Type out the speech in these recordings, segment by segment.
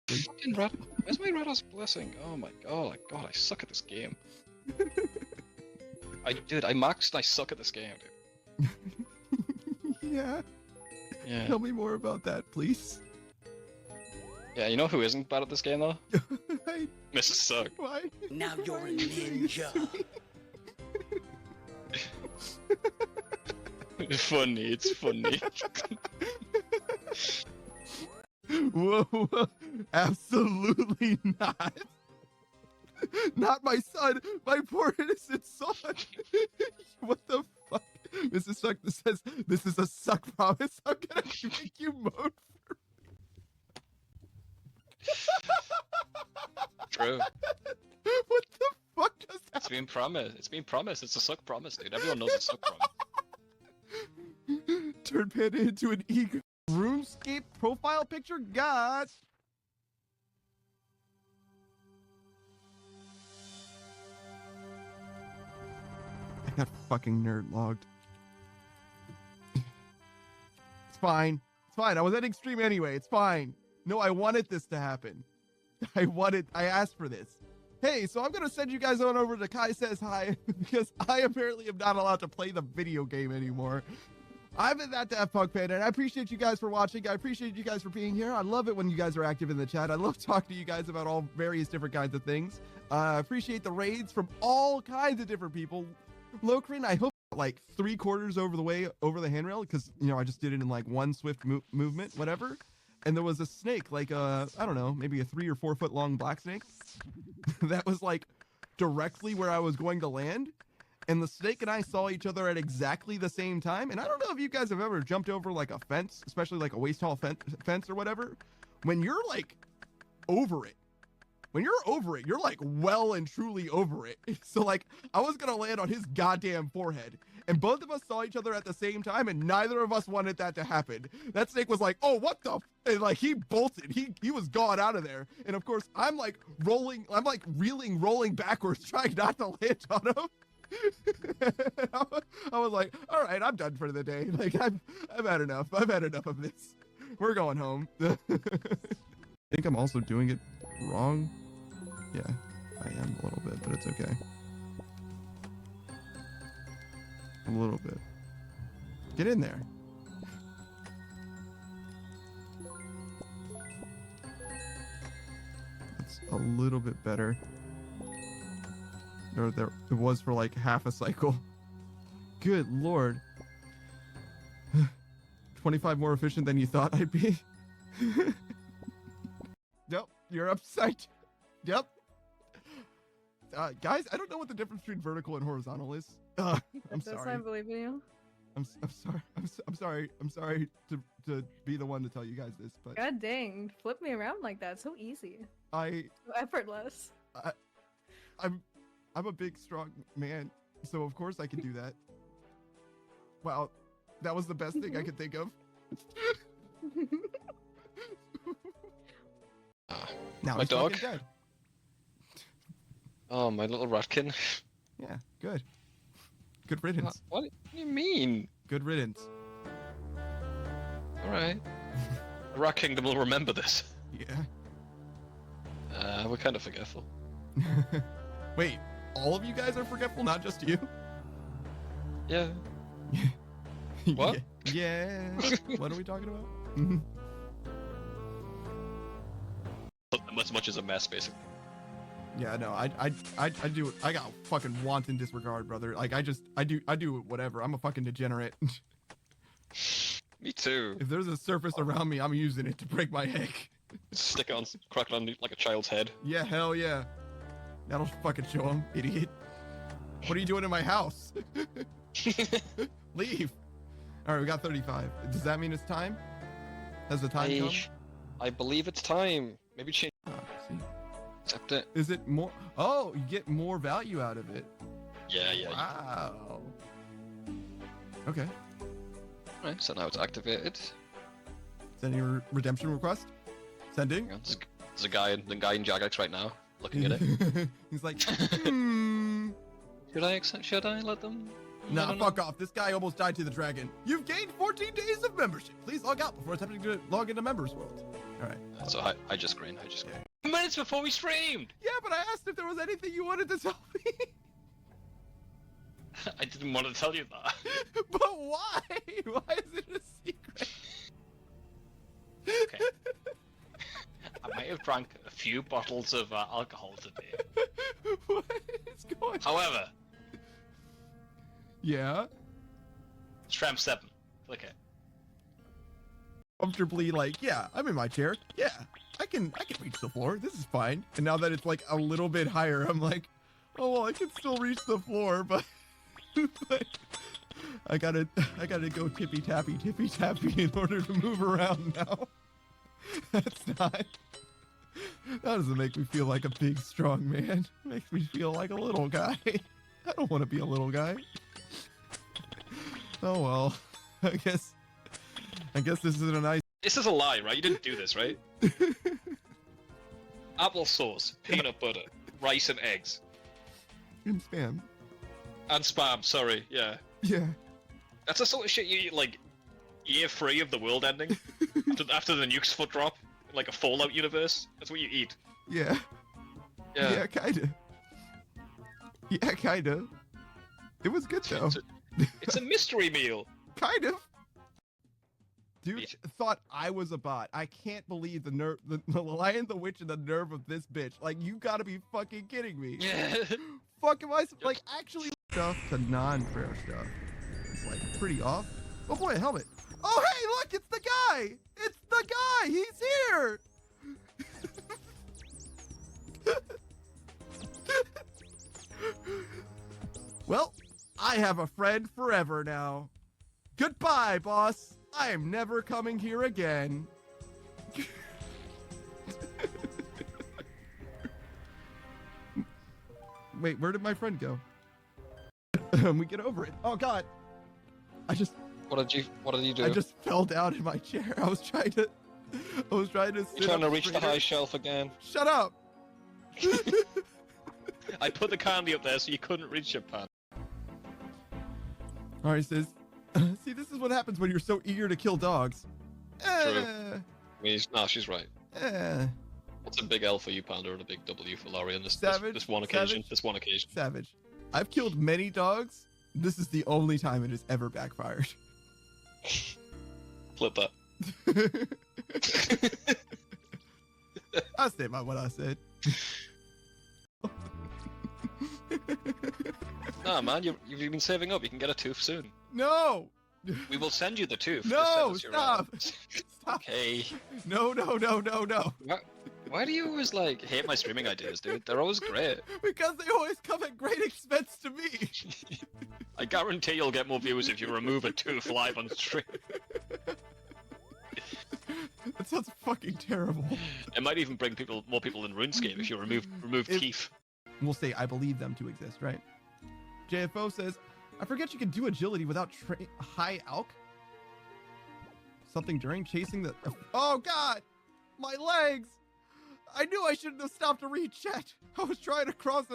Fucking red. Where's my Red House Blessing? Oh my god, I suck at this game. I maxed and I suck at this game, dude. Yeah. Yeah. Tell me more about that, please. Yeah, you know who isn't bad at this game though? I, Mrs. Suck. why? Now you're Why a are you doing this ninja. to me? It's funny, it's funny. Whoa, whoa, absolutely not. Not my son, my poor innocent son. What the fuck? Mrs. Suck says, this is a suck promise. I'm gonna make you moan for True. What the fuck just It's happened? been promised. It's been promised. It's a suck promise, dude. Everyone knows it's suck promise. Turn Panda into an eagle. Runescape profile picture? God. I got fucking nerd logged. It's fine. It's fine. I was at extreme anyway. It's fine. No, I wanted this to happen. I asked for this. Hey, so I'm going to send you guys on over to Kai Says Hi because I apparently am not allowed to play the video game anymore. I'm in that Daft Punk fan, and I appreciate you guys for watching. I appreciate you guys for being here. I love it when you guys are active in the chat. I love talking to you guys about all various different kinds of things. I appreciate the raids from all kinds of different people. Lokrin, I hope like 3/4 over the way over the handrail because, you know, I just did it in like one swift movement, whatever. And there was a snake, like I don't know, maybe a 3 or 4 foot long black snake that was like directly where I was going to land. And the snake and I saw each other at exactly the same time. And I don't know if you guys have ever jumped over like a fence, especially like a waist tall fence or whatever. When you're like over it, you're like well and truly over it. So like I was going to land on his goddamn forehead. And both of us saw each other at the same time, and neither of us wanted that to happen. That snake was like, oh, what the? And like he bolted. He was gone out of there. And of course, I'm like rolling backwards, trying not to land on him. I was like, all right, I'm done for the day. Like I've had enough. I've had enough of this. We're going home. I think I'm also doing it wrong. Yeah, I am a little bit, but it's okay. A little bit. Get in there. It's a little bit better. There it was for like half a cycle. Good lord. 25 more efficient than you thought I'd be. Yep, you're upside. Yep. Guys, I don't know what the difference between vertical and horizontal is. I'm That's sorry. not believing you. I'm sorry. I'm sorry to be the one to tell you guys this, but God dang, flip me around like that. So easy. So effortless. I'm a big strong man, so of course I can do that. Wow, that was the best thing I could think of. Now My he's dog? fucking dead. Oh, my little ratkin. Yeah, good. Good riddance. What do you mean? Good riddance. Alright. The Rat Kingdom will remember this. Yeah. We're kind of forgetful. Wait, all of you guys are forgetful, not just you? Yeah. What? Yeah. What are we talking about? As much as a mess, basically. Yeah, no, I do. I got fucking wanton disregard, brother. Like I do whatever. I'm a fucking degenerate. Me too. If there's a surface around me, I'm using it to break my egg. Stick it on, crack it on like a child's head. Yeah, hell yeah. That'll fucking show him, idiot. What are you doing in my house? Leave. All right, we got 35. Does that mean it's time? Has the time come? I believe it's time. Maybe change. Oh, see. Accept it. Is it more? Oh, you get more value out of it. Yeah, yeah. Wow. Okay. Alright, so now it's activated. Sending a redemption request. Sending. Hang on, there's a guy in Jagex right now looking at it. He's like, Should I let them? Nah, fuck off. This guy almost died to the dragon. You've gained 14 days of membership. Please log out before attempting to log into Members World. All right. So I just green. 2 minutes before we streamed. Yeah, but I asked if there was anything you wanted to tell me. I didn't want to tell you that. But why? Why is it a secret? Okay. I might have drank a few bottles of alcohol today. What is going on? However. Yeah? Tramp 7. Click it. Comfortably like, yeah, I'm in my chair. Yeah, I can reach the floor. This is fine. And now that it's like a little bit higher, I'm like, oh, well, I can still reach the floor, but, but I gotta go tippy tappy in order to move around now. That doesn't make me feel like a big, strong man. It makes me feel like a little guy. I don't want to be a little guy. Oh, well, I guess this isn't a nice... This is a lie, right? You didn't do this, right? Applesauce, peanut butter, rice and eggs. And spam. And spam, sorry, yeah. Yeah. That's the sort of shit you eat, like, year 3 of the world ending. after the nuke's foot drop, like a Fallout universe. That's what you eat. Yeah. Yeah. Yeah, kinda. Yeah, kinda. It was good, though. It's a mystery meal. Kind of. Dude thought I was a bot. I can't believe the Lion, the Witch, and the nerve of this bitch. Like, you gotta be fucking kidding me. Yeah. Fuck am I, like, actually stuff to non-prayer stuff. It's, like, pretty off. Oh boy, a helmet. Oh, hey, look, it's the guy! It's the guy! He's here! Well, I have a friend forever now. Goodbye, boss. I am never coming here again. Wait, where did my friend go? We get over it. Oh God. What did you do? I just fell down in my chair. I was trying to sit You're trying to reach the high shelf again. Shut up. I put the candy up there so you couldn't reach your pan. Alright, says, see, this is what happens when you're so eager to kill dogs. True. No, she's right. What's a big L for you, Panda, and a big W for Laurie on this one occasion? Savage. This one occasion. Savage. I've killed many dogs. This is the only time it has ever backfired. Flip that. I stand by what I said. Nah, man, you've been saving up. You can get a tooth soon. No! We will send you the tooth. No, stop! Stop! Okay. No. Why do you always, like, hate my streaming ideas, dude? They're always great. Because they always come at great expense to me. I guarantee you'll get more views if you remove a tooth live on stream. That sounds fucking terrible. It might even bring more people in RuneScape if you remove teeth. We'll say I believe them to exist, right? JFO says, I forget you can do agility without high alk. Something during chasing the... Oh God! My legs! I knew I shouldn't have stopped to read chat. I was trying to cross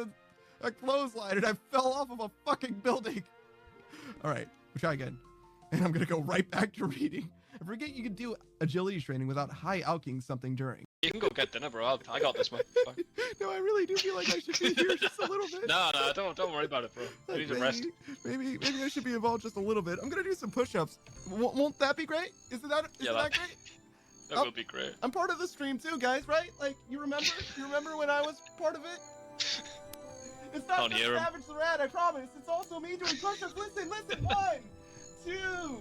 a clothesline and I fell off of a fucking building. All right, we'll try again. And I'm gonna go right back to reading. I forget you can do agility training without high alking something during. You can go get dinner, bro. I got this, man. No, I really do feel like I should be here just a little bit. No, don't worry about it, bro. I need to rest. Maybe I should be involved just a little bit. I'm gonna do some push-ups. Won't that be great? Isn't that great? That will be great. I'm part of the stream too, guys, right? Like, you remember? You remember when I was part of it? It's not just Savage the Rat, I promise. It's also me doing push-ups. Listen. 1, 2,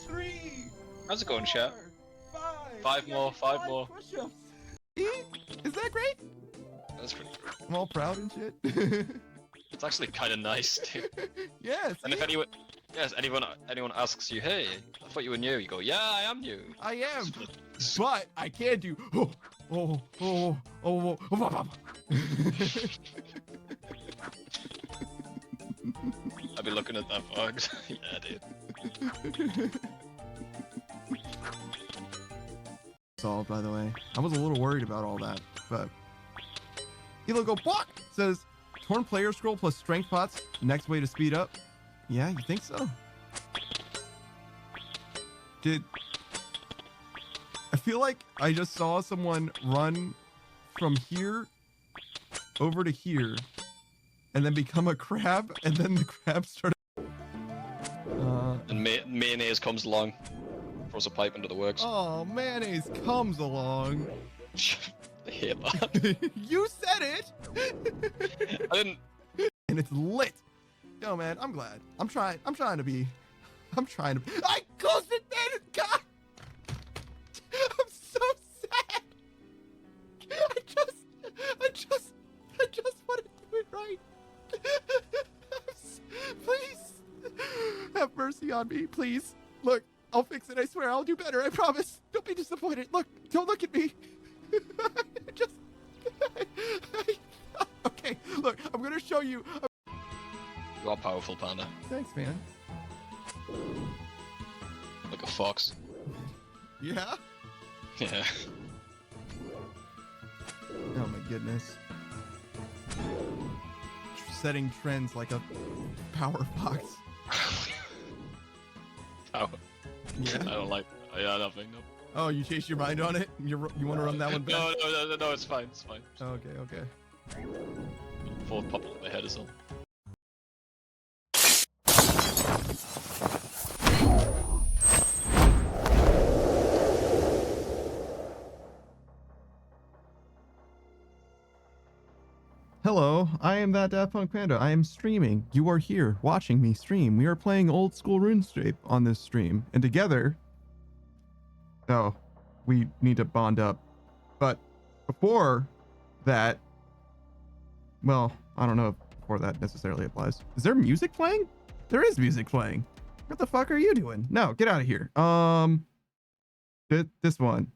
3. How's it going, chat? 5 more. Push-ups. Is that great? That's pretty great. I'm all proud and shit. It's actually kind of nice, too. Yes. And if anyone asks you, hey, I thought you were new, you go, yeah, I am new. I am. But I can do. Oh. I'll be looking at that fox. Yeah, dude. Solved, by the way. I was a little worried about all that, but Elo go block says torn player scroll plus strength pots. Next way to speed up. Yeah, you think so? I feel like I just saw someone run from here over to here and then become a crab, and then the crab started. And mayonnaise comes along, throws a pipe into the works. Oh, mayonnaise comes along. I hate that. You said it. I didn't. And it's lit. Yo, man, I'm glad. I'm trying to be. I closed it, man. God. I'm so sad. I just want to do it right. Please have mercy on me, please. Look, I'll fix it. I swear, I'll do better. I promise. Don't be disappointed. Look, don't look at me. Okay, look, I'm gonna show you. You are powerful, Panda. Thanks, man. Like a fox. Yeah? Yeah. Oh my goodness. Setting trends like a power fox. Power. Yeah. I don't like. Yeah, nothing. No. Oh, you changed your mind on it? You want to run that one back? No, it's fine. It's fine. Okay. Fourth pop on my head is all. Hello, I am that Daft Punk Panda. I am streaming. You are here watching me stream. We are playing old school Runescape on this stream. And together... Oh, we need to bond up. But before that... Well, I don't know if before that necessarily applies. Is there music playing? There is music playing. What the fuck are you doing? No, get out of here. This one.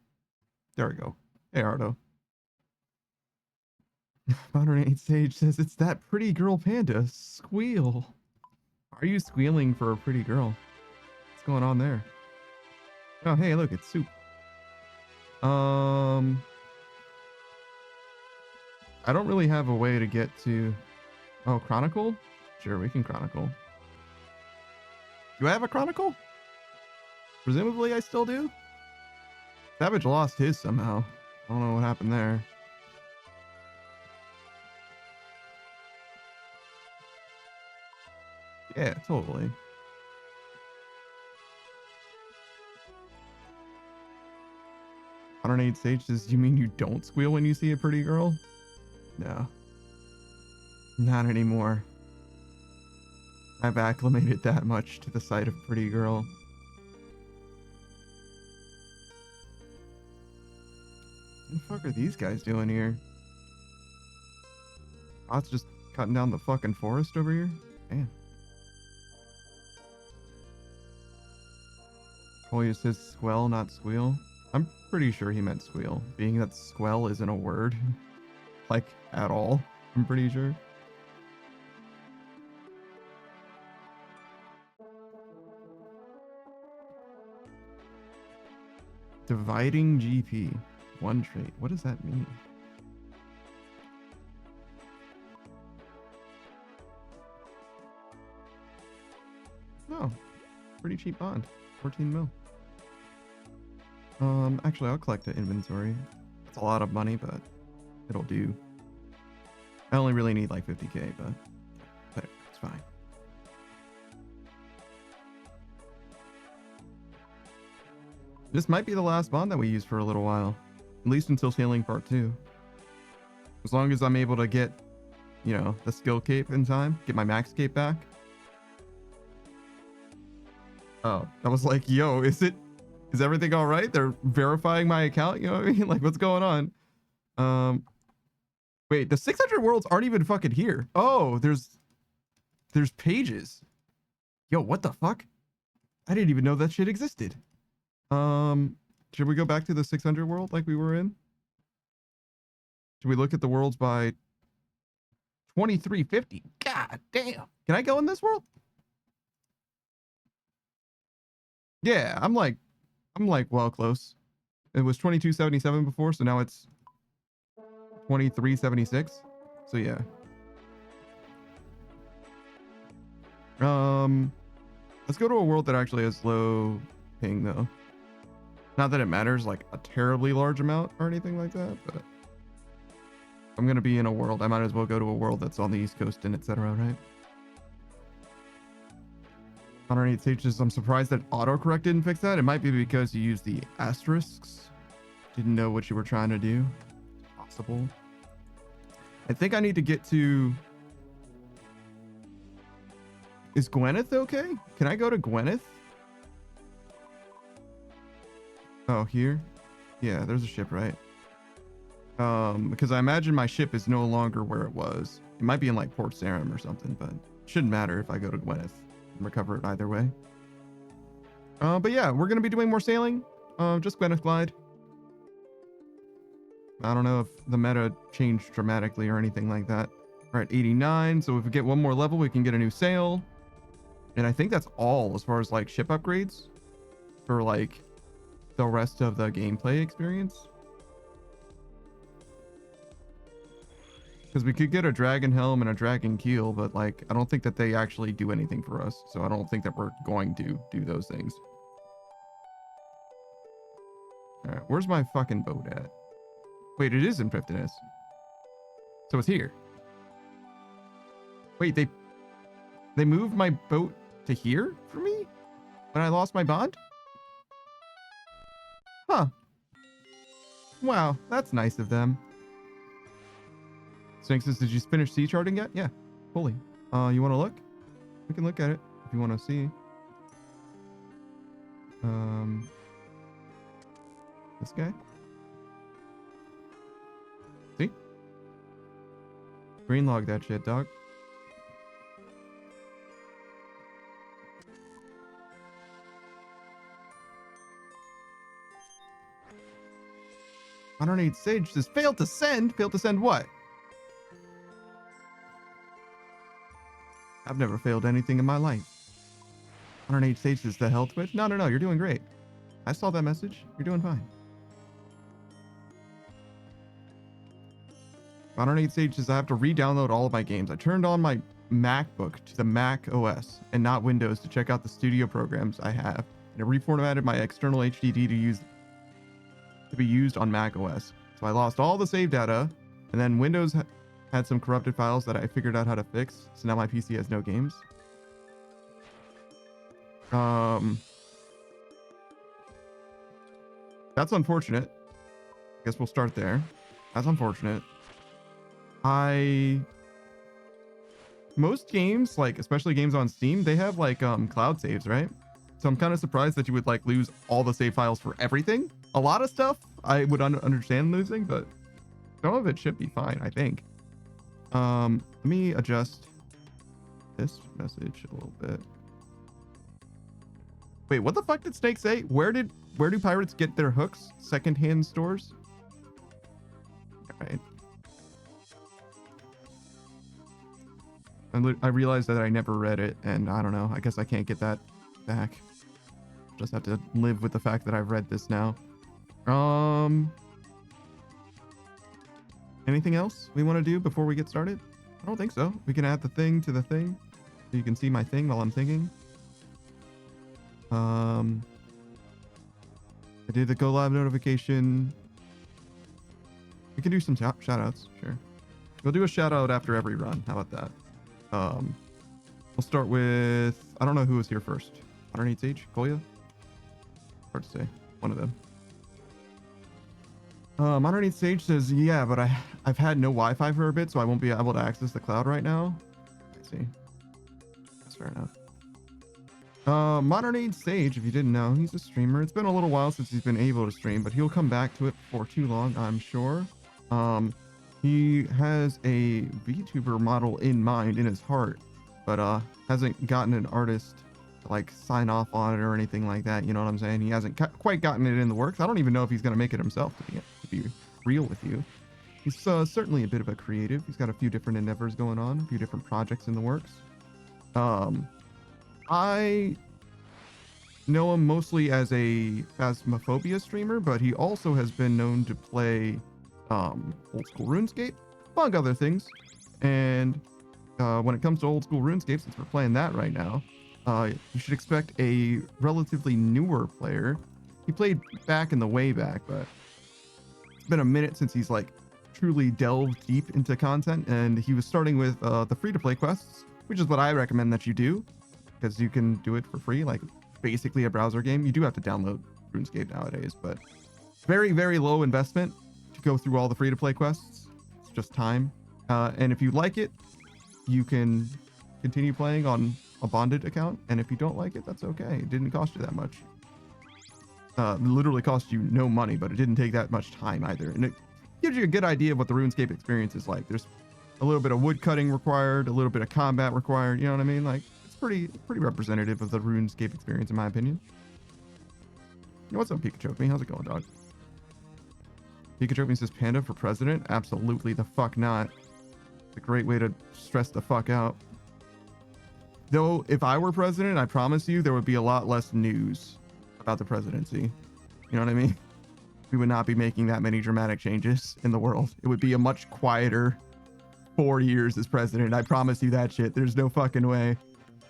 There we go. Hey, Ardo. Modern 8 Sage says it's that pretty girl Panda. Squeal. Are you squealing for a pretty girl? What's going on there? Oh, hey, look, it's soup. I don't really have a way to get to... Oh, Chronicle? Sure, we can Chronicle. Do I have a Chronicle? Presumably I still do? Savage lost his somehow. I don't know what happened there. Yeah, totally. Modern 8 Sage says, you mean you don't squeal when you see a pretty girl? No. Not anymore. I've acclimated that much to the sight of pretty girl. What the fuck are these guys doing here? Oh, it's just cutting down the fucking forest over here? Damn. Koya says squell, not squeal. I'm pretty sure he meant squeal, being that squell isn't a word. Like, at all. I'm pretty sure. Dividing GP. One trait. What does that mean? Oh, pretty cheap bond. 14 mil. Actually, I'll collect the inventory. It's a lot of money, but it'll do. I only really need like 50k, but it's fine. This might be the last bond that we use for a little while, at least until sailing part 2. As long as I'm able to get, you know, the skill cape in time, get my max cape back. Oh, I was like, yo, is everything all right? They're verifying my account, you know what I mean? Like, what's going on? Wait, the 600 worlds aren't even fucking here. Oh, there's pages. Yo, what the fuck? I didn't even know that shit existed. Should we go back to the 600 world like we were in? Should we look at the worlds by 2350? God damn. Can I go in this world? Yeah, I'm like well close. It was 2277 before, so now it's 2376. So yeah. Let's go to a world that actually has low ping though. Not that it matters like a terribly large amount or anything like that, but I'm gonna be in a world. I might as well go to a world that's on the East Coast and etc. Right? 108 stages. I'm surprised that autocorrect didn't fix that. It might be because you used the asterisks. Didn't know what you were trying to do. Possible. I think I need to get to. Is Gwyneth okay? Can I go to Gwyneth? Oh, here? Yeah, there's a ship, right? Because I imagine my ship is no longer where it was. It might be in like Port Sarim or something, but it shouldn't matter if I go to Gwyneth and recover it either way. But yeah, we're gonna be doing more sailing. Just Gwyneth Glide. I don't know if the meta changed dramatically or anything like that. We're at 89, so if we get one more level, we can get a new sail. And I think that's all as far as like ship upgrades for like the rest of the gameplay experience. Because we could get a dragon helm and a dragon keel, but like I don't think that they actually do anything for us. So I don't think that we're going to do those things. All right, where's my fucking boat at? Wait, it is in Prifddinas. So it's here. Wait, they moved my boat to here for me when I lost my bond? Huh. Wow, that's nice of them. Snake says, did you finish sea charting yet? Yeah, fully. You want to look? We can look at it if you want to see. This guy. See? Green log that shit, dog. I don't need Sage says failed to send. Failed to send what? I've never failed anything in my life. 108 Sage says the hell Twitch. No, you're doing great. I saw that message. You're doing fine. 108 Sage says I have to re-download all of my games. I turned on my MacBook to the Mac OS and not Windows to check out the studio programs I have. And it reformatted my external HDD to be used on Mac OS. So I lost all the save data, and then Windows had some corrupted files that I figured out how to fix. So now my PC has no games. That's unfortunate. I guess we'll start there. That's unfortunate. Most games, like especially games on Steam, they have like cloud saves, right? So I'm kind of surprised that you would like lose all the save files for everything. A lot of stuff I would understand losing, but some of it should be fine, I think. Let me adjust this message a little bit. Wait, what the fuck did Snake say? Where do pirates get their hooks? Secondhand stores? All right. I realized that I never read it, and I don't know. I guess I can't get that back. Just have to live with the fact that I've read this now. Anything else we want to do before we get started? I don't think so. We can add the thing to the thing, so you can see my thing while I'm thinking. I did the go live notification. We can do some shout outs, sure. We'll do a shout out after every run. How about that? We'll start with, I don't know who was here first. Underneath Sage, Kolya? Hard to say. One of them. Underneath Sage says, yeah, but I've had no Wi-Fi for a bit, so I won't be able to access the cloud right now. Let's see. That's fair enough. Modern Age Sage, if you didn't know, he's a streamer. It's been a little while since he's been able to stream, but he'll come back to it before too long, I'm sure. He has a VTuber model in mind, in his heart, but hasn't gotten an artist to like sign off on it or anything like that. You know what I'm saying? He hasn't quite gotten it in the works. I don't even know if he's going to make it himself, to be real with you. He's certainly a bit of a creative. He's got a few different endeavors going on, a few different projects in the works. I know him mostly as a Phasmophobia streamer, but he also has been known to play Oldschool Runescape, among other things. And when it comes to old school RuneScape, since we're playing that right now, you should expect a relatively newer player. He played back in the way back, but it's been a minute since he's like truly delved deep into content, and he was starting with the free-to-play quests, which is what I recommend that you do, because you can do it for free, like basically a browser game. You do have to download RuneScape nowadays, but very, very low investment to go through all the free-to-play quests. It's just time. And if you like it, you can continue playing on a bonded account, and if you don't like it, that's okay. It didn't cost you that much. Literally cost you no money, but it didn't take that much time either, and it gives you a good idea of what the RuneScape experience is like. There's a little bit of wood cutting required, a little bit of combat required, you know what I mean? Like, it's pretty representative of the RuneScape experience in my opinion. Hey, what's up, Pikachu? How's it going, dog? Pikachu says Panda for president? Absolutely the fuck not. It's a great way to stress the fuck out. Though, if I were president, I promise you there would be a lot less news about the presidency. You know what I mean? We would not be making that many dramatic changes in the world. It would be a much quieter 4 years as president. I promise you that shit. There's no fucking way.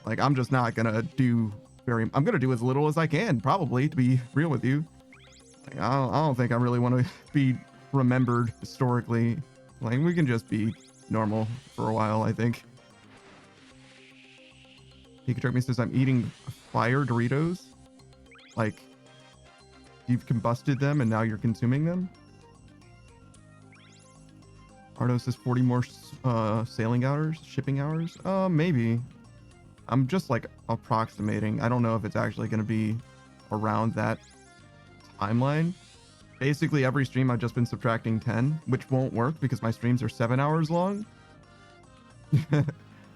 Like, I'm just not gonna do I'm gonna do as little as I can, probably, to be real with you. Like, I don't think I really want to be remembered historically. Like, we can just be normal for a while, I think. Pikachu says, I'm eating fire Doritos. Like, you've combusted them and now you're consuming them? Ardo says 40 more sailing hours, shipping hours? Maybe. I'm just like approximating. I don't know if it's actually going to be around that timeline. Basically, every stream I've just been subtracting 10, which won't work because my streams are 7 hours long.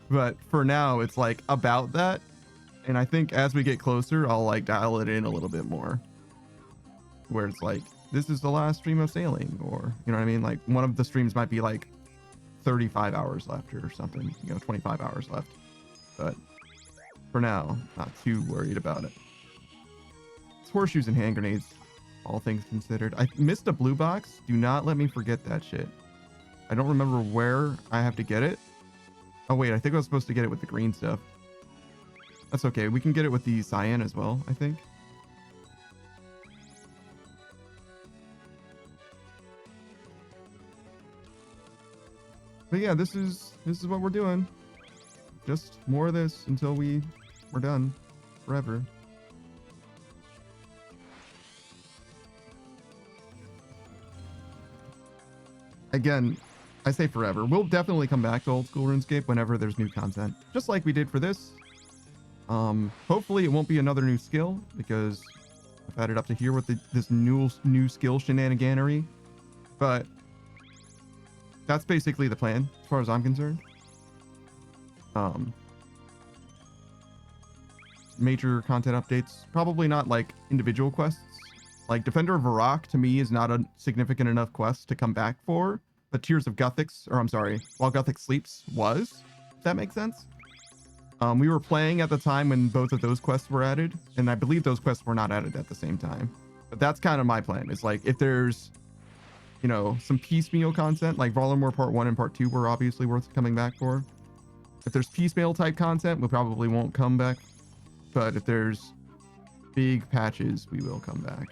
But for now, it's like about that. And I think as we get closer, I'll like dial it in a little bit more. Where it's like, this is the last stream of sailing, or, you know what I mean? Like, one of the streams might be like 35 hours left or something, 25 hours left. But for now, not too worried about it. It's horseshoes and hand grenades, all things considered. I missed a blue box. Do not let me forget that shit. I don't remember where I have to get it. Oh, wait, I think I was supposed to get it with the green stuff. That's okay. We can get it with the cyan as well, I think. But yeah, this is what we're doing. Just more of this until we're done forever. Again, I say forever. We'll definitely come back to old school RuneScape whenever there's new content, just like we did for this. Hopefully it won't be another new skill, because I've had it up to here with this new skill shenaniganery. But that's basically the plan, as far as I'm concerned. Major content updates, probably not like individual quests. Like Defender of Varrock to me is not a significant enough quest to come back for, but Tears of Guthix, or I'm sorry, While Guthix Sleeps was, if that makes sense. We were playing at the time when both of those quests were added, and I believe those quests were not added at the same time. But that's kind of my plan. It's like, if there's, some piecemeal content, like Varlamore Part 1 and Part 2 were obviously worth coming back for. If there's piecemeal type content, we probably won't come back. But if there's big patches, we will come back.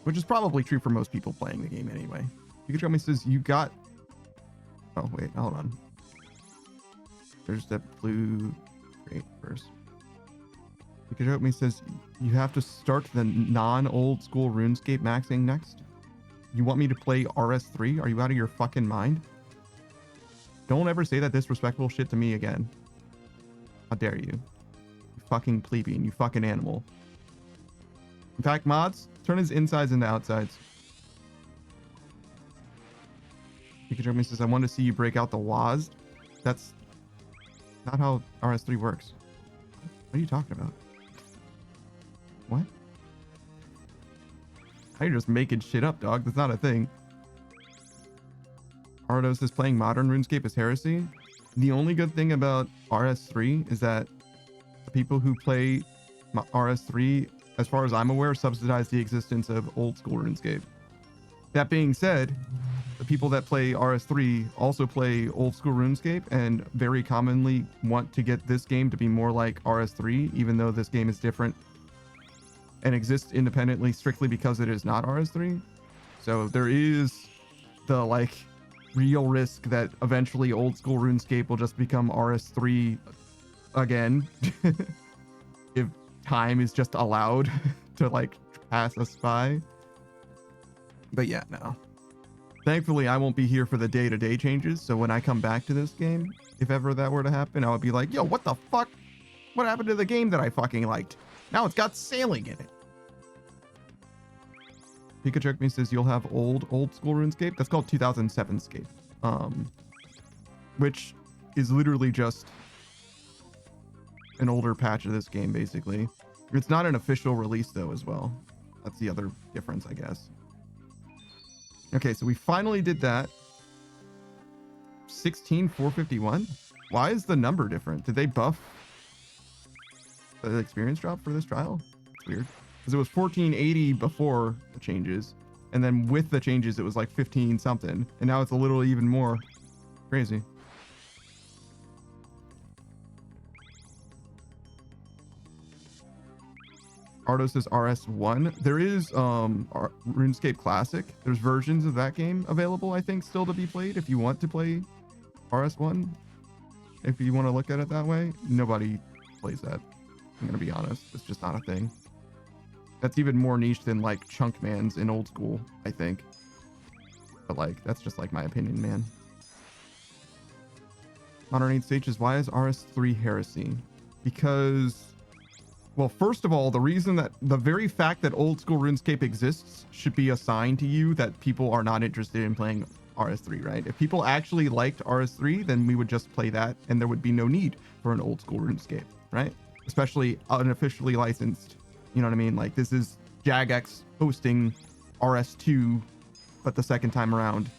Which is probably true for most people playing the game anyway. Pikachu says, you got... Oh, wait, hold on. There's that blue crate first. Pikachu says, you have to start the non-old school RuneScape maxing next? You want me to play RS3? Are you out of your fucking mind? Don't ever say that disrespectful shit to me again. How dare you? You fucking plebeian, you fucking animal. In fact, mods, turn his insides into outsides. Pikachu says, I want to see you break out the WASD. That's not how RS3 works. What are you talking about? What? You're just making shit up, dog. That's not a thing. Ardos is playing modern RuneScape is heresy. The only good thing about RS3 is that the people who play RS3, as far as I'm aware, subsidize the existence of old school RuneScape. That being said, the people that play RS3 also play old school RuneScape and very commonly want to get this game to be more like RS3, even though this game is different and exists independently strictly because it is not RS3. So there is the like real risk that eventually old school RuneScape will just become RS3 again if time is just allowed to like pass us by. But yeah, no. Thankfully, I won't be here for the day-to-day changes, so when I come back to this game, if ever that were to happen, I would be like, yo, what the fuck? What happened to the game that I fucking liked? Now it's got sailing in it. Pikachu me says you'll have old school RuneScape. That's called 2007 Scape. Which is literally just an older patch of this game, basically. It's not an official release, though, as well. That's the other difference, I guess. Okay, so we finally did that. 16,451? Why is the number different? Did they buff the experience drop for this trial? It's weird. Because it was 1480 before the changes. And then with the changes, it was like 15 something. And now it's a little even more. Crazy. Ardo says RS1. There is RuneScape Classic. There's versions of that game available, I think, still to be played if you want to play RS1. If you want to look at it that way. Nobody plays that. I'm going to be honest. It's just not a thing. That's even more niche than like Chunkmans in old school, I think. But like, that's just like my opinion, man. Modern 8 stages. Why is RS3 heresy? Because... well, first of all, the reason that the very fact that old school RuneScape exists should be a sign to you that people are not interested in playing RS3, right? If people actually liked RS3, then we would just play that and there would be no need for an old school RuneScape, right? Especially unofficially licensed. You know what I mean? Like this is Jagex hosting RS2, but the second time around.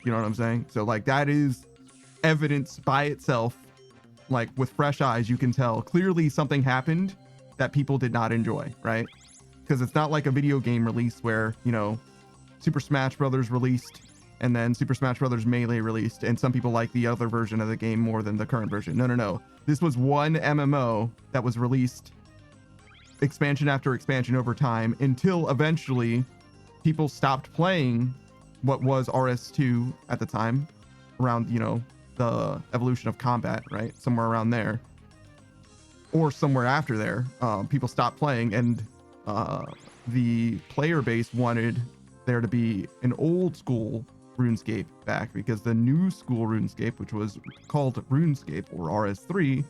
You know what I'm saying? So like that is evidence by itself. Like with fresh eyes, you can tell clearly something happened that people did not enjoy, right? Because it's not like a video game release where, you know, Super Smash Brothers released and then Super Smash Brothers Melee released and some people like the other version of the game more than the current version. No. This was one MMO that was released expansion after expansion over time until eventually people stopped playing what was RS2 at the time around, you know, the evolution of combat, right? Somewhere around there or somewhere after there, people stopped playing and the player base wanted there to be an old school RuneScape back because the new school RuneScape, which was called RuneScape or RS3,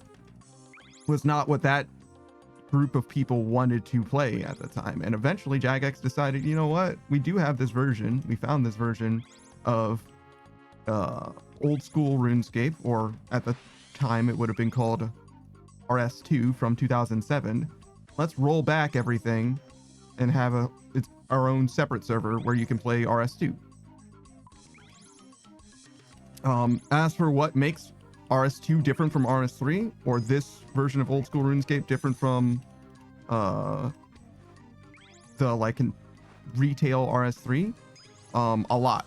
was not what that group of people wanted to play at the time. And eventually Jagex decided, you know what, we do have this version, we found this version of old school RuneScape, or at the time it would have been called RS2 from 2007. Let's roll back everything and have it's our own separate server where you can play RS2. As for what makes RS2 different from RS3, or this version of old school RuneScape different from the like retail RS3, a lot.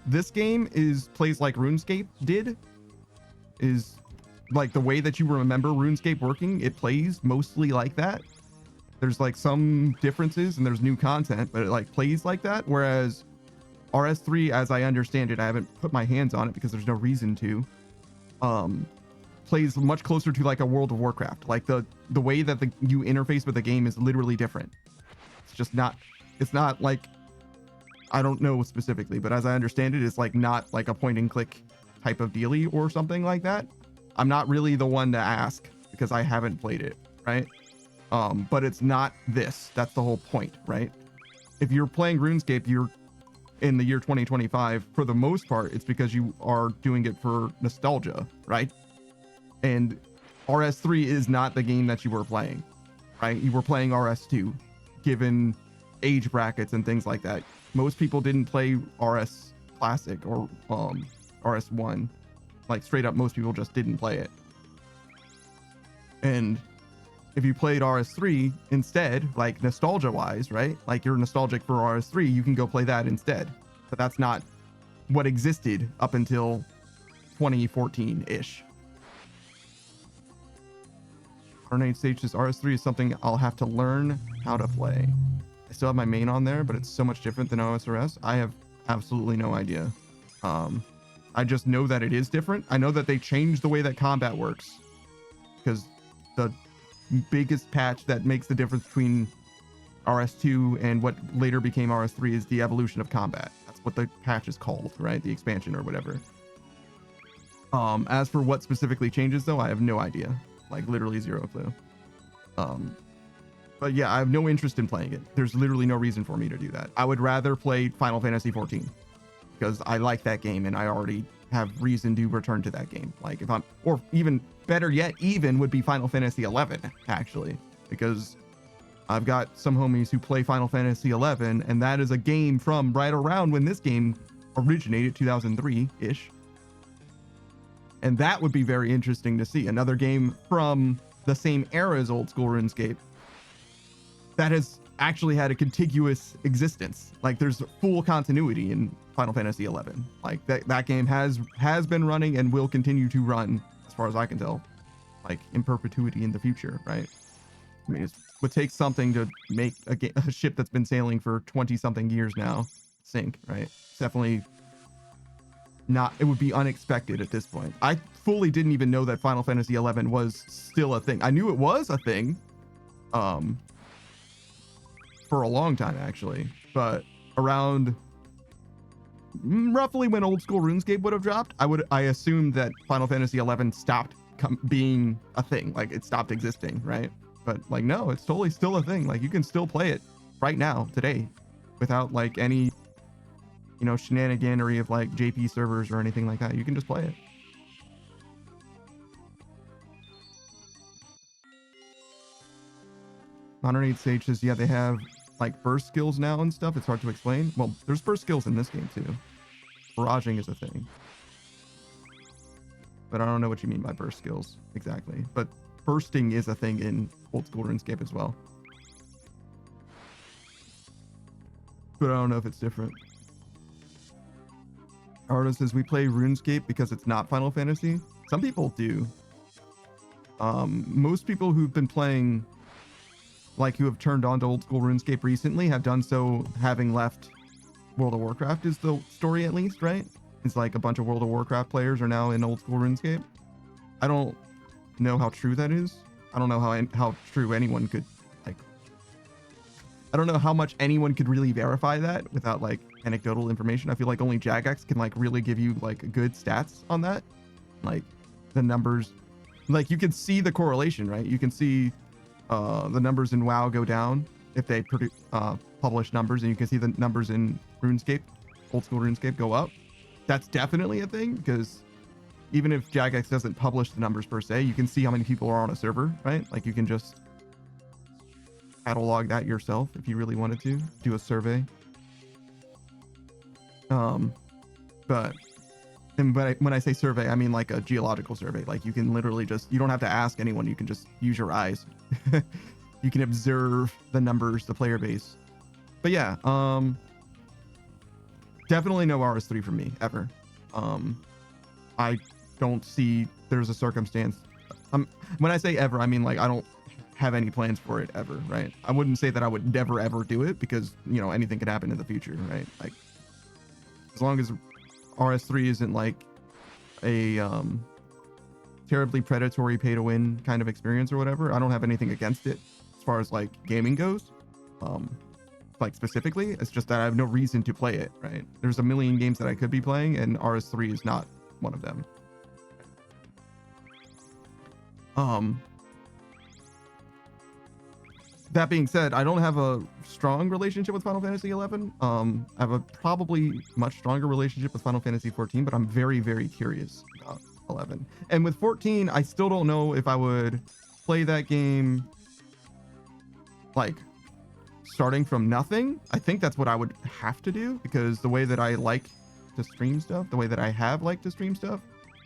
This game plays like RuneScape did, is like the way that you remember RuneScape working, it plays mostly like that. There's like some differences and there's new content, but it like plays like that. Whereas RS3, as I understand it, I haven't put my hands on it because there's no reason to, plays much closer to like a World of Warcraft. Like the way that you interface with the game is literally different. It's just not, it's not like, I don't know specifically, but as I understand it, it's like not like a point and click type of dealie or something like that. I'm not really the one to ask because I haven't played it, right? But it's not this. That's the whole point, right? If you're playing RuneScape, you're in the year 2025, for the most part, it's because you are doing it for nostalgia, right? And RS3 is not the game that you were playing, right? You were playing RS2, given age brackets and things like that. Most people didn't play RS Classic or RS1. Like straight up, most people just didn't play it. And if you played RS3 instead, like nostalgia wise, right? Like you're nostalgic for RS3, you can go play that instead. but that's not what existed up until 2014-ish. Tornado Stage says RS3 is something I'll have to learn how to play. I still have my main on there, but it's so much different than OSRS. I have absolutely no idea. I just know that it is different. I know that they changed the way that combat works, because the biggest patch that makes the difference between RS2 and what later became RS3 is the evolution of combat. That's what the patch is called, right? The expansion or whatever. As for what specifically changes, though, I have no idea. Like, literally zero clue. But yeah, I have no interest in playing it. There's literally no reason for me to do that. I would rather play Final Fantasy 14 because I like that game and I already have reason to return to that game. Like, if I'm, or even better yet, even would be Final Fantasy 11 actually, because I've got some homies who play Final Fantasy 11, and that is a game from right around when this game originated, 2003-ish. And that would be very interesting to see. Another game from the same era as Old School RuneScape that has actually had a contiguous existence. Like, there's full continuity in Final Fantasy 11. Like, that game has been running and will continue to run, as far as I can tell, like, in perpetuity in the future, right? I mean, it would take something to make a ship that's been sailing for 20-something years now sink, right? It's definitely not, it would be unexpected at this point. I fully didn't even know that Final Fantasy 11 was still a thing. I knew it was a thing for a long time, actually, but around roughly when Old School RuneScape would have dropped, I assumed that Final Fantasy 11 stopped being a thing, like it stopped existing, right? But like, no, it's totally still a thing. Like, you can still play it right now, today, without like any, you know, shenaniganery of like JP servers or anything like that. You can just play it. Modern Age Sage says, yeah, they have like burst skills now and stuff. It's hard to explain. Well, there's burst skills in this game too. Barraging is a thing. But I don't know what you mean by burst skills exactly. But bursting is a thing in Old School RuneScape as well. But I don't know if it's different. Ardo says, we play RuneScape because it's not Final Fantasy. Some people do. Most people who've been playing, like who have turned on to Old School RuneScape recently, have done so having left World of Warcraft, is the story at least, right? It's like a bunch of World of Warcraft players are now in Old School RuneScape. I don't know how true that is. I don't know how true anyone could, like, I don't know how much anyone could really verify that without like anecdotal information. I feel like only Jagex can like really give you like good stats on that. Like the numbers, like you can see the correlation, right? You can see the numbers in WoW go down if they publish numbers, and you can see the numbers in RuneScape, Old School RuneScape, go up. That's definitely a thing, because even if Jagex doesn't publish the numbers per se, you can see how many people are on a server, right? Like you can just catalog that yourself if you really wanted to do a survey. But when I say survey, I mean like a geological survey. Like you can literally just, you don't have to ask anyone, you can just use your eyes. You can observe the numbers, the player base. But yeah, definitely no RS3 from me ever. I don't see there's a circumstance. When I say ever, I mean like I don't have any plans for it ever, right? I wouldn't say that I would never ever do it, because you know anything could happen in the future, right? Like as long as RS3 isn't like a terribly predatory pay to win kind of experience or whatever, I don't have anything against it as far as like gaming goes. Like specifically, it's just that I have no reason to play it, right? There's a million games that I could be playing, and RS3 is not one of them. That being said, I don't have a strong relationship with Final Fantasy 11. I have a probably much stronger relationship with Final Fantasy 14, but I'm very, very curious about 11. And with 14, I still don't know if I would play that game like starting from nothing. I think that's what I would have to do, because the way that I like to stream stuff, the way that I have liked to stream stuff,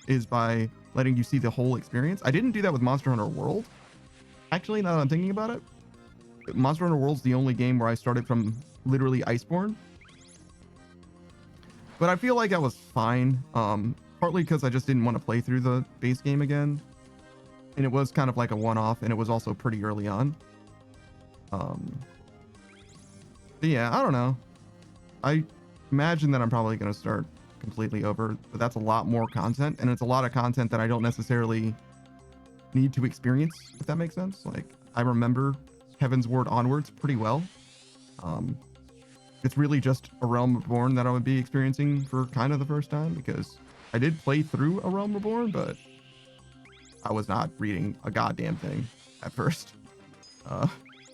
is by letting you see the whole experience. I didn't do that with Monster Hunter World. Actually, now that I'm thinking about it, Monster Hunter World's the only game where I started from literally Iceborne. but I feel like I was fine. Partly because I just didn't want to play through the base game again, and it was kind of like a one-off, and it was also pretty early on. But yeah, I don't know. I imagine that I'm probably going to start completely over, but that's a lot more content, and it's a lot of content that I don't necessarily need to experience, if that makes sense. Like, I remember Heaven's Ward onwards pretty well. It's really just A Realm Reborn that I would be experiencing for kind of the first time, because I did play through A Realm Reborn, but I was not reading a goddamn thing at first.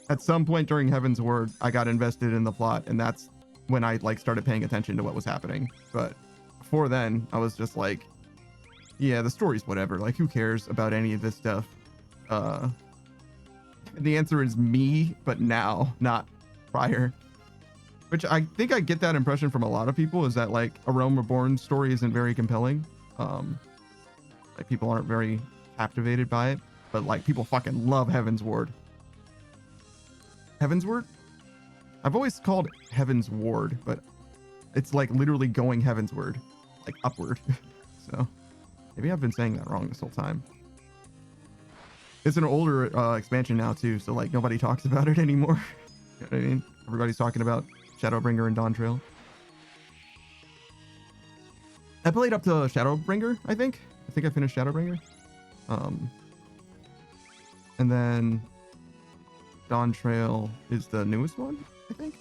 At some point during Heaven's Word, I got invested in the plot, and that's when I like started paying attention to what was happening. But before then, I was just like, yeah, the story's whatever. Like, who cares about any of this stuff? The answer is me, but now, not prior. Which I think I get that impression from a lot of people, is that like A Realm Reborn story isn't very compelling. Like, people aren't very captivated by it, but like people fucking love Heaven's Ward. Heaven's Ward? I've always called Heaven's Ward, but it's like literally going heavensward, like upward. So maybe I've been saying that wrong this whole time. It's an older expansion now too, so like nobody talks about it anymore. You know what I mean? Everybody's talking about Shadowbringer and Dawntrail. I played up to Shadowbringer, I think. I finished Shadowbringer. And then Dawntrail is the newest one, I think.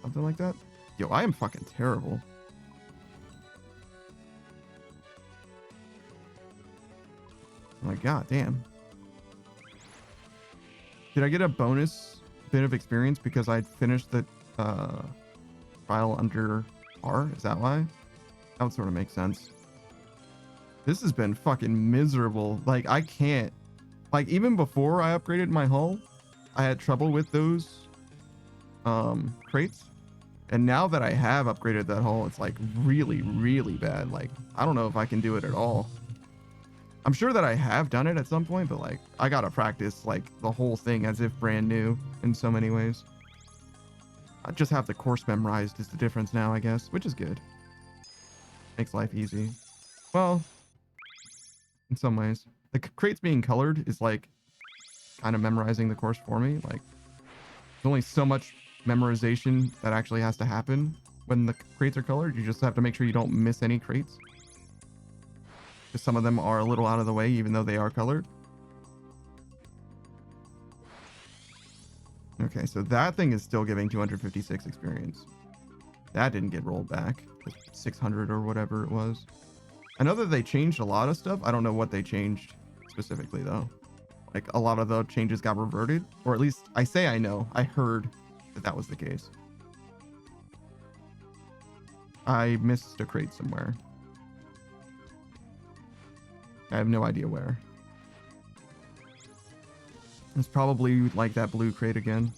Something like that. Yo, I am fucking terrible. Oh my god, damn. Did I get a bonus bit of experience because I finished the trial under par? Is that why? That would sort of make sense. This has been fucking miserable. Like, I can't. Like, even before I upgraded my hull, I had trouble with those crates. And now that I have upgraded that hull, it's like really, really bad. Like, I don't know if I can do it at all. I'm sure that I have done it at some point, but like, I gotta practice like the whole thing as if brand new in so many ways. I just have the course memorized is the difference now, I guess, which is good. Makes life easy. Well, in some ways. The crates being colored is like kind of memorizing the course for me. Like, there's only so much memorization that actually has to happen when the crates are colored. You just have to make sure you don't miss any crates, because some of them are a little out of the way even though they are colored. Okay, so that thing is still giving 256 experience. That didn't get rolled back. 600 or whatever it was. I know that they changed a lot of stuff. I don't know what they changed specifically though. Like, a lot of the changes got reverted, or at least I say I know. I heard that that was the case. I missed a crate somewhere. I have no idea where. It's probably like that blue crate again.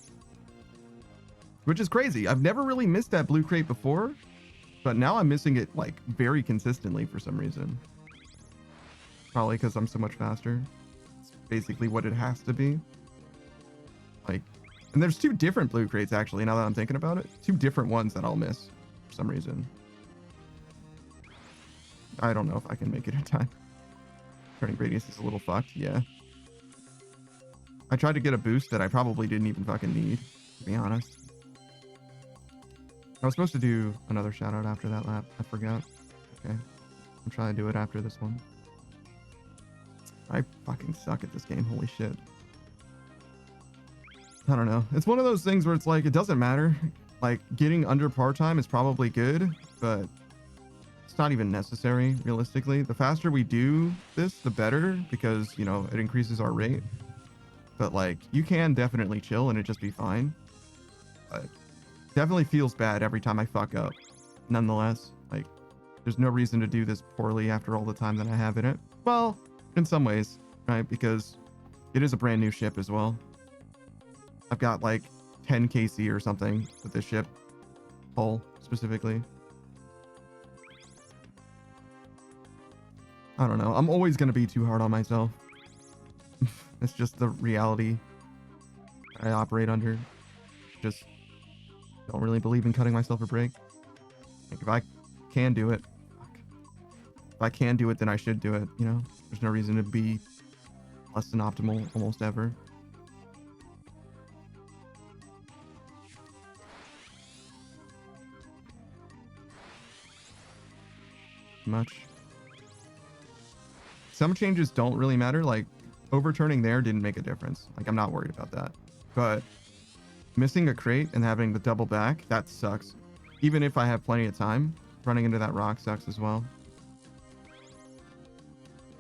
Which is crazy. I've never really missed that blue crate before, but now I'm missing it like very consistently for some reason. Probably because I'm so much faster. It's basically what it has to be. Like, and there's two different blue crates actually, now that I'm thinking about it. Two different ones that I'll miss for some reason. I don't know if I can make it in time. Turning radius is a little fucked, yeah. I tried to get a boost that I probably didn't even fucking need, to be honest. I was supposed to do another shout out after that lap. I forgot. Okay. I'm trying to do it after this one. I fucking suck at this game, holy shit. I don't know. It's one of those things where it's like, it doesn't matter. Like, getting under par time is probably good, but it's not even necessary, realistically. The faster we do this, the better, because, you know, it increases our rate. But, like, you can definitely chill and it just be fine. But definitely feels bad every time I fuck up. Nonetheless, like, there's no reason to do this poorly after all the time that I have in it. Well, in some ways, right? Because it is a brand new ship as well. I've got like 10 KC or something with this ship. Hull, specifically. I don't know. I'm always going to be too hard on myself. It's just the reality I operate under. Just don't really believe in cutting myself a break. Like, if I can do it. Fuck. If I can do it, then I should do it, you know? There's no reason to be less than optimal almost ever. Much. Some changes don't really matter. Like overturning there didn't make a difference. Like I'm not worried about that. But missing a crate and having the double back, that sucks. Even if I have plenty of time, running into that rock sucks as well.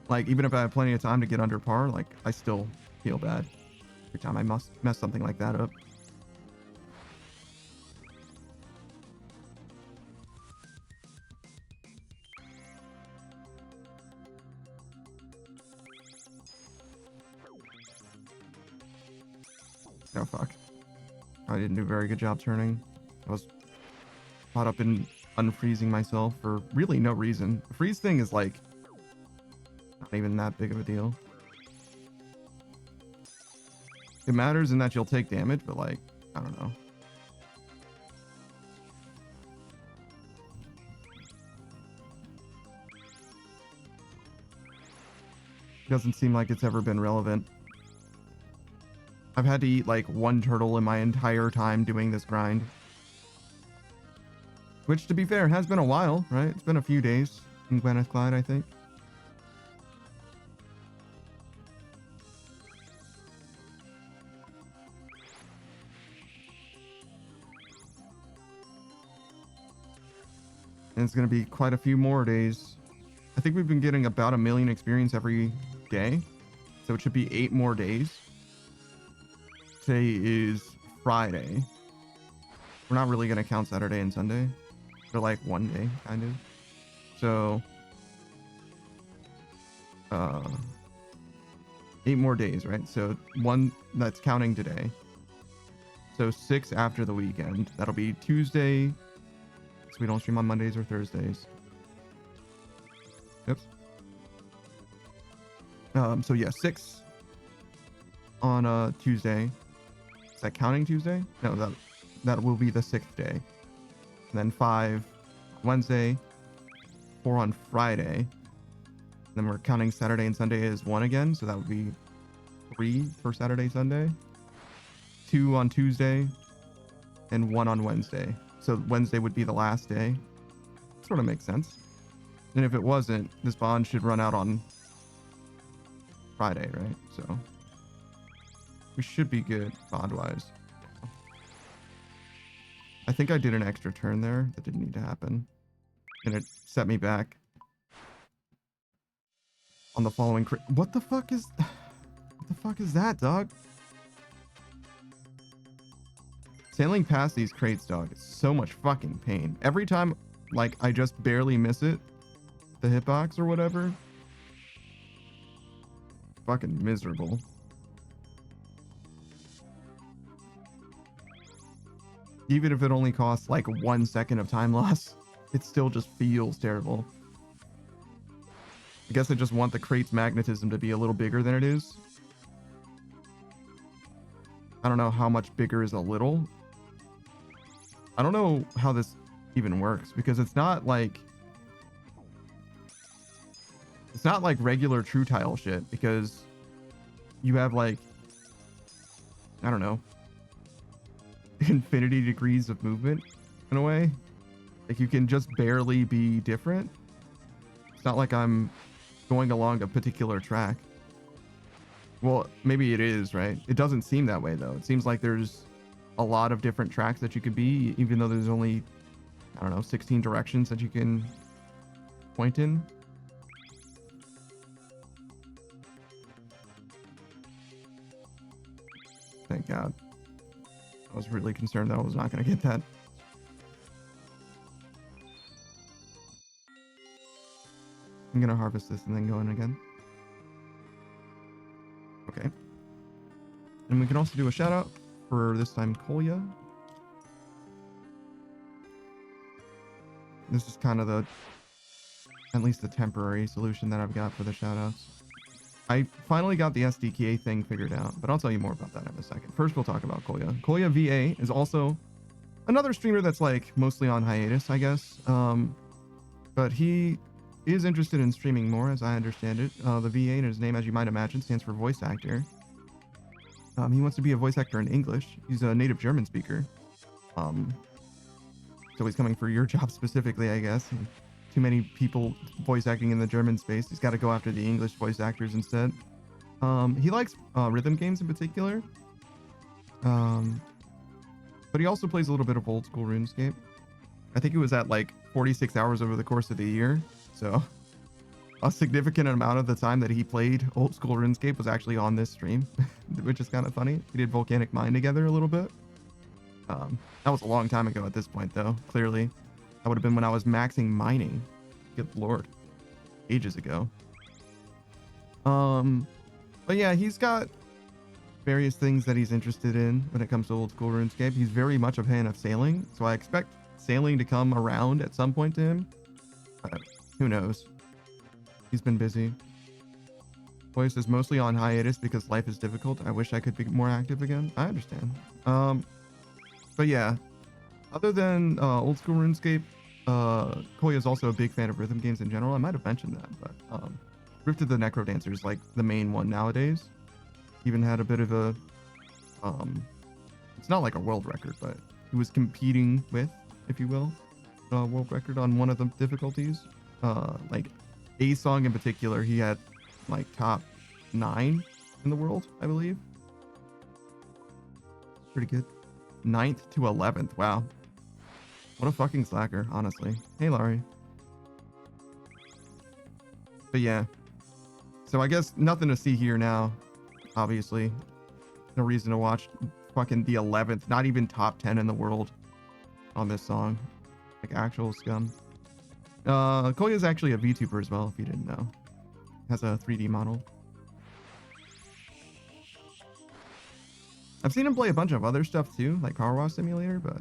Like even if I have plenty of time to get under par, like I still feel bad every time I must mess something like that up. Oh fuck. I didn't do a very good job turning. I was caught up in unfreezing myself for really no reason. The freeze thing is like not even that big of a deal. It matters in that you'll take damage, but like, I don't know. Doesn't seem like it's ever been relevant. I've had to eat like one turtle in my entire time doing this grind. Which, to be fair, has been a while, right? It's been a few days in Gwyneth Clyde, I think. And it's going to be quite a few more days. I think we've been getting about 1 million experience every day. So it should be 8 more days. Today is Friday. We're not really going to count Saturday and Sunday. They're like one day, kind of. So, 8 more days, right? So 1 that's counting today. So 6 after the weekend. That'll be Tuesday. So we don't stream on Mondays or Thursdays. Yep. So yeah, 6 on Tuesday. Is that counting Tuesday? No, that will be the 6th day. And then 5 Wednesday, 4 on Friday. And then we're counting Saturday and Sunday as 1 again, so that would be 3 for Saturday, Sunday. 2 on Tuesday, and 1 on Wednesday. So Wednesday would be the last day. Sort of makes sense. And if it wasn't, this bond should run out on Friday, right? So we should be good bond-wise. I think I did an extra turn there that didn't need to happen. And it set me back on the following crit. What the fuck is that, dog? Sailing past these crates, dog, is so much fucking pain. Every time, like, I just barely miss it, the hitbox or whatever. Fucking miserable. Even if it only costs like 1 second of time loss, it still just feels terrible. I guess I just want the crate's magnetism to be a little bigger than it is. I don't know how much bigger is a little. I don't know how this even works because it's not like regular true tile shit because you have like, I don't know, infinity degrees of movement in a way. Like you can just barely be different. It's not like I'm going along a particular track. Well, maybe it is, right? It doesn't seem that way though. It seems like there's a lot of different tracks that you could be, even though there's only, I don't know, 16 directions that you can point in. Thank God. I was really concerned that I was not going to get that. I'm going to harvest this and then go in again. Okay. And we can also do a shout out for this time Kolya. This is kind of at least the temporary solution that I've got for the shout outs. I finally got the SDKA thing figured out, but I'll tell you more about that in a second. First, we'll talk about Kolya. Kolya VA is also another streamer that's like mostly on hiatus, I guess. But he is interested in streaming more, as I understand it. The VA in his name, as you might imagine, stands for voice actor. He wants to be a voice actor in English. He's a native German speaker. So he's coming for your job specifically, I guess. And too many people voice acting in the German space. He's got to go after the English voice actors instead. He likes rhythm games in particular. But he also plays a little bit of old school RuneScape. I think it was at like 46 hours over the course of the year. So a significant amount of the time that he played old school RuneScape was actually on this stream, which is kind of funny. We did Volcanic Mine together a little bit. That was a long time ago at this point, though. Clearly, that would have been when I was maxing mining. Good lord, ages ago. But yeah, he's got various things that he's interested in when it comes to old school RuneScape. He's very much a fan of sailing, so I expect sailing to come around at some point to him. But who knows? He's been busy. Voice is mostly on hiatus because life is difficult. I wish I could be more active again. I understand. But yeah, other than old school RuneScape, Koya is also a big fan of rhythm games in general. I might have mentioned that, but Rift of the Necrodancer is like the main one nowadays. Even had a bit of a, it's not like a world record, but he was competing with, if you will, a world record on one of the difficulties. Like a song in particular, he had like top 9 in the world, I believe. Pretty good. 9th to 11th. Wow. What a fucking slacker, honestly. Hey, Laurie. But yeah. So I guess nothing to see here now, obviously. No reason to watch fucking the 11th, not even top 10 in the world on this song. Like actual scum. Koya is actually a VTuber as well, if you didn't know. Has a 3D model. I've seen him play a bunch of other stuff too, like Car Wash Simulator, but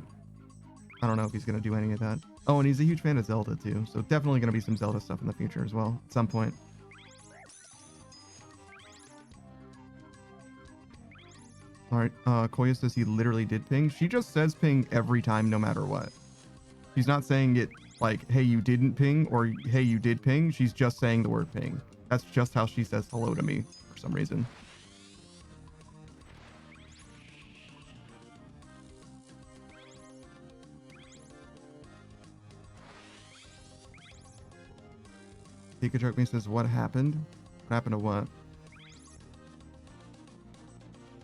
I don't know if he's going to do any of that. Oh, and he's a huge fan of Zelda too, so definitely going to be some Zelda stuff in the future as well, at some point. Alright, Koya says he literally did ping. She just says ping every time, no matter what. She's not saying it like, hey, you didn't ping, or hey, you did ping. She's just saying the word ping. That's just how she says hello to me, for some reason. Pika Joke Me says, what happened? What happened to what?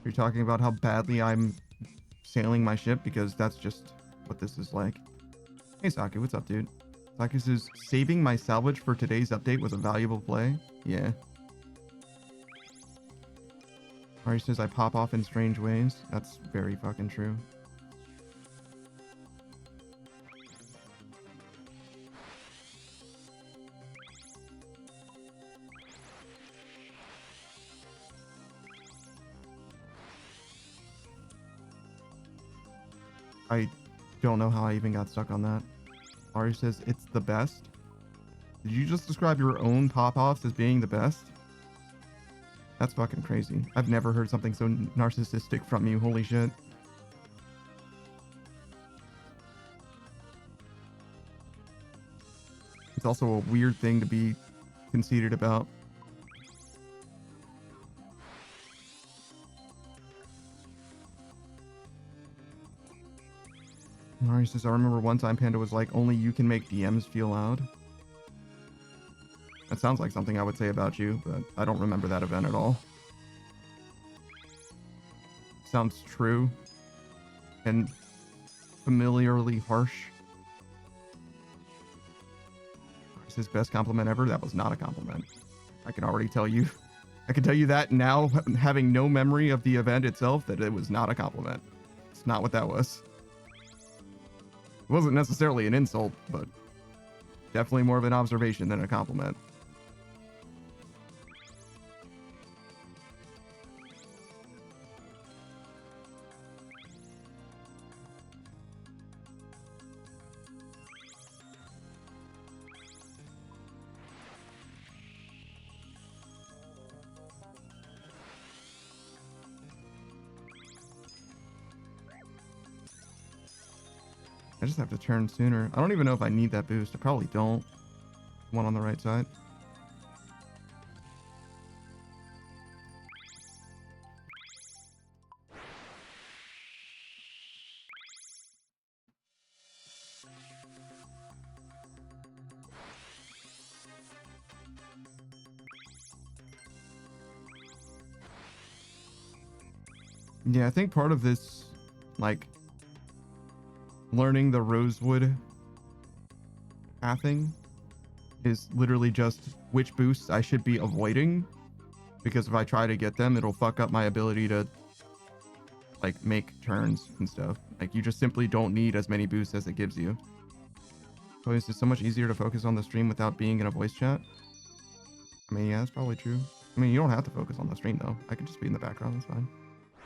You're talking about how badly I'm sailing my ship, because that's just what this is like. Hey Saki, what's up, dude? Saki says, saving my salvage for today's update was a valuable play. Yeah. Ari says, I pop off in strange ways. That's very fucking true. I don't know how I even got stuck on that. Ari says, it's the best. Did you just describe your own pop-offs as being the best? That's fucking crazy. I've never heard something so narcissistic from you. Holy shit. It's also a weird thing to be conceited about. Ari says, I remember one time Panda was like, only you can make DMs feel loud. That sounds like something I would say about you, but I don't remember that event at all. Sounds true and familiarly harsh. Ari says, best compliment ever. That was not a compliment. I can already tell you. I can tell you that now, having no memory of the event itself, that it was not a compliment. It's not what that was. It wasn't necessarily an insult, but definitely more of an observation than a compliment. I just have to turn sooner. I don't even know if I need that boost. I probably don't. One on the right side. Yeah, I think part of this, like, learning the rosewood pathing is literally just which boosts I should be avoiding, because if I try to get them, it'll fuck up my ability to, like, make turns and stuff. Like, you just simply don't need as many boosts as it gives you. So it's just so much easier to focus on the stream without being in a voice chat. I mean, yeah, that's probably true. I mean, you don't have to focus on the stream, though. I could just be in the background, that's fine.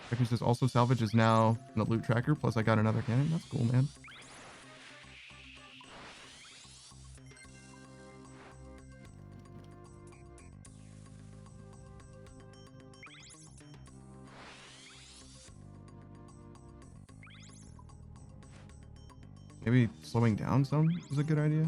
Because this also salvage is now in the loot tracker, plus I got another cannon. That's cool, man. Maybe slowing down some is a good idea.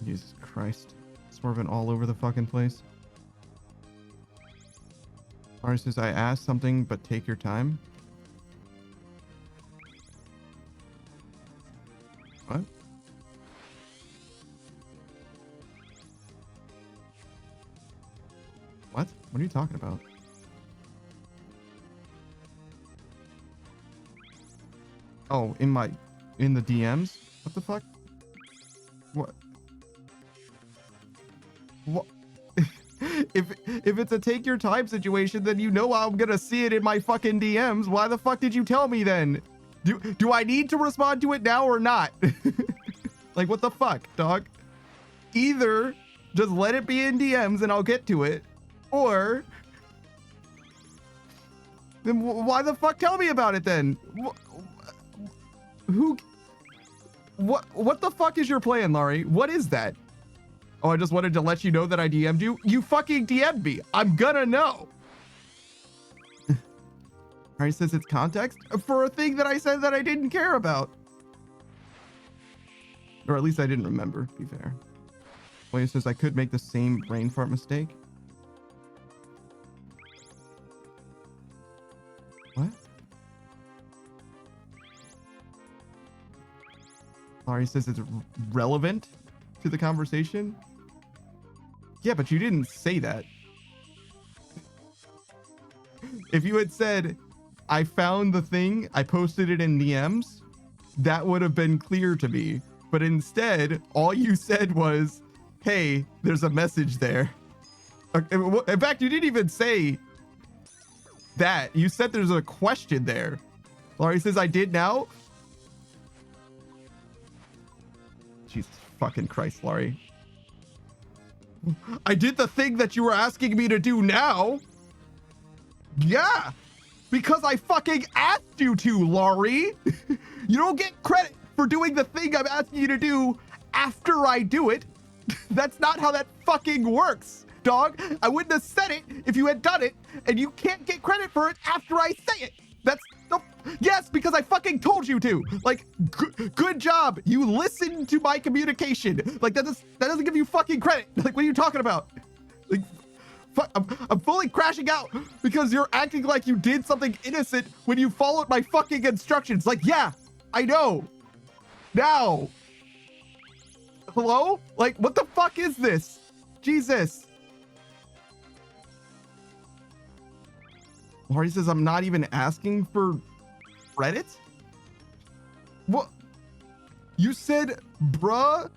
Jesus Christ. Swerving all over the fucking place. Mars says, I asked something, but take your time. What? What? What are you talking about? Oh, in the DMs? What the fuck? What? What? If it's a take your time situation, then you know I'm gonna see it in my fucking DMs. Why the fuck did you tell me then? Do I need to respond to it now or not? Like, what the fuck, dog? Either just let it be in DMs and I'll get to it, or then why the fuck tell me about it then? What the fuck is your plan, Laurie? What is that? Oh, I just wanted to let you know that I DM'd you. You fucking DM'd me. I'm gonna know. Alright, says it's context for a thing that I said that I didn't care about. Or at least I didn't remember, to be fair. Wait, says I could make the same brain fart mistake. What? Laurie says it's relevant to the conversation. Yeah, but you didn't say that. If you had said, I found the thing, I posted it in DMs, that would have been clear to me. But instead, all you said was, hey, there's a message there. In fact, you didn't even say that. You said there's a question there. Laurie says, I did now. Jesus fucking Christ, Laurie. I did the thing that you were asking me to do now. Yeah, because I fucking asked you to, Laurie. You don't get credit for doing the thing I'm asking you to do after I do it. That's not how that fucking works, dog. I wouldn't have said it if you had done it, and you can't get credit for it after I say it. That's the... Yes, because I fucking told you to. Like, good job. You listened to my communication. Like, that doesn't give you fucking credit. Like, what are you talking about? Like, I'm fully crashing out because you're acting like you did something innocent when you followed my fucking instructions. Like, yeah, I know. Now. Hello? Like, what the fuck is this? Jesus. Laurie says I'm not even asking for credit? What? You said, bruh,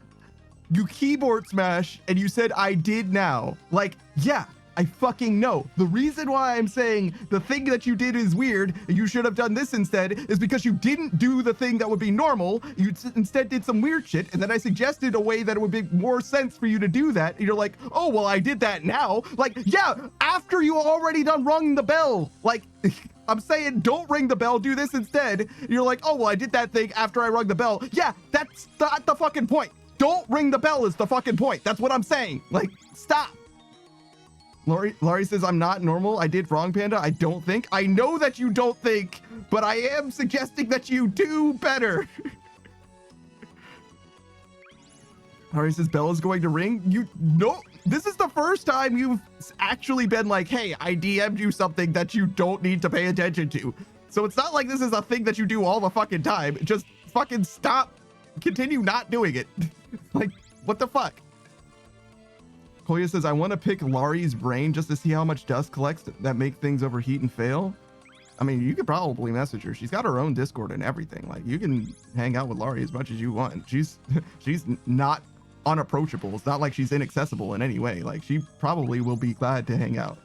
you keyboard smash, and you said I did now. Like, yeah, I fucking know. The reason why I'm saying the thing that you did is weird, and you should have done this instead, is because you didn't do the thing that would be normal. You instead did some weird shit, and then I suggested a way that it would make more sense for you to do that. And you're like, oh, well, I did that now. Like, yeah, after you already done rung the bell. Like, I'm saying don't ring the bell, do this instead. And you're like, oh, well, I did that thing after I rung the bell. Yeah, that's not the fucking point. Don't ring the bell is the fucking point. That's what I'm saying. Like, stop. Laurie says, I'm not normal. I did wrong, Panda. I don't think. I know that you don't think, but I am suggesting that you do better. Laurie says, bell is going to ring. You know, this is the first time you've actually been like, hey, I DM'd you something that you don't need to pay attention to. So it's not like this is a thing that you do all the fucking time. Just fucking stop. Continue not doing it. Like, what the fuck? Koya says, I want to pick Laurie's brain just to see how much dust collects that make things overheat and fail. I mean, you could probably message her. She's got her own Discord and everything. Like, you can hang out with Laurie as much as you want. She's not unapproachable. It's not like she's inaccessible in any way. Like, she probably will be glad to hang out.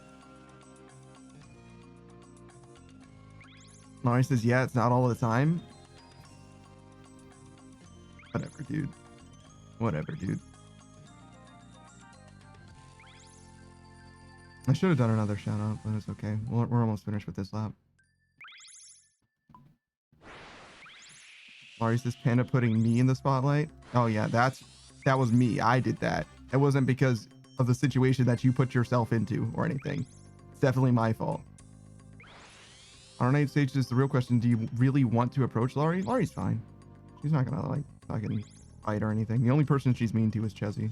Laurie says, yeah, it's not all the time. Whatever, dude. Whatever, dude. I should have done another shout out, but it's okay. We're almost finished with this lap. Laurie says, Panda putting me in the spotlight. Oh yeah, that was me. I did that. It wasn't because of the situation that you put yourself into or anything. It's definitely my fault. R8 stage is the real question. Do you really want to approach Laurie? Laurie's fine. She's not gonna like fucking fight or anything. The only person she's mean to is Chezzy.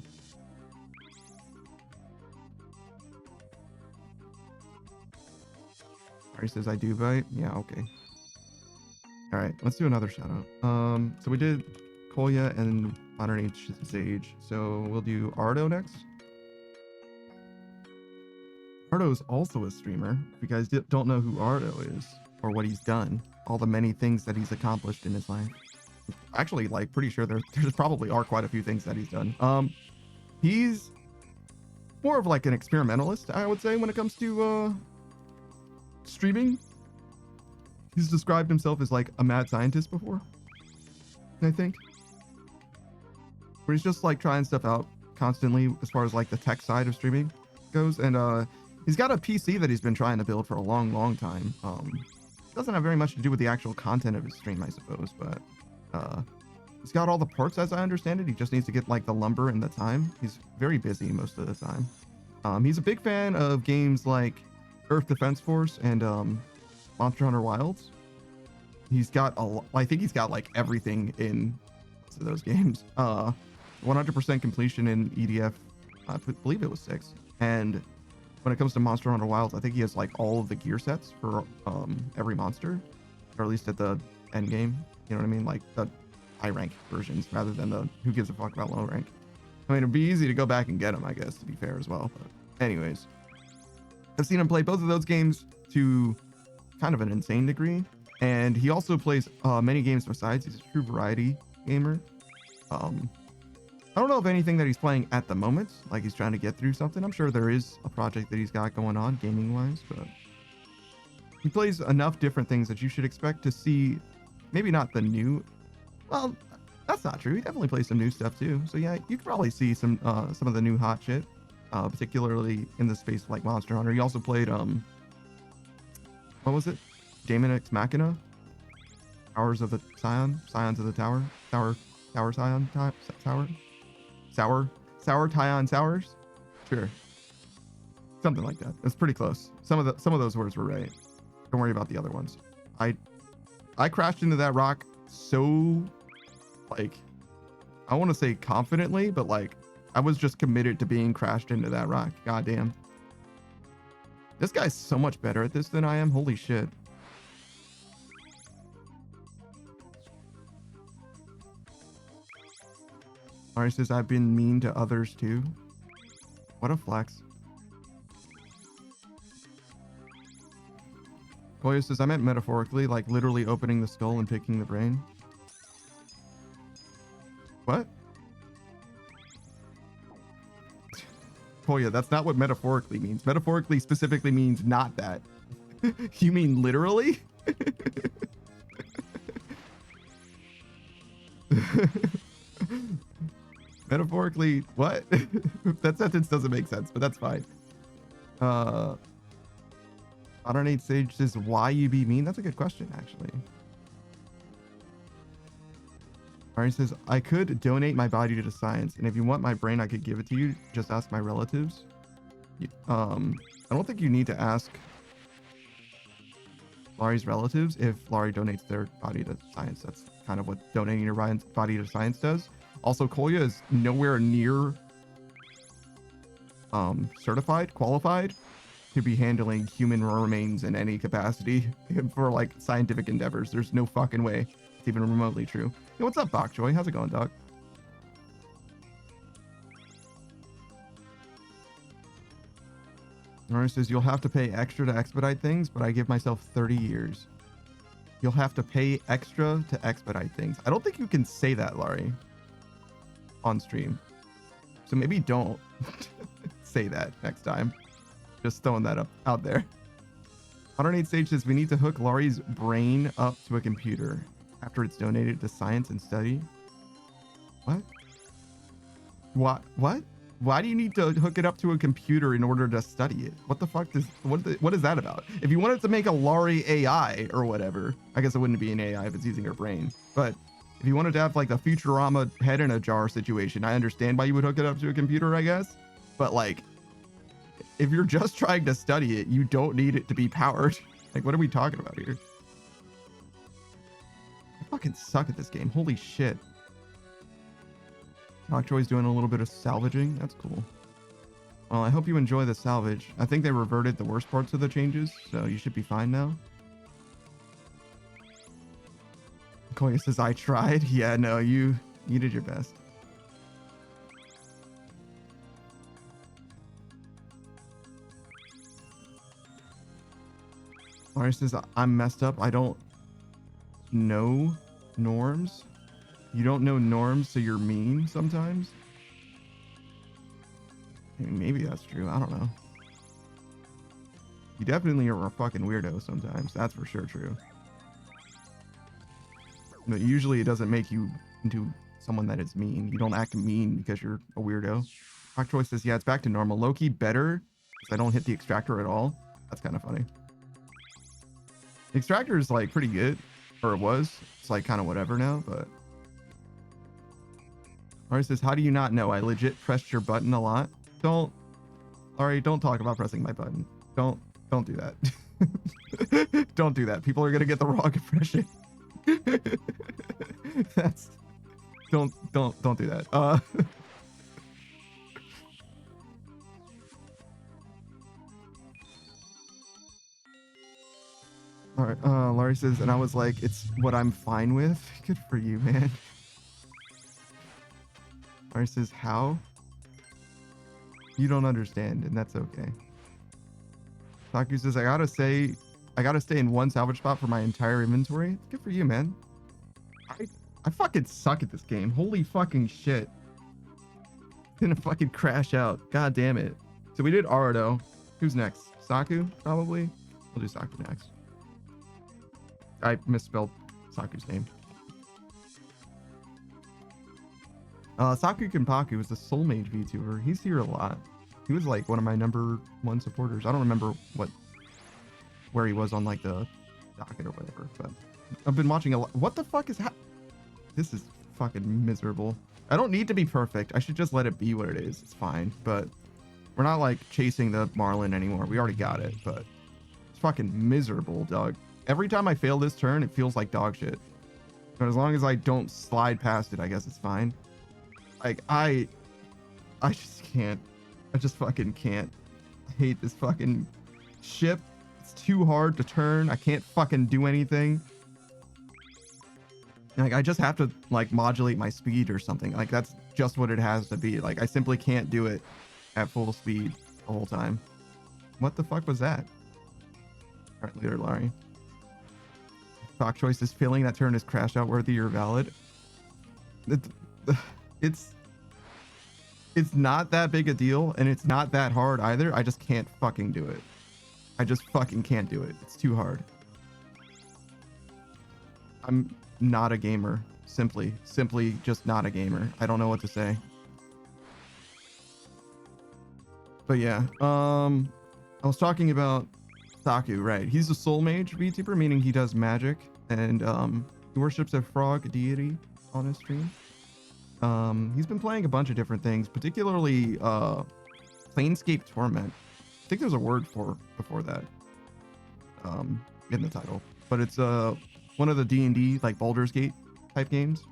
He says I do bite. Yeah, okay. All right, let's do another shout out. So we did Kolya and Modern Age Sage. So we'll do Ardo next. Ardo is also a streamer. If you guys don't know who Ardo is or what he's done, all the many things that he's accomplished in his life. Actually, like pretty sure there's probably are quite a few things that he's done. He's more of like an experimentalist, I would say, when it comes to streaming. He's described himself as like a mad scientist before, I think, where he's just like trying stuff out constantly as far as like the tech side of streaming goes. And he's got a PC that he's been trying to build for a long time. Doesn't have very much to do with the actual content of his stream, I suppose, but he's got all the parts as I understand it. He just needs to get like the lumber and the time. He's very busy most of the time. He's a big fan of games like Earth Defense Force and Monster Hunter Wilds. He's got I think he's got like everything in those games. 100% completion in EDF. I believe it was 6. And when it comes to Monster Hunter Wilds, I think he has like all of the gear sets for every monster, or at least at the end game. You know what I mean? Like the high rank versions rather than the who gives a fuck about low rank. I mean, it'd be easy to go back and get them, I guess, to be fair as well. But anyways, I've seen him play both of those games to kind of an insane degree. And he also plays many games besides. He's a true variety gamer. I don't know of anything that he's playing at the moment, like he's trying to get through something. I'm sure there is a project that he's got going on gaming wise, but he plays enough different things that you should expect to see. Maybe not the new, well, that's not true. He definitely plays some new stuff too. So yeah, you could probably see some of the new hot shit, particularly in the space like Monster Hunter. He also played what was it? Daemon X Machina, Towers of the Scion, Scions of the Tower, Tower Scion, Sour Tyon Sours, sure, something like that. It's pretty close. Some of those words were right. Don't worry about the other ones. I crashed into that rock so, like, I want to say confidently, but like I was just committed to being crashed into that rock. Goddamn. This guy's so much better at this than I am. Holy shit. Ari says, I've been mean to others too. What a flex. Koya says, I meant metaphorically, like literally opening the skull and picking the brain. What? Koya, that's not what metaphorically means. Metaphorically specifically means not that. You mean literally? Metaphorically, what? That sentence doesn't make sense, but that's fine. Modern Age Sage says, why you be mean? That's a good question, actually. Alright, says, I could donate my body to science, and if you want my brain, I could give it to you. Just ask my relatives. I don't think you need to ask Laurie's relatives if Laurie donates their body to science. That's kind of what donating your body to science does. Also, Kolya is nowhere near qualified to be handling human remains in any capacity for like scientific endeavors. There's no fucking way it's even remotely true. Hey, what's up, Bokjoy? How's it going, dog? Nora says, you'll have to pay extra to expedite things, but I give myself 30 years. You'll have to pay extra to expedite things. I don't think you can say that, Laurie, on stream. So maybe don't say that next time. Just throwing that out there. 108 Sage says, we need to hook Laurie's brain up to a computer after it's donated to science and study. What? What? Why do you need to hook it up to a computer in order to study it? What the fuck is what is that about? If you wanted to make a Laurie AI or whatever, I guess it wouldn't be an AI if it's using her brain. But if you wanted to have like the Futurama head in a jar situation, I understand why you would hook it up to a computer, I guess. But like, if you're just trying to study it, you don't need it to be powered. Like, what are we talking about here? I fucking suck at this game. Holy shit. Lockjoy's doing a little bit of salvaging. That's cool. Well, I hope you enjoy the salvage. I think they reverted the worst parts of the changes, so you should be fine now. Koya says, I tried. Yeah, no, you did your best. Laurie says, I'm messed up. I don't know norms. You don't know norms, so you're mean sometimes? I mean, maybe that's true. I don't know. You definitely are a fucking weirdo sometimes. That's for sure true. But usually it doesn't make you into someone that is mean. You don't act mean because you're a weirdo. Rockjoy says, yeah, it's back to normal. Loki better because I don't hit the extractor at all. That's kind of funny. The extractor is like pretty good, or it was. It's like kind of whatever now, but. Laurie says, how do you not know? I legit pressed your button a lot. Laurie, don't talk about pressing my button. Don't do that. Don't do that. People are gonna get the wrong impression. That's don't do that. All right. Laurie says, and I was like, it's what I'm fine with. Good for you, man. Laurie says, how? You don't understand, and that's okay. Taku says, I gotta stay in one salvage spot for my entire inventory. Good for you, man. I fucking suck at this game. Holy fucking shit. Gonna fucking crash out. God damn it. So we did Arudo. Who's next? Saku, probably? We'll do Saku next. I misspelled Saku's name. Saku Kenpaku is the Soul Mage VTuber. He's here a lot. He was like one of my #1 supporters. I don't remember where he was on like the docket or whatever, but I've been watching a lot. What the fuck is this is fucking miserable. I don't need to be perfect. I should just let it be what it is. It's fine, but we're not like chasing the Marlin anymore. We already got it, but it's fucking miserable, dog. Every time I fail this turn, it feels like dog shit. But as long as I don't slide past it, I guess it's fine. Like, I just can't. I just fucking can't. I hate this fucking ship. It's too hard to turn. I can't fucking do anything. Like, I just have to, like, modulate my speed or something. Like, that's just what it has to be. Like, I simply can't do it at full speed the whole time. What the fuck was that? All right, leader Laurie. Stock choice is failing that turn is crash out worthy or valid. It's It's not that big a deal, and it's not that hard either. I just can't fucking do it. I just fucking can't do it. It's too hard. I'm not a gamer. Simply just not a gamer. I don't know what to say. But yeah, I was talking about Saku, right? He's a soul mage VTuber, meaning he does magic, and he worships a frog deity on his stream. He's been playing a bunch of different things, particularly Planescape Torment. I think there's a word for before that in the title, but it's one of the D&D like Baldur's Gate type games.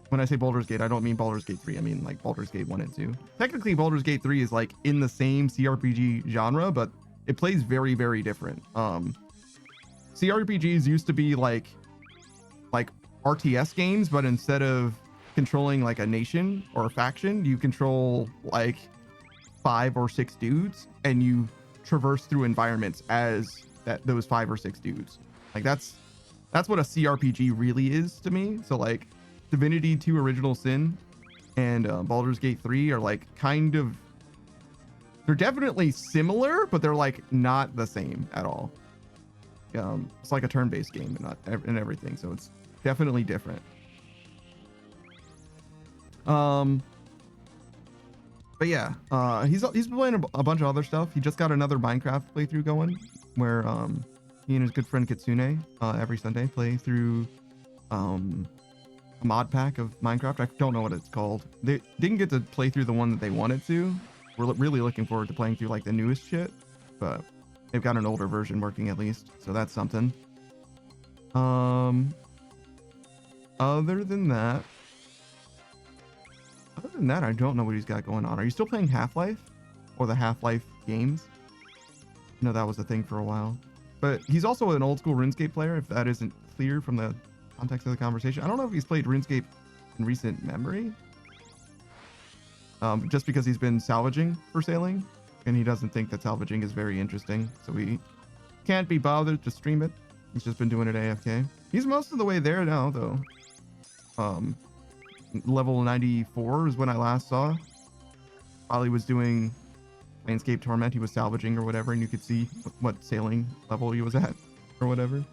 When I say Baldur's Gate, I don't mean Baldur's Gate 3. I mean like Baldur's Gate 1 and 2. Technically, Baldur's Gate 3 is like in the same CRPG genre, but it plays very, very different. CRPGs used to be like RTS games, but instead of controlling like a nation or a faction, you control like 5 or 6 dudes, and you traverse through environments as those 5 or 6 dudes. Like that's what a CRPG really is to me. So like Divinity 2 Original Sin and Baldur's Gate 3 are like kind of, they're definitely similar, but they're like not the same at all. It's like a turn-based game and not and everything, so it's definitely different. But yeah, he's been playing a bunch of other stuff. He just got another Minecraft playthrough going, where he and his good friend Kitsune every Sunday play through a mod pack of Minecraft. I don't know what it's called. They didn't get to play through the one that they wanted to. We're really looking forward to playing through like the newest shit, but they've got an older version working at least, so that's something. Other than that, I don't know what he's got going on. Are you still playing Half-Life or the Half-Life games? No, that was a thing for a while. But he's also an old school Runescape player, if that isn't clear from the context of the conversation. I don't know if he's played Runescape in recent memory. Just because he's been salvaging for sailing, and he doesn't think that salvaging is very interesting, so he can't be bothered to stream it. He's just been doing it AFK. He's most of the way there now, though. Level 94 is when I last saw. While he was doing Planescape Torment, he was salvaging or whatever, and you could see what sailing level he was at or whatever.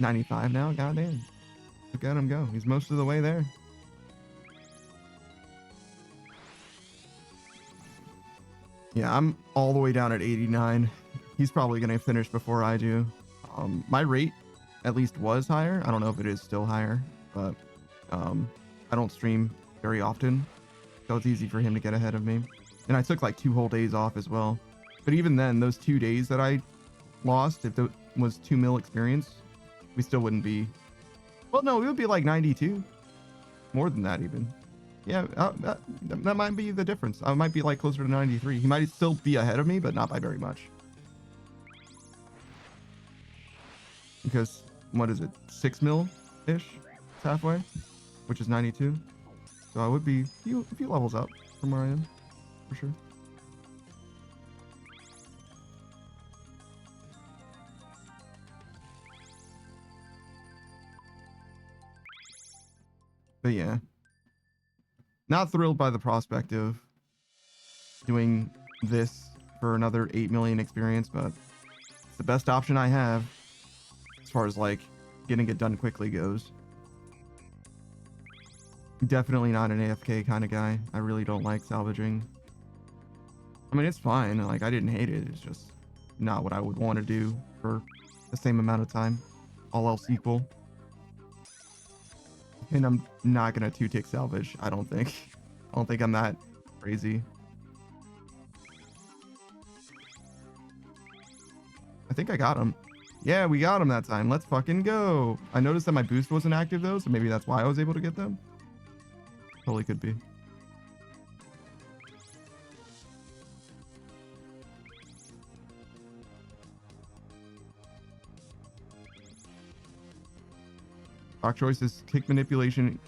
$95 now? Goddamn. Look at him go. He's most of the way there. Yeah, I'm all the way down at 89. He's probably going to finish before I do. My rate at least was higher. I don't know if it is still higher, but I don't stream very often, so it's easy for him to get ahead of me. And I took like 2 whole days off as well. But even then, those 2 days that I lost, if it was 2 mil experience, we still wouldn't be... Well, no, it would be like 92. More than that even. Yeah, that might be the difference. I might be like closer to 93. He might still be ahead of me, but not by very much. Because, what is it? 6 mil-ish? It's halfway, which is 92. So I would be a few levels up from where I am, for sure. But yeah, not thrilled by the prospect of doing this for another 8 million experience, but it's the best option I have as far as like getting it done quickly goes. Definitely not an AFK kind of guy. I really don't like salvaging. I mean, it's fine. Like, I didn't hate it. It's just not what I would want to do for the same amount of time, all else equal. And I'm not gonna 2-tick salvage, I don't think. I don't think I'm that crazy. I think I got him. Yeah, we got him that time. Let's fucking go. I noticed that my boost wasn't active though, so maybe that's why I was able to get them. Totally could be. Doc Choice's tick manipulation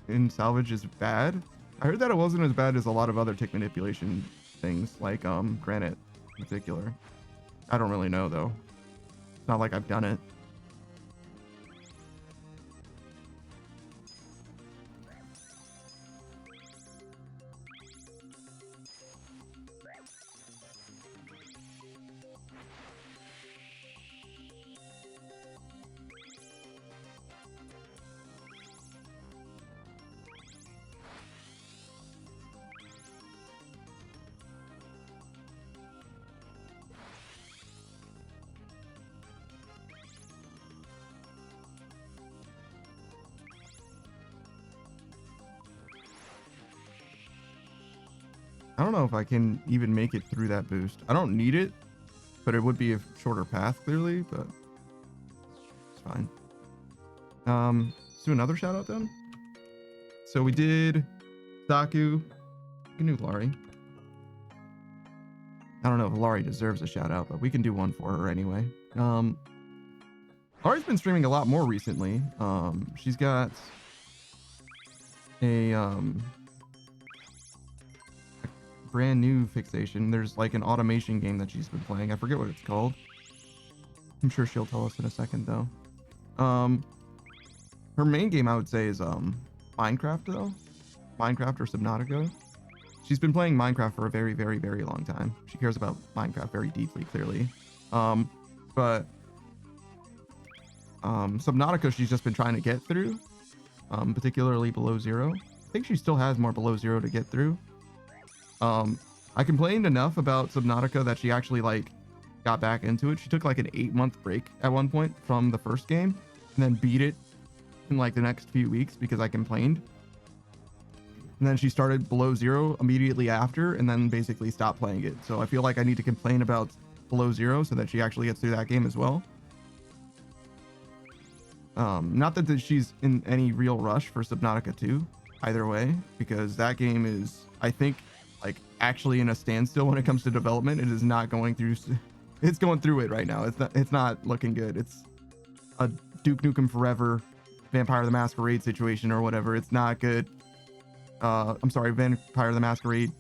in salvage is bad. I heard that it wasn't as bad as a lot of other tick manipulation things, like Granite in particular. I don't really know though. It's not like I've done it. I don't know if I can even make it through that boost. I don't need it, but it would be a shorter path clearly, but it's fine. Let's do another shout out then. So we did Saku. We can do Laurie. I don't know if Laurie deserves a shout out, but we can do one for her anyway. Laurie's been streaming a lot more recently. She's got a brand new fixation. There's like an automation game that she's been playing. I forget what it's called. I'm sure she'll tell us in a second though. Her main game I would say is Minecraft though. Minecraft or Subnautica. She's been playing Minecraft for a very, very, very long time. She cares about Minecraft very deeply, clearly. But Subnautica she's just been trying to get through, particularly below zero. I think she still has more below zero to get through. I complained enough about Subnautica that she actually like got back into it. She took like an 8-month break at one point from the first game and then beat it in like the next few weeks because I complained. And then she started below zero immediately after and then basically stopped playing it. So I feel like I need to complain about below zero so that she actually gets through that game as well. Not that she's in any real rush for Subnautica 2 either way, because that game is, I think, like actually in a standstill when it comes to development. It is not going through, it's going through it right now. It's not looking good. It's a Duke Nukem Forever, Vampire the Masquerade situation or whatever. It's not good. I'm sorry, Vampire the Masquerade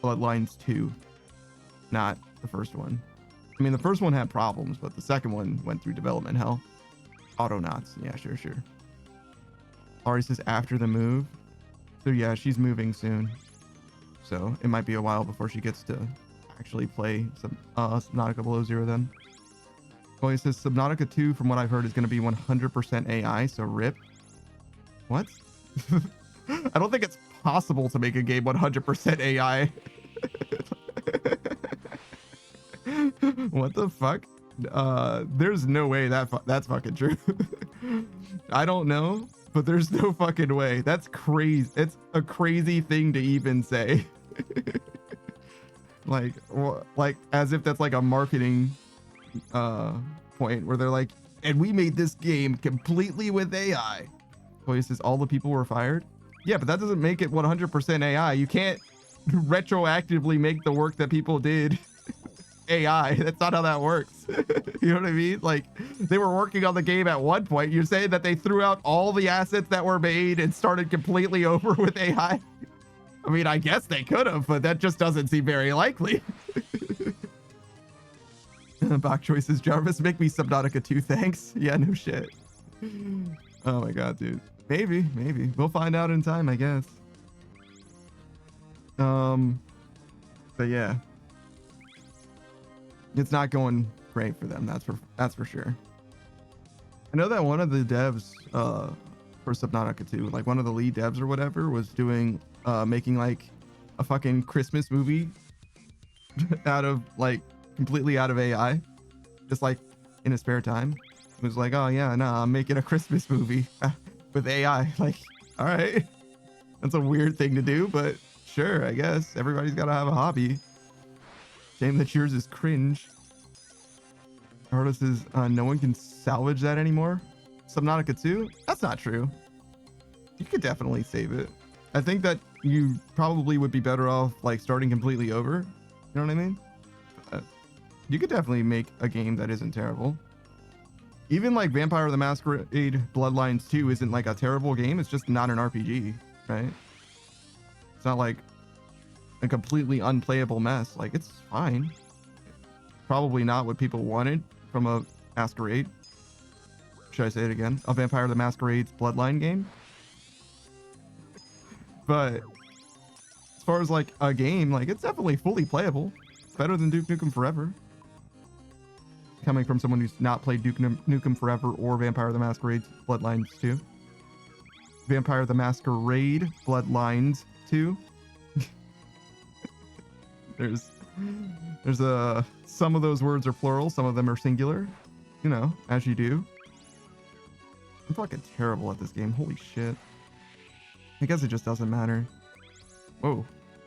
Bloodlines 2, not the first one. I mean, the first one had problems, but the second one went through development hell. Autonauts, yeah, sure. Ari says after the move. So yeah, she's moving soon. So it might be a while before she gets to actually play Subnautica Below Zero then. Oh, he says Subnautica 2, from what I've heard, is going to be 100% AI, so RIP. What? I don't think it's possible to make a game 100% AI. What the fuck? There's no way that's fucking true. I don't know, but there's no fucking way. That's crazy. It's a crazy thing to even say. like as if that's like a marketing point where they're like, and we made this game completely with AI. Oh, he says all the people were fired. Yeah, but that doesn't make it 100% AI. You can't retroactively make the work that people did AI. That's not how that works. You know what I mean? Like, they were working on the game at one point. You're saying that they threw out all the assets that were made and started completely over with AI? I mean, I guess they could have, but that just doesn't seem very likely. Bach choices, Jarvis, make me Subnautica 2, thanks. Yeah, no shit. Oh my god, dude. Maybe. We'll find out in time, I guess. But yeah. It's not going great for them, that's for sure. I know that one of the devs for Subnautica 2, like one of the lead devs or whatever, was doing making like a fucking Christmas movie out of like completely out of AI, just like in his spare time. It was like, oh yeah, no, I'm making a Christmas movie with AI. Like, all right, that's a weird thing to do, but sure, I guess everybody's got to have a hobby. Shame that yours is cringe. Artist is no one can salvage that anymore. Subnautica 2? That's not true. You could definitely save it. I think that you probably would be better off like starting completely over. You know what I mean? You could definitely make a game that isn't terrible. Even like Vampire the Masquerade Bloodlines 2 isn't like a terrible game. It's just not an RPG, right? It's not like a completely unplayable mess. Like, it's fine. Probably not what people wanted from a Masquerade. Should I say it again? A Vampire the Masquerade's Bloodline game. But as far as like a game, like it's definitely fully playable. It's better than Duke Nukem Forever. Coming from someone who's not played Duke Nukem Forever or Vampire the Masquerade Bloodlines 2. Vampire the Masquerade Bloodlines 2. There's some of those words are plural, some of them are singular, you know, as you do. I'm fucking terrible at this game. Holy shit. I guess it just doesn't matter. Whoa.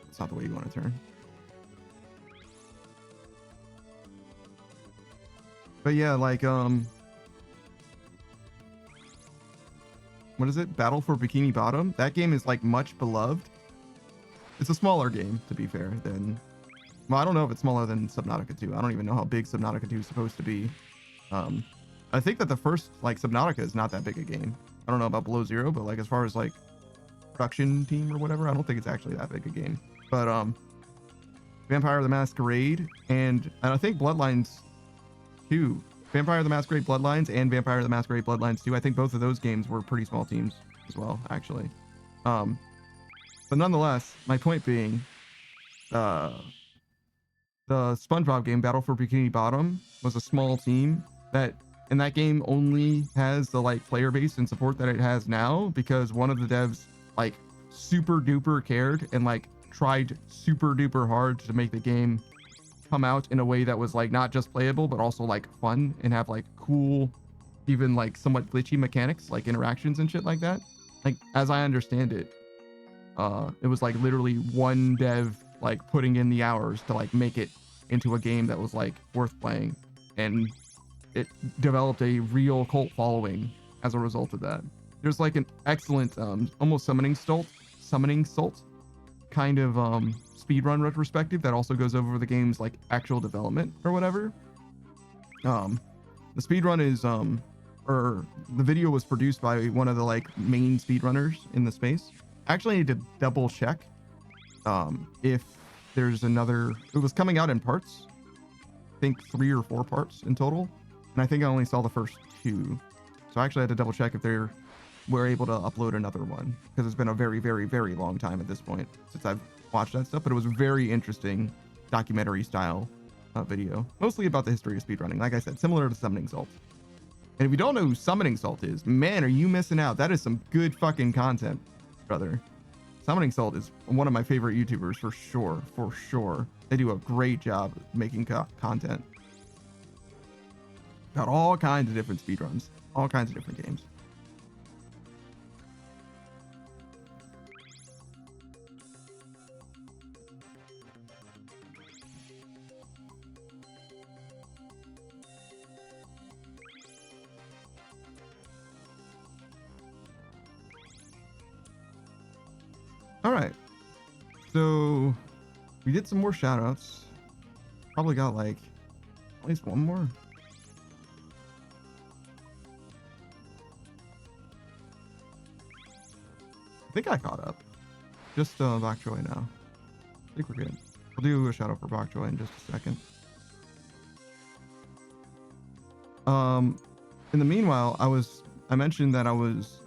It's not the way you want to turn. But yeah, like, what is it? Battle for Bikini Bottom? That game is like much beloved. It's a smaller game, to be fair, than, well, I don't know if it's smaller than Subnautica 2. I don't even know how big Subnautica 2 is supposed to be. I think that the first, like, Subnautica is not that big a game. I don't know about Below Zero, but like as far as like production team or whatever, I don't think it's actually that big a game. But Vampire the Masquerade and I think Bloodlines 2. Vampire the Masquerade Bloodlines and Vampire the Masquerade Bloodlines 2. I think both of those games were pretty small teams as well, actually. But nonetheless, my point being, the SpongeBob game, Battle for Bikini Bottom, was a small team and that game only has the like player base and support that it has now because one of the devs like super duper cared and like tried super duper hard to make the game come out in a way that was like not just playable but also like fun and have like cool, even like somewhat glitchy mechanics like interactions and shit like that. Like as I understand it, it was like literally one dev like putting in the hours to like make it into a game that was like worth playing, and it developed a real cult following as a result of that. There's like an excellent almost summoning salt kind of speedrun retrospective that also goes over the game's like actual development or whatever. The speedrun is or the video was produced by one of the like main speedrunners in the space. I actually need to double check if there's another. It was coming out in parts, I think 3 or 4 parts in total, and I think I only saw the first 2, so I actually had to double check if they were able to upload another one, because it's been a very, very, very long time at this point since I've watched that stuff. But it was a very interesting documentary style video, mostly about the history of speedrunning. Like I said, similar to Summoning Salt. And if you don't know who Summoning Salt is, man, are you missing out. That is some good fucking content, brother. Summoning Salt is one of my favorite YouTubers for sure. They do a great job making content. Got all kinds of different speedruns, all kinds of different games. All right, so we did some more shout outs. Probably got like at least one more. I think I caught up. Just Bokchoy now. I think we're good. We'll do a shout out for Bokchoy in just a second. In the meanwhile, I mentioned that I was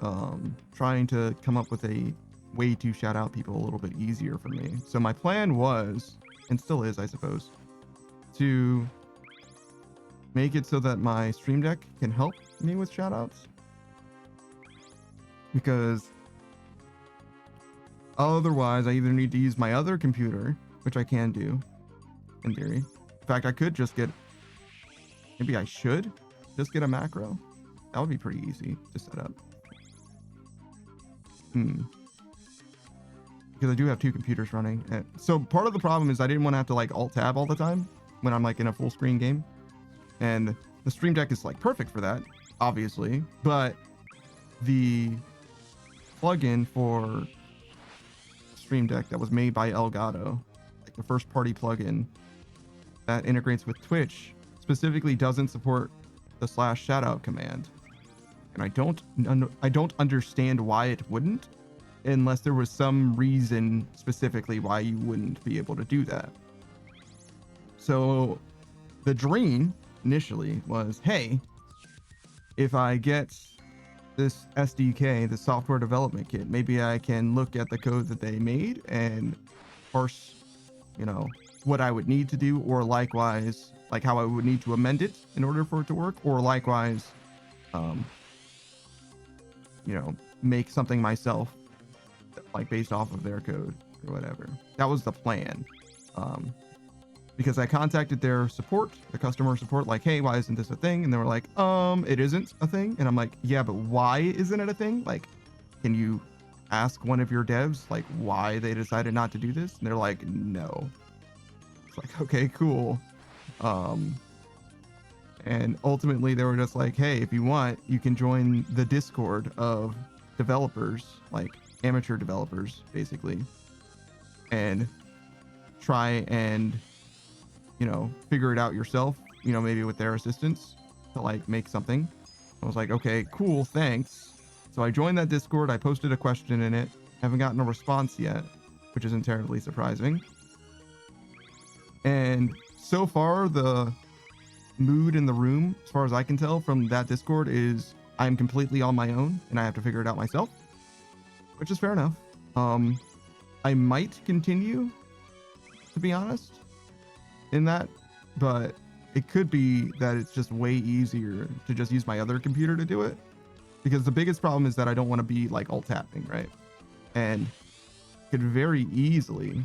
trying to come up with a way to shout out people a little bit easier for me. So my plan was, and still is, I suppose, to make it so that my Stream Deck can help me with shout outs. Because otherwise, I either need to use my other computer, which I can do, in theory. In fact, I could just get, maybe I should just get a macro. That would be pretty easy to set up. Because I do have 2 computers running. And so part of the problem is I didn't want to have to like alt tab all the time when I'm like in a full screen game. And the Stream Deck is like perfect for that, obviously. But the plugin for Stream Deck that was made by Elgato, like the first party plugin that integrates with Twitch, specifically doesn't support the /shoutout command. And I don't understand why it wouldn't, unless there was some reason specifically why you wouldn't be able to do that. So the dream initially was, hey, if I get this SDK, the software development kit, maybe I can look at the code that they made and parse, you know, what I would need to do, or likewise, like how I would need to amend it in order for it to work, or likewise, you know, make something myself, like based off of their code or whatever. That was the plan. Because I contacted their support, the customer support, like, hey, why isn't this a thing? And they were like, it isn't a thing. And I'm like, yeah, but why isn't it a thing? Like, can you ask one of your devs like why they decided not to do this? And they're like, no. It's like, okay, cool. And ultimately they were just like, hey, if you want, you can join the Discord of developers, like amateur developers, basically, and try and, you know, figure it out yourself, you know, maybe with their assistance to like make something. I was like, okay, cool, thanks. So I joined that Discord. I posted a question in it. Haven't gotten a response yet, which isn't terribly surprising. And so far, the mood in the room, as far as I can tell from that Discord, is I'm completely on my own and I have to figure it out myself, which is fair enough. I might continue, to be honest, in that, but it could be that it's just way easier to just use my other computer to do it, because the biggest problem is that I don't want to be like alt tapping, right? And could very easily,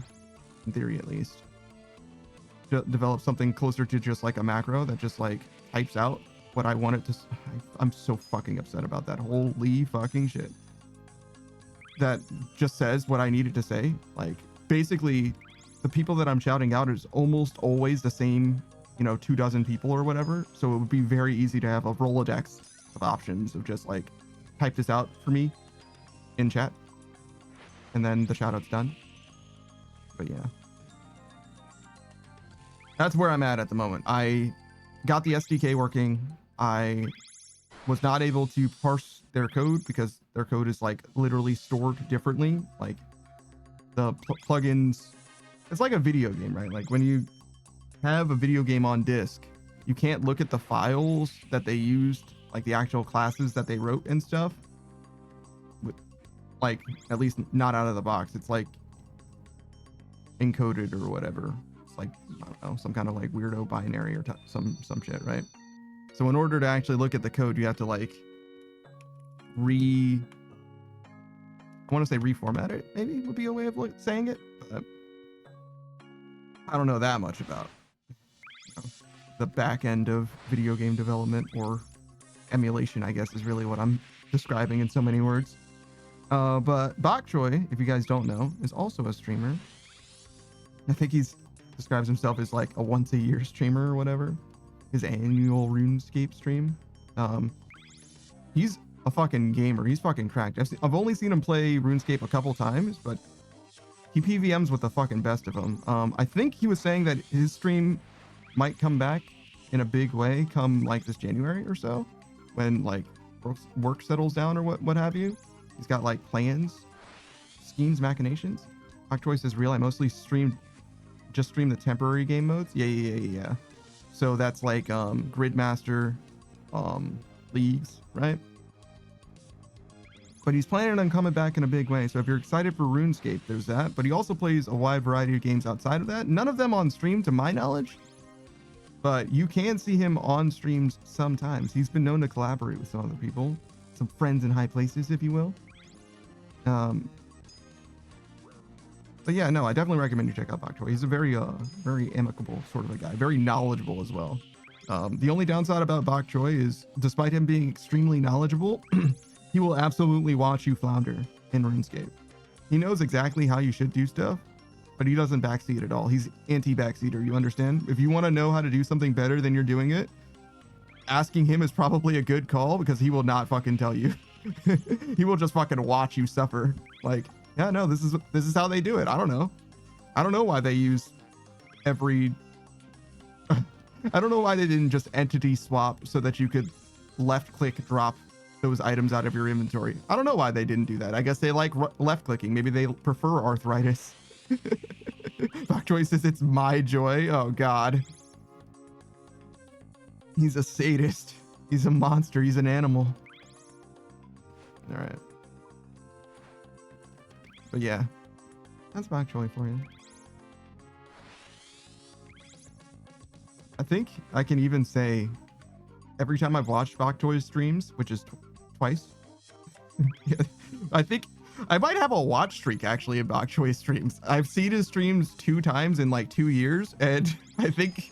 in theory at least, develop something closer to just like a macro that just like types out what I want it to. I'm so fucking upset about that. Holy fucking shit. That just says what I needed to say. Like, basically, the people that I'm shouting out is almost always the same, you know, 24 people or whatever. So it would be very easy to have a Rolodex of options of just like, type this out for me in chat, and then the shout out's done. But yeah, that's where I'm at the moment. I got the SDK working. I was not able to parse their code because their code is like literally stored differently. Like the plugins, it's like a video game, right? Like when you have a video game on disk, you can't look at the files that they used, like the actual classes that they wrote and stuff, like at least not out of the box. It's like encoded or whatever. It's like, I don't know, some kind of like weirdo binary or some shit, right? So in order to actually look at the code, you have to like I want to say reformat it, maybe would be a way of saying it, but I don't know that much about, you know, the back end of video game development, or emulation, I guess is really what I'm describing in so many words. But Bok Choy, if you guys don't know, is also a streamer. I think he's describes himself as like a once a year streamer or whatever. His annual RuneScape stream. He's a fucking gamer. He's fucking cracked. I've only seen him play RuneScape a couple times, but he PVMs with the fucking best of them. I think he was saying that his stream might come back in a big way come like this January or so, when like work settles down or what have you. He's got like plans, schemes, machinations. Bok Choy says, real, I mostly stream the temporary game modes. Yeah. So that's like Gridmaster, leagues, right? But he's planning on coming back in a big way. So if you're excited for RuneScape, there's that. But he also plays a wide variety of games outside of that. None of them on stream to my knowledge, but you can see him on streams sometimes. He's been known to collaborate with some other people, some friends in high places, if you will. But yeah, no, I definitely recommend you check out Bok Choy. He's a very amicable sort of a guy, very knowledgeable as well. The only downside about Bok Choy is, despite him being extremely knowledgeable, he will absolutely watch you flounder in RuneScape. He knows exactly how you should do stuff, but he doesn't backseat at all. He's anti-backseater, you understand? If you want to know how to do something better than you're doing it, asking him is probably a good call, because he will not fucking tell you. He will just fucking watch you suffer. Like, yeah, no, this is how they do it. I don't know why they use every I don't know why they didn't just entity swap so that you could left click drop those items out of your inventory. I don't know why they didn't do that. I guess they like left clicking. Maybe they prefer arthritis. Bok Choy says it's my joy. Oh god. He's a sadist. He's a monster. He's an animal. All right. But yeah, that's Bok Choy for you. I think I can even say every time I've watched Bok Choy's streams, which is twice, I think I might have a watch streak actually in Bok Choy's streams. I've seen his streams 2 times in like 2 years, and I think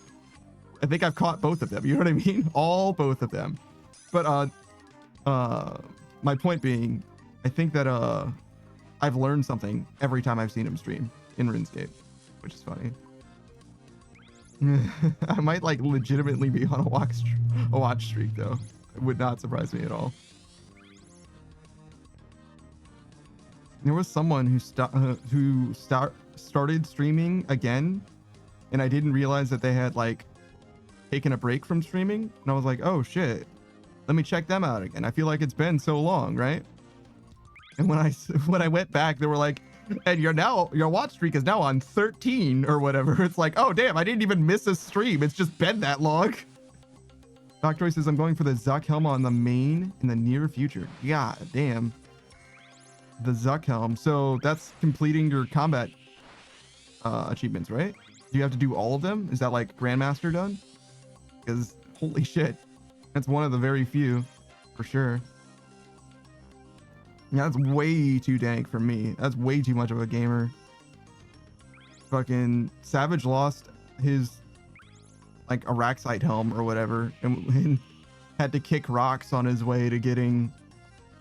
I've caught both of them. You know what I mean? Both of them. But my point being, I think that I've learned something every time I've seen him stream in RuneScape, which is funny. I might like legitimately be on a watch streak though. It would not surprise me at all. There was someone who started streaming again, and I didn't realize that they had like taken a break from streaming, and I was like, oh shit, let me check them out again. I feel like it's been so long, right? And when I went back, they were like, and your watch streak is now on 13 or whatever. It's like, oh damn, I didn't even miss a stream. It's just been that long. Doc Joy says, I'm going for the Zuck helm on the main in the near future. God damn. The Zuck helm. So that's completing your combat achievements, right? Do you have to do all of them? Is that like Grandmaster done? Because holy shit, that's one of the very few for sure. Yeah, that's way too dank for me. That's way too much of a gamer. Fucking Savage lost his like Araxite helm or whatever and had to kick rocks on his way to getting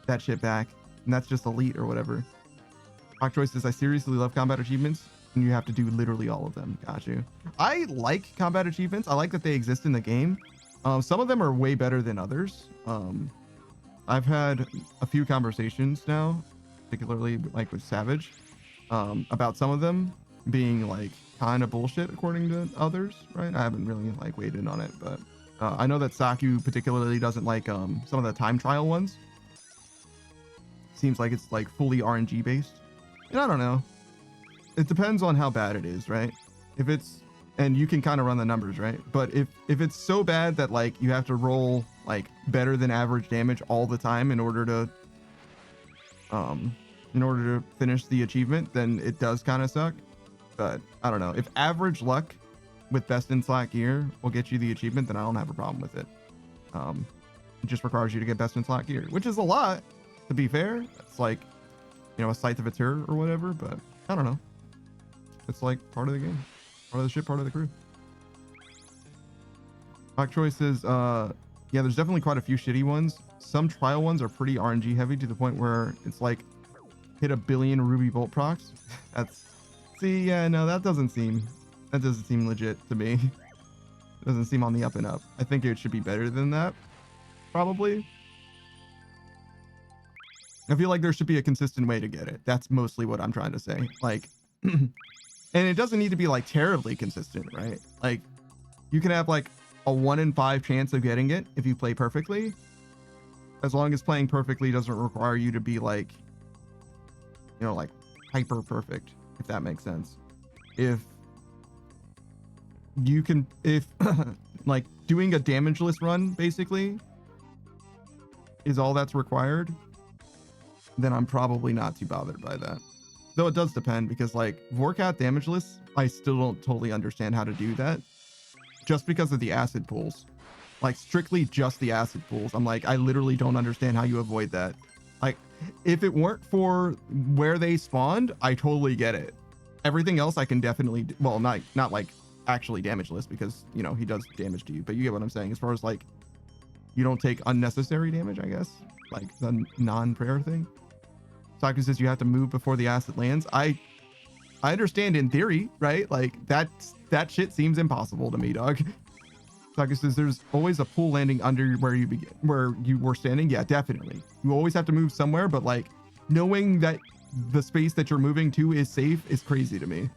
that shit back. And that's just elite or whatever. Octroy says, I seriously love combat achievements, and you have to do literally all of them. Got you. I like combat achievements. I like that they exist in the game. Some of them are way better than others. I've had a few conversations now, particularly like with Savage, about some of them being like kind of bullshit according to others, right? I haven't really like weighed in on it, but I know that Saku particularly doesn't like some of the time trial ones. Seems like it's like fully RNG based, and I don't know. It depends on how bad it is, right? If it's, and you can kind of run the numbers, right? But if it's so bad that like you have to roll like better than average damage all the time in order to finish the achievement, then it does kind of suck. But I don't know, if average luck with best in slot gear will get you the achievement, then I don't have a problem with it. It just requires you to get best in slot gear, which is a lot, to be fair. It's like, you know, a scythe of a tur or whatever, but I don't know. It's like part of the game, part of the ship, part of the crew. Mock Choice says, yeah, there's definitely quite a few shitty ones. Some trial ones are pretty RNG heavy to the point where it's like hit 1 billion ruby bolt procs. That's, see, yeah, no, that doesn't seem legit to me. It doesn't seem on the up and up. I think it should be better than that, probably. I feel like there should be a consistent way to get it. That's mostly what I'm trying to say. Like, and it doesn't need to be like terribly consistent, right? Like, you can have like a 1 in 5 chance of getting it if you play perfectly. As long as playing perfectly doesn't require you to be like, you know, like hyper perfect, if that makes sense. If you can, if like doing a damageless run basically is all that's required, then I'm probably not too bothered by that. Though it does depend, because like Vorkat damageless, I still don't totally understand how to do that, just because of the acid pools. Like strictly just the acid pools. I'm like, I literally don't understand how you avoid that. Like, if it weren't for where they spawned, I totally get it. Everything else I can definitely, well, not like actually damageless, because, you know, he does damage to you, but you get what I'm saying. As far as like, you don't take unnecessary damage, I guess, like the non-prayer thing. Saku says you have to move before the acid lands. I understand in theory, right? Like that shit seems impossible to me, dog. Saku says there's always a pool landing under where you were standing. Yeah, definitely. You always have to move somewhere, but like knowing that the space that you're moving to is safe is crazy to me.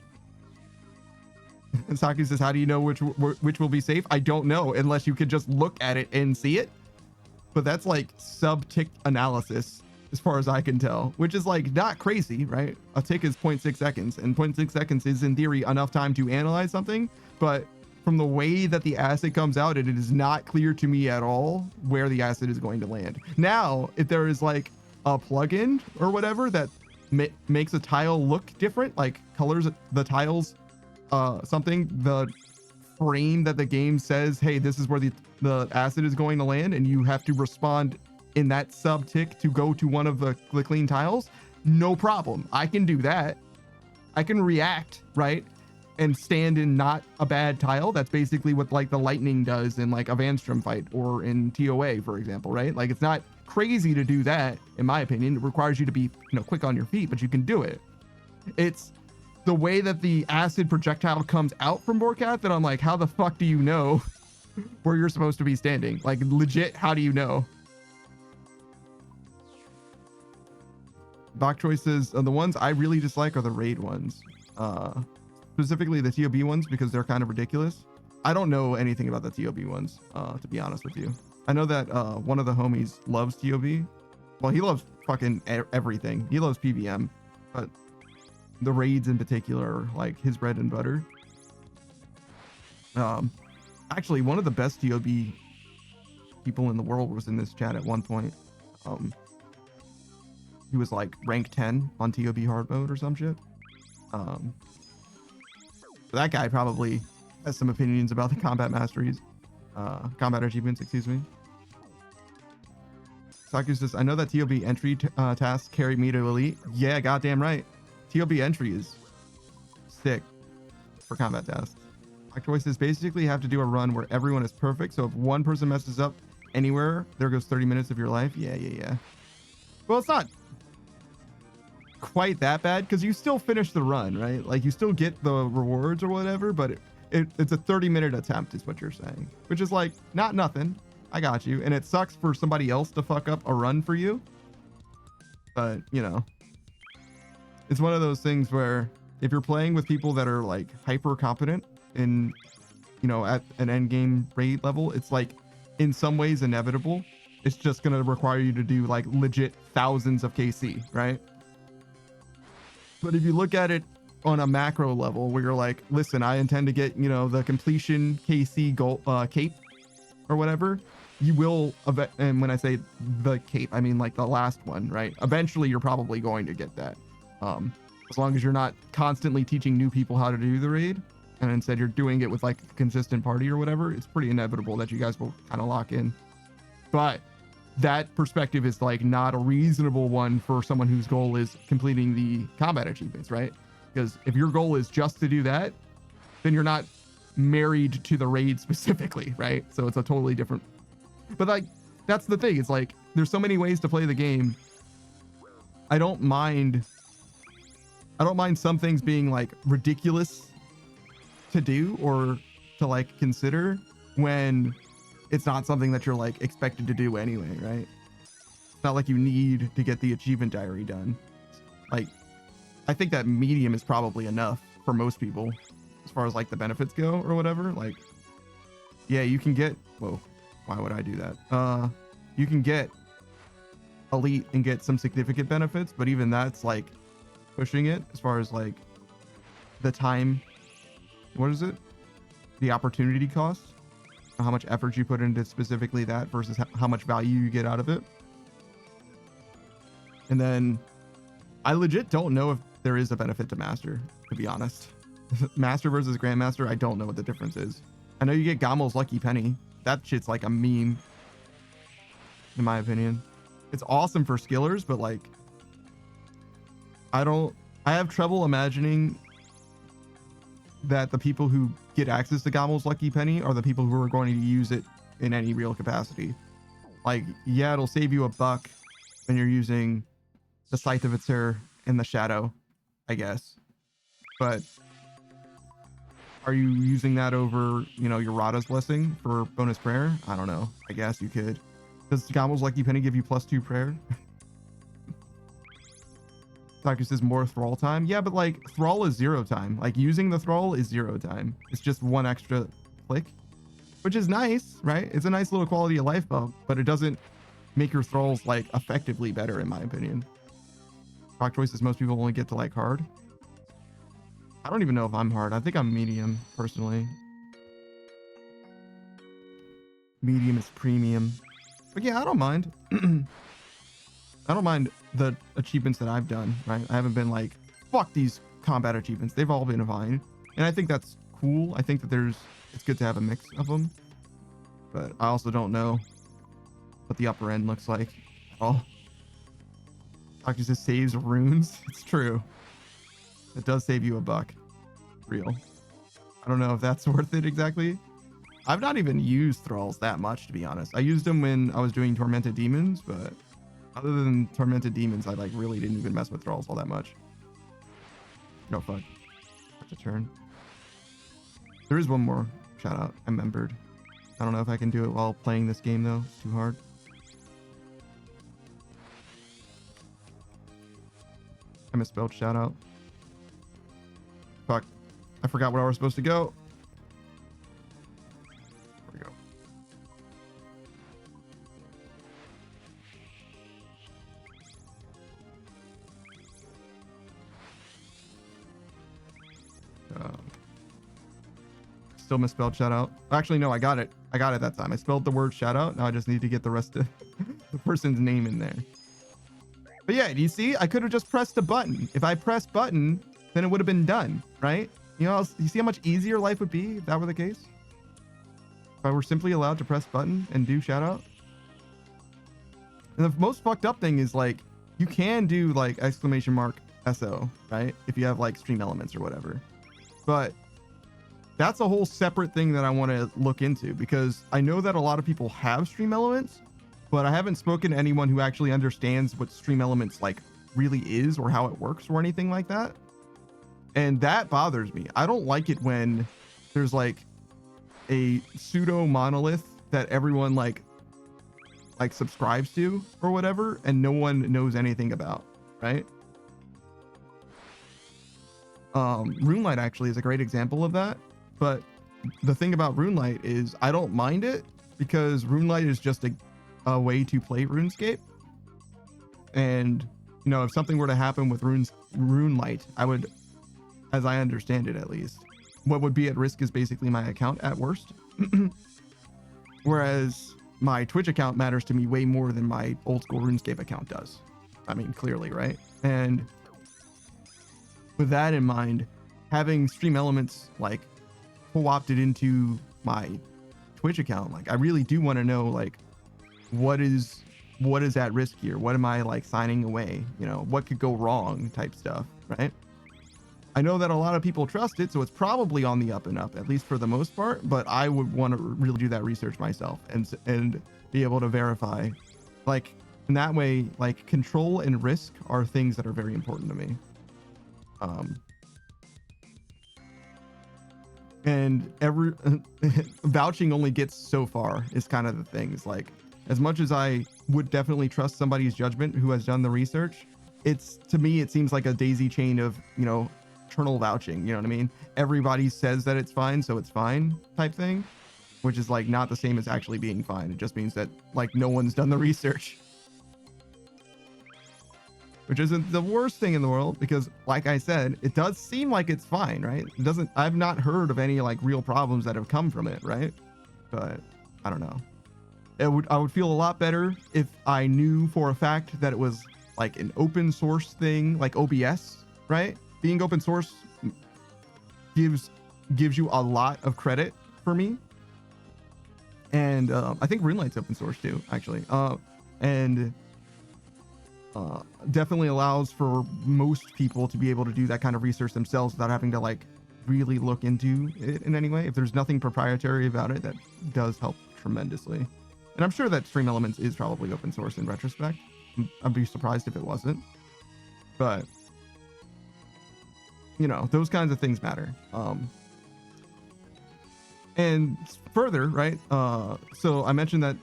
And Saku says, how do you know which will be safe? I don't know, unless you could just look at it and see it. But that's like sub-tick analysis, as far as I can tell, which is like not crazy, right? A tick is 0.6 seconds, and 0.6 seconds is in theory enough time to analyze something. But from the way that the acid comes out, it is not clear to me at all where the acid is going to land. Now, if there is like a plugin or whatever that makes a tile look different, like colors the tiles something, the frame that the game says, hey, this is where the acid is going to land, and you have to respond in that sub tick to go to one of the clean tiles, no problem. I can do that. I can react, right? and stand in not a bad tile. That's basically what like the lightning does in like a Vanstrom fight or in TOA, for example, right? Like it's not crazy to do that, in my opinion. It requires you to be, you know, quick on your feet, but you can do it. It's the way that the acid projectile comes out from Vorkath that I'm like, how the fuck do you know where you're supposed to be standing? Like legit, how do you know? Bok choices, the ones I really dislike are the raid ones. Specifically the TOB ones, because they're kind of ridiculous. I don't know anything about the TOB ones, to be honest with you. I know that one of the homies loves TOB. Well, he loves fucking everything. He loves PVM, but the raids in particular are like his bread and butter. Actually, one of the best TOB people in the world was in this chat at one point. He was like rank 10 on TOB hard mode or some shit. That guy probably has some opinions about the combat masteries, combat achievements, excuse me. Saku says, I know that TOB entry tasks carried me to elite. Yeah, goddamn right. TOB entry is sick for combat tasks. My choice is basically have to do a run where everyone is perfect. So if one person messes up anywhere, there goes 30 minutes of your life. Yeah. Well, it's not quite that bad because you still finish the run, right? Like you still get the rewards or whatever, but it's a 30-minute attempt is what you're saying, which is like not nothing. I got you. And it sucks for somebody else to fuck up a run for you, but you know, it's one of those things where if you're playing with people that are like hyper competent in, you know, at an end game raid level, it's like in some ways inevitable. It's just going to require you to do like legit thousands of KC, right? But if you look at it on a macro level where you're like, listen, I intend to get, you know, the completion KC goal, cape or whatever, you will, and when I say the cape, I mean like the last one, right? Eventually you're probably going to get that. As long as you're not constantly teaching new people how to do the raid and instead you're doing it with like a consistent party or whatever, it's pretty inevitable that you guys will kind of lock in. But that perspective is like not a reasonable one for someone whose goal is completing the combat achievements, right? Because if your goal is just to do that, then you're not married to the raid specifically, right? So it's a totally different, but like, that's the thing. It's like, there's so many ways to play the game. I don't mind some things being like ridiculous to do or to like consider when it's not something that you're like expected to do anyway, right? It's not like you need to get the achievement diary done. Like, I think that medium is probably enough for most people as far as like the benefits go or whatever. Like, yeah, you can get, whoa, why would I do that? You can get elite and get some significant benefits, but even that's like pushing it as far as like the time, what is it? The opportunity cost, how much effort you put into specifically that versus how much value you get out of it. And then I legit don't know if there is a benefit to master, to be honest. Master versus grandmaster, I don't know what the difference is. I know you get Gamel's lucky penny. That shit's like a meme, in my opinion. It's awesome for skillers, but like, I have trouble imagining that the people who get access to Gamel's lucky penny are the people who are going to use it in any real capacity. Like, yeah, it'll save you $1 when you're using the Scythe of Aether in the shadow, I guess. But are you using that over, you know, your Rada's blessing for bonus prayer? I don't know. I guess you could. Does Gamel's lucky penny give you +2 prayer? Doctor says more thrall time. Yeah, but like thrall is 0 time. Like using the thrall is 0 time. It's just 1 extra click, which is nice, right? It's a nice little quality of life bump, but it doesn't make your thralls like effectively better, in my opinion. Rock choices, most people only get to like hard. I don't even know if I'm hard. I think I'm medium personally. Medium is premium. But yeah, I don't mind. I don't mind the achievements that I've done, right? I haven't been like, fuck these combat achievements. They've all been fine. And I think that's cool. I think that it's good to have a mix of them. But I also don't know what the upper end looks like at all. Doctor says saves runes. It's true. It does save you $1. Real. I don't know if that's worth it exactly. I've not even used thralls that much, to be honest. I used them when I was doing tormented demons, but other than tormented demons, I like really didn't even mess with thralls all that much. No fuck. Such a turn. There is one more shout out. I remembered. I don't know if I can do it while playing this game though. It's too hard. I misspelled shout out. Fuck. I forgot where I was supposed to go. There we go. Still misspelled shout out. Actually, no, I got it. I got it that time. I spelled the word shout out. Now I just need to get the rest of the person's name in there. But yeah, do you see? I could have just pressed a button. If I pressed button, then it would have been done, right? You know, you see how much easier life would be if that were the case? If I were simply allowed to press button and do shout out. And the most fucked up thing is like, you can do like exclamation mark SO, right? If you have like stream elements or whatever. But that's a whole separate thing that I want to look into, because I know that a lot of people have stream elements, but I haven't spoken to anyone who actually understands what stream elements like really is or how it works or anything like that. And that bothers me. I don't like it when there's like a pseudo monolith that everyone like subscribes to or whatever, and no one knows anything about, right? Runelight actually is a great example of that. But the thing about Runelight is I don't mind it, because Runelight is just a way to play RuneScape. And, you know, if something were to happen with Runelight, I would, as I understand it at least, what would be at risk is basically my account at worst. Whereas my Twitch account matters to me way more than my old school RuneScape account does. I mean, clearly, right? And with that in mind, having stream elements like co-opted into my Twitch account, like I really do want to know like what is at risk here, what am I like signing away, you know, what could go wrong type stuff, right? I know that a lot of people trust it, so it's probably on the up and up, at least for the most part, but I would want to really do that research myself and be able to verify, like in that way, like control and risk are things that are very important to me. And every vouching only gets so far is kind of the thing. It's like, as much as I would definitely trust somebody's judgment who has done the research, it's, to me, it seems like a daisy chain of, you know, eternal vouching, you know what I mean? Everybody says that it's fine, so it's fine type thing, which is like not the same as actually being fine. It just means that like no one's done the research. Which isn't the worst thing in the world, because like I said, it does seem like it's fine, right? It doesn't, I've not heard of any like real problems that have come from it, right? But I don't know. I would feel a lot better if I knew for a fact that it was like an open source thing, like OBS, right? Being open source gives you a lot of credit for me. And I think Runelight's open source too, actually. And definitely allows for most people to be able to do that kind of research themselves without having to like really look into it in any way. If there's nothing proprietary about it, that does help tremendously. And I'm sure that Stream Elements is probably open source in retrospect. I'd be surprised if it wasn't. But, you know, those kinds of things matter. And further, right? So I mentioned that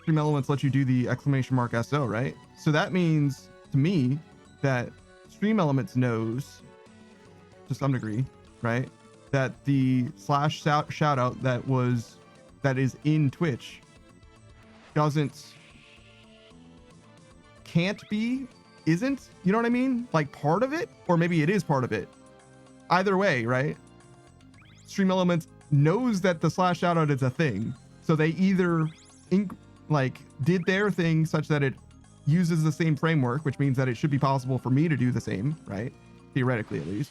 Stream Elements let you do the exclamation mark SO, right? So that means to me that Stream Elements knows to some degree, right, that the slash shout out that is in Twitch can't be, isn't, you know what I mean? Like part of it, or maybe it is part of it. Either way, right? Stream Elements knows that the slash shout out is a thing. So they either did their thing such that it uses the same framework, which means that it should be possible for me to do the same, right? Theoretically, at least.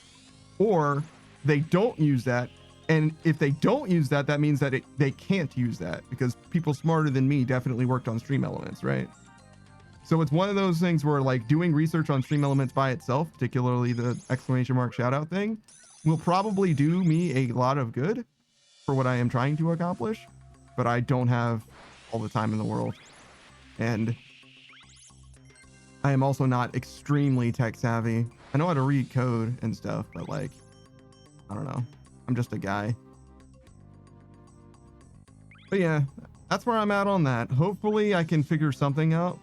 Or they don't use that. And if they don't use that, that means that they can't use that, because people smarter than me definitely worked on Stream Elements, right? So it's one of those things where like doing research on Stream Elements by itself, particularly the exclamation mark shout out thing, will probably do me a lot of good for what I am trying to accomplish, but I don't have all the time in the world. And I am also not extremely tech savvy. I know how to read code and stuff, but like, I don't know. I'm just a guy. But yeah, that's where I'm at on that. Hopefully I can figure something out.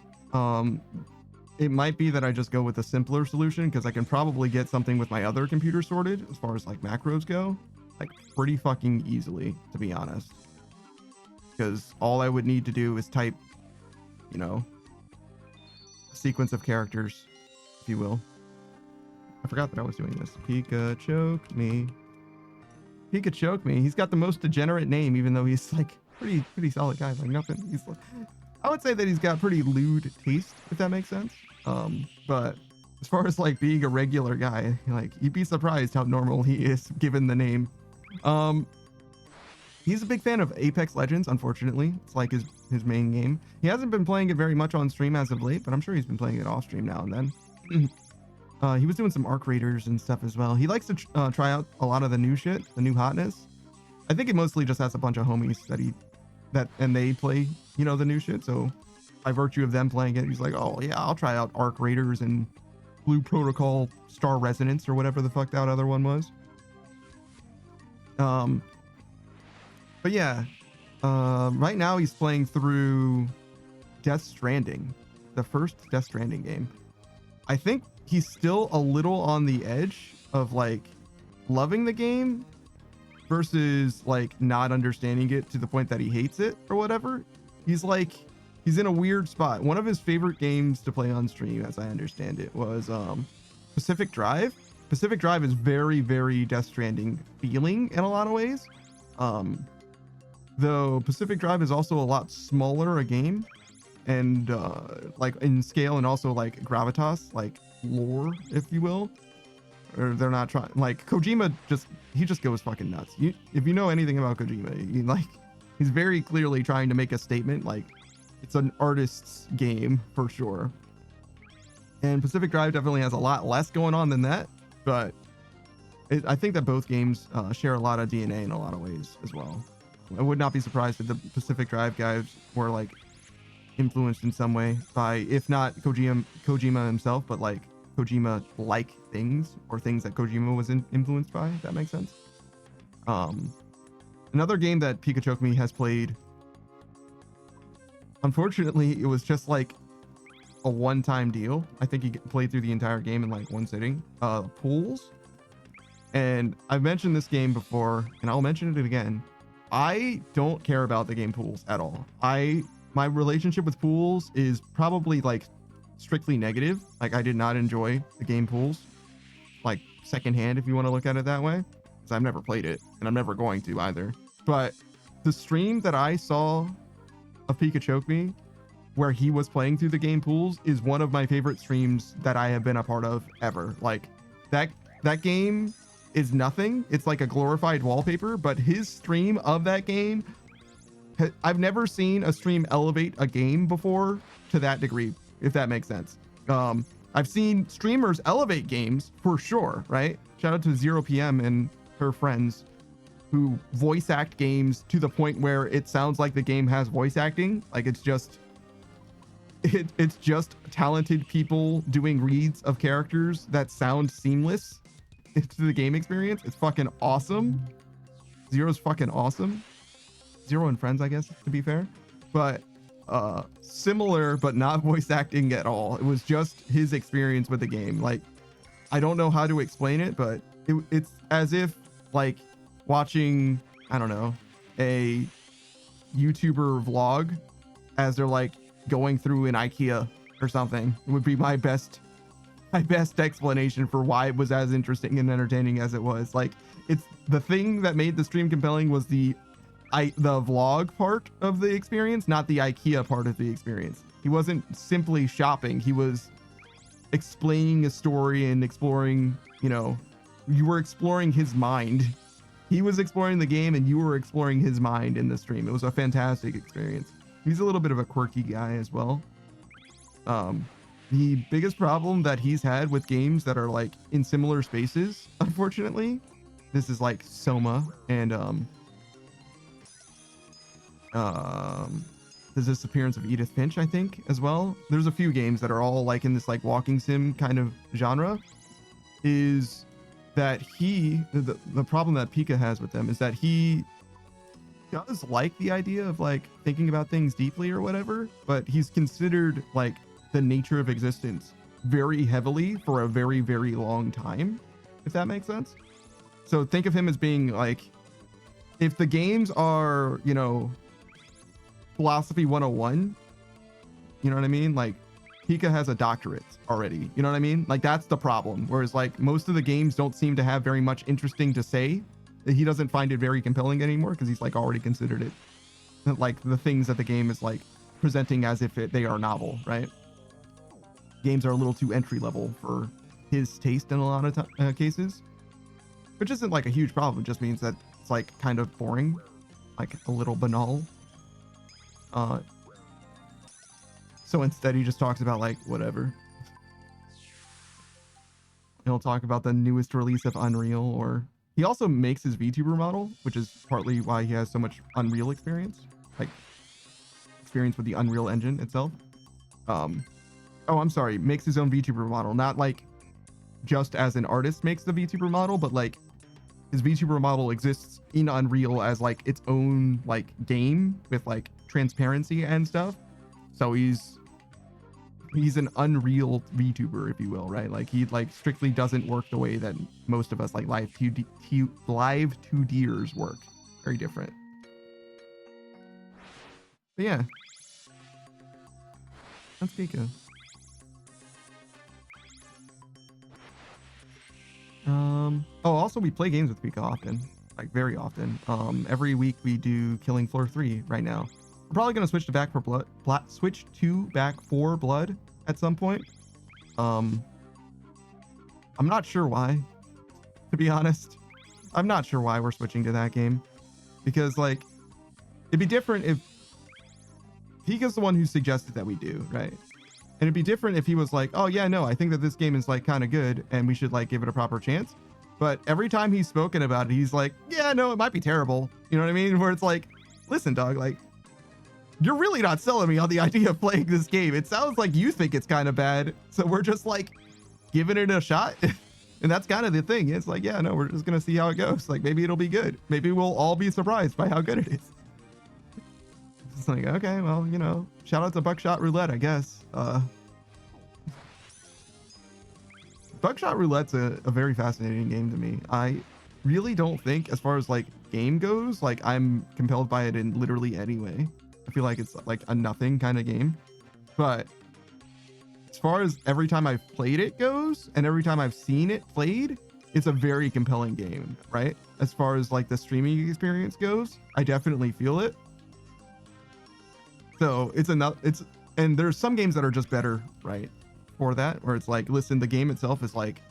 It might be that I just go with a simpler solution because I can probably get something with my other computer sorted as far as like macros go, like pretty fucking easily, to be honest. Because all I would need to do is type, you know, a sequence of characters, if you will. I forgot that I was doing this. Pika choke me. Pika choke me. He's got the most degenerate name, even though he's like pretty solid guy. Like nothing. He's like, I would say that he's got pretty lewd taste, if that makes sense. But as far as like being a regular guy, like you'd be surprised how normal he is given the name. He's a big fan of Apex Legends, unfortunately. It's like his main game. He hasn't been playing it very much on stream as of late, but I'm sure he's been playing it off stream now and then. He was doing some Arc Raiders and stuff as well. He likes to try out a lot of the new shit, the new hotness. I think he mostly just has a bunch of homies and they play, you know, the new shit. So by virtue of them playing it, he's like, oh yeah, I'll try out Arc Raiders and Blue Protocol Star Resonance or whatever the fuck that other one was. But yeah, right now he's playing through Death Stranding, the first Death Stranding game. I think he's still a little on the edge of like loving the game versus like not understanding it to the point that he hates it or whatever. He's in a weird spot. One of his favorite games to play on stream, as I understand it, was Pacific Drive. Pacific Drive is very, very Death Stranding feeling in a lot of ways. Though Pacific Drive is also a lot smaller a game and like in scale and also like gravitas, like lore, if you will. Or they're not trying, like Kojima he just goes fucking nuts. If you know anything about Kojima, he's very clearly trying to make a statement. Like it's an artist's game for sure. And Pacific Drive definitely has a lot less going on than that, but I think that both games share a lot of DNA in a lot of ways as well. I would not be surprised if the Pacific Drive guys were like influenced in some way by, if not Kojima himself, but like Kojima-like things or things that Kojima was influenced by, if that makes sense. Another game that Pikachu Me has played, unfortunately, it was just like a one-time deal. I think he played through the entire game in like one sitting. Pools. And I've mentioned this game before, and I'll mention it again. I don't care about the game Pools at all. My relationship with Pools is probably like strictly negative. Like I did not enjoy the game Pools, like secondhand, if you want to look at it that way, because I've never played it and I'm never going to either. But the stream that I saw of Pikachu Me, where he was playing through the game Pools, is one of my favorite streams that I have been a part of ever. Like that game is nothing. It's like a glorified wallpaper, but his stream of that game, I've never seen a stream elevate a game before to that degree, if that makes sense. I've seen streamers elevate games for sure, right? Shout out to 0PM and her friends who voice act games to the point where it sounds like the game has voice acting. Like it's just talented people doing reads of characters that sound seamless to the game experience. It's fucking awesome. Zero's fucking awesome. Zero and friends, I guess, to be fair. But similar, but not voice acting at all. It was just his experience with the game. Like, I don't know how to explain it, but it's as if like watching, I don't know, a YouTuber vlog as they're like going through an IKEA or something. It would be my best explanation for why it was as interesting and entertaining as it was. Like, it's the thing that made the stream compelling was the vlog part of the experience, not the IKEA part of the experience. He wasn't simply shopping. He was explaining a story and exploring, you were exploring his mind. He was exploring the game and you were exploring his mind in the stream. It was a fantastic experience. He's a little bit of a quirky guy as well. The biggest problem that he's had with games that are like in similar spaces, unfortunately, this is like Soma and the disappearance of Edith Finch, I think, as well. There's a few games that are all like in this like walking sim kind of genre. Is that the problem that Pika has with them is that he does like the idea of like thinking about things deeply or whatever, but he's considered like the nature of existence very heavily for a very, very long time, if that makes sense. So think of him as being like, if the games are, you know, philosophy 101, you know what I mean? Like Pika has a doctorate already, you know what I mean? Like that's the problem. Whereas like most of the games don't seem to have very much interesting to say. He doesn't find it very compelling anymore because he's like already considered it like the things that the game is like presenting as if they are novel, right? Games are a little too entry level for his taste in a lot of cases, which isn't like a huge problem. It just means that it's like kind of boring, like a little banal. So instead he just talks about like whatever. He'll talk about the newest release of Unreal, or he also makes his VTuber model, which is partly why he has so much Unreal experience, like experience with the Unreal Engine itself. Oh, I'm sorry, makes his own VTuber model, not like just as an artist makes the VTuber model, but like his VTuber model exists in Unreal as like its own like game with like transparency and stuff. So he's an Unreal VTuber, if you will, right? Like he like strictly doesn't work the way that most of us like live 2Ders work. Very different. But yeah, that's Pika. Oh, also we play games with Pika often, like very often. Every week we do Killing Floor 3 right now. We're probably gonna switch to Back 4 Blood at some point. I'm not sure why, to be honest. I'm not sure why we're switching to that game, because like it'd be different if Pika's the one who suggested that we do, right? And it'd be different if he was like, oh yeah, no, I think that this game is like kind of good and we should like give it a proper chance. But every time he's spoken about it, he's like, yeah, no, it might be terrible. You know what I mean? Where it's like, listen, dog, like you're really not selling me on the idea of playing this game. It sounds like you think it's kind of bad. So we're just like giving it a shot. And that's kind of the thing. It's like, yeah, no, we're just going to see how it goes. Like maybe it'll be good. Maybe we'll all be surprised by how good it is. It's like, okay, well, you know, shout out to Buckshot Roulette, I guess. Buckshot Roulette's a very fascinating game to me. I really don't think, as far as like game goes, like I'm compelled by it in literally any way. I feel like it's like a nothing kind of game. But as far as every time I've played it goes, and every time I've seen it played, it's a very compelling game, right? As far as like the streaming experience goes, I definitely feel it. So and there's some games that are just better, right? For that, where it's like, listen, the game itself is like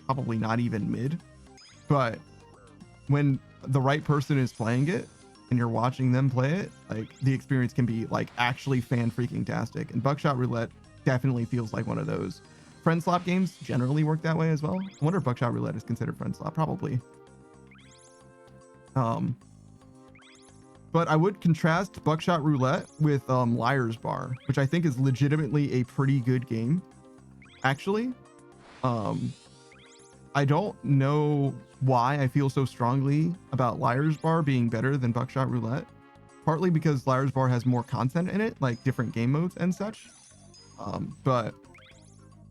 probably not even mid, but when the right person is playing it and you're watching them play it, like the experience can be like actually fan freaking tastic. And Buckshot Roulette definitely feels like one of those. Friend slot games generally work that way as well. I wonder if Buckshot Roulette is considered friend slot. Probably. But I would contrast Buckshot Roulette with Liar's Bar, which I think is legitimately a pretty good game, actually. I don't know why I feel so strongly about Liar's Bar being better than Buckshot Roulette. Partly because Liar's Bar has more content in it, like different game modes and such. But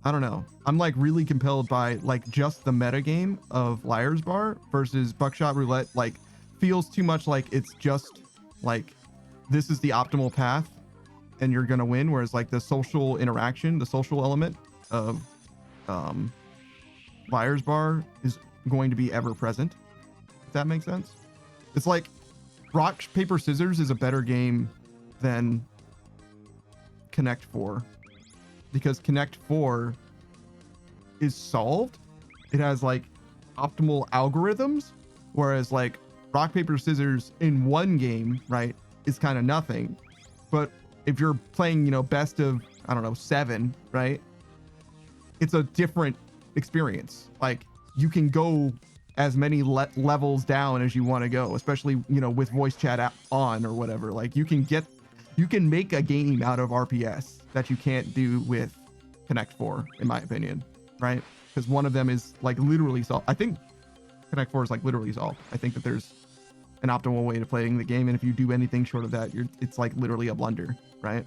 I don't know. I'm like really compelled by like just the meta game of Liar's Bar versus Buckshot Roulette. Like feels too much like it's just like this is the optimal path and you're gonna win, whereas like the social interaction, the social element of Liar's Bar is going to be ever present, if that makes sense. It's like Rock Paper Scissors is a better game than Connect 4, because Connect 4 is solved. It has like optimal algorithms, whereas like Rock Paper Scissors in one game, right, is kind of nothing. But if you're playing, you know, best of, I don't know, 7, right, it's a different experience. Like you can go as many levels down as you want to go, especially, you know, with voice chat on or whatever. Like you can make a game out of RPS that you can't do with Connect 4, in my opinion, right? Because one of them is like literally solved. I think Connect 4 is like literally solved. I think that there's an optimal way to playing the game, and if you do anything short of that, it's like literally a blunder, right?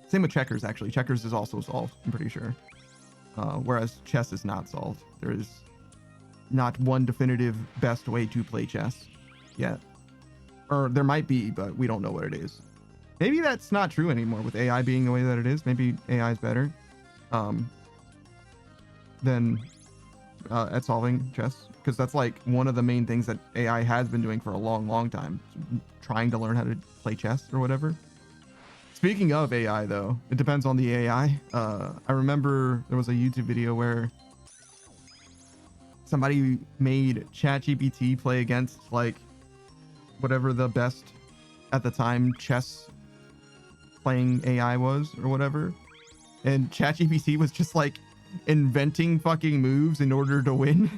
Same with checkers, actually. Checkers is also solved, I'm pretty sure. Whereas chess is not solved. There is not one definitive best way to play chess yet. Or there might be, but we don't know what it is. Maybe that's not true anymore with AI being the way that it is. Maybe AI is better than at solving chess, because that's like one of the main things that AI has been doing for a long time, trying to learn how to play chess or whatever. Speaking of AI, though, it depends on the AI. I remember there was a YouTube video where somebody made ChatGPT play against like whatever the best at the time chess playing AI was or whatever, and ChatGPT was just like inventing fucking moves in order to win.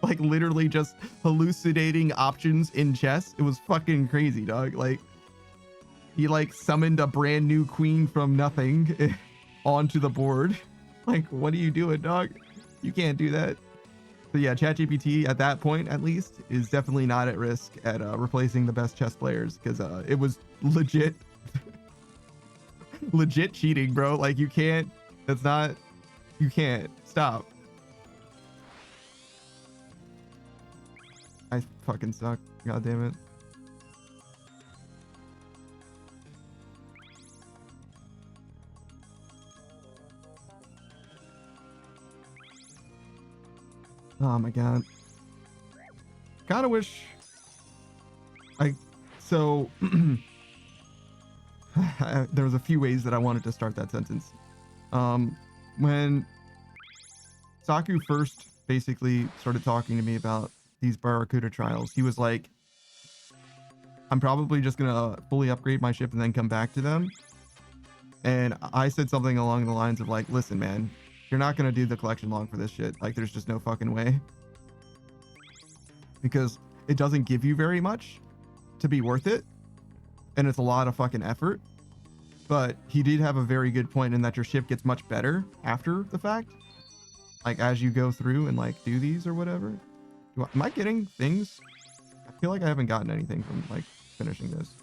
Like literally just hallucinating options in chess. It was fucking crazy, dog. Like he like summoned a brand new queen from nothing onto the board. Like, what are you doing, dog? You can't do that. So yeah, ChatGPT at that point, at least, is definitely not at risk at replacing the best chess players, because it was legit cheating, bro. Like you can't stop. I fucking suck. God damn it. Oh my god. Kinda wish there was a few ways that I wanted to start that sentence. When Saku first basically started talking to me about these Barracuda trials, he was like, I'm probably just gonna fully upgrade my ship and then come back to them. And I said something along the lines of like, listen, man, you're not gonna do the collection log for this shit. Like, there's just no fucking way. Because it doesn't give you very much to be worth it. And it's a lot of fucking effort. But he did have a very good point in that your ship gets much better after the fact. Like, as you go through and like do these or whatever. Am I getting things? I feel like I haven't gotten anything from like finishing this.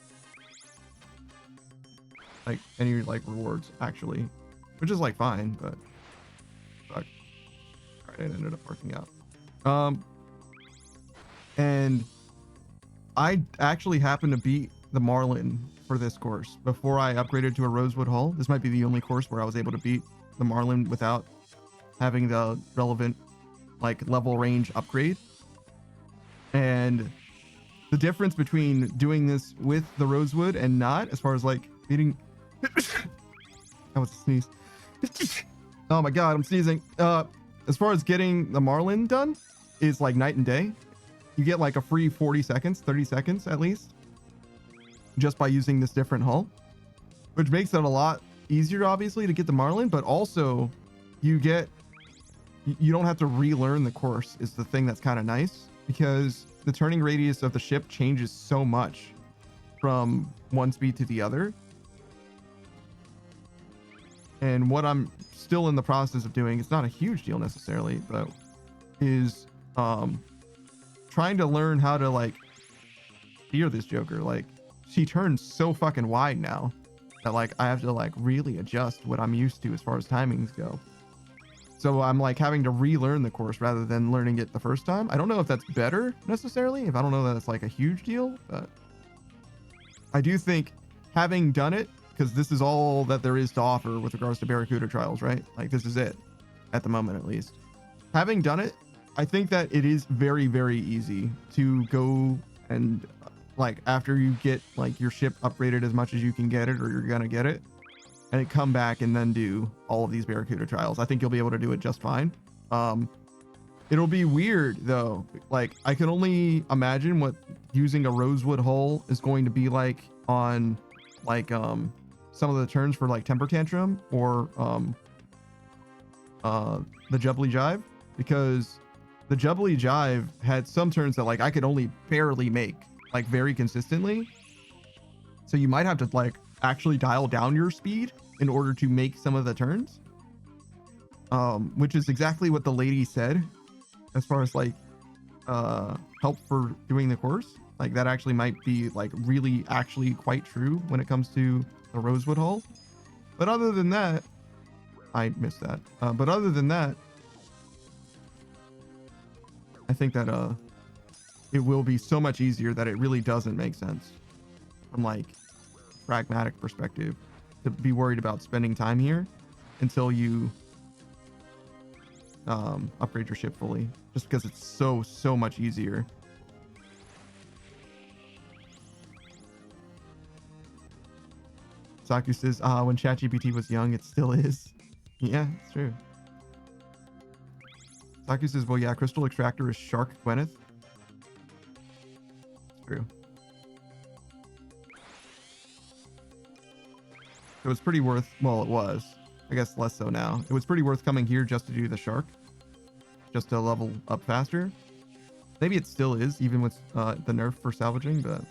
Like any like rewards actually, which is like fine, but fuck. Alright, it ended up working out. And I actually happened to beat the Marlin for this course before I upgraded to a Rosewood Hull. This might be the only course where I was able to beat the Marlin without having the relevant like level range upgrade. And the difference between doing this with the Rosewood and not, as far as like beating that was a sneeze. Oh my god, I'm sneezing. As far as getting the Marlin done is like night and day. You get like a free 40 seconds, 30 seconds at least, just by using this different hull, which makes it a lot easier, obviously, to get the Marlin, but also you don't have to relearn the course is the thing that's kind of nice, because the turning radius of the ship changes so much from one speed to the other. And what I'm still in the process of doing, it's not a huge deal necessarily, but is trying to learn how to like steer this Joker. Like, she turns so fucking wide now that like I have to like really adjust what I'm used to as far as timings go. So I'm like having to relearn the course rather than learning it the first time. I don't know if that's better necessarily, if I don't know that it's like a huge deal, but I do think having done it, because this is all that there is to offer with regards to Barracuda trials, right? Like, this is it at the moment, at least. Having done it, I think that it is very, very easy to go and like after you get like your ship upgraded as much as you can get it, or you're gonna get it, and come back and then do all of these Barracuda trials. I think you'll be able to do it just fine. It'll be weird though. Like, I can only imagine what using a Rosewood Hull is going to be like on like some of the turns for like Temper Tantrum or the Jubbly Jive, because The Jubbly Jive had some turns that like I could only barely make, like very consistently. So you might have to like actually dial down your speed in order to make some of the turns. Which is exactly what the lady said as far as like help for doing the course. Like that actually might be like really actually quite true when it comes to the Rosewood Hall. But other than that, I missed that. But other than that, I think that it will be so much easier that it really doesn't make sense from like pragmatic perspective to be worried about spending time here until you upgrade your ship fully, just because it's so much easier. Saku says, when ChatGPT was young, it still is. Yeah, it's true. Saku says, well, yeah, Crystal Extractor is Shark Gwyneth. It's true. It was pretty worth, well, it was. I guess less so now. It was pretty worth coming here just to do the Shark. Just to level up faster. Maybe it still is, even with the nerf for salvaging, but...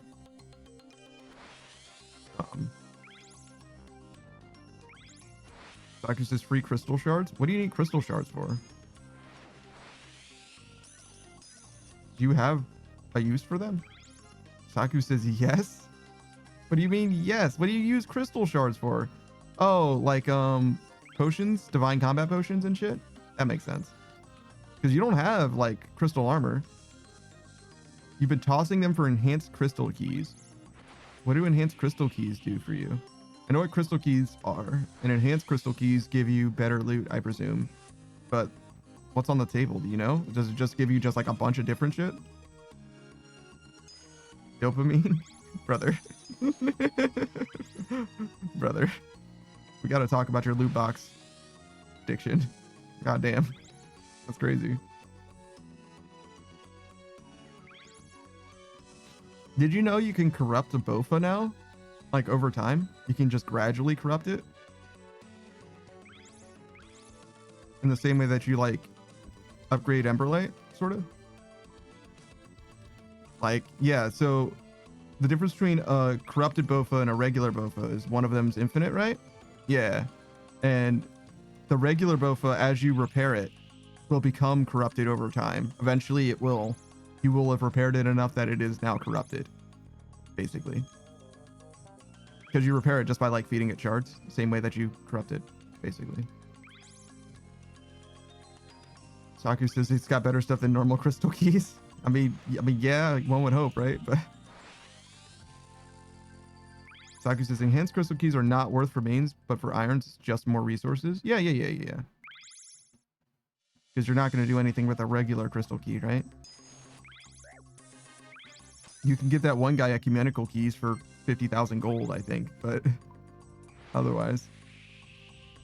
Saku says free crystal shards? What do you need crystal shards for? Do you have a use for them? Saku says yes. What do you mean yes? What do you use crystal shards for? Oh, like potions, divine combat potions and shit? That makes sense. Because you don't have like crystal armor. You've been tossing them for enhanced crystal keys. What do enhanced crystal keys do for you? I know what crystal keys are, and enhanced crystal keys give you better loot, I presume. But what's on the table? Do you know? Does it just give you just like a bunch of different shit? Dopamine? Brother. Brother. We gotta talk about your loot box addiction. God damn. That's crazy. Did you know you can corrupt a Bofa now? Like over time? You can just gradually corrupt it? In the same way that you like upgrade Emberlight, sort of? Like, yeah, so the difference between a corrupted Bofa and a regular Bofa is one of them's infinite, right? Yeah. And the regular Bofa, as you repair it, will become corrupted over time. Eventually it will. You will have repaired it enough that it is now corrupted. Basically. Because you repair it just by like feeding it shards. Same way that you corrupt it, basically. Saku says it's got better stuff than normal crystal keys. I mean, yeah, one would hope, right? But Saku says enhanced crystal keys are not worth for mains, but for irons, it's just more resources. Yeah. Because you're not going to do anything with a regular crystal key, right? You can give that one guy ecumenical keys for 50,000 gold, I think, but otherwise.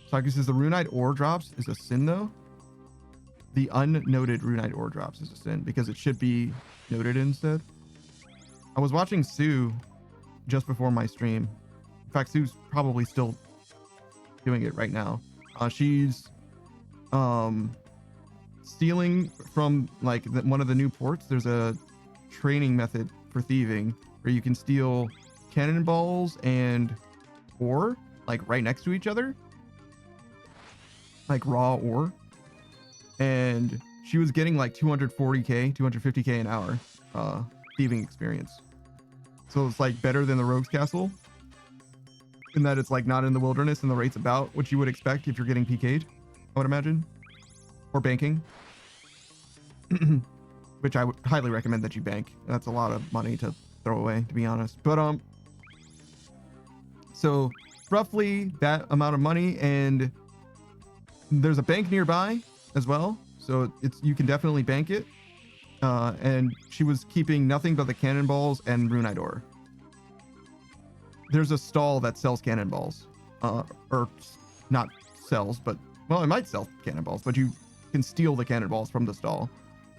Saku says the Runite ore drops is a sin, though. The unnoted Runite ore drops is a sin because it should be noted instead. I was watching Sue just before my stream. In fact, Sue's probably still doing it right now. She's stealing from like one of the new ports. There's a training method for thieving where you can steal cannonballs and ore like right next to each other, like raw ore, and she was getting like 240k 250k an hour thieving experience. So it's like better than the rogue's castle in that it's like not in the wilderness and the rate's about what you would expect if you're getting PK'd, I would imagine, or banking. Which I would highly recommend that you bank. That's a lot of money to throw away, to be honest. But so roughly that amount of money, and there's a bank nearby as well, so you can definitely bank it. And she was keeping nothing but the cannonballs and Runite ore. There's a stall that sells cannonballs, or not sells, but well, it might sell cannonballs, but you can steal the cannonballs from the stall.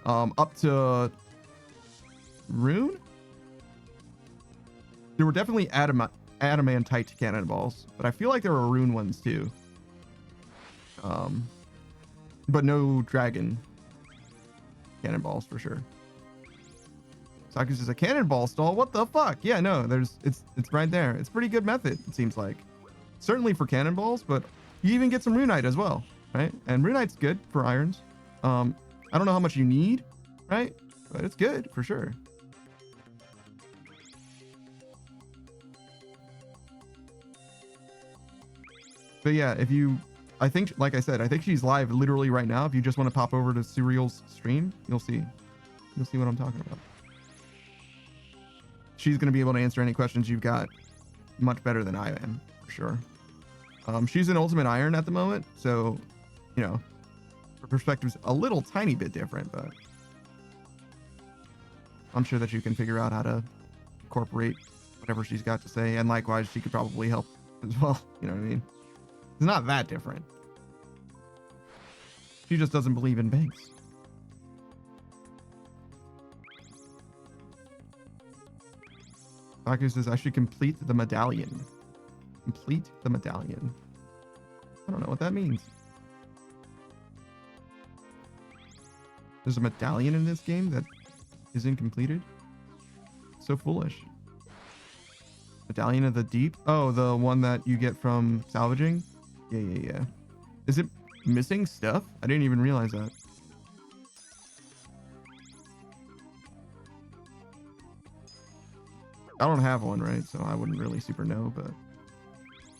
Up to rune. There were definitely adamantite cannonballs, but I feel like there were rune ones too. But no dragon. cannonballs for sure. Saku says a cannonball stall. What the fuck? Yeah, no, it's right there. It's a pretty good method, it seems like. Certainly for cannonballs, but you even get some runite as well, right? And runite's good for irons. I don't know how much you need, right? But it's good for sure. But yeah, I think, like I said, I think she's live literally right now. If you just want to pop over to Serial's stream, you'll see what I'm talking about. She's going to be able to answer any questions you've got much better than I am, for sure. She's an Ultimate Iron at the moment, so, you know, her perspective's a little tiny bit different, but I'm sure that you can figure out how to incorporate whatever she's got to say, and likewise, she could probably help as well. You know what I mean? It's not that different. She just doesn't believe in banks. Baku says, I should complete the medallion. Complete the medallion. I don't know what that means. There's a medallion in this game that isn't completed? So foolish. Medallion of the Deep? Oh, the one that you get from salvaging? Yeah. Is it missing stuff? I didn't even realize that. I don't have one, right? So I wouldn't really super know, but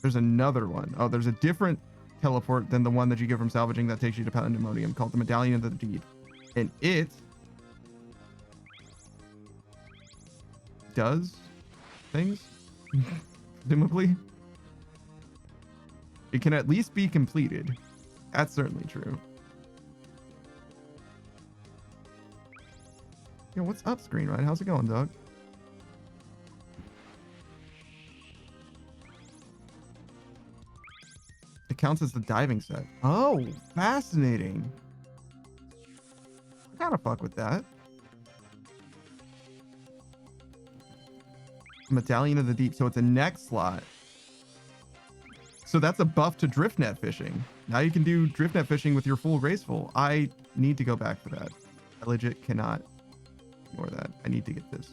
there's another one. Oh, there's a different teleport than the one that you get from salvaging that takes you to Pandemonium called the Medallion of the Deep. And it does things, presumably. It can at least be completed. That's certainly true. Yo, what's up, Screen Ride? How's it going, dog? It counts as the diving set. Oh, fascinating. I kind of fuck with that. Medallion of the Deep. So it's a next slot. So that's a buff to drift net fishing. Now you can do drift net fishing with your full graceful. I need to go back for that. I legit cannot ignore that. I need to get this.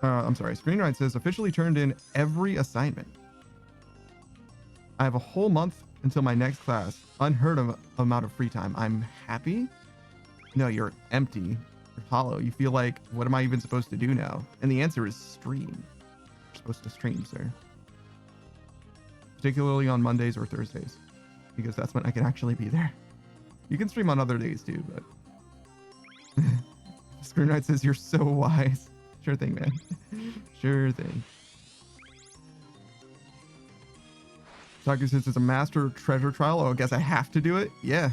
I'm sorry. Screenwrite says officially turned in every assignment. I have a whole month until my next class. Unheard of amount of free time. I'm happy. No, you're empty. You're hollow. You feel like, what am I even supposed to do now? And the answer is stream. You're supposed to stream, sir. Particularly on Mondays or Thursdays, because that's when I can actually be there. You can stream on other days too, but Screenwrite says you're so wise. Sure thing, man. Sure thing. Saku says it's a master treasure trial. Oh, I guess I have to do it. Yeah.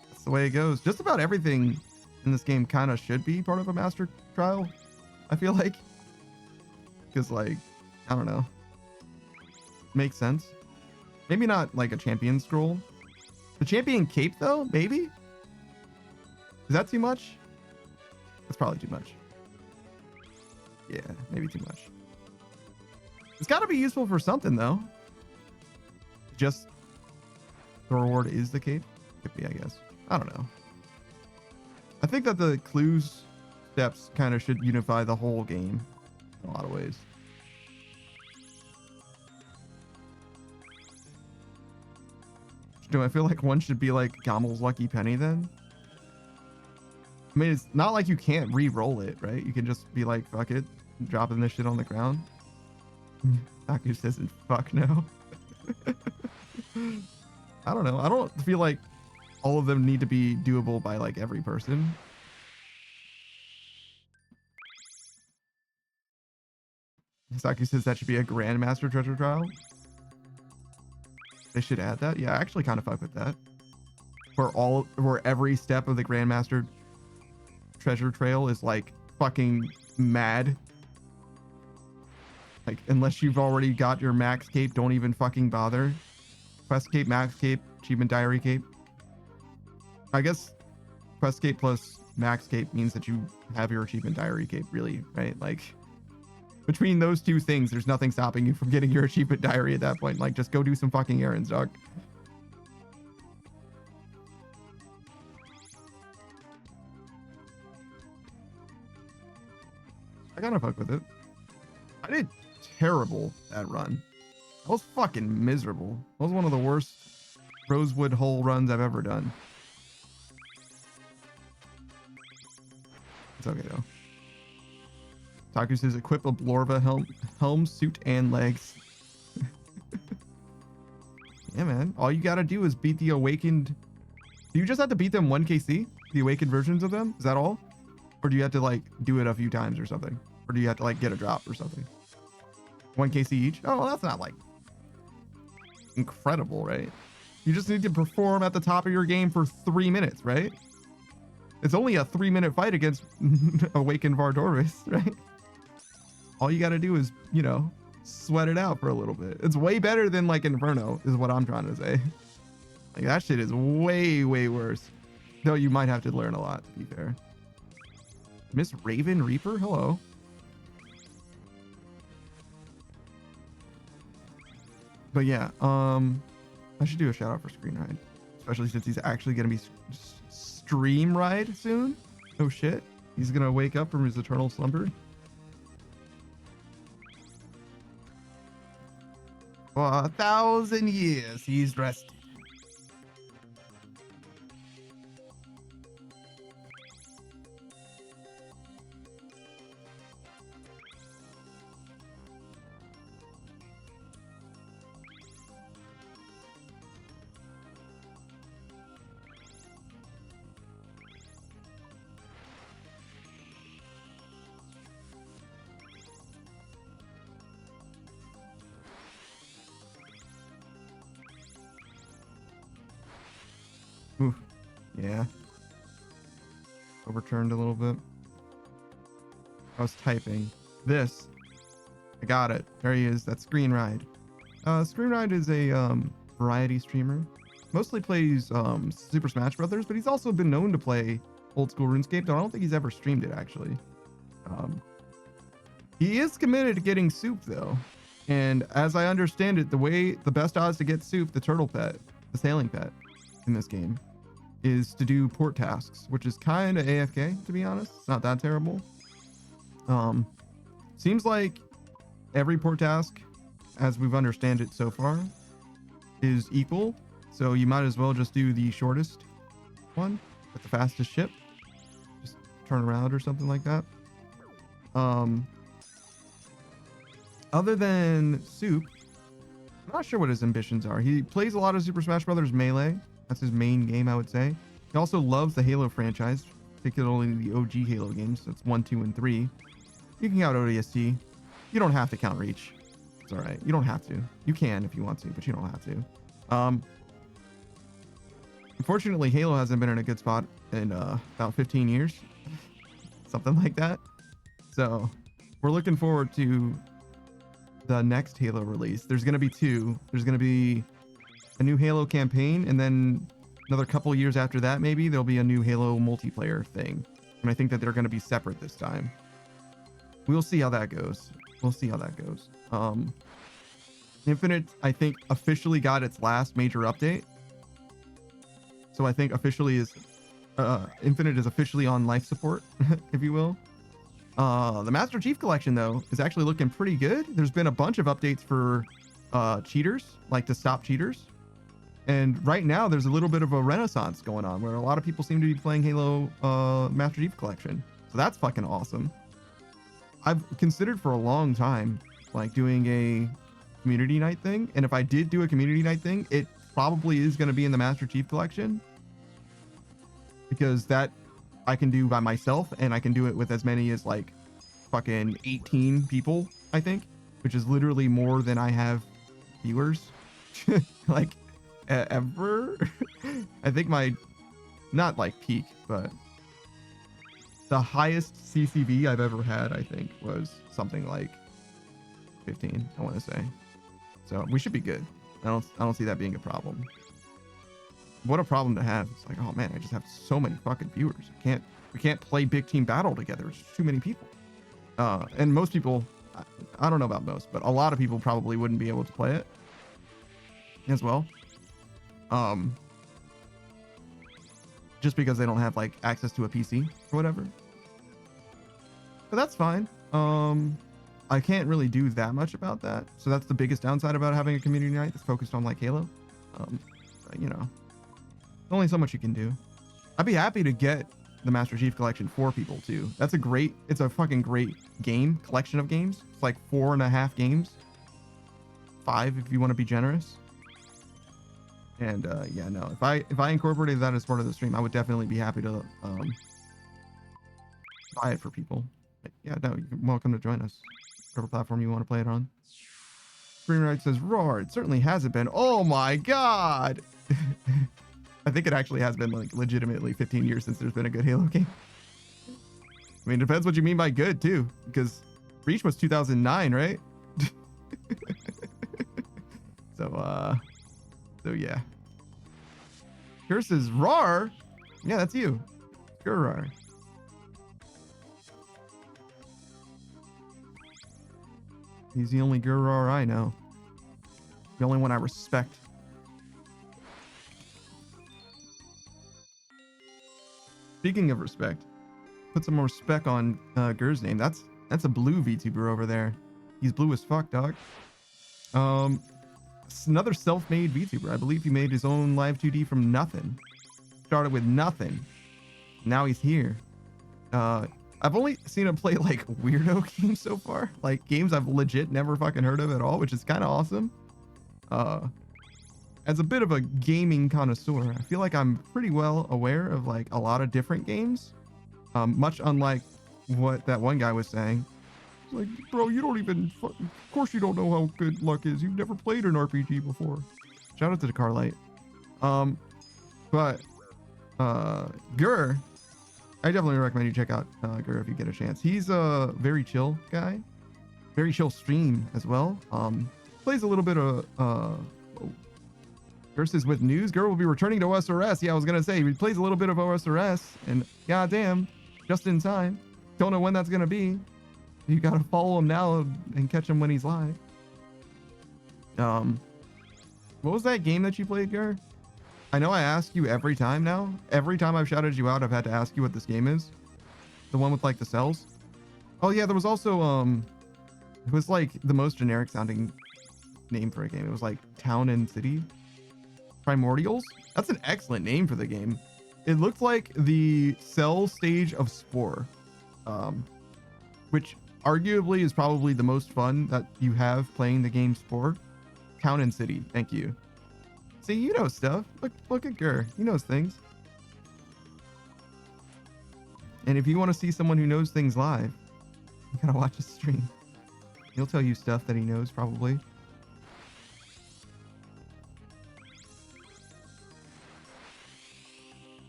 That's the way it goes. Just about everything in this game kind of should be part of a master trial, I feel like. Because, like, I don't know. Makes sense. Maybe not like a champion scroll. The champion cape, though? Maybe? Is that too much? That's probably too much. Yeah, maybe too much. It's got to be useful for something, though. Just the reward is the cape? Could be, I guess. I don't know. I think that the clues steps kind of should unify the whole game in a lot of ways. Do I feel like one should be like Gommel's Lucky Penny then? I mean, it's not like you can't re-roll it, right? You can just be like, fuck it, dropping this shit on the ground. Saku says, fuck no. I don't know. I don't feel like all of them need to be doable by like every person. Saku says that should be a Grandmaster treasure trial. They should add that. Yeah, I actually kind of fuck with that. Where every step of the Grandmaster treasure trail is like fucking mad. Like, unless you've already got your max cape, don't even fucking bother. Quest cape, max cape, achievement diary cape. I guess quest cape plus max cape means that you have your achievement diary cape, really, right? Like, Between those two things, there's nothing stopping you from getting your achievement diary at that point. Like, just go do some fucking errands, dog. I gotta fuck with it. I did terrible that run. I was fucking miserable. That was one of the worst Rosewood Hole runs I've ever done. It's okay though. Taku says equip a Blorva helm, suit, and legs. Yeah, man. All you gotta do is beat the awakened. Do you just have to beat them 1kc? The awakened versions of them? Is that all? Or do you have to like do it a few times or something? Or do you have to like get a drop or something? 1kc each? Oh, well, that's not like incredible, right? You just need to perform at the top of your game for 3 minutes, right? It's only a 3-minute fight against awakened Vardorvis, right? All you gotta do is, you know, sweat it out for a little bit. It's way better than like Inferno, is what I'm trying to say. Like, that shit is way, way worse. Though you might have to learn a lot, to be fair. Miss Raven Reaper, hello. But yeah, I should do a shout out for Screen Ride, especially since he's actually gonna be stream ride soon. Oh shit, he's gonna wake up from his eternal slumber. For 1,000 years he's rested. Oof. Yeah. Overturned a little bit. I was typing. This. I got it. There he is. That's Screen Ride. Screen Ride is a variety streamer. Mostly plays Super Smash Brothers, but he's also been known to play old school RuneScape, though I don't think he's ever streamed it actually. He is committed to getting Soup though. And as I understand it, the best odds to get Soup, the turtle pet, the sailing pet in this game, is to do port tasks, which is kind of AFK, to be honest. It's not that terrible. Seems like every port task, as we've understand it so far, is equal. So you might as well just do the shortest one with the fastest ship. Just turn around or something like that. Other than Soup, I'm not sure what his ambitions are. He plays a lot of Super Smash Brothers Melee. That's his main game, I would say. He also loves the Halo franchise, particularly the OG Halo games. That's 1, 2, and 3. You can count ODST. You don't have to count Reach. It's all right. You don't have to. You can if you want to, but you don't have to. Unfortunately, Halo hasn't been in a good spot in about 15 years. Something like that. So we're looking forward to the next Halo release. There's going to be 2. There's going to be a new Halo campaign, and then another couple years after that, maybe there'll be a new Halo multiplayer thing. And I think that they're going to be separate this time. We'll see how that goes. Infinite, I think, officially got its last major update. So I think officially is Infinite is officially on life support, if you will. The Master Chief Collection, though, is actually looking pretty good. There's been a bunch of updates for cheaters, like to stop cheaters. And right now, there's a little bit of a renaissance going on where a lot of people seem to be playing Halo Master Chief Collection. So that's fucking awesome. I've considered for a long time, like, doing a community night thing. And if I did do a community night thing, it probably is going to be in the Master Chief Collection. Because that I can do by myself, and I can do it with as many as, like, fucking 18 people, I think. Which is literally more than I have viewers. Like, ever. I think my, not like peak, but the highest CCV I've ever had, I think, was something like 15, I want to say. So we should be good. I don't see that being a problem. What a problem to have. It's like, oh man, I just have so many fucking viewers. We can't play big team battle together. It's too many people. And most people I don't know about most, but a lot of people probably wouldn't be able to play it as well. Just because they don't have like access to a PC or whatever. But that's fine. I can't really do that much about that. So that's the biggest downside about having a community night that's focused on like Halo. But, you know, there's only so much you can do. I'd be happy to get the Master Chief Collection for people too. It's a fucking great game, collection of games. It's like 4.5 games. 5 if you want to be generous. And yeah, no, if I incorporated that as part of the stream, I would definitely be happy to buy it for people. But yeah, no, you're welcome to join us. Whatever platform you want to play it on. Screenwriter says, roar, it certainly hasn't been. Oh my god! I think it actually has been like legitimately 15 years since there's been a good Halo game. I mean, it depends what you mean by good too, because Reach was 2009, right? So yeah. Curse is roar. Yeah, that's you. Gurar. He's the only Gurar I know. The only one I respect. Speaking of respect, put some more respect on Gur's name. That's a blue VTuber over there. He's blue as fuck, dog. Another self-made VTuber. I believe he made his own live 2D from nothing. Started with nothing. Now he's here. I've only seen him play like weirdo games so far, like games I've legit never fucking heard of at all, which is kind of awesome. As a bit of a gaming connoisseur, I feel like I'm pretty well aware of like a lot of different games, much unlike what that one guy was saying. It's like, bro, you don't even, of course you don't know how good luck is. You've never played an RPG before. Shout out to the Carlight. But Gur, I definitely recommend you check out Gur if you get a chance. He's a very chill guy, very chill stream as well. Plays a little bit of versus with news. Gur will be returning to OSRS. Yeah, I was gonna say he plays a little bit of OSRS, and goddamn, just in time. Don't know when that's gonna be. You gotta follow him now and catch him when he's live. What was that game that you played, Gur? I know I ask you every time now. Every time I've shouted you out, I've had to ask you what this game is. The one with like the cells. Oh yeah, there was also it was like the most generic sounding name for a game. It was like Town and City Primordials. That's an excellent name for the game. It looked like the cell stage of Spore, which arguably is probably the most fun that you have playing the game Spore. Town and City. Thank you. See, you know stuff. Look at Gur. He knows things. And if you want to see someone who knows things live, you gotta watch his stream. He'll tell you stuff that he knows, probably.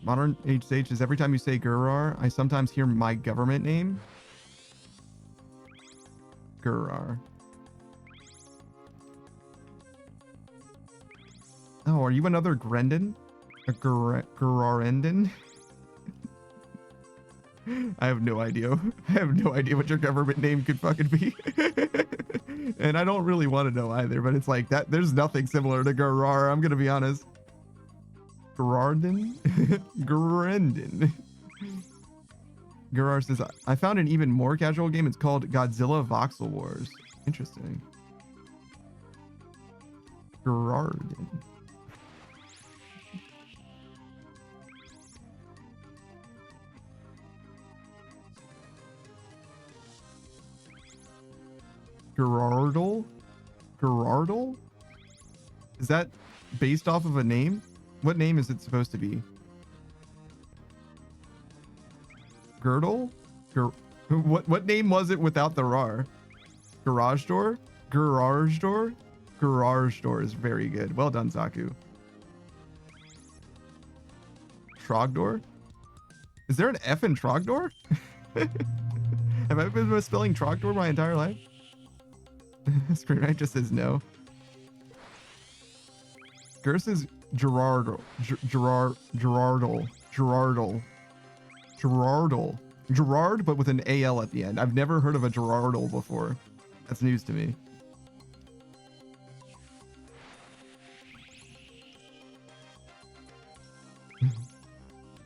Modern Age Sage says, every time you say Gurar, I sometimes hear my government name. Gurar. Oh, are you another Grendon? A Gurarendon? I have no idea. I have no idea what your government name could fucking be. And I don't really want to know either, but it's like that. There's nothing similar to Gurar. I'm going to be honest. Gurarden? Grendon. Gurar says, I found an even more casual game. It's called Godzilla Voxel Wars. Interesting. Gurarden. Gerardal? Gerardal? Is that based off of a name? What name is it supposed to be? Girdle? What name was it without the rar? Garage door? Garage door? Garage door is very good. Well done, Zaku. Trogdor? Is there an F in Trogdor? Have I been misspelling Trogdor my entire life? Screen Knight just says no. Gur says Gerardal. Gerard, but with an AL at the end. I've never heard of a Gerardal before. That's news to me.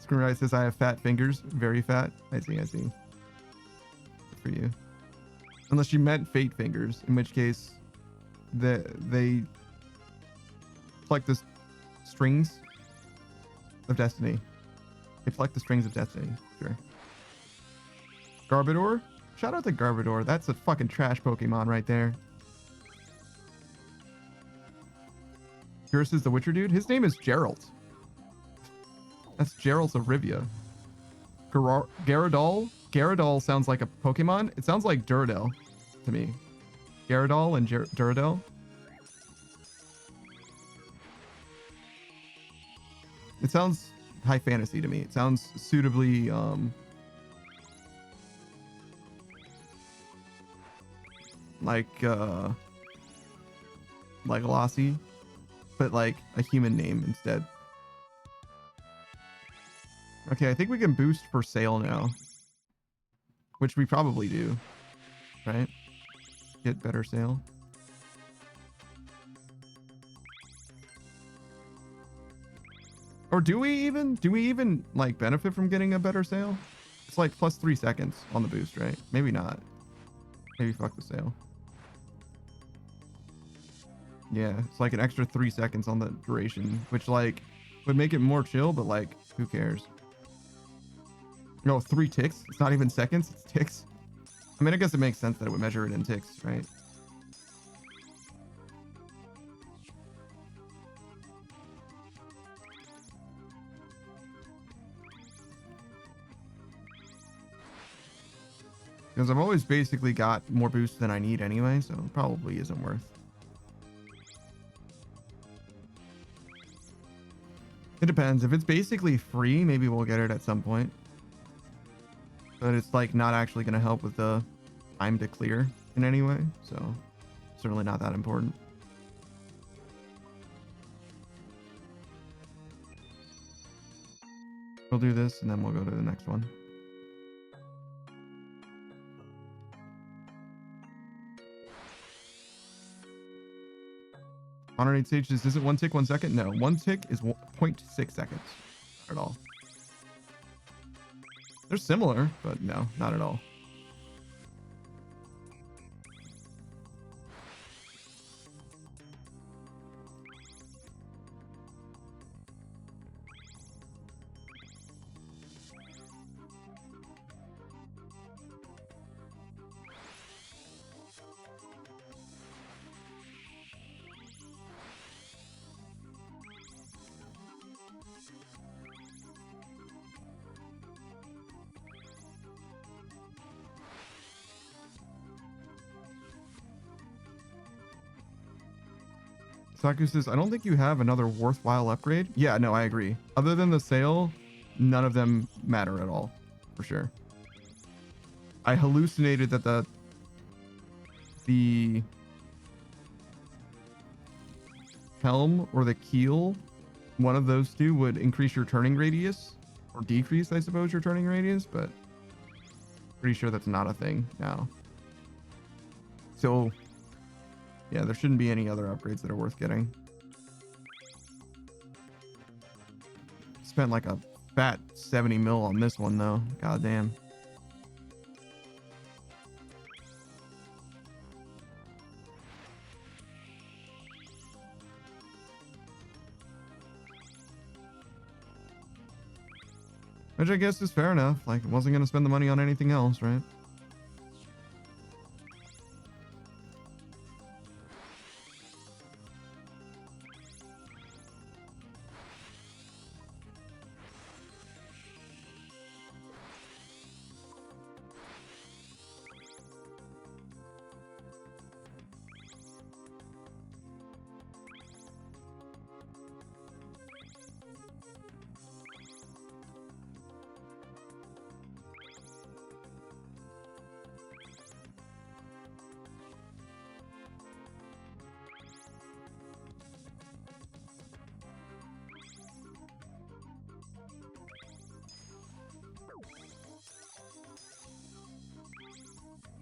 Screwright says I have fat fingers. Very fat. I see. Good for you. Unless you meant fate fingers, in which case they pluck the strings of destiny. They pluck the strings of destiny. Sure. Garbodor? Shout out to Garbodor. That's a fucking trash Pokemon right there. Curse is the Witcher dude. His name is Geralt. That's Geralt of Rivia. Gyarados? Gyarados sounds like a Pokemon. It sounds like Duradel to me. Gyarados and Duradel. It sounds high fantasy to me. It sounds suitably like Lassie, but like a human name instead. Okay, I think we can boost for sale now, which we probably do, right? Get better sale. Or do we even like benefit from getting a better sale? It's like plus 3 seconds on the boost, right? Maybe not. Maybe fuck the sale. Yeah, it's like an extra 3 seconds on the duration, which like would make it more chill, but like who cares? No, 3 ticks. It's not even seconds, it's ticks. I mean, I guess it makes sense that it would measure it in ticks, right? Because I've always basically got more boost than I need anyway, so it probably isn't worth. It depends. If it's basically free, maybe we'll get it at some point. But it's like not actually going to help with the time to clear in any way, so certainly not that important. We'll do this and then we'll go to the next one. Honorary stages, is it 1 tick, 1 second? No, 1 tick is 0.6 seconds. Not at all. They're similar, but no, not at all. Saku says, I don't think you have another worthwhile upgrade. Yeah, no, I agree. Other than the sale, none of them matter at all, for sure. I hallucinated that the helm or the keel, one of those two would increase your turning radius, or decrease, I suppose, your turning radius, but pretty sure that's not a thing now. So yeah, there shouldn't be any other upgrades that are worth getting. Spent like a fat 70 mil on this one though. God damn. Which I guess is fair enough. Like, I wasn't going to spend the money on anything else, right?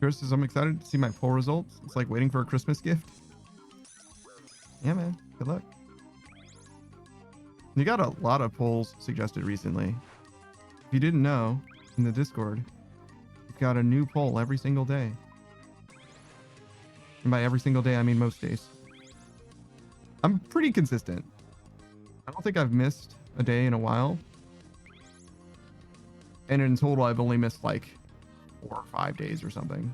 Chris says, I'm excited to see my poll results. It's like waiting for a Christmas gift. Yeah, man. Good luck. You got a lot of polls suggested recently. If you didn't know, in the Discord, you've got a new poll every single day. And by every single day, I mean most days. I'm pretty consistent. I don't think I've missed a day in a while. And in total, I've only missed like 4 or 5 days or something.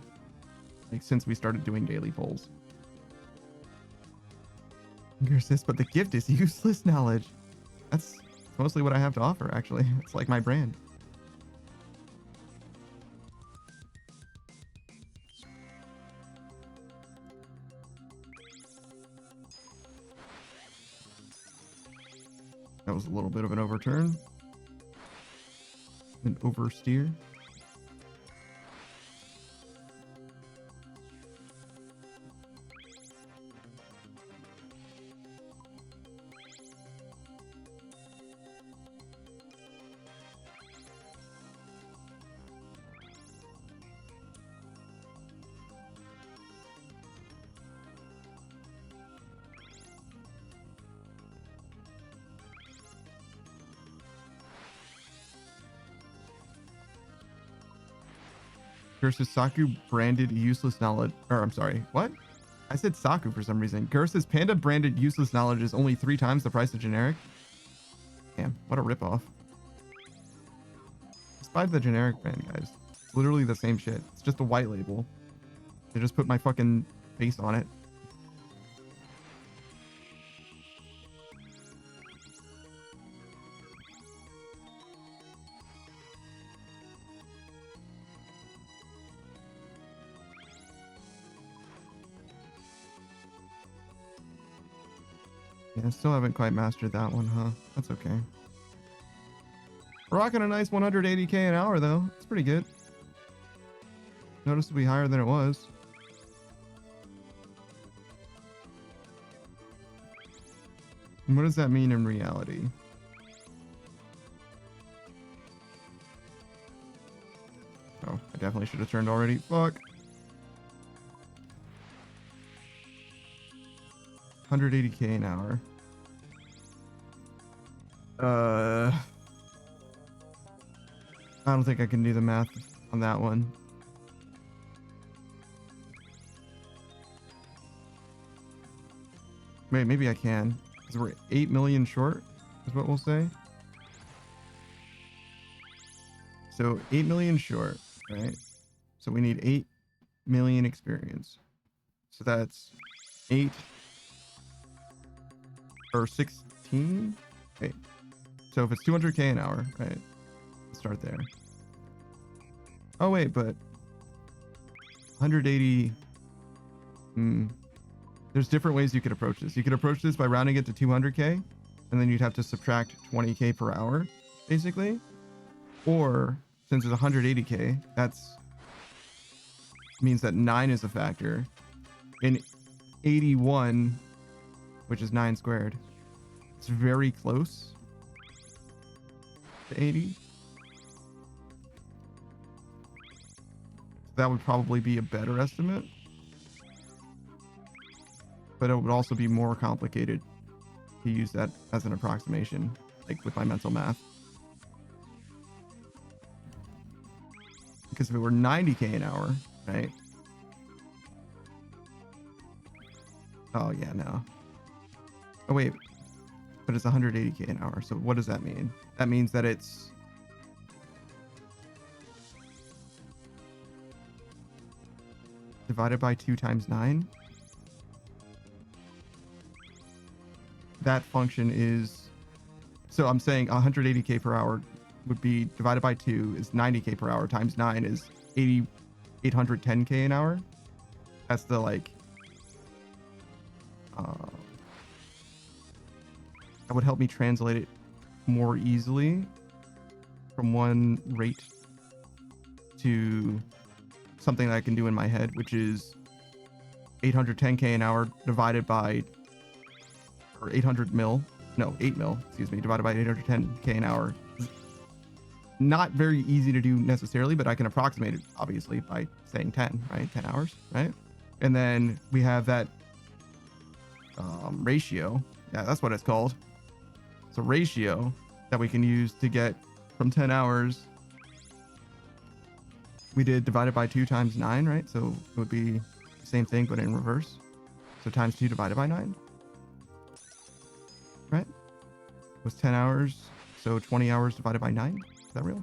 Like since we started doing daily polls. But the gift is useless knowledge. That's mostly what I have to offer, actually. It's like my brand. That was a little bit of an overturn. An oversteer. Versus Saku branded useless knowledge. Or I'm sorry, what? I said Saku for some reason. Gersa's Panda branded useless knowledge is only 3 times the price of generic. Damn, what a ripoff. Just buy the generic brand, guys. It's literally the same shit. It's just a white label. They just put my fucking face on it. Yeah, I still haven't quite mastered that one, huh? That's okay. We're rocking a nice 180k an hour, though. It's pretty good. Noticeably higher than it was. And what does that mean in reality? Oh, I definitely should have turned already. Fuck. 180k an hour. I don't think I can do the math on that one. Wait, maybe I can. Because we're 8 million short, is what we'll say. So 8 million short, right? So we need 8 million experience. So that's 8 or 16. Wait. So if it's 200k an hour, right? Let's start there. Oh wait, but 180. There's different ways you could approach this. You could approach this by rounding it to 200k, and then you'd have to subtract 20k per hour, basically. Or since it's 180k, that's means that 9 is a factor. In 81, which is 9 squared, it's very close to 80. That would probably be a better estimate. But it would also be more complicated to use that as an approximation, like with my mental math. Because if it were 90k an hour, right? Oh yeah, no. Oh wait, but it's 180k an hour. So what does that mean? That means that it's divided by 2 times 9. That function is, so I'm saying 180k per hour would be divided by 2 is 90k per hour times 9 is 810k an hour. That's the like that would help me translate it more easily from one rate to something that I can do in my head, which is 810k an hour divided by, or 800 mil, no, 8 mil, excuse me, divided by 810k an hour is not very easy to do necessarily, but I can approximate it obviously by saying 10, right? 10 hours, right? And then we have that ratio. Yeah, that's what it's called. It's a ratio that we can use to get from 10 hours. We did divided by 2 times 9, right? So it would be the same thing, but in reverse. So times 2 divided by 9, right? Was 10 hours. So 20 hours divided by 9. Is that real?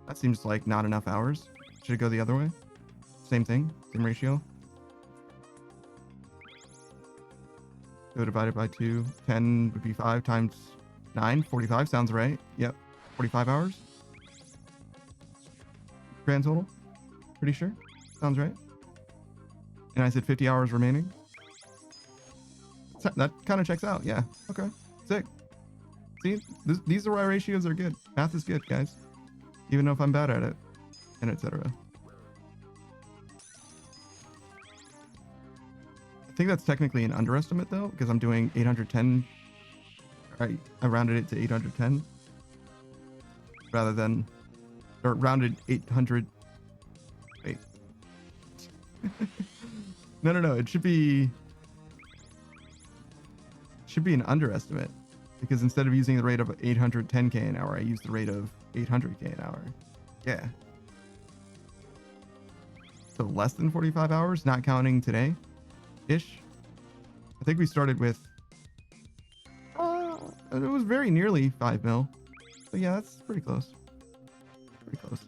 That seems like not enough hours. Should it go the other way? Same thing, same ratio. So divided by 2, 10 would be 5 times 9, 45 sounds right. Yep, 45 hours. Grand total. Pretty sure. Sounds right. And I said 50 hours remaining. That kind of checks out. Yeah. Okay. Sick. See, these are why ratios are good. Math is good, guys. Even though if I'm bad at it, and etc. I think that's technically an underestimate though, because I'm doing 810. I rounded it to 810 rather than, or rounded 800. Wait. No. It should be an underestimate, because instead of using the rate of 810k an hour, I used the rate of 800k an hour. Yeah. So less than 45 hours, not counting today ish. I think we started with it was very nearly 5 mil. But yeah, that's pretty close. Pretty close.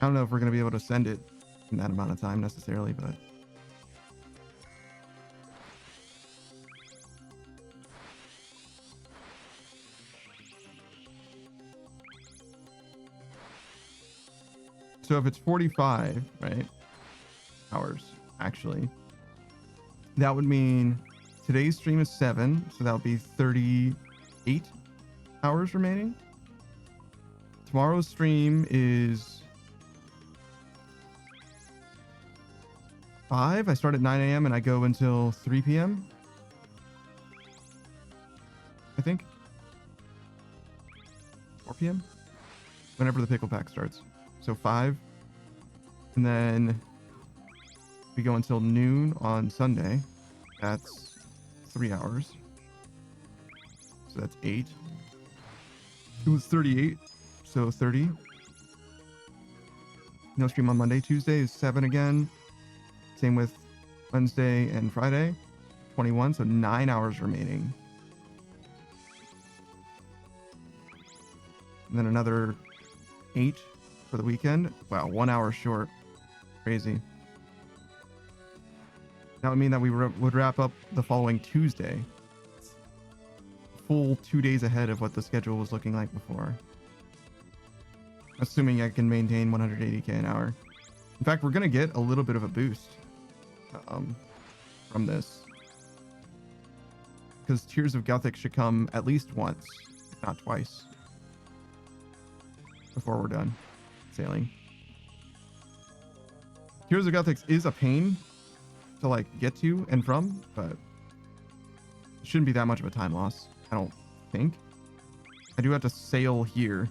I don't know if we're gonna be able to send it in that amount of time necessarily, but so if it's 45, right, hours, actually, that would mean today's stream is 7, so that would be 38 hours remaining. Tomorrow's stream is 5. I start at 9 a.m. and I go until 3 p.m. I think. 4 p.m. Whenever the pickle pack starts. So 5. And then we go until noon on Sunday. That's 3 hours. So that's 8. It was 38. So 30. No stream on Monday. Tuesday is 7 again. Same with Wednesday and Friday. 21. So 9 hours remaining. And then another 8 for the weekend. Wow, 1 hour short. Crazy. That would mean that we would wrap up the following Tuesday. Full 2 days ahead of what the schedule was looking like before. Assuming I can maintain 180k an hour. In fact, we're going to get a little bit of a boost from this. Because Tears of Gothic should come at least once, if not twice, before we're done sailing. Tears of Gothic is a pain to like get to and from, but it shouldn't be that much of a time loss, I don't think. I do have to sail here.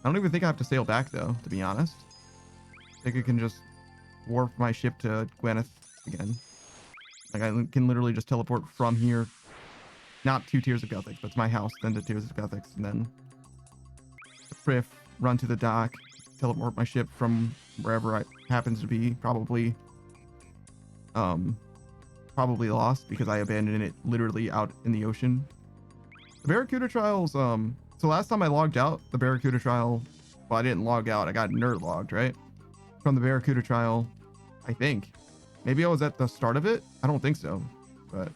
I don't even think I have to sail back though, to be honest. I think I can just warp my ship to Gwyneth again. Like I can literally just teleport from here, not to Tears of Gothic, but to my house, then to Tears of Gothic, and then to Priff, run to the dock, teleport my ship from wherever it happens to be, probably lost because I abandoned it literally out in the ocean. The Barracuda trials, so last time I logged out the Barracuda trial, well, I didn't log out, I got nerd logged, right? From the Barracuda trial, I think. Maybe I was at the start of it? I don't think so, but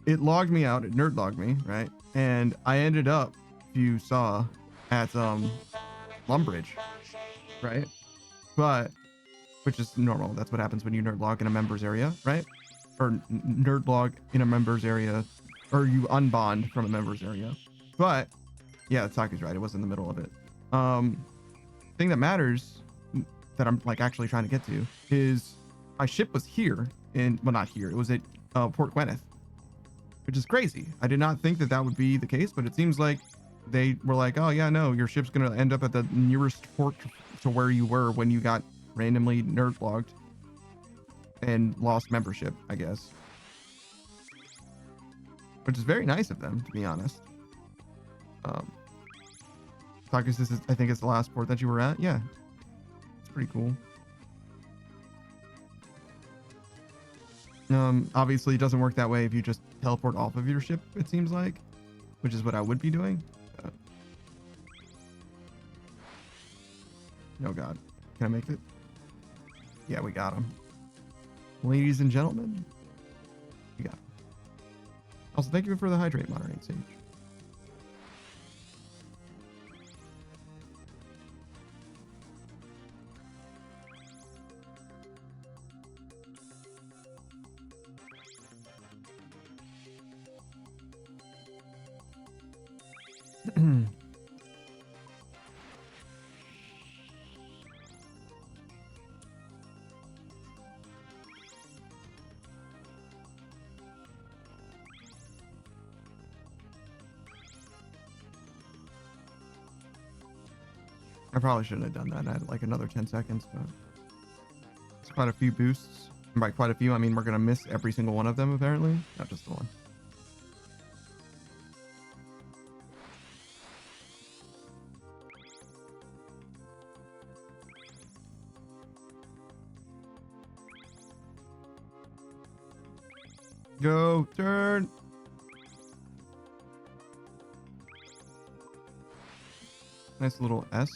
it logged me out, it nerd logged me, right? And I ended up, if you saw, at Lumbridge, right? But which is normal. That's what happens when you nerd log in a members area, right? Or nerd log in a members area, or you unbond from a members area. But yeah, Saki's right. It was in the middle of it. Thing that matters that I'm like actually trying to get to is my ship was here in, well, not here. It was at Port Gwyneth, which is crazy. I did not think that that would be the case, but it seems like they were like, oh yeah, no, your ship's going to end up at the nearest port to where you were when you got randomly nerd logged and lost membership, I guess. Which is very nice of them, to be honest. Takus, this is, I think it's the last port that you were at. Yeah. It's pretty cool. Obviously it doesn't work that way if you just teleport off of your ship, it seems like, which is what I would be doing. Oh God, can I make it? Yeah, we got him. Ladies and gentlemen, we got him. Also, thank you for the hydrate moderating, Sage. I probably shouldn't have done that. I had like another 10 seconds, but it's quite a few boosts. And by quite a few, I mean we're going to miss every single one of them, apparently. Not just the one. Go, turn. Nice little S.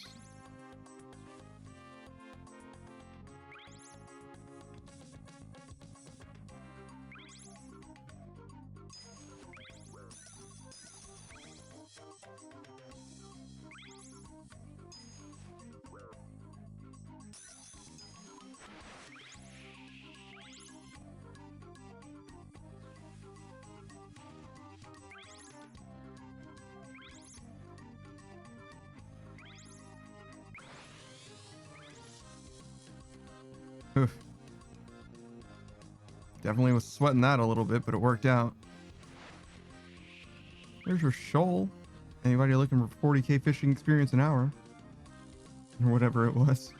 Oof. Definitely was sweating that a little bit, but it worked out. There's your shoal. Anybody looking for 40k fishing experience an hour? Or whatever it was.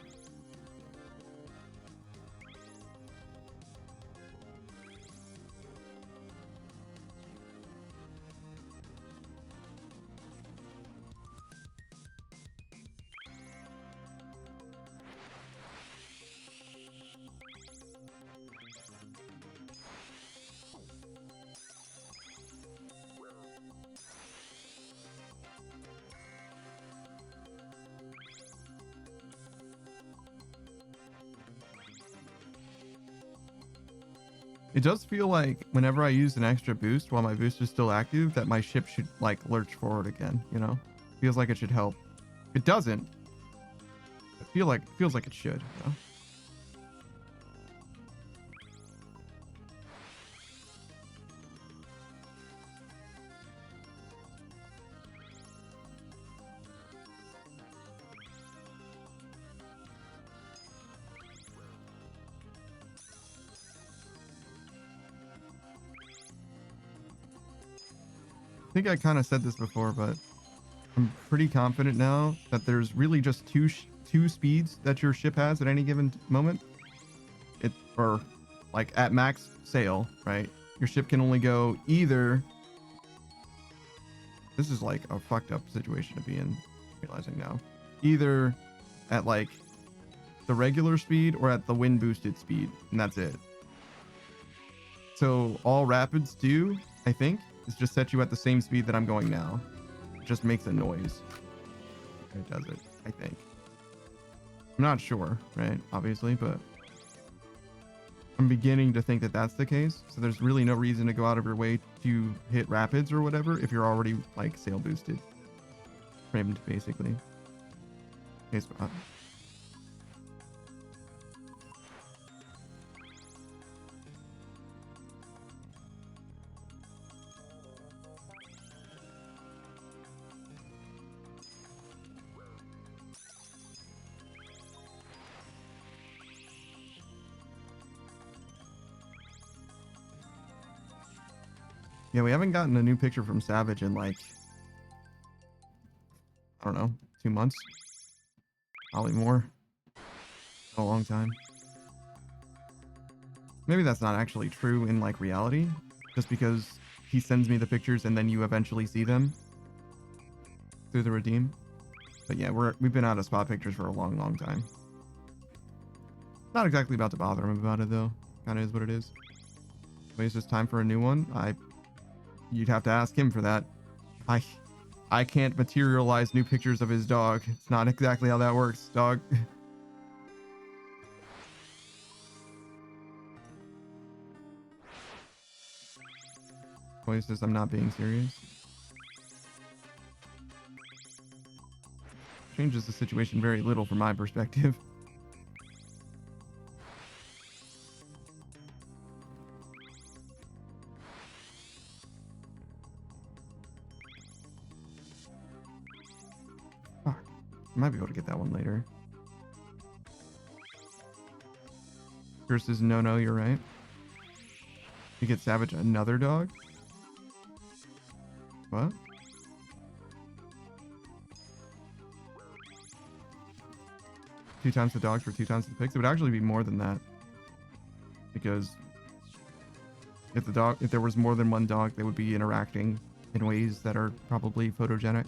It does feel like whenever I use an extra boost while my boost is still active, that my ship should like lurch forward again, you know? Feels like it should help. It doesn't. It feels like it should, you know? I think I kind of said this before, but I'm pretty confident now that there's really just two speeds that your ship has at any given moment. Or like at max sail, right? Your ship can only go either. This is like a fucked up situation to be in, realizing now. Either at like the regular speed or at the wind boosted speed, and that's it. So all rapids do, I think, is just set you at the same speed that I'm going now. It just makes a noise. It does it, I think. I'm not sure, right? Obviously, but I'm beginning to think that that's the case. So there's really no reason to go out of your way to hit rapids or whatever if you're already like sail boosted. Trimmed, basically. Okay, spot. Yeah, we haven't gotten a new picture from Savage in like, I don't know, 2 months. Probably more. A long time. Maybe that's not actually true in like reality, just because he sends me the pictures and then you eventually see them through the redeem. But yeah, we've been out of spot pictures for a long time. Not exactly about to bother him about it though. Kind of is what it is. But it's just time for a new one. You'd have to ask him for that. I can't materialize new pictures of his dog. It's not exactly how that works, dog. Boy says I'm not being serious. Changes the situation very little from my perspective. I might be able to get that one later. Chris says, no, you're right. You get Savage another dog? What? Two times the dogs for 2 times the pigs? It would actually be more than that. Because if there was more than one dog, they would be interacting in ways that are probably photogenic.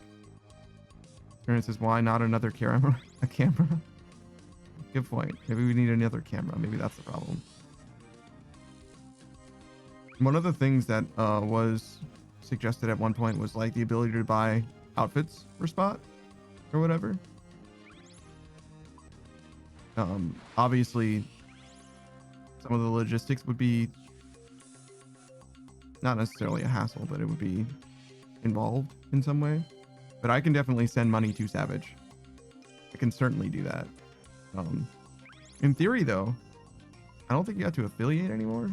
Aaron says, why not another camera? A camera? Good point. Maybe we need another camera. Maybe that's the problem. One of the things that was suggested at one point was like the ability to buy outfits for spot or whatever. Obviously, some of the logistics would be not necessarily a hassle, but it would be involved in some way. But I can definitely send money to Savage. I can certainly do that. In theory, though, I don't think you have to affiliate anymore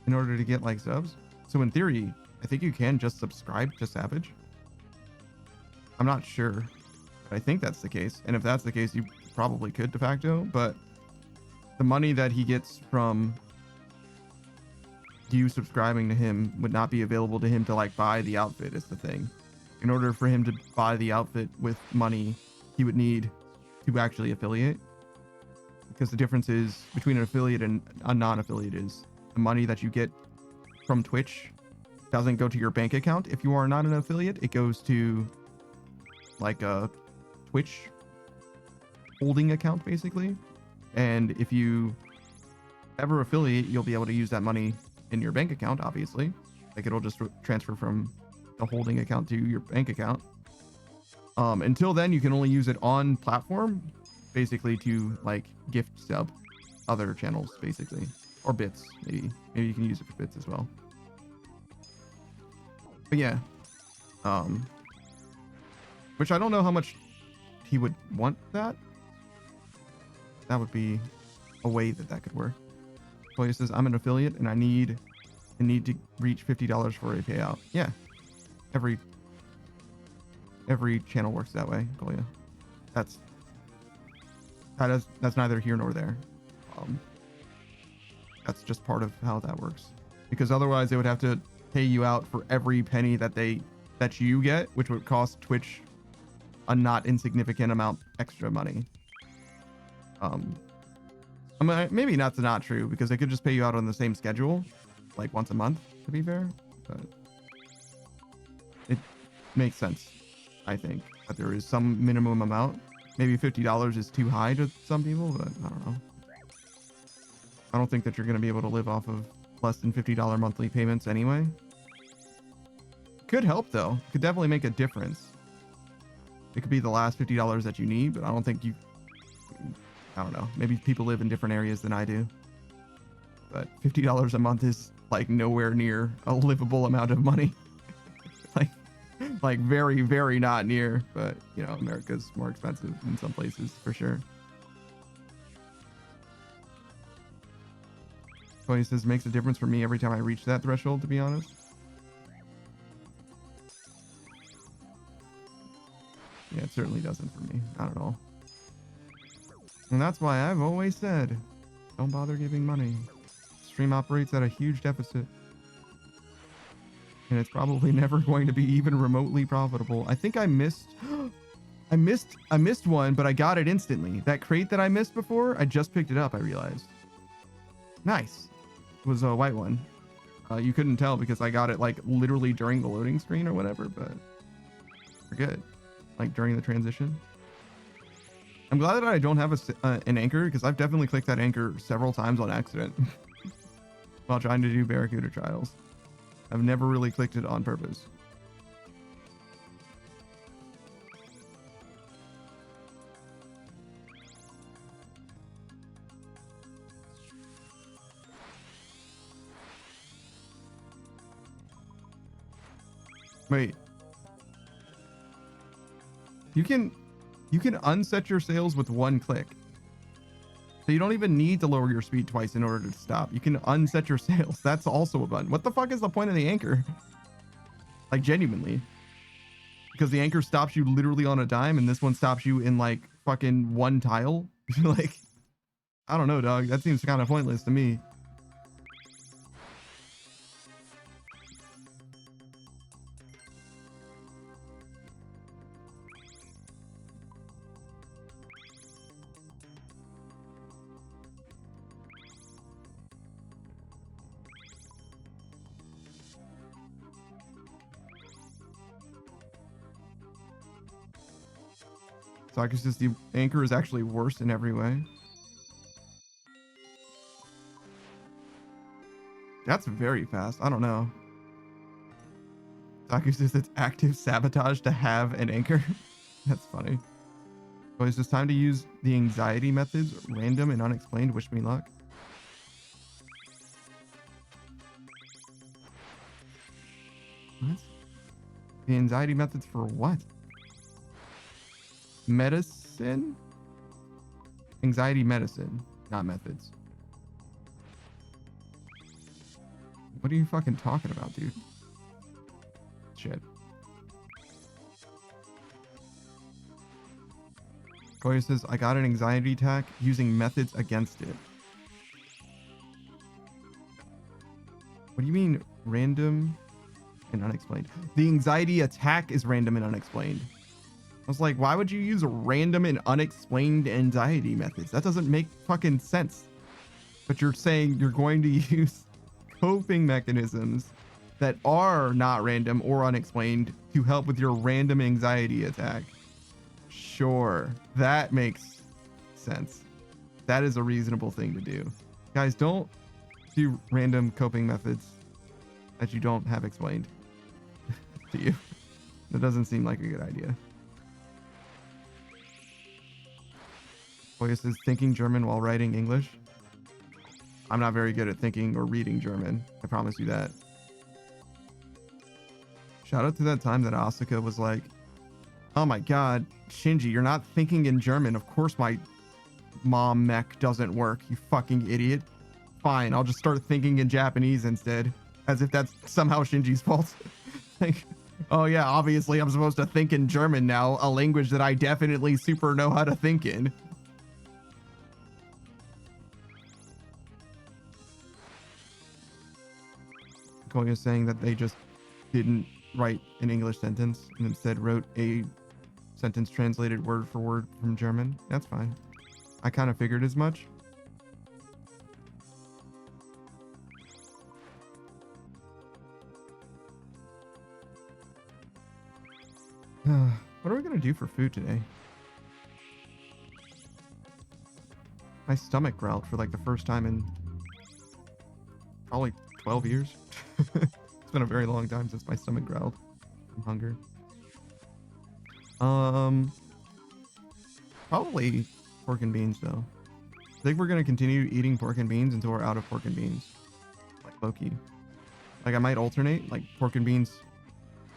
in order to get like subs. So in theory, I think you can just subscribe to Savage. I'm not sure, but I think that's the case. And if that's the case, you probably could de facto, but the money that he gets from you subscribing to him would not be available to him to like buy the outfit is the thing. In order for him to buy the outfit with money, he would need to actually affiliate, because the difference is between an affiliate and a non-affiliate is the money that you get from Twitch doesn't go to your bank account. If you are not an affiliate, it goes to like a Twitch holding account basically. And if you ever affiliate, you'll be able to use that money in your bank account, obviously. Like it'll just transfer from the holding account to your bank account. Until then, you can only use it on platform, basically to like gift sub other channels, basically, or bits. Maybe you can use it for bits as well. But yeah, which I don't know how much he would want that. That would be a way that could work. So he says, I'm an affiliate and I need to reach $50 for a payout. Yeah, every channel works that way, Golia. That's neither here nor there. That's just part of how that works, because otherwise they would have to pay you out for every penny that you get, which would cost Twitch a not insignificant amount extra money. I mean, maybe that's not true, because they could just pay you out on the same schedule, like once a month, to be fair. But it makes sense, I think, that there is some minimum amount. Maybe $50 is too high to some people, but I don't know. I don't think that you're going to be able to live off of less than $50 monthly payments anyway. Could help though. Could definitely make a difference. It could be the last $50 that you need, but I don't think I don't know. Maybe people live in different areas than I do. But $50 a month is like nowhere near a livable amount of money. like very, very not near. But you know, America's more expensive in some places for sure. Tony says, makes a difference for me every time I reach that threshold, to be honest. Yeah, it certainly doesn't for me. Not at all. And that's why I've always said, don't bother giving money. Stream operates at a huge deficit. and it's probably never going to be even remotely profitable. I think I missed I missed one, but I got it instantly. That crate that I missed before, I just picked it up, I realized. Nice. It was a white one. You couldn't tell because I got it like literally during the loading screen or whatever, but we're good. Like during the transition. I'm glad that I don't have an anchor because I've definitely clicked that anchor several times on accident while trying to do Barracuda trials. I've never really clicked it on purpose. Wait. You can unset your sails with one click. So you don't even need to lower your speed twice in order to stop. You can unset your sails. That's also a button. What the fuck is the point of the anchor? Like genuinely. Because the anchor stops you literally on a dime and this one stops you in like fucking one tile. Like, I don't know, dog. That seems kind of pointless to me. So I guess the anchor is actually worse in every way. That's very fast. I don't know. Taku says it's active sabotage to have an anchor. That's funny. Oh, is this time to use the anxiety methods? Random and unexplained. Wish me luck. What? The anxiety methods for what? Medicine? Anxiety medicine, not methods. What are you fucking talking about, dude? Shit. Koya says, I got an anxiety attack using methods against it. What do you mean random and unexplained? The anxiety attack is random and unexplained. I was like, why would you use random and unexplained anxiety methods? That doesn't make fucking sense. But you're saying you're going to use coping mechanisms that are not random or unexplained to help with your random anxiety attack. Sure, that makes sense. That is a reasonable thing to do. Guys, don't do random coping methods that you don't have explained to you. That doesn't seem like a good idea. Koya says thinking German while writing English. I'm not very good at thinking or reading German. I promise you that. Shout out to that time that Asuka was like, oh my god, Shinji, you're not thinking in German. Of course my mom mech doesn't work, you fucking idiot. Fine, I'll just start thinking in Japanese instead. As if that's somehow Shinji's fault. Like, oh yeah, obviously I'm supposed to think in German now, a language that I definitely super know how to think in. Koya saying that they just didn't write an English sentence and instead wrote a sentence translated word for word from German. That's fine. I kind of figured as much. What are we going to do for food today? My stomach growled for like the first time in probably 12 years. It's been a very long time since my stomach growled from hunger. Probably pork and beans though. I think we're gonna continue eating pork and beans until we're out of pork and beans. Like low-key. Like I might alternate, like pork and beans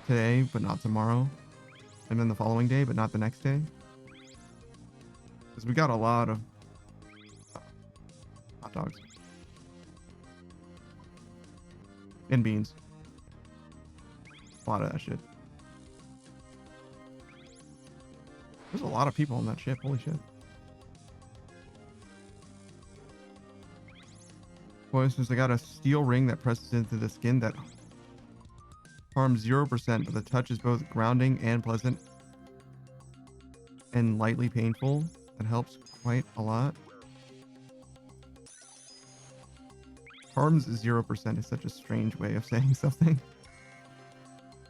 today, but not tomorrow. And then the following day, but not the next day. Because we got a lot of hot dogs. And beans. A lot of that shit. There's a lot of people on that ship. Holy shit. Boy, since I got a steel ring that presses into the skin that Harms 0%, but the touch is both grounding and pleasant and lightly painful. That helps quite a lot. Harms 0% is such a strange way of saying something.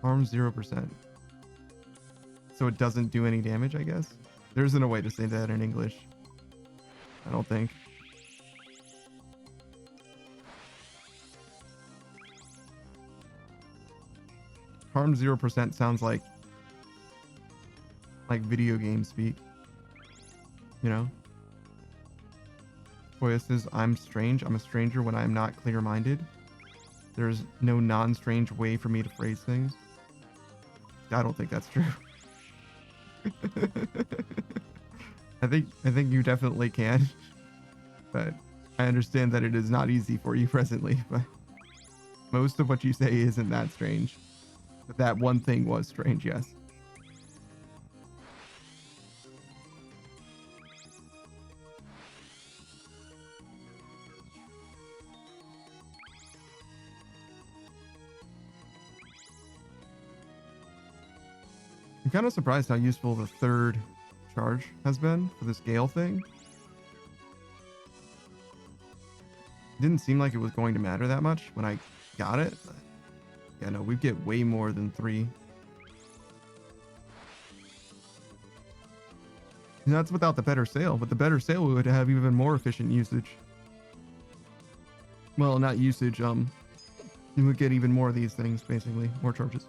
Harms 0%. So it doesn't do any damage, I guess. There isn't a way to say that in English. I don't think. Harm 0% sounds like video game speak. You know? Koya says, I'm strange. I'm a stranger when I'm not clear-minded. There's no non-strange way for me to phrase things. I don't think that's true. I think you definitely can. But I understand that it is not easy for you presently. But most of what you say isn't that strange. But that one thing was strange, yes. I'm kind of surprised how useful the third charge has been for this Gale thing. It didn't seem like it was going to matter that much when I got it. But yeah, no, we get way more than 3. And that's without the better sail. With the better sail, we would have even more efficient usage. Well, not usage. You would get even more of these things, basically. More charges.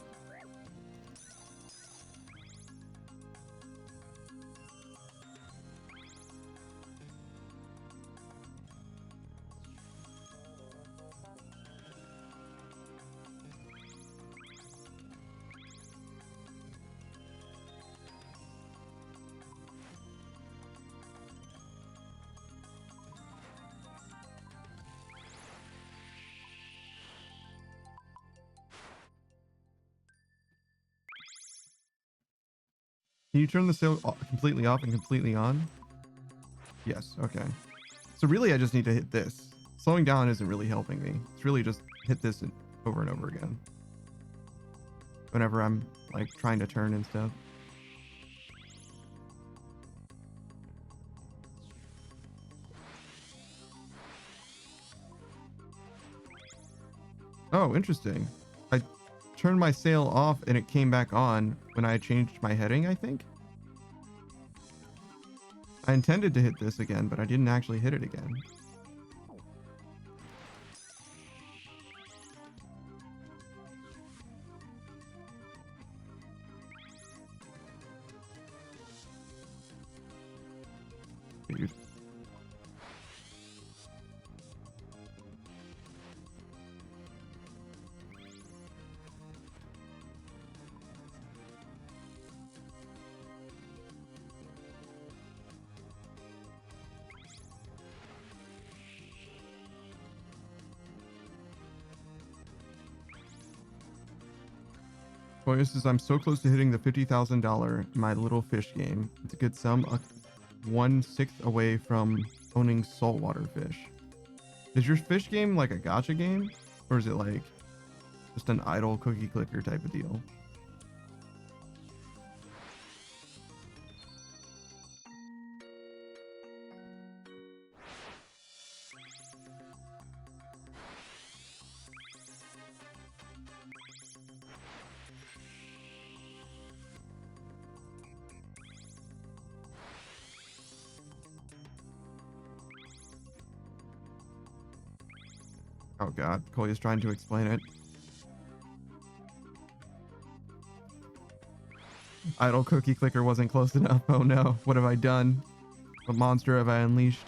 Can you turn the sail completely off and completely on? Yes, okay. So really I just need to hit this. Slowing down isn't really helping me. It's really just hit this over and over again. Whenever I'm like trying to turn and stuff. Oh, interesting. I turned my sail off and it came back on when I changed my heading, I think. I intended to hit this again, but I didn't actually hit it again. Dude. Boy, this is, I'm so close to hitting the $50,000 My Little Fish game. It's a good sum, 1/6 away from owning saltwater fish. Is your fish game like a gacha game? Or is it like just an idle cookie clicker type of deal? Oh god, Kolya's trying to explain it. Idle cookie clicker wasn't close enough. Oh no, what have I done? What monster have I unleashed?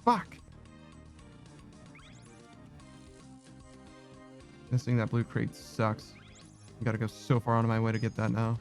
Fuck! Missing that blue crate sucks. I gotta go so far out of my way to get that now.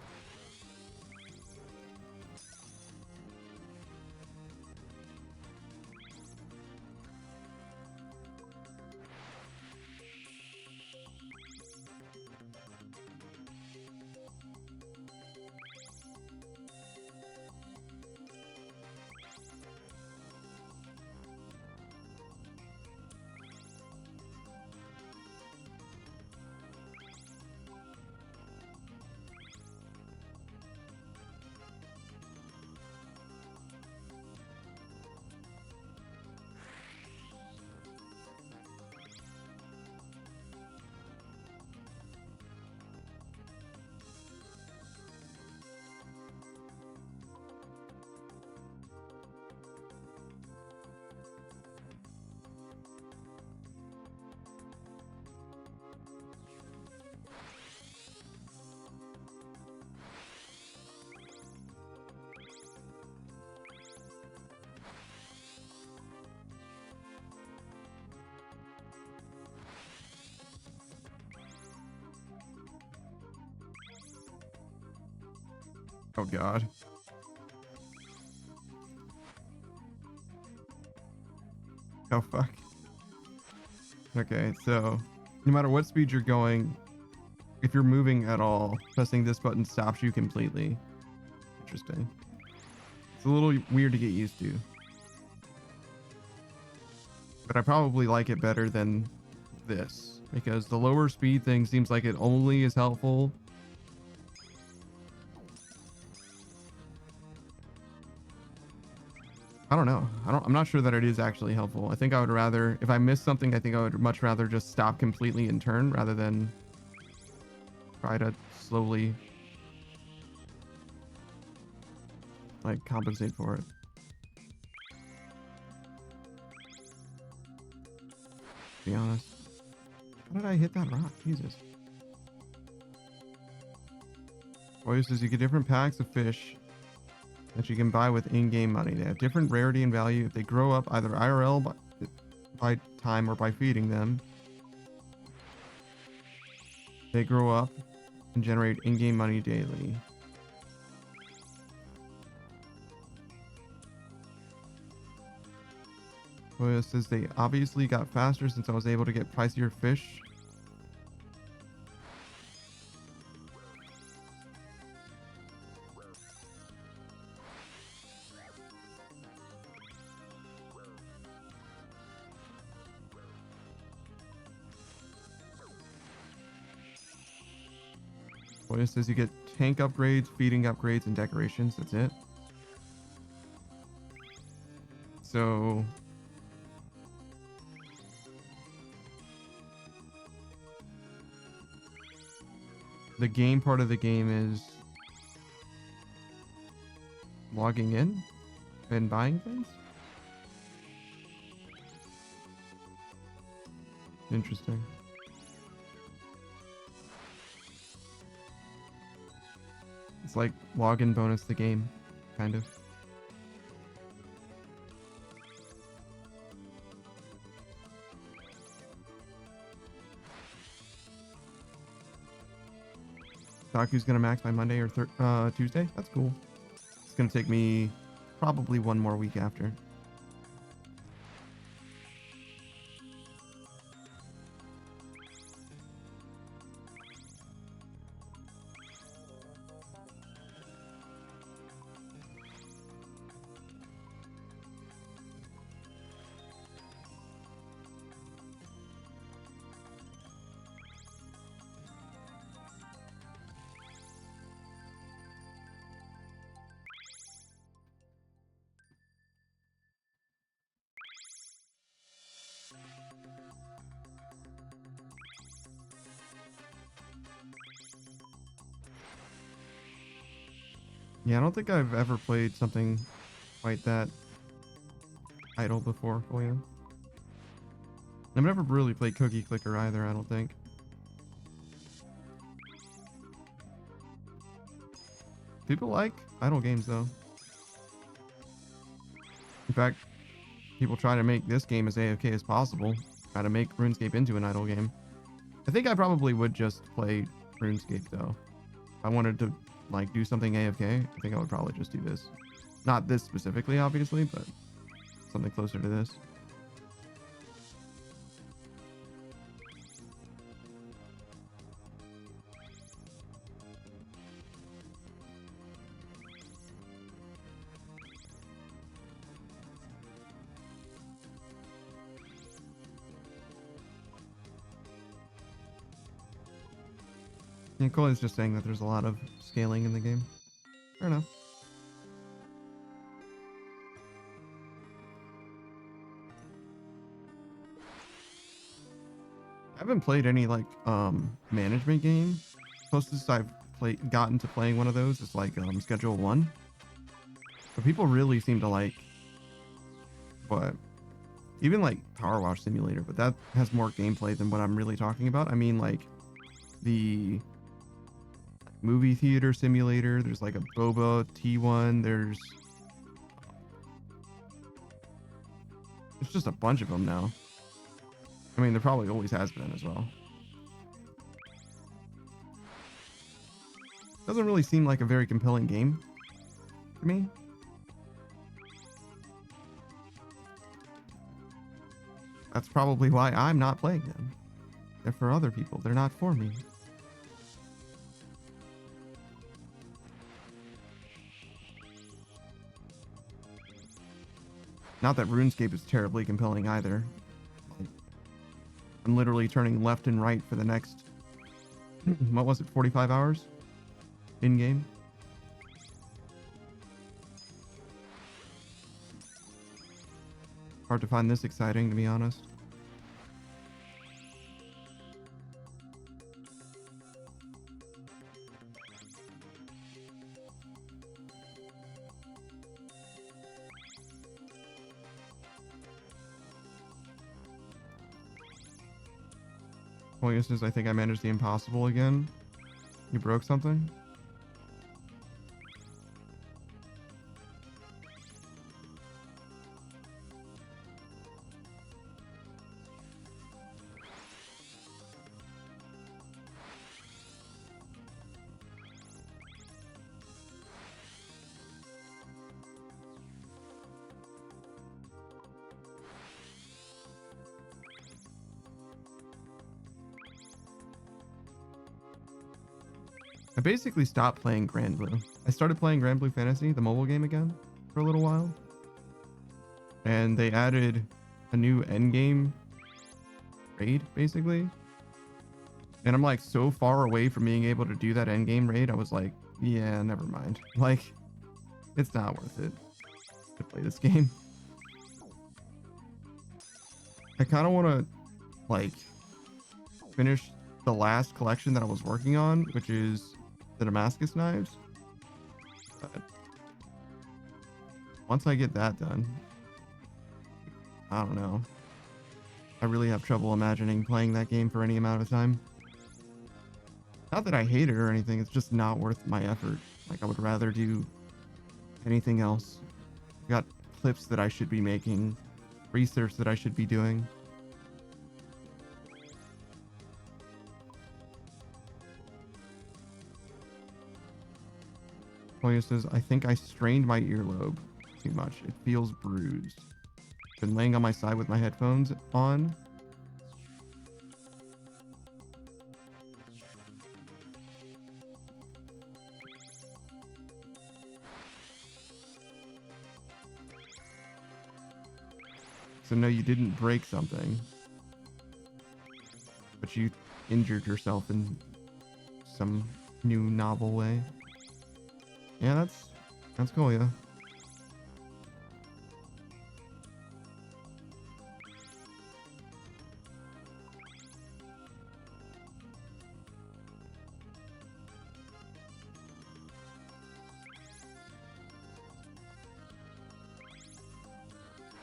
Oh god. Oh fuck. Okay, so no matter what speed you're going, if you're moving at all, pressing this button stops you completely. Interesting. It's a little weird to get used to. But I probably like it better than this, because the lower speed thing seems like it only is helpful I don't know. I'm not sure that it is actually helpful. I think I would rather, if I miss something, I think I would much rather just stop completely and turn rather than try to slowly like compensate for it. To be honest. How did I hit that rock? Jesus. Boy, says you get different packs of fish that you can buy with in-game money. They have different rarity and value. If they grow up either IRL by time or by feeding them, they grow up and generate in-game money daily. Well, it says they obviously got faster since I was able to get pricier fish. Well, it says you get tank upgrades, feeding upgrades, and decorations. That's it. So the game part of the game is logging in and buying things. Interesting. It's like login bonus the game, kind of. Taku's gonna max by Monday or Tuesday. That's cool. It's gonna take me probably one more week after. Yeah, I don't think I've ever played something quite that idle before for you. I've never really played Cookie Clicker either, I don't think. People like idle games though. In fact, people try to make this game as AFK as possible. Try to make RuneScape into an idle game. I think I probably would just play RuneScape though. If I wanted to like do something AFK, I think I would probably just do this. Not this specifically, obviously, but something closer to this. And Colin's just saying that there's a lot of scaling in the game. Fair enough. I haven't played any like management game. Closest I've gotten to playing one of those is like Schedule 1. But people really seem to like, but even like Power Wash Simulator, but that has more gameplay than what I'm really talking about. I mean like the movie theater simulator, there's like a Boba T1, there's just a bunch of them now. I mean, there probably always has been as well. Doesn't really seem like a very compelling game to me. That's probably why I'm not playing them. They're for other people. They're not for me. Not that Runescape is terribly compelling either. I'm literally turning left and right for the next, what was it, 45 hours in-game? Hard to find this exciting, to be honest. Point is, I think I managed the impossible again. You broke something? I basically stopped playing Grand Blue. I started playing Grand Blue Fantasy, the mobile game, again for a little while. And they added a new endgame raid, basically. And I'm like so far away from being able to do that endgame raid, I was like, yeah, never mind. Like, it's not worth it to play this game. I kind of want to, like, finish the last collection that I was working on, which is the Damascus knives. But once I get that done, I don't know. I really have trouble imagining playing that game for any amount of time. Not that I hate it or anything, it's just not worth my effort. Like, I would rather do anything else. I've got clips that I should be making, research that I should be doing. Toya says, I think I strained my earlobe too much. It feels bruised. Been laying on my side with my headphones on. So no, you didn't break something, but you injured yourself in some new novel way. Yeah, that's cool, yeah.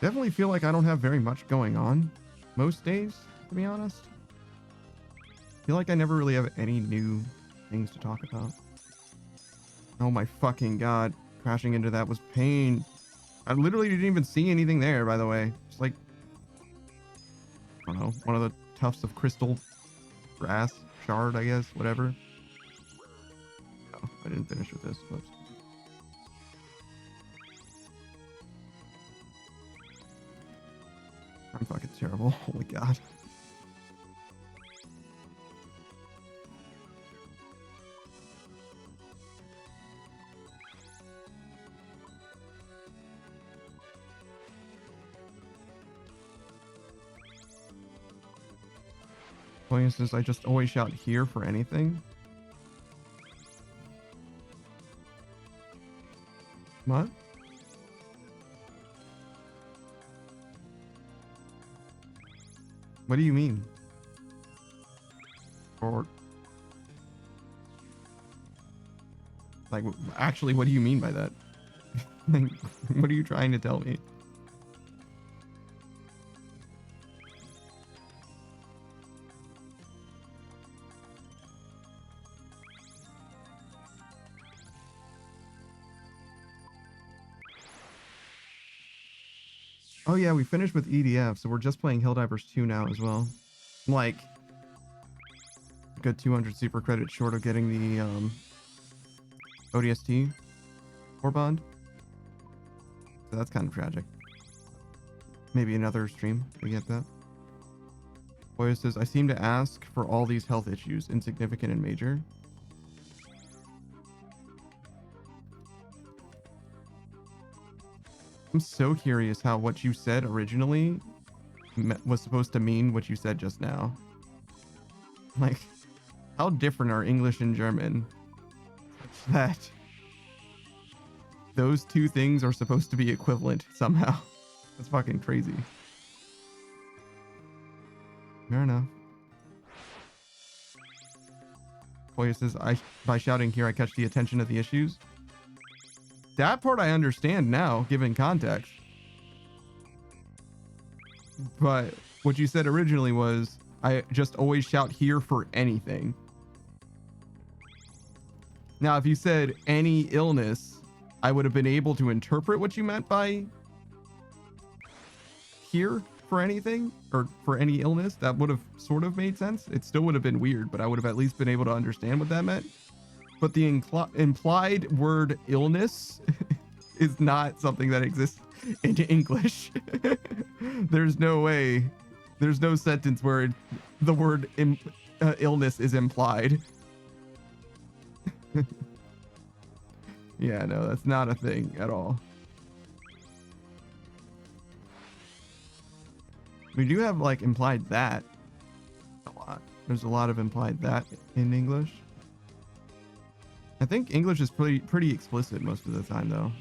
Definitely feel like I don't have very much going on most days, to be honest. Feel like I never really have any new things to talk about. Oh my fucking god. Crashing into that was pain. I literally didn't even see anything there, by the way. It's like, I don't know, one of the tufts of crystal grass shard, I guess, whatever. Oh, I didn't finish with this. Whoops. I'm fucking terrible. Holy god. For instance, I just always shout here for anything. What? What do you mean? Or like, actually, what do you mean by that? Like, what are you trying to tell me? Oh yeah, we finished with EDF, so we're just playing Helldivers 2 now as well. I'm like, good 200 super credits short of getting the ODST or bond. That's kind of tragic. Maybe another stream to get that. Boy says, I seem to ask for all these health issues, insignificant and major. I'm so curious how what you said originally was supposed to mean what you said just now. Like, how different are English and German that those two things are supposed to be equivalent somehow? That's fucking crazy. Fair enough. Koya says, by shouting here, I catch the attention of the issues. That part I understand now, given context. But what you said originally was, I just always shout here for anything. Now, if you said any illness, I would have been able to interpret what you meant by here for anything, or for any illness. That would have sort of made sense. It still would have been weird, but I would have at least been able to understand what that meant. But the implied word illness is not something that exists in English. There's no way. There's no sentence where the word illness is implied. Yeah, no, that's not a thing at all. We do have like implied that a lot. There's a lot of implied that in English. I think English is pretty explicit most of the time though,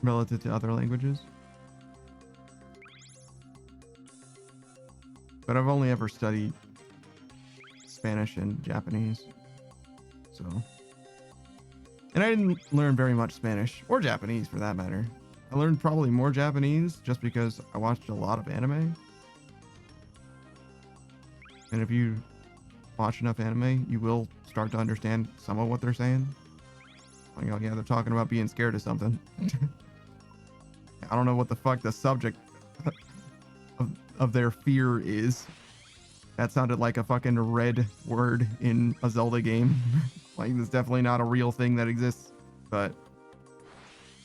relative to other languages. But I've only ever studied Spanish and Japanese, so. And I didn't learn very much Spanish or Japanese for that matter. I learned probably more Japanese just because I watched a lot of anime. And if you watch enough anime, you will start to understand some of what they're saying. Like, oh yeah, they're talking about being scared of something. I don't know what the fuck the subject of their fear is. That sounded like a fucking red word in a Zelda game. Like, it's definitely not a real thing that exists, but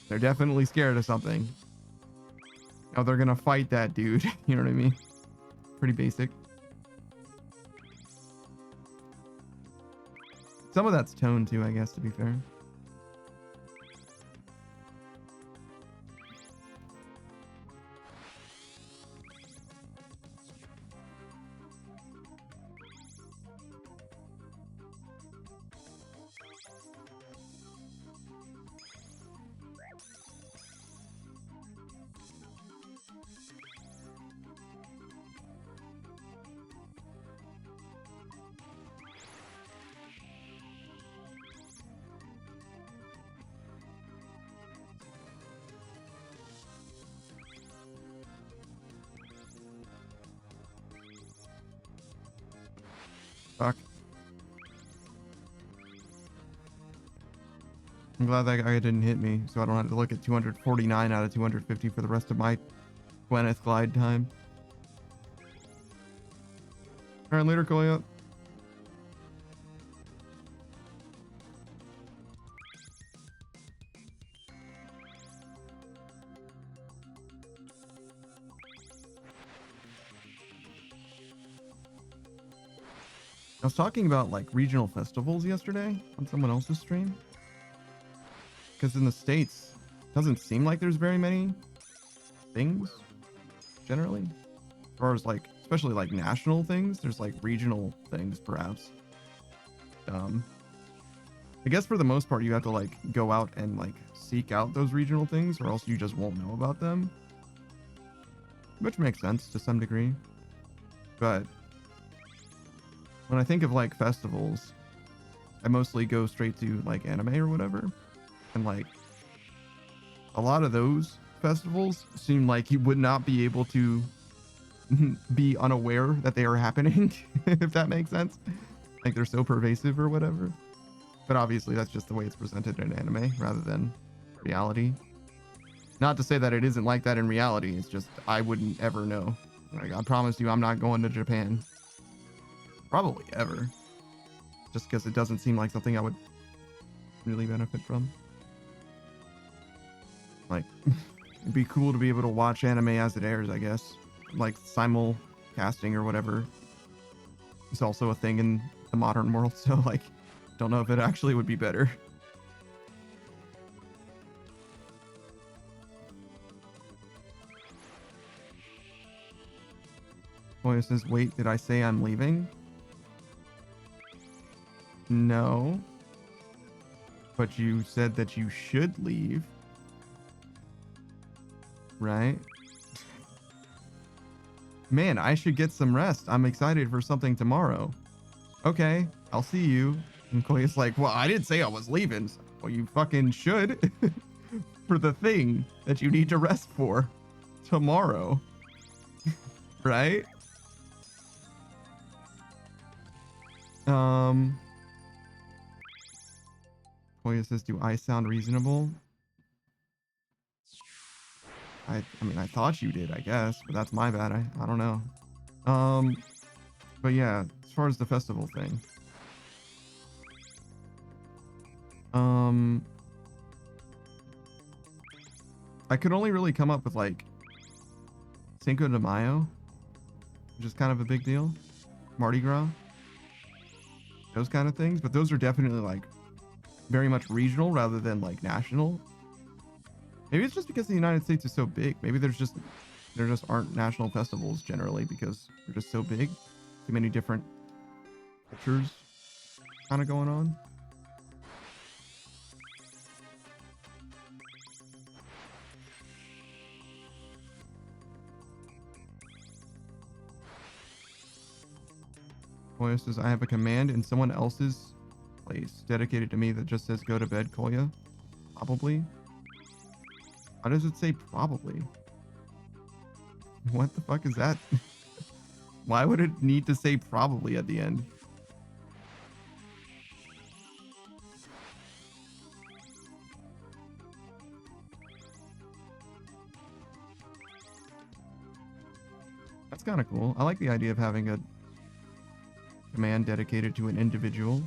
they're definitely scared of something. Now they're gonna fight that dude. You know what I mean? Pretty basic. Some of that's tone too, I guess, to be fair. Fuck. I'm glad that guy didn't hit me, so I don't have to look at 249 out of 250 for the rest of my Gwyneth glide time. Alright, later, Koya. I was talking about like regional festivals yesterday on someone else's stream. Because in the States, it doesn't seem like there's very many things, generally. As far as like, especially like national things, there's like regional things perhaps. I guess for the most part, you have to like go out and like seek out those regional things or else you just won't know about them. Which makes sense to some degree. But when I think of like festivals, I mostly go straight to like anime or whatever. And like a lot of those festivals seem like you would not be able to be unaware that they are happening, if that makes sense. Like they're so pervasive or whatever. But obviously that's just the way it's presented in anime rather than reality. Not to say that it isn't like that in reality. It's just I wouldn't ever know. Like, I promise you I'm not going to Japan. Probably ever. Just because it doesn't seem like something I would really benefit from. Like, it'd be cool to be able to watch anime as it airs, I guess. Like simulcasting or whatever. It's also a thing in the modern world, so like, don't know if it actually would be better. Boy says, wait, did I say I'm leaving? No. But you said that you should leave. Right? Man, I should get some rest. I'm excited for something tomorrow. Okay, I'll see you. And Koya's like, well, I didn't say I was leaving. Well, you fucking should. For the thing that you need to rest for tomorrow. Right? Koya says, do I sound reasonable? I mean, I thought you did, I guess, but that's my bad. I don't know. But yeah, as far as the festival thing. I could only really come up with like Cinco de Mayo, which is kind of a big deal. Mardi Gras. Those kind of things, but those are definitely like very much regional rather than like national. Maybe it's just because the United States is so big. Maybe there just aren't national festivals generally because they're just so big. Too many different cultures kind of going on. Koya says, I have a command in someone else's place dedicated to me that just says go to bed, Koya. Probably. Why does it say probably? What the fuck is that? Why would it need to say probably at the end? That's kind of cool. I like the idea of having a command dedicated to an individual.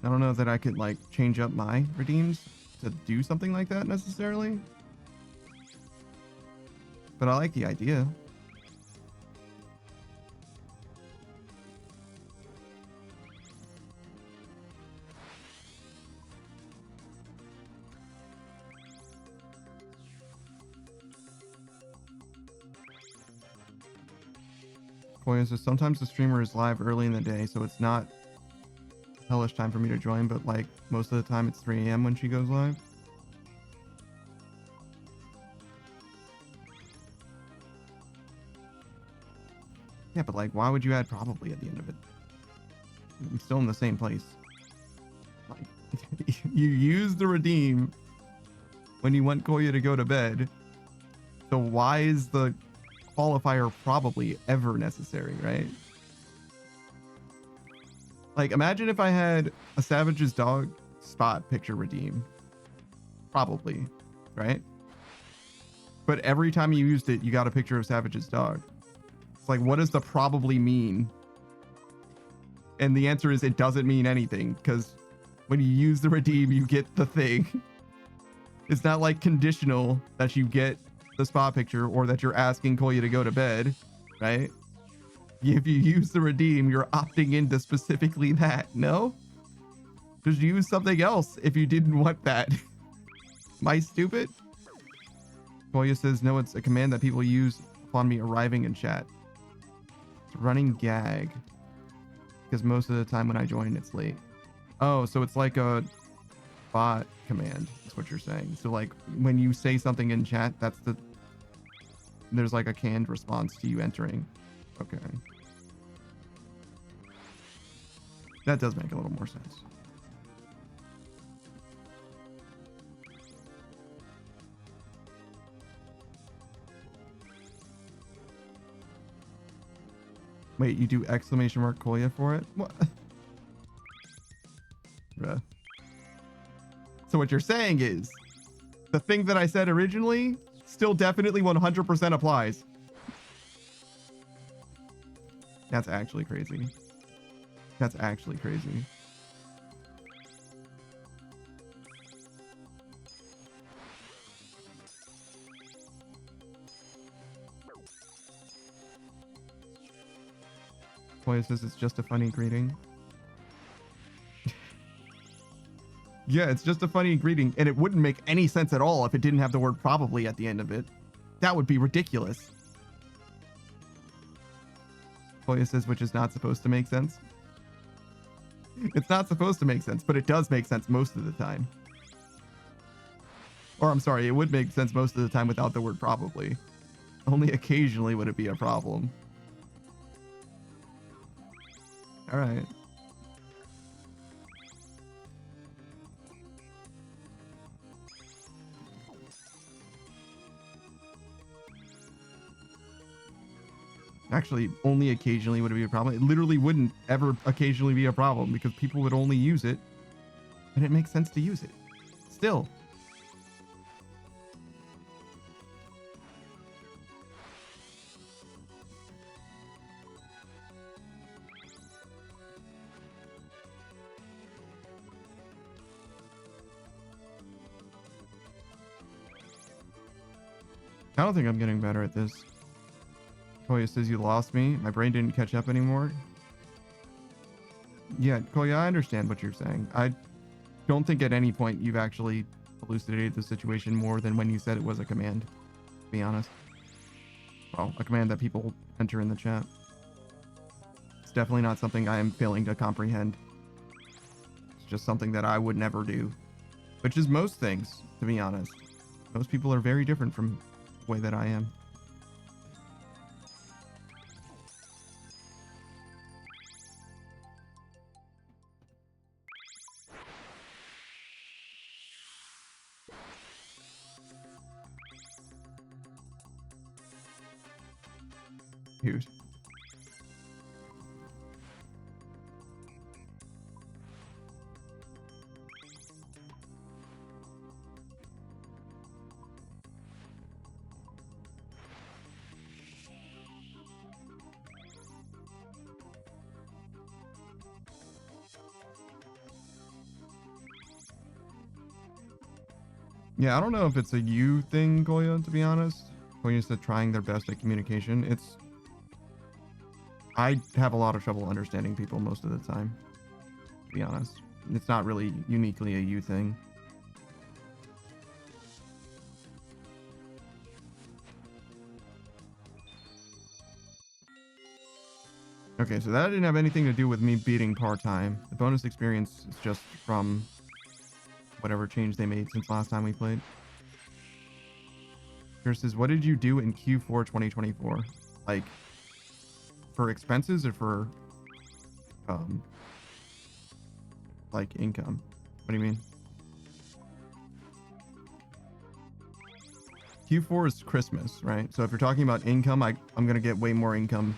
I don't know that I could like change up my redeems to do something like that necessarily, but I like the idea. Koya says, sometimes the streamer is live early in the day, so it's not hellish time for me to join, but like most of the time it's 3 a.m. when she goes live. Yeah, but like, why would you add probably at the end of it? I'm still in the same place. Like, you use the redeem when you want Koya to go to bed. So why is the qualifier probably ever necessary, right? Like, imagine if I had a Savage's dog spot picture redeem. Probably, right? But every time you used it, you got a picture of Savage's dog. It's like, what does the probably mean? And the answer is it doesn't mean anything, because when you use the redeem, you get the thing. It's not like conditional that you get the spot picture or that you're asking Koya to go to bed, right? If you use the redeem, you're opting into specifically that. No? Just use something else if you didn't want that. Am I stupid? Koya says, no, it's a command that people use upon me arriving in chat. It's a running gag. Because most of the time when I join, it's late. Oh, so it's like a bot command. That's what you're saying. So like when you say something in chat, there's like a canned response to you entering. Okay. That does make a little more sense. Wait, you do exclamation mark Koya for it? What? Bruh. So what you're saying is the thing that I said originally still definitely 100% applies. That's actually crazy. That's actually crazy. Boy says it's just a funny greeting. Yeah, it's just a funny greeting, and it wouldn't make any sense at all if it didn't have the word probably at the end of it. That would be ridiculous. Koya says, which is not supposed to make sense. It's not supposed to make sense, but it does make sense most of the time. Or I'm sorry, it would make sense most of the time without the word probably. Only occasionally would it be a problem. All right. Actually, only occasionally would it be a problem. It literally wouldn't ever occasionally be a problem because people would only use it and it makes sense to use it. Still. I don't think I'm getting better at this. Koya says you lost me. My brain didn't catch up anymore. Yeah, Koya, I understand what you're saying. I don't think at any point you've actually elucidated the situation more than when you said it was a command, to be honest. Well, a command that people enter in the chat. It's definitely not something I am failing to comprehend. It's just something that I would never do. Which is most things, to be honest. Most people are very different from the way that I am. Huge. Yeah, I don't know if it's a you thing, Goya, to be honest. Goya said trying their best at communication. I have a lot of trouble understanding people most of the time, to be honest. It's not really uniquely a you thing. Okay, so that didn't have anything to do with me beating part-time. The bonus experience is just from whatever change they made since last time we played. Here says, what did you do in Q4 2024? Like, for expenses or for, like, income? What do you mean? Q4 is Christmas, right? So if you're talking about income, I'm going to get way more income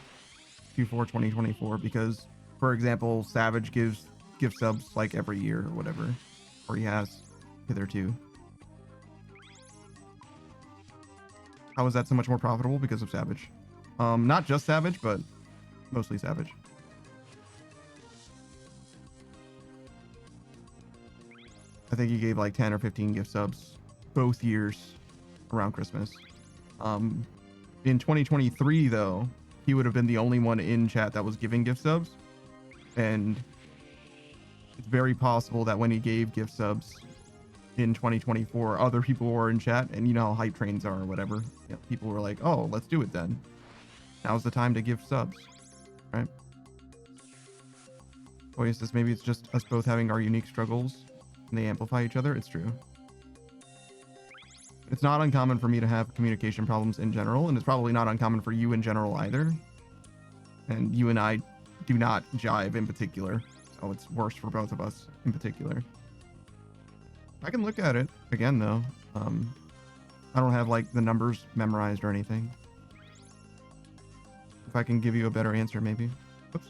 Q4 2024 because, for example, Savage gives gift subs like every year or whatever, or he has hitherto. How is that so much more profitable? Because of Savage. Not just Savage, but mostly Savage. I think he gave like 10 or 15 gift subs both years around Christmas. In 2023, though, he would have been the only one in chat that was giving gift subs. And it's very possible that when he gave gift subs in 2024, other people were in chat, and you know how hype trains are or whatever. You know, people were like, oh, let's do it then. Now's the time to give subs, right? Boy, is this maybe it's just us both having our unique struggles and they amplify each other? It's true. It's not uncommon for me to have communication problems in general, and it's probably not uncommon for you in general either. And you and I do not jive in particular, so it's worse for both of us in particular. I can look at it again though. I don't have like the numbers memorized or anything. If I can give you a better answer, maybe. Oops.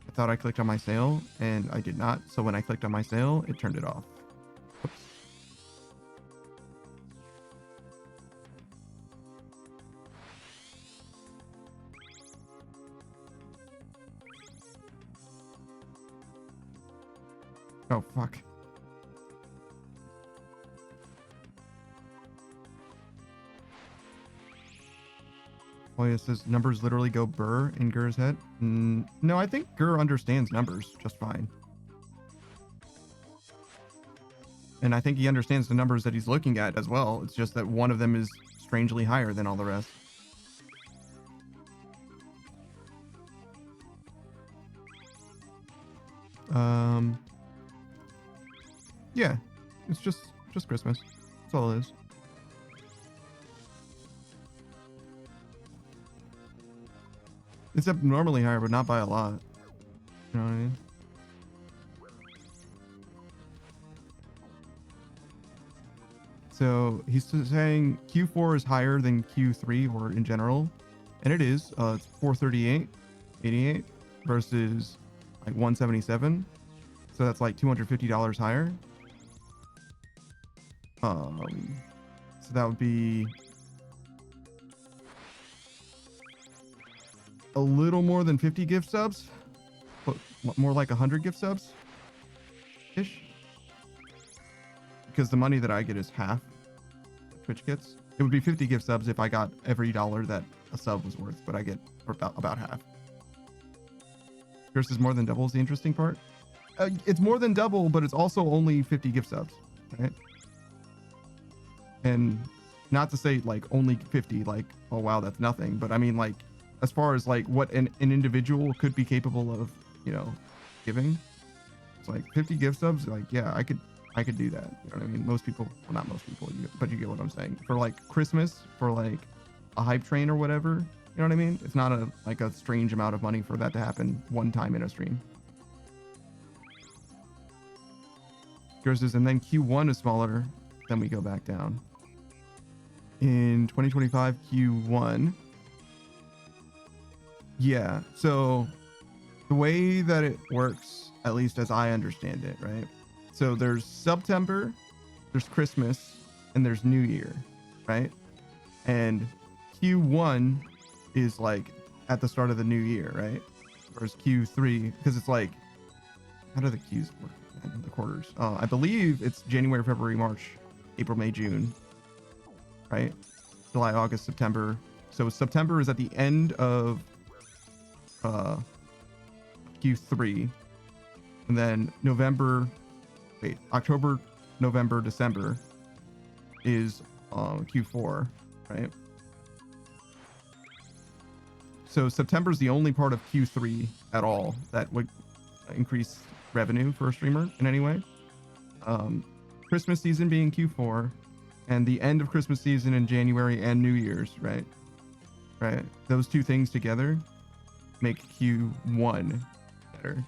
I thought I clicked on my sale and I did not. So when I clicked on my sale, it turned it off. Oops. Oh, fuck. Oh, yeah, it says numbers literally go burr in Gur's head. No, I think Gur understands numbers just fine. And I think he understands the numbers that he's looking at as well. It's just that one of them is strangely higher than all the rest. Yeah, it's just Christmas. That's all it is. It's abnormally higher, but not by a lot. You know what I mean? So he's saying Q4 is higher than Q3 or in general, and it is. It's 438.88 versus like 177. So that's like $250 higher. So that would be a little more than 50 gift subs, but more like 100 gift subs ish. Because the money that I get is half Twitch gets. It would be 50 gift subs if I got every dollar that a sub was worth, but I get about half. Yours is more than double is the interesting part. It's more than double, but it's also only 50 gift subs, right? And not to say like only 50, like, oh wow, that's nothing. But I mean, like, as far as like what an individual could be capable of, you know, giving, it's like 50 gift subs. Like, yeah, I could do that. You know what I mean? Most people, well, not most people, but you get what I'm saying. For like Christmas, for like a hype train or whatever, you know what I mean? It's not like a strange amount of money for that to happen one time in a stream. Yours is, and then Q1 is smaller, then we go back down. In 2025 Q1, yeah, so the way that it works, at least as I understand it, right? So there's September, there's Christmas, and there's New Year, right? And Q1 is like at the start of the new year, right? Whereas Q3, because it's like, how do the Qs work? The quarters. I believe it's January, February, March, April, May, June, right? July, August, September. So September is at the end of Q3, and then October, November, December is Q4, right? So September is the only part of Q3 at all that would increase revenue for a streamer in any way. Christmas season being Q4, and the end of Christmas season in January and New Year's, right? Right. Those two things together make Q1 better.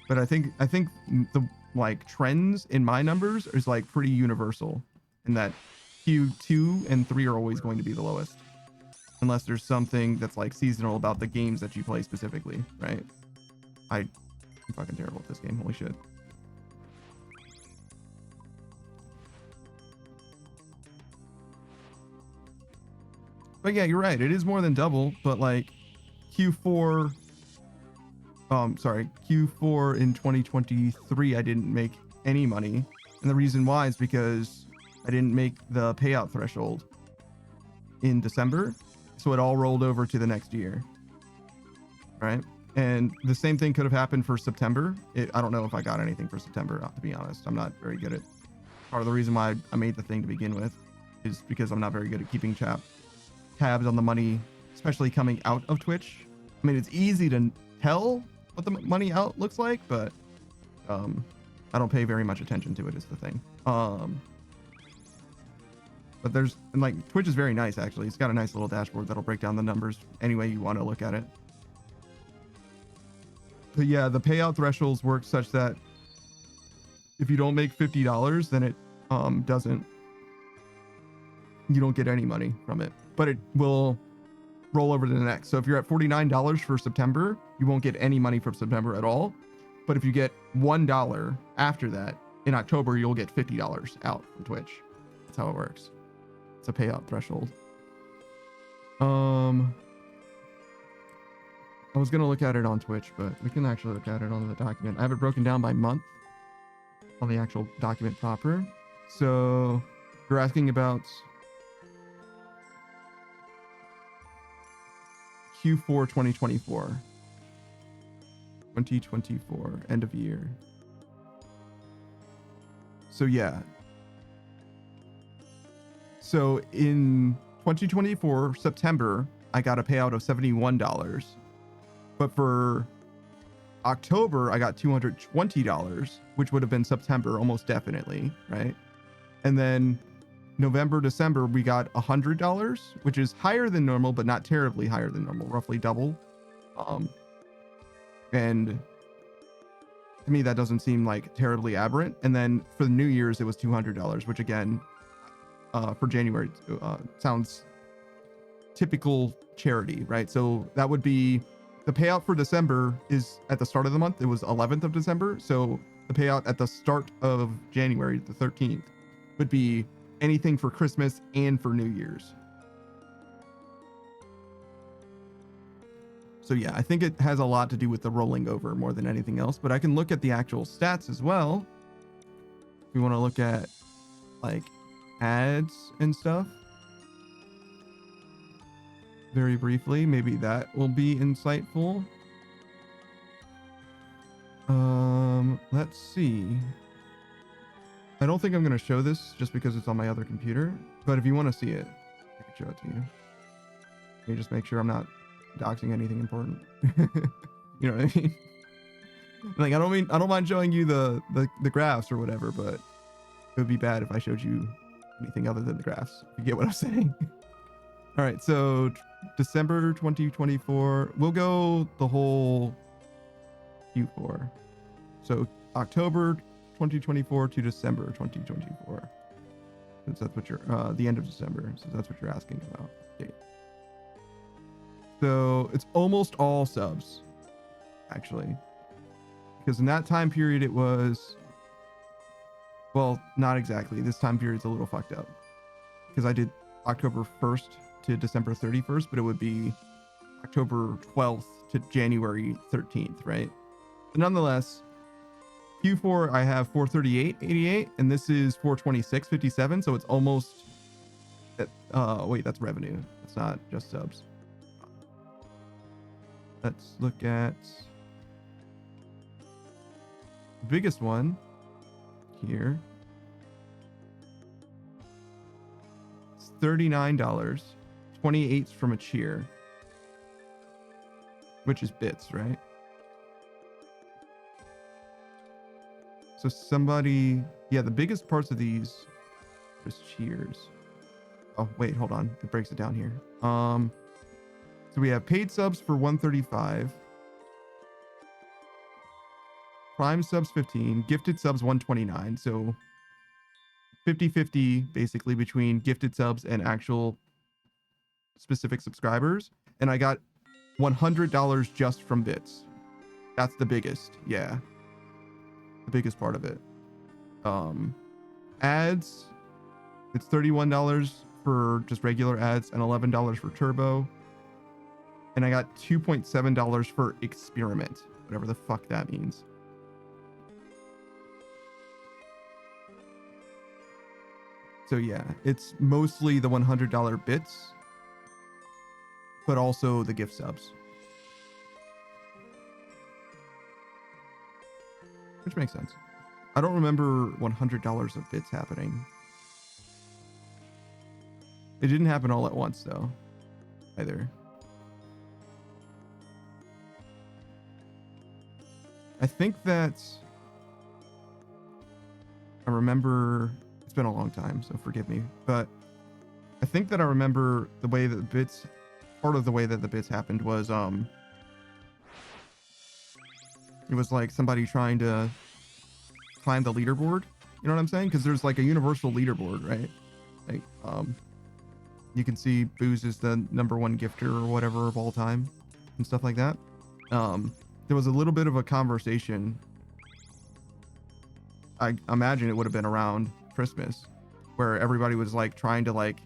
But I think the like trends in my numbers is like pretty universal, in that Q2 and 3 are always going to be the lowest, unless there's something that's like seasonal about the games that you play specifically, right? I'm fucking terrible at this game. Holy shit. But yeah, you're right. It is more than double, but like Q4 in 2023, I didn't make any money. And the reason why is because I didn't make the payout threshold in December. So it all rolled over to the next year. Right? And the same thing could have happened for September. I don't know if I got anything for September, to be honest. I'm not very good at, part of the reason why I made the thing to begin with is because I'm not very good at keeping tabs on the money, especially coming out of Twitch. I mean, it's easy to tell what the money out looks like, but I don't pay very much attention to it is the thing. But there's, and like, Twitch is very nice, actually. It's got a nice little dashboard that'll break down the numbers any way you want to look at it. But yeah, the payout thresholds work such that if you don't make $50, then it you don't get any money from it, but it will roll over to the next. So if you're at $49 for September, you won't get any money from September at all. But if you get $1 after that, in October, you'll get $50 out from Twitch. That's how it works. It's a payout threshold. I was going to look at it on Twitch, but we can actually look at it on the document. I have it broken down by month. on the actual document proper. So you're asking about Q4 2024. 2024, end of year. So yeah. So in 2024, September, I got a payout of $71. But for October, I got $220, which would have been September almost definitely, right? And then November, December, we got $100, which is higher than normal, but not terribly higher than normal, roughly double. And to me, that doesn't seem like terribly aberrant. And then for the New Year's, it was $200, which again, for January, sounds typical charity, right? So that would be the payout for December is at the start of the month. It was 11th of December. So the payout at the start of January, the 13th, would be anything for Christmas and for New Year's. So yeah, I think it has a lot to do with the rolling over more than anything else, but I can look at the actual stats as well. If we want to look at like ads and stuff very briefly, maybe that will be insightful. Let's see. I don't think I'm going to show this just because it's on my other computer, but if you want to see it, I can show it to you. Let me just make sure I'm not doxing anything important. You know what I mean? Like, I don't mind showing you the graphs or whatever, but it would be bad if I showed you anything other than the graphs. If you get what I'm saying. All right, so December 2024, we'll go the whole Q4. So October 2024 to December 2024. Since that's what you're the end of December, so that's what you're asking about. Okay. So it's almost all subs, actually, because in that time period it was, well, not exactly. This time period's a little fucked up because I did October 1st to December 31st, but it would be October 12th to January 13th, right? But nonetheless, Q4 I have 438.88, and this is 426.57, so it's almost at, wait, that's revenue. It's not just subs. Let's look at the biggest one here. It's $39, 28 from a cheer, which is bits, right? So somebody, yeah, the biggest parts of these is cheers. Oh, wait, hold on. It breaks it down here. So we have paid subs for 135, prime subs 15, gifted subs 129. So 50-50 basically between gifted subs and actual specific subscribers. And I got $100 just from bits. That's the biggest. Yeah. The biggest part of it. Ads, it's $31 for just regular ads and $11 for turbo. And I got $2.7 for experiment, whatever the fuck that means. So yeah, it's mostly the $100 bits, but also the gift subs. Which makes sense. I don't remember $100 of bits happening. It didn't happen all at once though, either. I think that I remember, it's been a long time, so forgive me, but I think that I remember the way that the bits, part of the way that the bits happened was, it was like somebody trying to climb the leaderboard. You know what I'm saying? Because there's like a universal leaderboard, right? Like, you can see Booze is the #1 gifter or whatever of all time and stuff like that. There was a little bit of a conversation. I imagine it would have been around Christmas, where everybody was like trying to like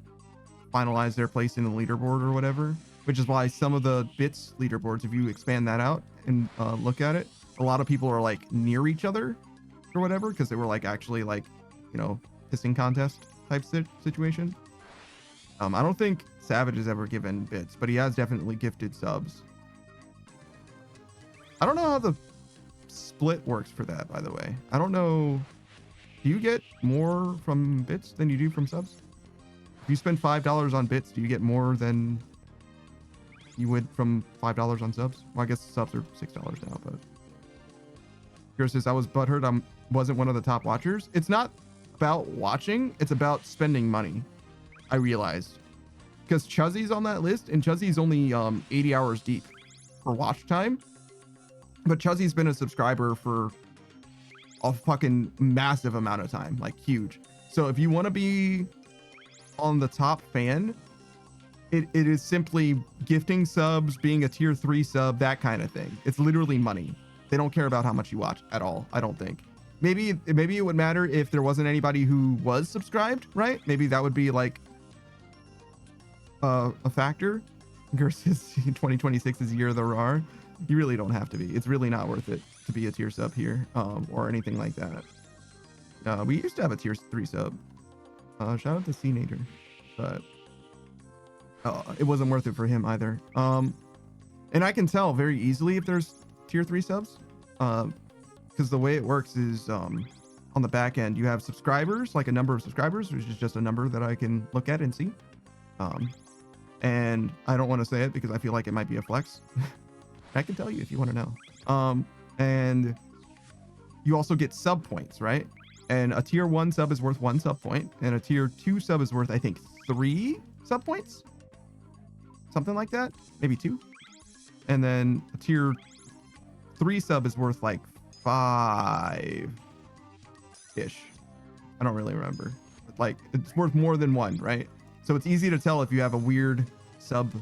finalize their place in the leaderboard or whatever, which is why some of the bits leaderboards, if you expand that out and look at it, a lot of people are like near each other or whatever, because they were like actually like, you know, pissing contest type situation. I don't think Savage has ever given bits, but he has definitely gifted subs. I don't know how the split works for that, by the way. I don't know. Do you get more from bits than you do from subs? If you spend $5 on bits, do you get more than you would from $5 on subs? Well, I guess subs are $6 now, but Pure says, I was butthurt I wasn't one of the top watchers. It's not about watching, it's about spending money. I realized, because Chuzzy's on that list, and Chuzzy's only 80 hours deep for watch time, but Chuzzy's been a subscriber for a fucking massive amount of time, like huge. So if you want to be on the top fan, it is simply gifting subs, being a tier 3 sub, that kind of thing. It's literally money. They don't care about how much you watch at all, I don't think. Maybe it would matter if there wasn't anybody who was subscribed, right? Maybe that would be like a factor. Versus 2026 is the year of the RAR. You really don't have to be. It's really not worth it to be a tier sub here, or anything like that. We used to have a tier 3 sub. Shout out to C-Nader, but it wasn't worth it for him either. And I can tell very easily if there's tier 3 subs, because the way it works is on the back end you have subscribers, like a number of subscribers, which is just a number that I can look at and see. And I don't want to say it because I feel like it might be a flex. I can tell you if you want to know. And you also get sub points, right? And a tier 1 sub is worth 1 sub point, and a tier 2 sub is worth, I think, 3 sub points, something like that, maybe 2. And then a tier 3 sub is worth like 5 ish. I don't really remember, but like it's worth more than 1, right? So it's easy to tell if you have a weird sub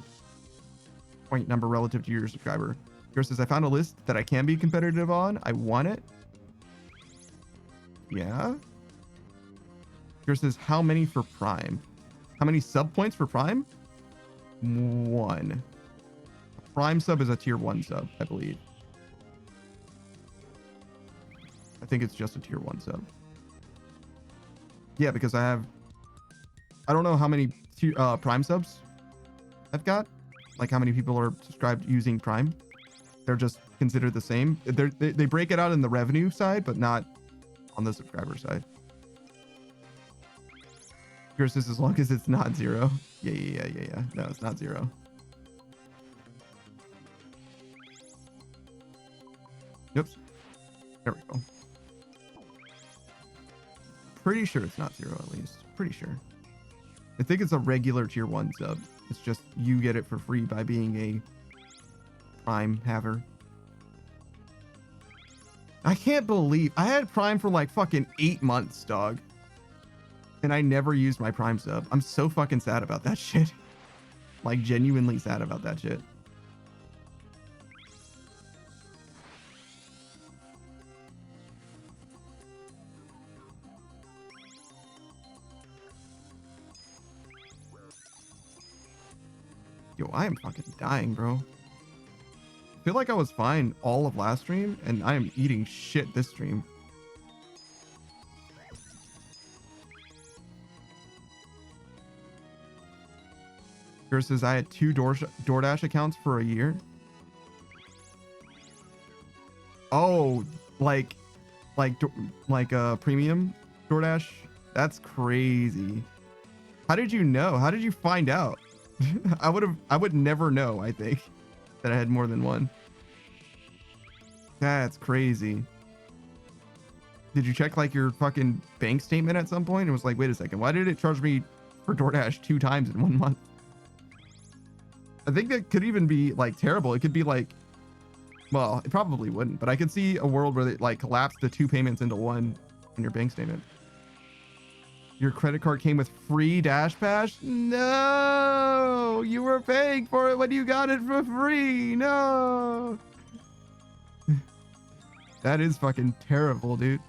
point number relative to your subscriber. Yours says, I found a list that I can be competitive on. I want it. Yeah. Yours says, how many for Prime? How many sub points for Prime? 1. Prime sub is a tier 1 sub, I believe. I think it's just a tier 1 sub. Yeah, because I don't know how many Prime subs I've got. Like how many people are subscribed using Prime. They're just considered the same. They break it out in the revenue side, but not on the subscriber side. Yours is as long as it's not 0. Yeah. No, it's not 0. Oops. There we go. Pretty sure it's not 0 at least. Pretty sure. I think it's a regular tier 1 sub. It's just you get it for free by being a Prime haver. I can't believe I had Prime for like fucking 8 months, dog. And I never used my Prime sub. I'm so fucking sad about that shit. Like genuinely sad about that shit. Yo, I am fucking dying, bro. I feel like I was fine all of last stream, and I am eating shit this stream. Versus I had 2 DoorDash accounts for a year. Oh, like premium DoorDash? That's crazy. How did you know? How did you find out? I would never know, I think, that I had more than 1. That's crazy. Did you check like your fucking bank statement at some point? It was like, wait a second, why did it charge me for DoorDash 2 times in 1 month? I think that could even be like terrible. It could be like, well, it probably wouldn't, but I could see a world where they like collapse the 2 payments into 1 in your bank statement. Your credit card came with free Dash Pass? No, you were paying for it when you got it for free. No. That is fucking terrible, dude.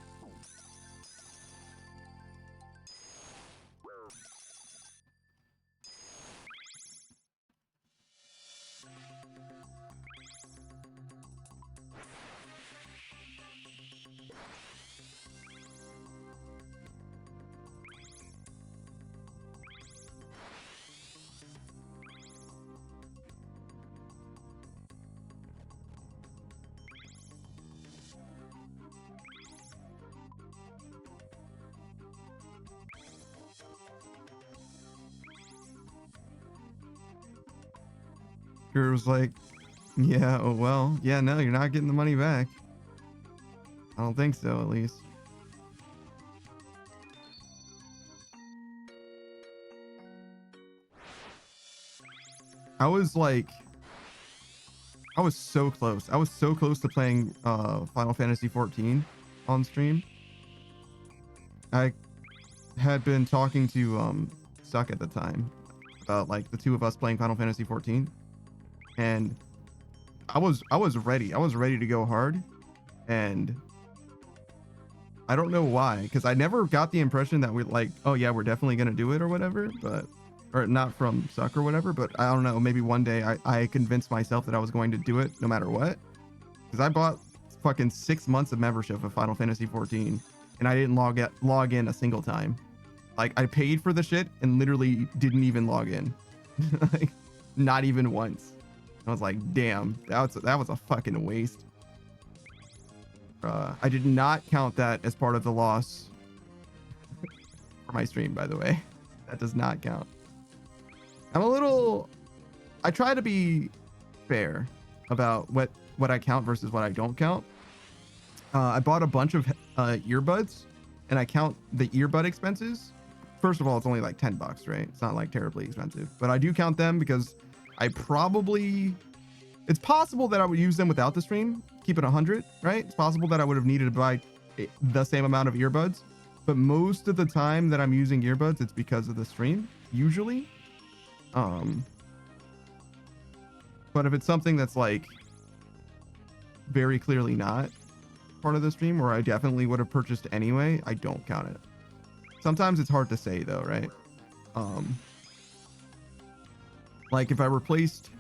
Kurt was like, yeah, oh well, yeah, no, you're not getting the money back. I don't think so, at least. I was so close. I was so close to playing Final Fantasy 14 on stream. I had been talking to Suck at the time about like the two of us playing Final Fantasy 14, and I was ready. I was ready to go hard, and I don't know why, because I never got the impression that we like, oh yeah, we're definitely gonna do it or whatever, but or not from Suck or whatever, but I don't know, maybe one day I convinced myself that I was going to do it no matter what, because I bought fucking 6 months of membership of Final Fantasy 14 and I didn't log in a single time. Like, I paid for the shit and literally didn't even log in. Like, not even once. I was like, damn, that was a fucking waste. I did not count that as part of the loss for my stream, by the way. That does not count. I try to be fair about what I count versus what I don't count. I bought a bunch of earbuds, and I count the earbud expenses. First of all, it's only like $10, right? It's not like terribly expensive, but I do count them because it's possible that I would use them without the stream. Keep it 100, right? It's possible that I would have needed to buy the same amount of earbuds, but most of the time that I'm using earbuds, it's because of the stream, usually. But if it's something that's like very clearly not part of the stream, or I definitely would have purchased anyway, I don't count it. Sometimes it's hard to say though, right? Like if I replaced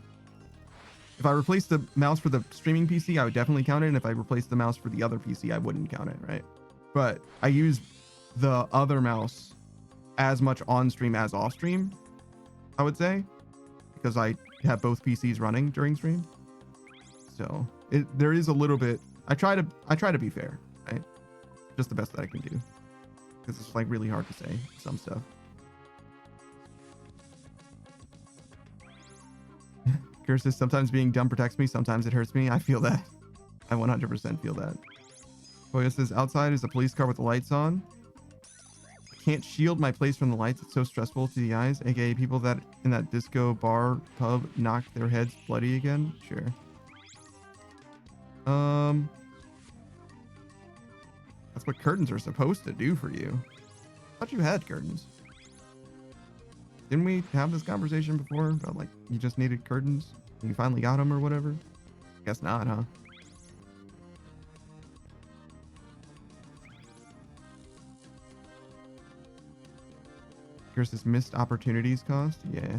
the mouse for the streaming PC, I would definitely count it, and if I replaced the mouse for the other PC, I wouldn't count it, right? But I use the other mouse as much on stream as off stream, I would say, because I have both PCs running during stream. So there is a little bit. I try to be fair, right? Just the best that I can do, because it's like really hard to say some stuff. Curses, sometimes being dumb protects me, sometimes it hurts me. I feel that. I 100% feel that. Koya says, outside is a police car with the lights on. I can't shield my place from the lights. It's so stressful to the eyes. AKA people that in that disco bar pub knocked their heads bloody again. Sure. That's what curtains are supposed to do for you. I thought you had curtains. Didn't we have this conversation before about like you just needed curtains and you finally got them or whatever? Guess not, huh? Here's this missed opportunities cost. Yeah.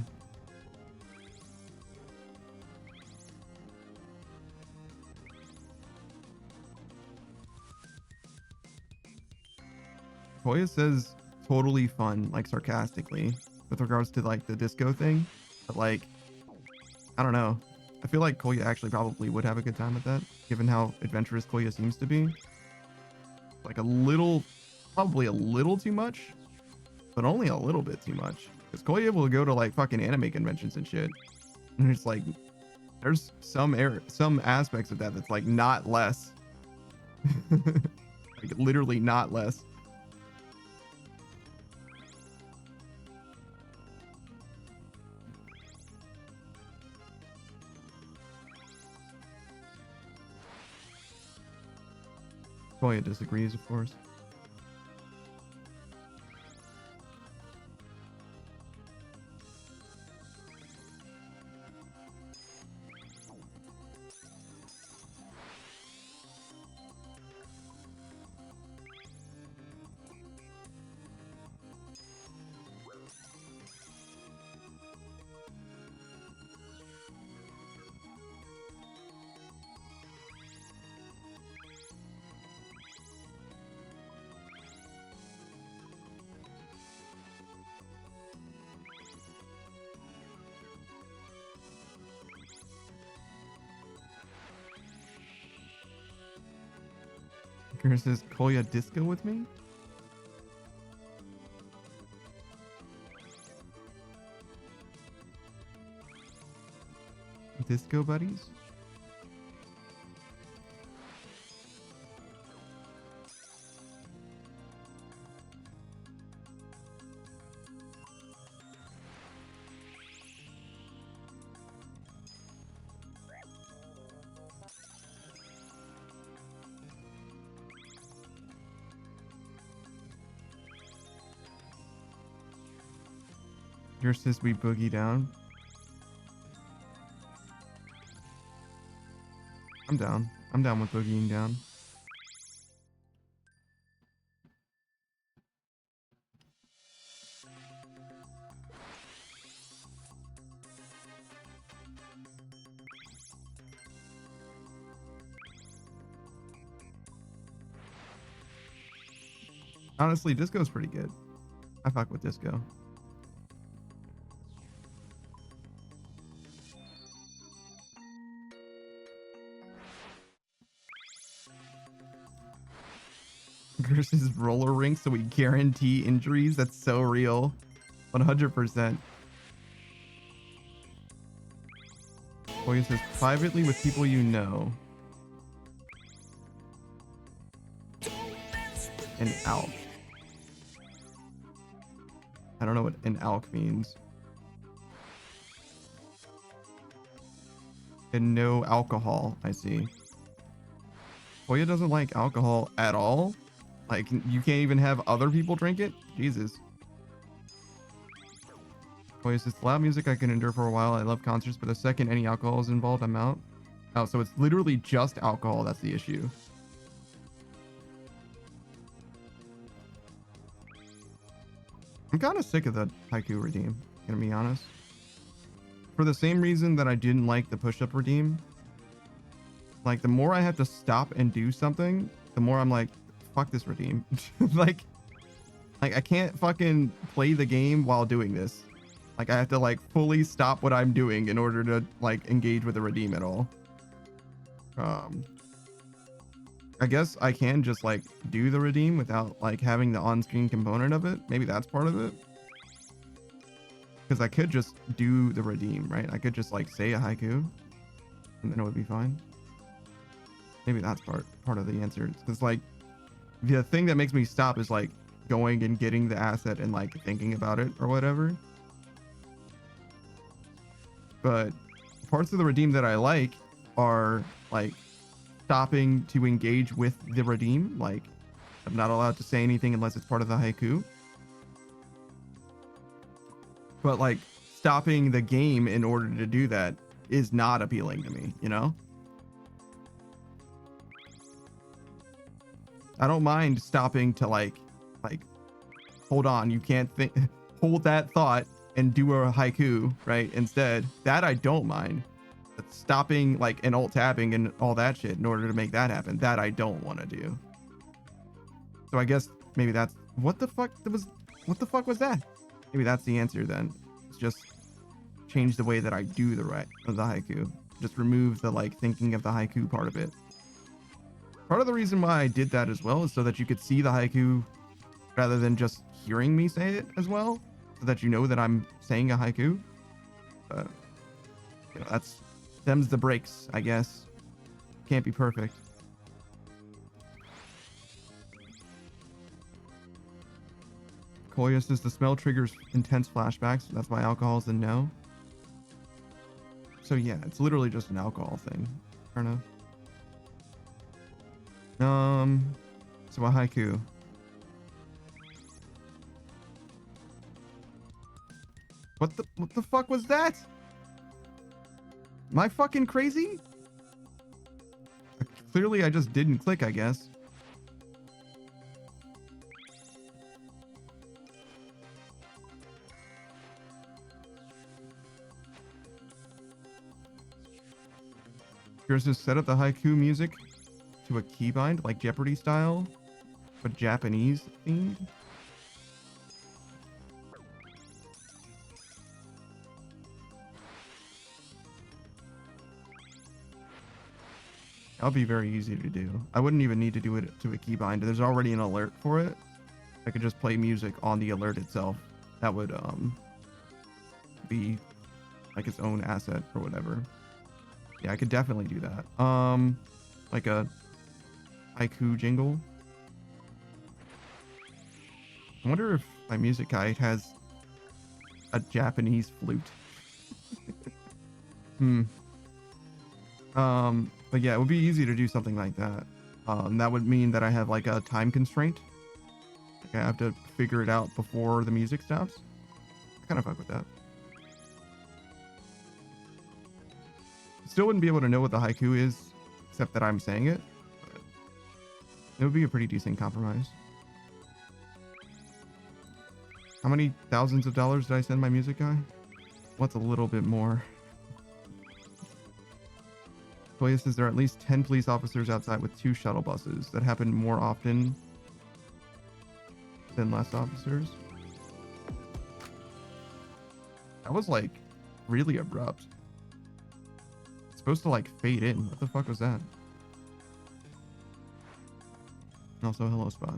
Koya says totally fun, like sarcastically, with regards to like the disco thing, but like I don't know, I feel like Koya actually probably would have a good time with that, given how adventurous Koya seems to be. Like probably a little too much, but only a little bit too much, because Koya will go to like fucking anime conventions and shit, and it's like there's some aspects of that that's like not less. Like literally not less. Koya disagrees, of course. Chris says, Koya disco with me? Disco Buddies? Yours says we boogie down. I'm down. I'm down with boogieing down. Honestly, disco's pretty good. I fuck with disco. Versus roller rink, so we guarantee injuries. That's so real. 100%. Boy, says privately with people you know. An alk. I don't know what an alk means. And no alcohol, I see. Hoya doesn't like alcohol at all? Like, you can't even have other people drink it? Jesus. Hoya says, loud music I can endure for a while. I love concerts, but the second any alcohol is involved, I'm out. Oh, so it's literally just alcohol that's the issue. I'm kind of sick of the haiku redeem, gonna be honest. For the same reason that I didn't like the push-up redeem. Like, the more I have to stop and do something, the more I'm like, fuck this redeem. like I can't fucking play the game while doing this. Like, I have to like fully stop what I'm doing in order to like engage with the redeem at all. I guess I can just like do the redeem without like having the on-screen component of it. Maybe that's part of it. Because I could just do the redeem, right? I could just like say a haiku and then it would be fine. Maybe that's part of the answer. Because like the thing that makes me stop is like going and getting the asset and like thinking about it or whatever. But parts of the redeem that I like are like stopping to engage with the redeem. Like, I'm not allowed to say anything unless it's part of the haiku. But like stopping the game in order to do that is not appealing to me, you know? I don't mind stopping to like hold on, you can't think, hold that thought and do a haiku, right? Instead, that I don't mind. But stopping like and alt tabbing and all that shit in order to make that happen, that I don't want to do. So I guess maybe that's what the fuck was that? Maybe that's the answer then. It's just change the way that I do the haiku. Just remove the like thinking of the haiku part of it. Part of the reason why I did that as well is so that you could see the haiku rather than just hearing me say it as well, so that you know that I'm saying a haiku. But you know, that's them's the breaks, I guess. Can't be perfect. Koya says the smell triggers intense flashbacks. That's why alcohol is a no. So yeah, it's literally just an alcohol thing. Fair enough. So a haiku. What the fuck was that? Am I fucking crazy? Clearly I just didn't click, I guess. Here's just set up the haiku music to a keybind, like Jeopardy style, but Japanese themed. That'll be very easy to do. I wouldn't even need to do it to a keybind. There's already an alert for it. I could just play music on the alert itself. That would be like its own asset or whatever. Yeah, I could definitely do that. Like a haiku jingle. I wonder if my music guide has a Japanese flute. But yeah, it would be easy to do something like that. That would mean that I have like a time constraint. Like I have to figure it out before the music stops. I kind of fuck with that. Still wouldn't be able to know what the haiku is, except that I'm saying it. But it would be a pretty decent compromise. How many thousands of dollars did I send my music guy? What's a little bit more? Toya says there are at least 10 police officers outside with 2 shuttle buses. That happen more often than less officers. That was like really abrupt. It's supposed to like fade in. What the fuck was that? Also, hello, Spot.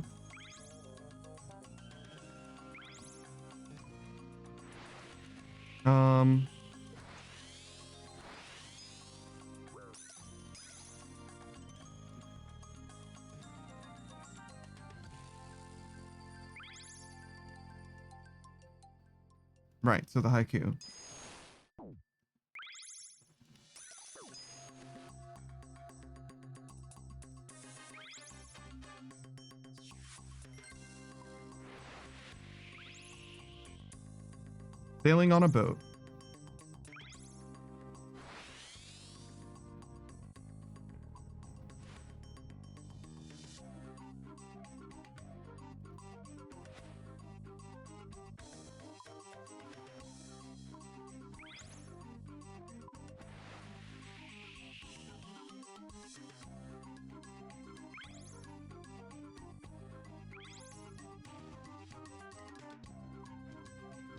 Right, so the haiku. Sailing on a boat.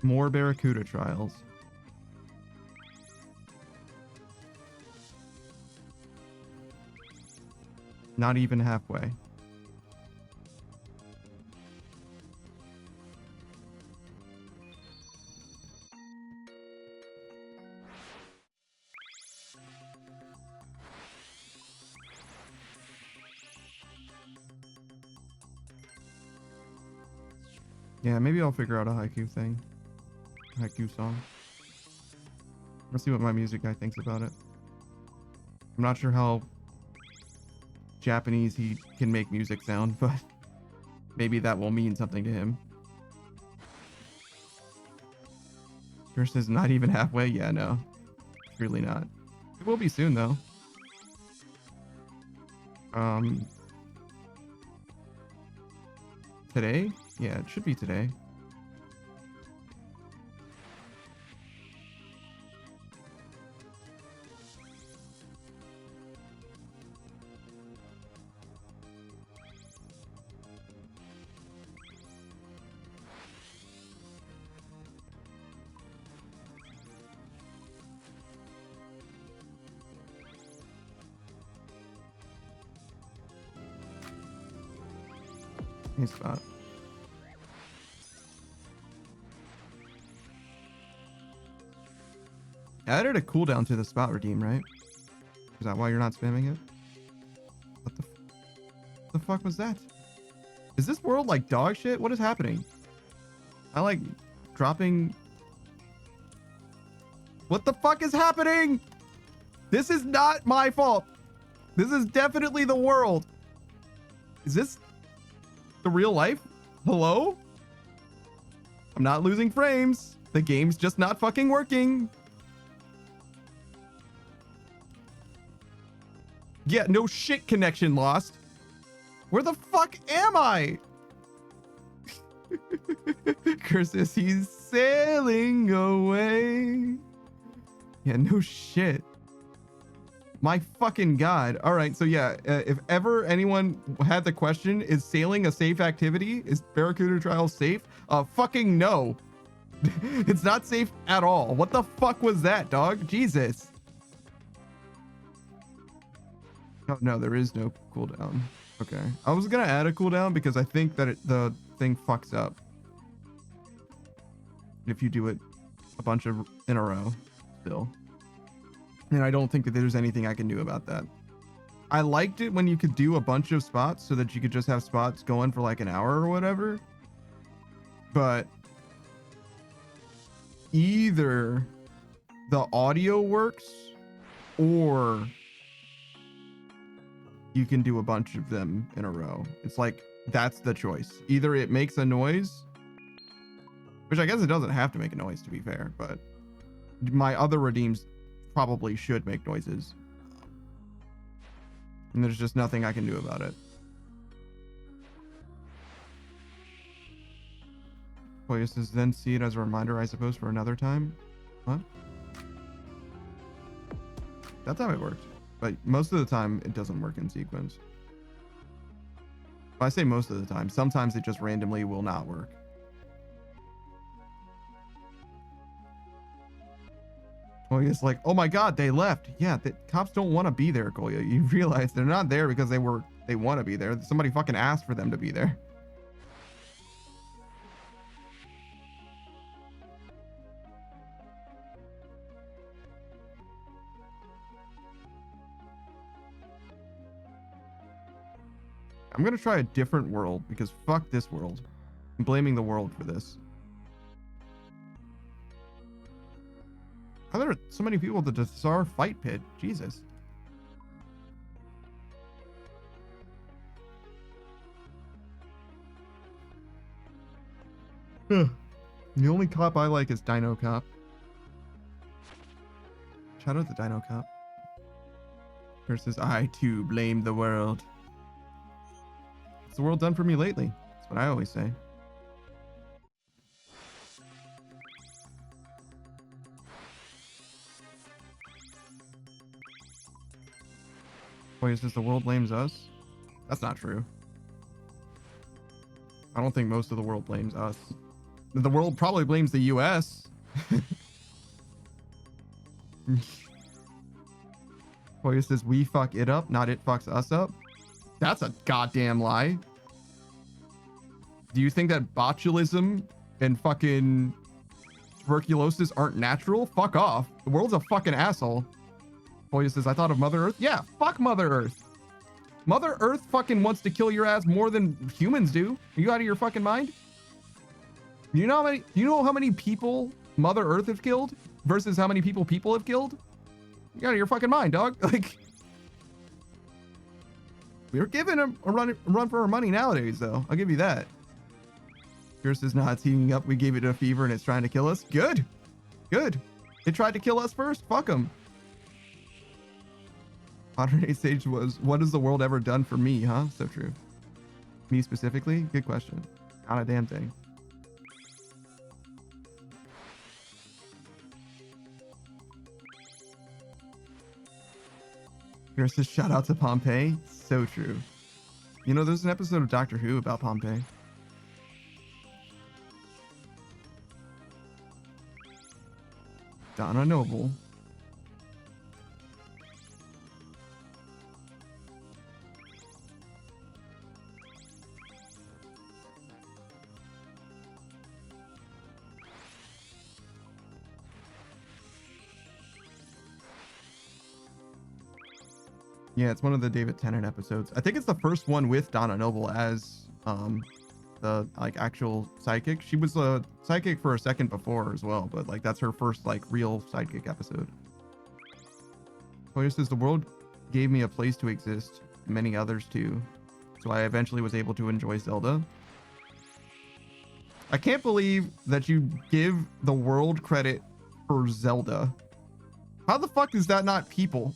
More Barracuda trials. Not even halfway. Yeah, maybe I'll figure out a haiku thing. Haiku song. Let's see what my music guy thinks about it. I'm not sure how Japanese he can make music sound, but maybe that will mean something to him. First is not even halfway. Yeah, no. Really not. It will be soon though. Today? Yeah, it should be today. Hey, Spot. I added a cooldown to the Spot redeem, right? Is that why you're not spamming it? What the fuck was that? Is this world like dog shit? What is happening? I like dropping... What the fuck is happening? This is not my fault. This is definitely the world. Is this the real life? Hello? I'm not losing frames. The game's just not fucking working. Yeah, no shit, connection lost. Where the fuck am I? Curses, he's sailing away. Yeah, no shit. My fucking god. All right, so yeah, if ever anyone had the question, is sailing a safe activity? Is Barracuda Trial safe? Fucking no. It's not safe at all. What the fuck was that, dog? Jesus. Oh, no, there is no cooldown. Okay. I was gonna add a cooldown because I think that the thing fucks up if you do it a bunch of in a row still. And I don't think that there's anything I can do about that. I liked it when you could do a bunch of spots so that you could just have spots going for like an hour or whatever. But either the audio works or you can do a bunch of them in a row. It's like, that's the choice. Either it makes a noise, which I guess it doesn't have to make a noise to be fair, but my other redeems probably should make noises. And there's just nothing I can do about it. Koya says, then see it as a reminder, I suppose, for another time. What? That's how it worked. But most of the time, it doesn't work in sequence. I say most of the time. Sometimes it just randomly will not work. Koya's like, oh my god, they left. Yeah, the cops don't want to be there, Koya. You realize they're not there because they want to be there. Somebody fucking asked for them to be there. I'm gonna try a different world because fuck this world. I'm blaming the world for this. How are there so many people at the Desar fight pit? Jesus. The only cop I like is Dino Cop. Shout out to Dino Cop. Versus I too blame the world. What's the world done for me lately? That's what I always say. Wait, says the world blames us? That's not true. I don't think most of the world blames us. The world probably blames the US. Koya says we fuck it up, not it fucks us up. That's a goddamn lie. Do you think that botulism and fucking tuberculosis aren't natural? Fuck off. The world's a fucking asshole. Koya says, I thought of Mother Earth. Yeah, fuck Mother Earth. Mother Earth fucking wants to kill your ass more than humans do. Are you out of your fucking mind? You know how many people Mother Earth have killed versus how many people have killed? You out of your fucking mind, dog. Like, we're giving a run for our money nowadays, though. I'll give you that. Yours says, nah, it's heating up. We gave it a fever and it's trying to kill us. Good. Good. It tried to kill us first. Fuck them. Modern Day Sage was, what has the world ever done for me, huh? So true. Me specifically? Good question. Not a damn thing. Yours says, shout out to Pompeii. So true. You know, there's an episode of Doctor Who about Pompeii. Donna Noble. Yeah, it's one of the David Tennant episodes. I think it's the first one with Donna Noble as the like actual sidekick. She was a sidekick for a second before as well, but like that's her first like real sidekick episode. Koya says the world gave me a place to exist, many others too. So I eventually was able to enjoy Zelda. I can't believe that you give the world credit for Zelda. How the fuck is that not people?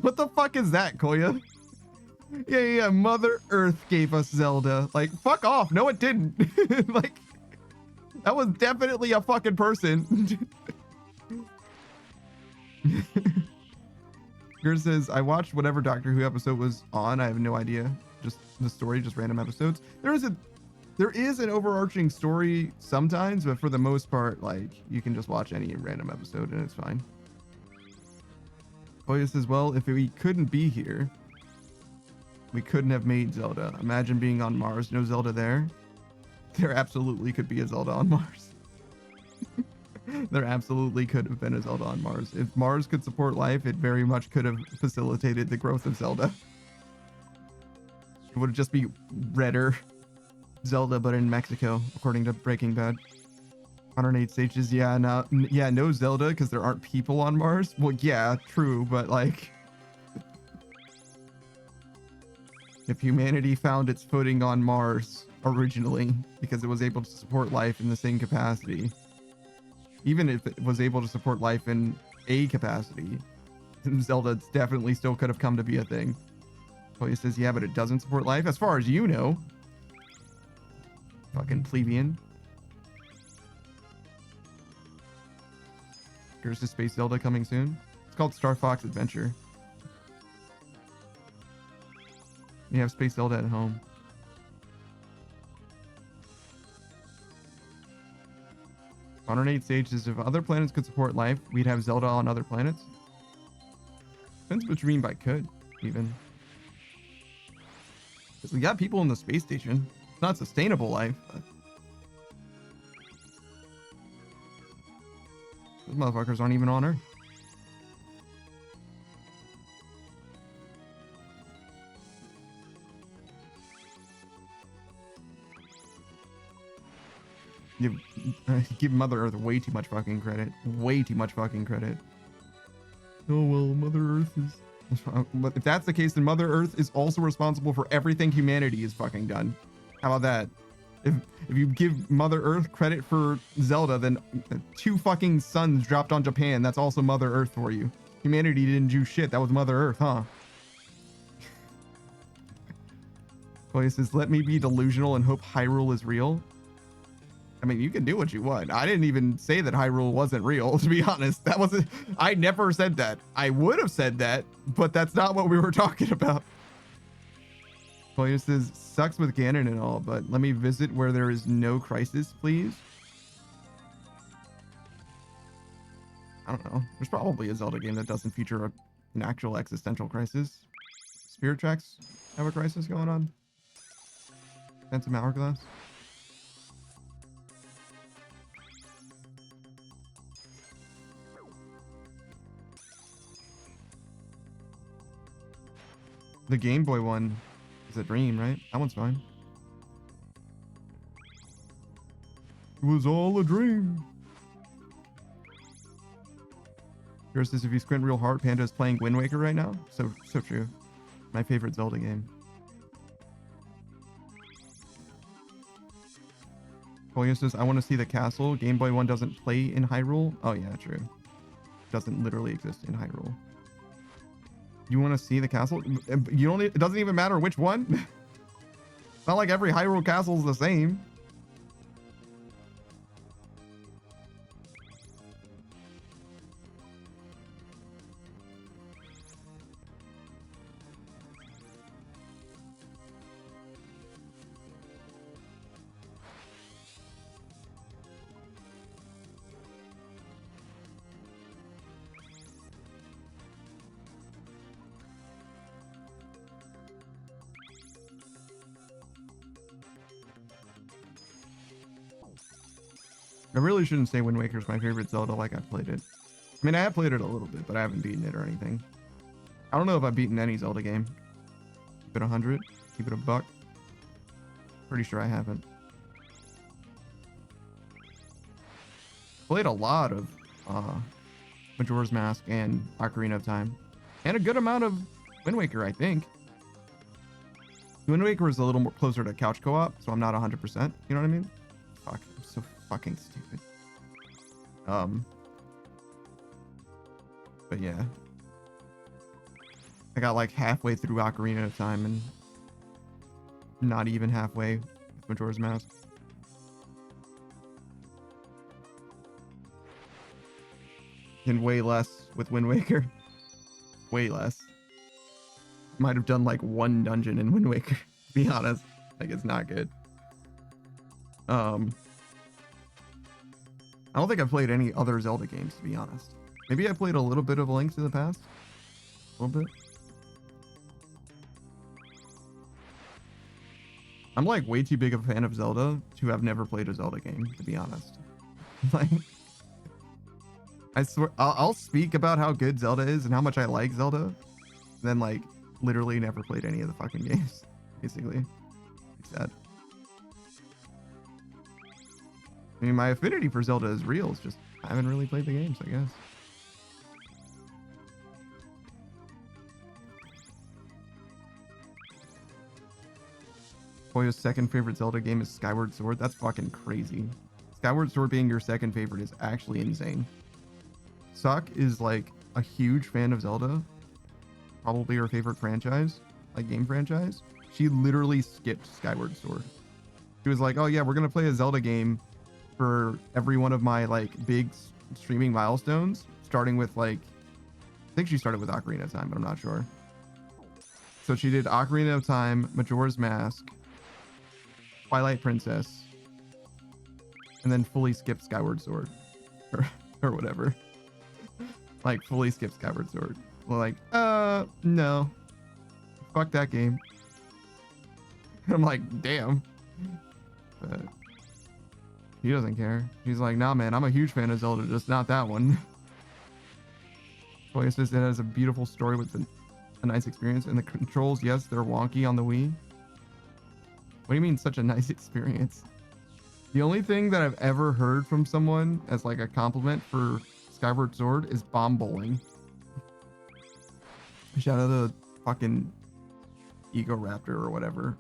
What the fuck is that, Koya? Yeah, Mother Earth gave us Zelda. Like, fuck off. No, it didn't. Like, that was definitely a fucking person. Yours says, I watched whatever Doctor Who episode was on. I have no idea. Just the story, just random episodes. There is an overarching story sometimes, but for the most part, like, you can just watch any random episode and it's fine. Koya says, well, if we couldn't be here, we couldn't have made Zelda. Imagine being on Mars, no Zelda there. There absolutely could be a Zelda on Mars. There absolutely could have been a Zelda on Mars. If Mars could support life, it very much could have facilitated the growth of Zelda. It would just be redder Zelda, but in Mexico, according to Breaking Bad. 108 stages, yeah, no Zelda because there aren't people on Mars. Well, yeah, true, but like, if humanity found its footing on Mars originally because it was able to support life in the same capacity, even if it was able to support life in a capacity, Zelda definitely still could have come to be a thing. Well, he says, yeah, but it doesn't support life as far as you know. Fucking plebeian. Here's the Space Zelda coming soon. It's called Star Fox Adventure. You have Space Zelda at home. On 8 stages, if other planets could support life, we'd have Zelda on other planets. Depends what you mean by could, even. Because we got people in the space station. It's not sustainable life, but those motherfuckers aren't even on Earth. Give Mother Earth way too much fucking credit. Way too much fucking credit. Oh, well, Mother Earth is... But if that's the case, then Mother Earth is also responsible for everything humanity has fucking done. How about that? If you give Mother Earth credit for Zelda, then 2 fucking suns dropped on Japan. That's also Mother Earth for you. Humanity didn't do shit. That was Mother Earth, huh? Boy says, let me be delusional and hope Hyrule is real. I mean, you can do what you want. I didn't even say that Hyrule wasn't real, to be honest. That wasn't... I never said that. I would have said that, but that's not what we were talking about. Boy says, sucks with Ganon and all, but let me visit where there is no crisis, please. I don't know. There's probably a Zelda game that doesn't feature an actual existential crisis. Spirit Tracks have a crisis going on. Phantom Hourglass. The Game Boy one is a dream, right? That one's fine. It was all a dream. Yours says, if you squint real hard, Panda is playing Wind Waker right now. So true. My favorite Zelda game. Polio says, I want to see the castle. Game Boy 1 doesn't play in Hyrule. Oh yeah, true. Doesn't literally exist in Hyrule. You want to see the castle? You don't. It doesn't even matter which one. It's not like every Hyrule castle is the same. I really shouldn't say Wind Waker's my favorite Zelda like I've played it. I mean, I have played it a little bit, but I haven't beaten it or anything. I don't know if I've beaten any Zelda game. Keep it 100. Keep it a buck. Pretty sure I haven't. Played a lot of Majora's Mask and Ocarina of Time. And a good amount of Wind Waker, I think. Wind Waker is a little more closer to couch co-op, so I'm not 100%. You know what I mean? Fuck, I'm so fucking stupid. But yeah. I got like halfway through Ocarina of Time and not even halfway with Majora's Mask. And way less with Wind Waker. Way less. Might have done like 1 dungeon in Wind Waker, to be honest. Like, it's not good. I don't think I've played any other Zelda games, to be honest. Maybe I played a little bit of A Link to the Past. A little bit. I'm like way too big of a fan of Zelda to have never played a Zelda game, to be honest. Like, I swear, I'll speak about how good Zelda is and how much I like Zelda, then like literally never played any of the fucking games, basically. It's sad. I mean, my affinity for Zelda is real. It's just I haven't really played the games, I guess. Koya's second favorite Zelda game is Skyward Sword. That's fucking crazy. Skyward Sword being your second favorite is actually insane. Suck is like a huge fan of Zelda. Probably her favorite franchise, like game franchise. She literally skipped Skyward Sword. She was like, oh yeah, we're gonna play a Zelda game for every one of my like big streaming milestones, starting with like, I think she started with Ocarina of Time, but I'm not sure. So she did Ocarina of Time, Majora's Mask, Twilight Princess, and then fully skipped Skyward Sword, or whatever. Like fully skipped Skyward Sword. Well, like, no, fuck that game. I'm like, damn. But he doesn't care. He's like, nah, man, I'm a huge fan of Zelda, just not that one. Toya says it has a beautiful story with a nice experience, and the controls, yes, they're wonky on the Wii. What do you mean such a nice experience? The only thing that I've ever heard from someone as like a compliment for Skyward Sword is bomb bowling. Shout out to fucking Ego Raptor or whatever.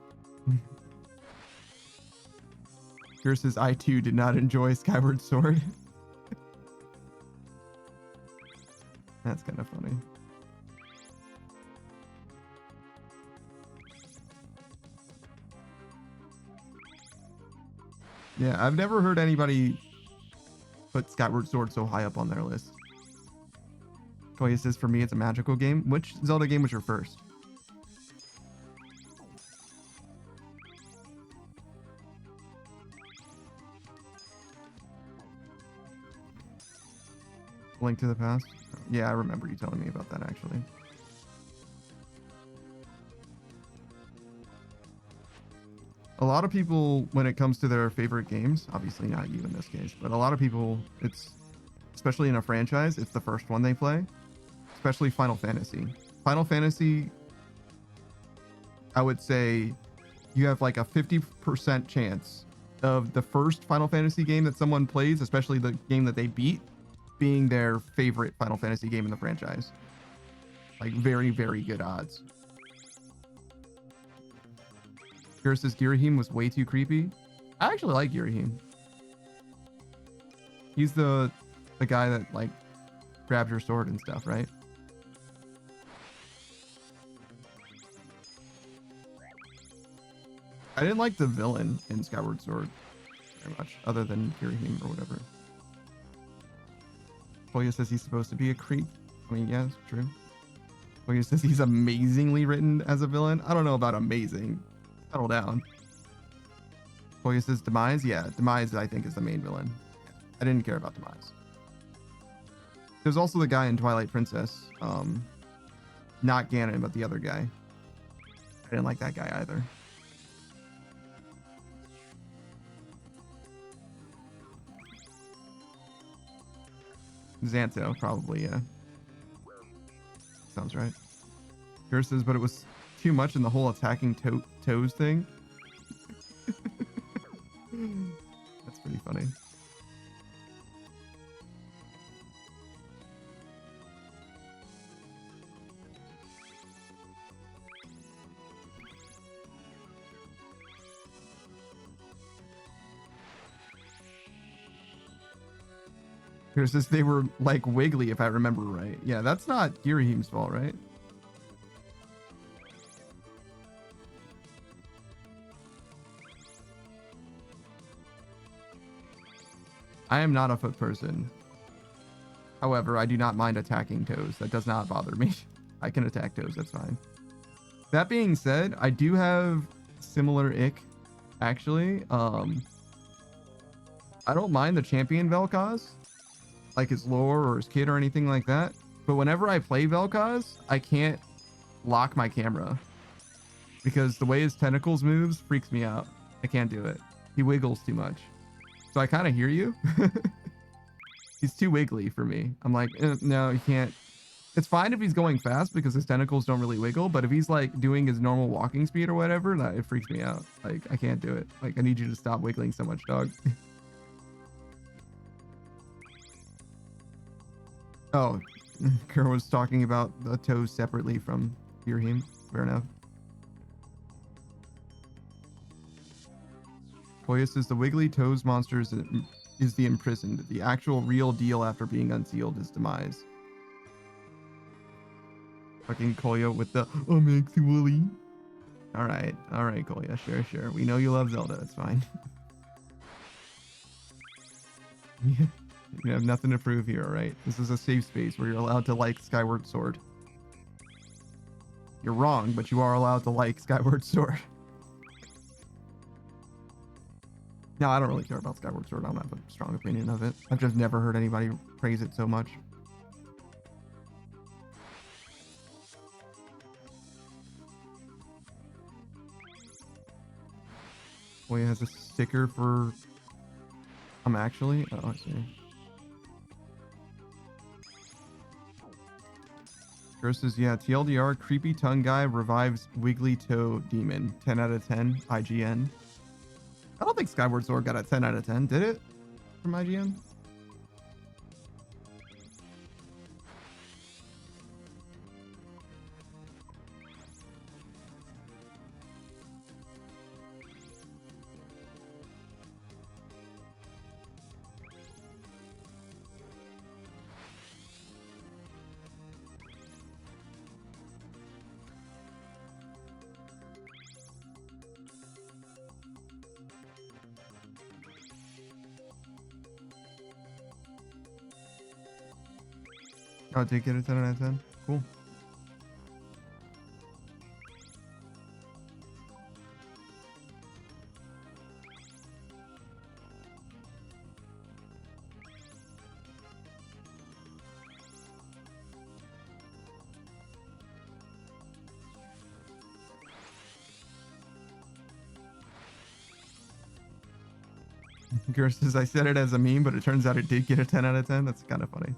Here says I too did not enjoy Skyward Sword. That's kind of funny. Yeah, I've never heard anybody put Skyward Sword so high up on their list. Toya says, for me, it's a magical game. Which Zelda game was your first? Link to the Past? Yeah, I remember you telling me about that, actually. A lot of people, when it comes to their favorite games, obviously not you in this case, but a lot of people, it's, especially in a franchise, it's the first one they play. Especially Final Fantasy. Final Fantasy, I would say you have like a 50% chance of the first Final Fantasy game that someone plays, especially the game that they beat, being their favorite Final Fantasy game in the franchise. Like very, very good odds. Here says Girahim was way too creepy. I actually like Girahim. He's the guy that like grabs your sword and stuff, right? I didn't like the villain in Skyward Sword very much, other than Girahim or whatever. Toya says he's supposed to be a creep. I mean, yeah, it's true. Toya says he's amazingly written as a villain. I don't know about amazing. Settle down. Toya says Demise. Yeah, Demise I think is the main villain. I didn't care about Demise. There's also the guy in Twilight Princess. Not Ganon, but the other guy. I didn't like that guy either. Xanto, probably, yeah. Sounds right. Here says, but it was too much in the whole attacking toes thing. That's pretty funny. Here says they were like wiggly, if I remember right. Yeah, that's not Girahim's fault, right? I am not a foot person. However, I do not mind attacking toes. That does not bother me. I can attack toes, that's fine. That being said, I do have similar ick, actually. I don't mind the champion Vel'Koz, like his lore or his kit or anything like that. But whenever I play Vel'Koz, I can't lock my camera because the way his tentacles moves freaks me out. I can't do it. He wiggles too much. So I kind of hear you. He's too wiggly for me. I'm like, no, he can't. It's fine if he's going fast because his tentacles don't really wiggle, but if he's like doing his normal walking speed or whatever, that it freaks me out. Like, I can't do it. Like, I need you to stop wiggling so much, dog. Oh, Kerr was talking about the toes separately from Birhim. Fair enough. Koya says the wiggly toes monster is the imprisoned. The actual real deal after being unsealed is demise. Fucking Koya with the I'm actually. Alright, Koya, sure. We know you love Zelda, it's fine. You have nothing to prove here, alright? This is a safe space where you're allowed to like Skyward Sword. You're wrong, but you are allowed to like Skyward Sword. No, I don't really care about Skyward Sword. I don't have a strong opinion of it. I've just never heard anybody praise it so much. Boy, it has a sticker for... actually... Oh, I see. Girl says, yeah, TLDR, creepy tongue guy revives wiggly toe demon. 10 out of 10, IGN. I don't think Skyward Sword got a 10 out of 10, did it? From IGN? Oh, did it get a 10 out of 10? Cool. Girl says, I said it as a meme, but it turns out it did get a 10 out of 10. That's kind of funny.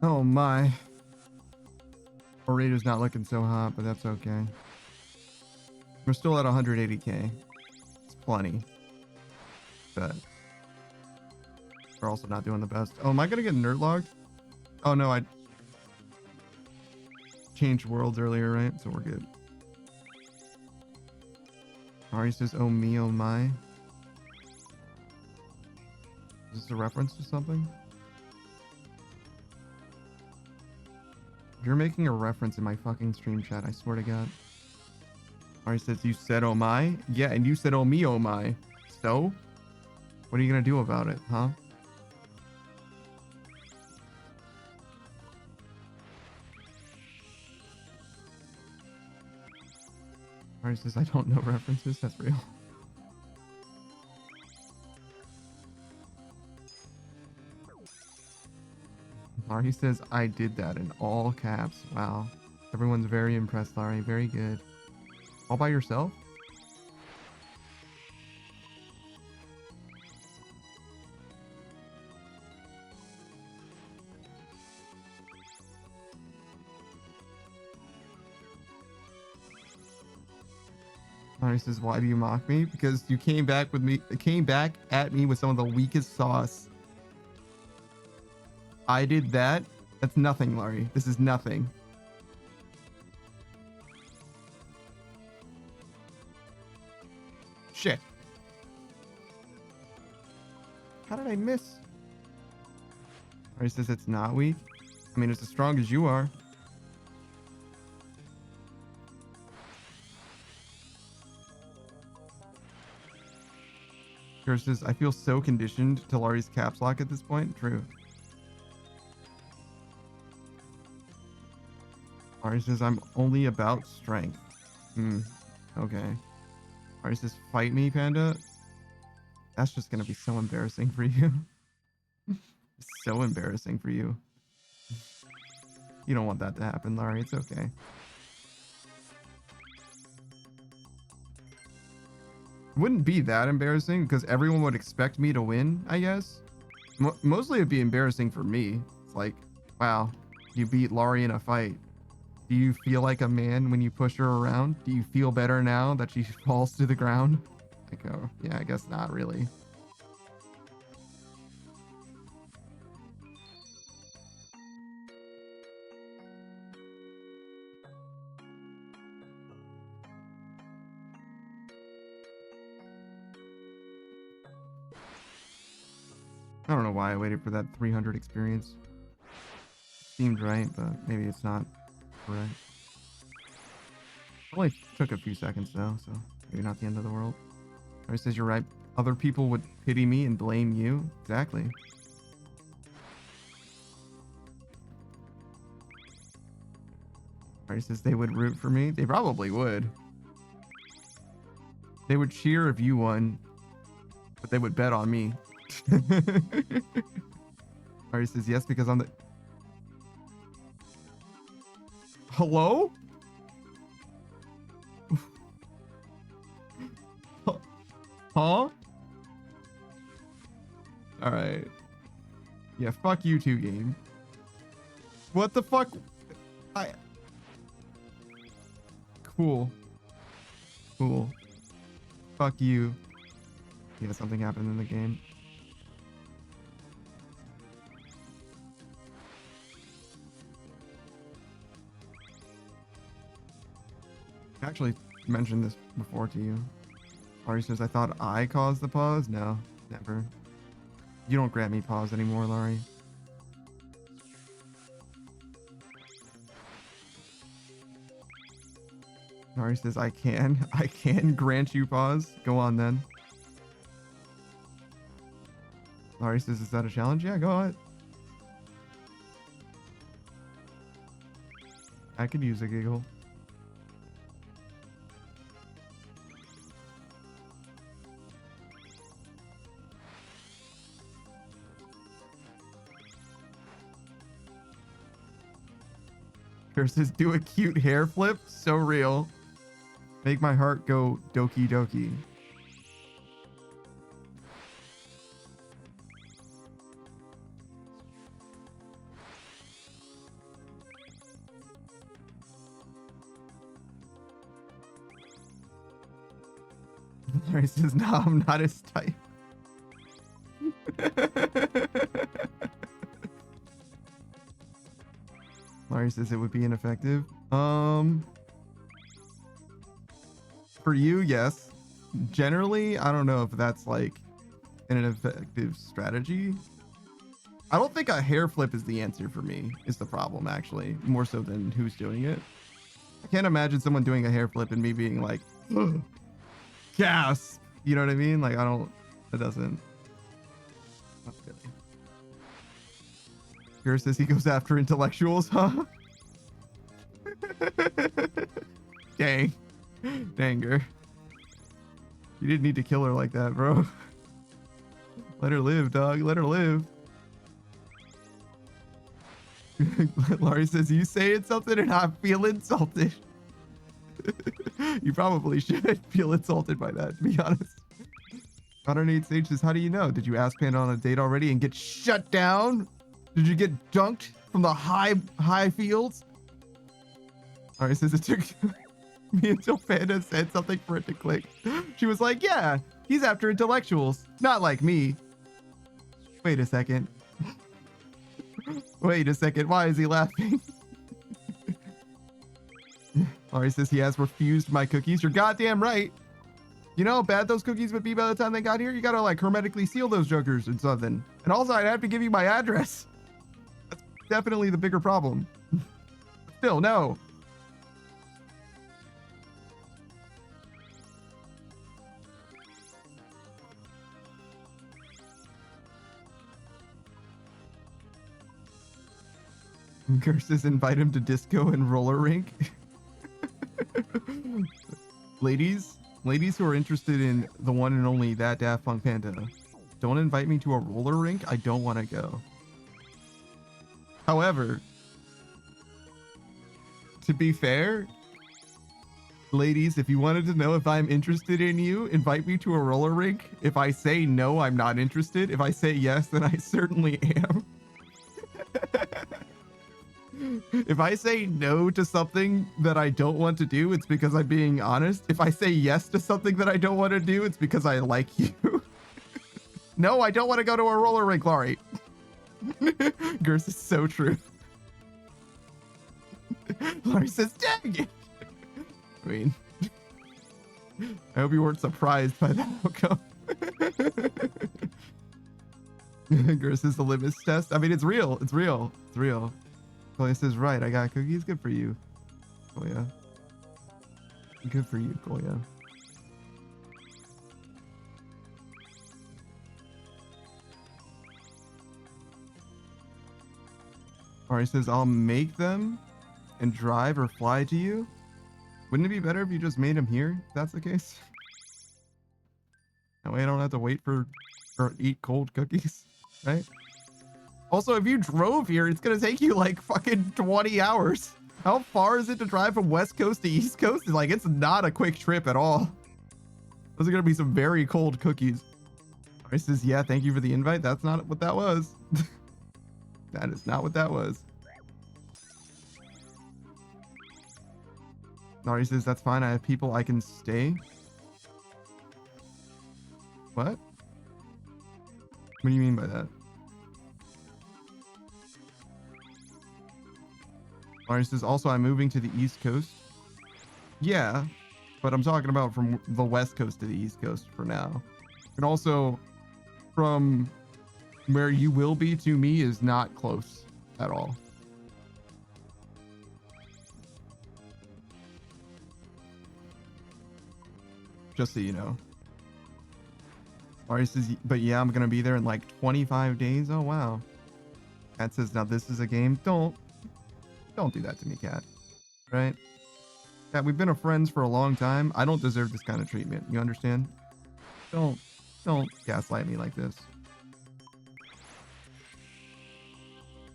Oh my. Orator's not looking so hot, but that's okay. We're still at 180k. It's plenty. But we're also not doing the best. Oh, am I gonna get nerd logged? Oh no, I changed worlds earlier, right? So we're good. Ari says, oh me, oh my. Is this a reference to something? You're making a reference in my fucking stream chat, I swear to God. Ari says, you said oh my? Yeah, and you said oh me, oh my. So? What are you gonna do about it, huh? Ari says, I don't know references, that's real. Larry says, I did that in all caps. Wow. Everyone's very impressed, Larry. Very good. All by yourself? Laurie says, why do you mock me? Because you came back at me with some of the weakest sauce. I did that. That's nothing, Laurie. This is nothing. Shit. How did I miss? Laurie says it's not weak. I mean, it's as strong as you are. Kira says, I feel so conditioned to Laurie's caps lock at this point. True. Laurie says, I'm only about strength. Okay. Laurie says, fight me, Panda. That's just going to be so embarrassing for you. So embarrassing for you. You don't want that to happen, Laurie. It's okay. It wouldn't be that embarrassing because everyone would expect me to win, I guess. Mostly it'd be embarrassing for me. It's like, wow, you beat Laurie in a fight. Do you feel like a man when you push her around? Do you feel better now that she falls to the ground? Like, oh, yeah, I guess not really. I don't know why I waited for that 300 experience. Seemed right, but maybe it's not correct. Only took a few seconds though, so maybe not the end of the world. Larry says you're right. Other people would pity me and blame you. Exactly. Larry says they would root for me. They probably would. They would cheer if you won, but they would bet on me. Larry says yes because I'm the... Hello? Huh? Alright. Yeah, fuck you two, game. What the fuck? Cool. Cool. Fuck you. Yeah, something happened in the game. I actually mentioned this before to you. Laurie says, I thought I caused the pause? No, never. You don't grant me pause anymore, Laurie. Laurie says, I can grant you pause. Go on then. Laurie says, is that a challenge? Yeah, go on. I could use a giggle. Says, do a cute hair flip. So real. Make my heart go doki doki. Larry says, no, I'm not his type. Larry says it would be ineffective. For you, yes. Generally, I don't know if that's like an effective strategy. I don't think a hair flip is the answer for me, is the problem, actually. More so than who's doing it. I can't imagine someone doing a hair flip and me being like, gasp. You know what I mean? Like, it doesn't. Not really. Kira says he goes after intellectuals, huh? Dang. Danger. You didn't need to kill her like that, bro. Let her live, dog. Let her live. Laurie says, you saying something and I feel insulted. You probably should feel insulted by that, to be honest. Modern Sage says, how do you know? Did you ask Panda on a date already and get shut down? Did you get dunked from the high fields? Alright, says it took me until Panda said something for it to click. She was like, yeah, he's after intellectuals, not like me. Wait a second. Wait a second. Why is he laughing? Laurie says he has refused my cookies. You're goddamn right. You know how bad those cookies would be by the time they got here? You gotta like hermetically seal those jokers and something. And also I'd have to give you my address. That's definitely the bigger problem. Still, no. Curses invite him to disco and roller rink. Ladies who are interested in the one and only that Daft Punk Panda, don't invite me to a roller rink. I don't want to go. However, to be fair, ladies, if you wanted to know if I'm interested in you, invite me to a roller rink. If I say no, I'm not interested. If I say yes, then I certainly am. If I say no to something that I don't want to do, it's because I'm being honest. If I say yes to something that I don't want to do, it's because I like you. No, I don't want to go to a roller rink, Laurie. Gers is so true. Laurie says, dang it. I mean, I hope you weren't surprised by that outcome. Gers is the litmus test. I mean, it's real. It's real. It's real. Koya says, right, I got cookies. Good for you, Koya. Good for you, Koya. Ari says, I'll make them and drive or fly to you. Wouldn't it be better if you just made them here, if that's the case? That way I don't have to wait for or eat cold cookies, right? Also, if you drove here, it's gonna take you like fucking 20 hours. How far is it to drive from West Coast to East Coast? Like, it's not a quick trip at all. Those are gonna be some very cold cookies. Ari says, yeah, thank you for the invite. That's not what that was. That is not what that was. Nari says, that's fine. I have people I can stay. What? What do you mean by that? Nari says, also, I'm moving to the East Coast. Yeah, but I'm talking about from the West Coast to the East Coast for now. And also, from where you will be to me is not close at all. Just so you know. Ari says, but yeah, I'm gonna be there in like 25 days. Oh wow. Cat says, now this is a game. Don't do that to me, Cat. Right? Cat, we've been friends for a long time. I don't deserve this kind of treatment. You understand? Don't gaslight me like this.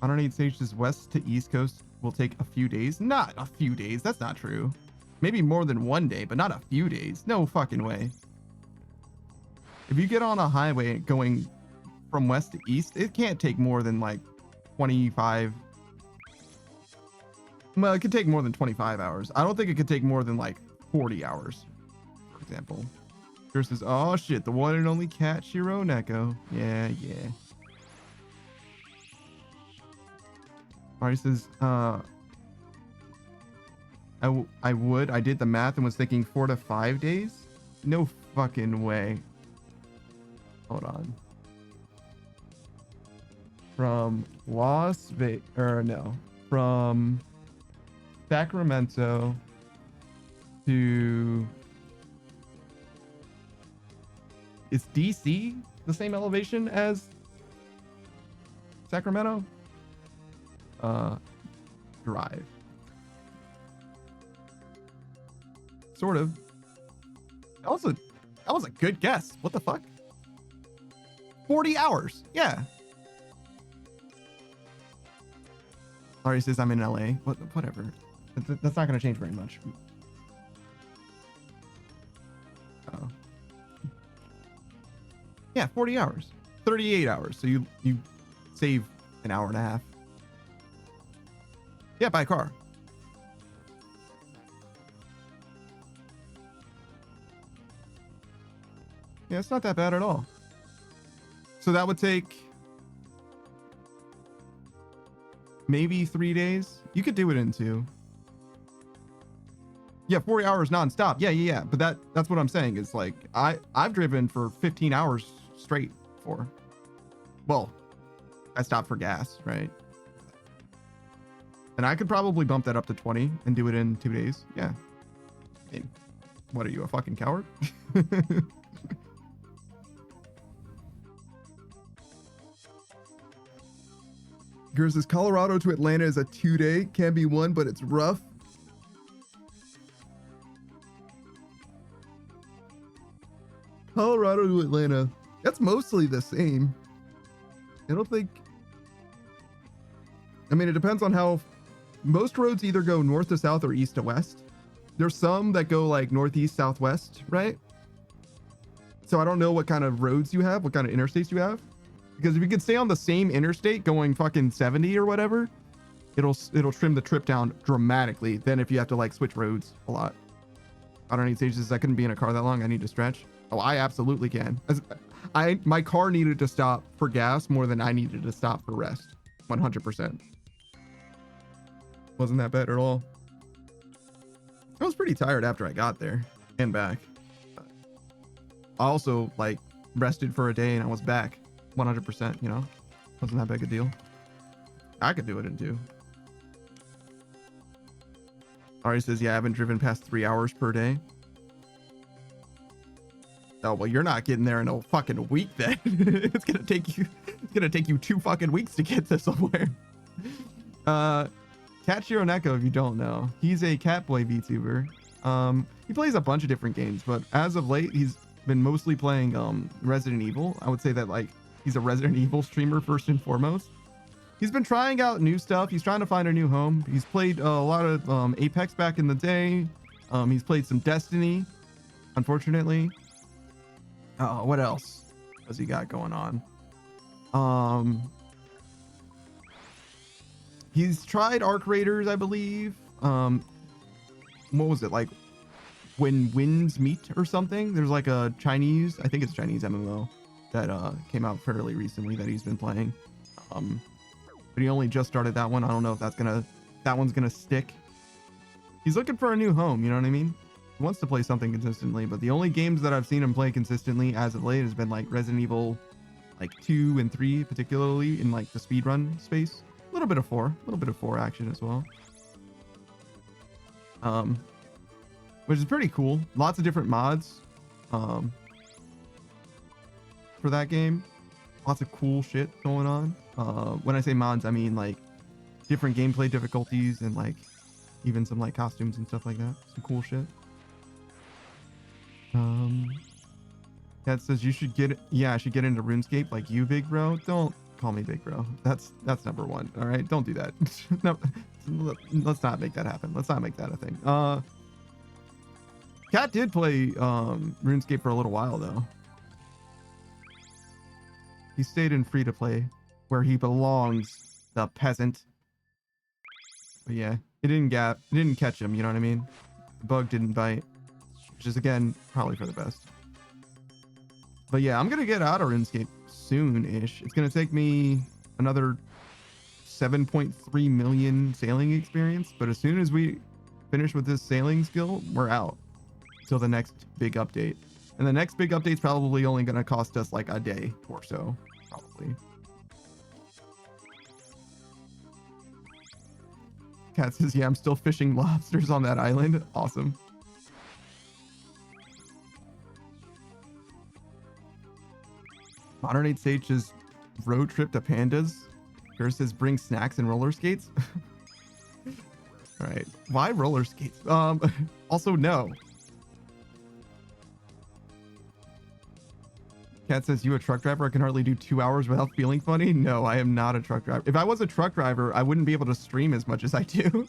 108 stages west to East Coast will take a few days. Not a few days. That's not true. Maybe more than one day, but not a few days. No fucking way. If you get on a highway going from west to east, it can't take more than like 25. Well, it could take more than 25 hours. I don't think it could take more than like 40 hours, for example. Here says, oh shit, the one and only Cat Shiro Neko. Yeah. Ari says, I did the math and was thinking 4 to 5 days. No fucking way. Hold on. From from Sacramento to, is DC the same elevation as Sacramento? Drive. Sort of. That was a good guess. What the fuck? 40 hours. Yeah. Ari says I'm in LA. Whatever. That's not going to change very much. Oh. Yeah, 40 hours. 38 hours. So you save an hour and a half. Yeah, by car. Yeah, it's not that bad at all. So that would take maybe 3 days. You could do it in 2. Yeah, 40 hours nonstop. Yeah. But that's what I'm saying is like I've driven for 15 hours straight for. Well, I stopped for gas, right? And I could probably bump that up to 20 and do it in 2 days. Yeah. I mean, what are you, a fucking coward? Girl says Colorado to Atlanta is a 2-day. Can be 1, but it's rough. Colorado to Atlanta. That's mostly the same. I don't think. I mean, it depends on how. Most roads either go north to south or east to west. There's some that go like northeast, southwest, right? So I don't know what kind of roads you have, what kind of interstates you have. Because if you could stay on the same interstate going fucking 70 or whatever, it'll trim the trip down dramatically. Then if you have to like switch roads a lot. I don't need stages. I couldn't be in a car that long. I need to stretch. Oh, I absolutely can. My car needed to stop for gas more than I needed to stop for rest. 100%. Wasn't that bad at all. I was pretty tired after I got there and back. I also like rested for a day and I was back 100%, you know? Wasn't that big a deal. I could do it in 2. Ari says, yeah, I haven't driven past 3 hours per day. Oh, well, you're not getting there in a fucking week then. It's gonna take you 2 fucking weeks to get to somewhere. Cat Shironeko, if you don't know, he's a Catboy VTuber. He plays a bunch of different games, but as of late, he's been mostly playing Resident Evil. I would say that like he's a Resident Evil streamer first and foremost. He's been trying out new stuff. He's trying to find a new home. He's played a lot of Apex back in the day. He's played some Destiny, unfortunately. What else has he got going on? He's tried Arc Raiders, I believe. What was it, like When Winds Meet or something? There's like a Chinese, I think it's Chinese MMO that came out fairly recently that he's been playing. But he only just started that one. I don't know if that one's gonna stick. He's looking for a new home, you know what I mean? He wants to play something consistently, but the only games that I've seen him play consistently as of late has been like Resident Evil like 2 and 3, particularly in like the speedrun space. A little bit of 4 action as well. Which is pretty cool. Lots of different mods for that game. Lots of cool shit going on. When I say mods, I mean like different gameplay difficulties and like even some like costumes and stuff like that. Some cool shit. That says you should get, yeah, I should get into RuneScape like you, big bro. Don't call me big bro. That's number 1. All right, don't do that. No, let's not make that happen. Let's not make that a thing. Cat did play RuneScape for a little while though. He stayed in free to play where he belongs, the peasant. But yeah, it didn't catch him, you know what I mean? The bug didn't bite, which is again probably for the best. But yeah, I'm gonna get out of RuneScape soon-ish. It's gonna take me another 7.3 million sailing experience, but as soon as we finish with this sailing skill, we're out till the next big update. And the next big update's probably only gonna cost us like a day or so, probably. Cat says, yeah, I'm still fishing lobsters on that island. Awesome. Modern 8 Sage says, road trip to Pandas. Yours says, bring snacks and roller skates. All right. Why roller skates? Also, no. Cat says, you a truck driver? I can hardly do 2 hours without feeling funny. No, I am not a truck driver. If I was a truck driver, I wouldn't be able to stream as much as I do.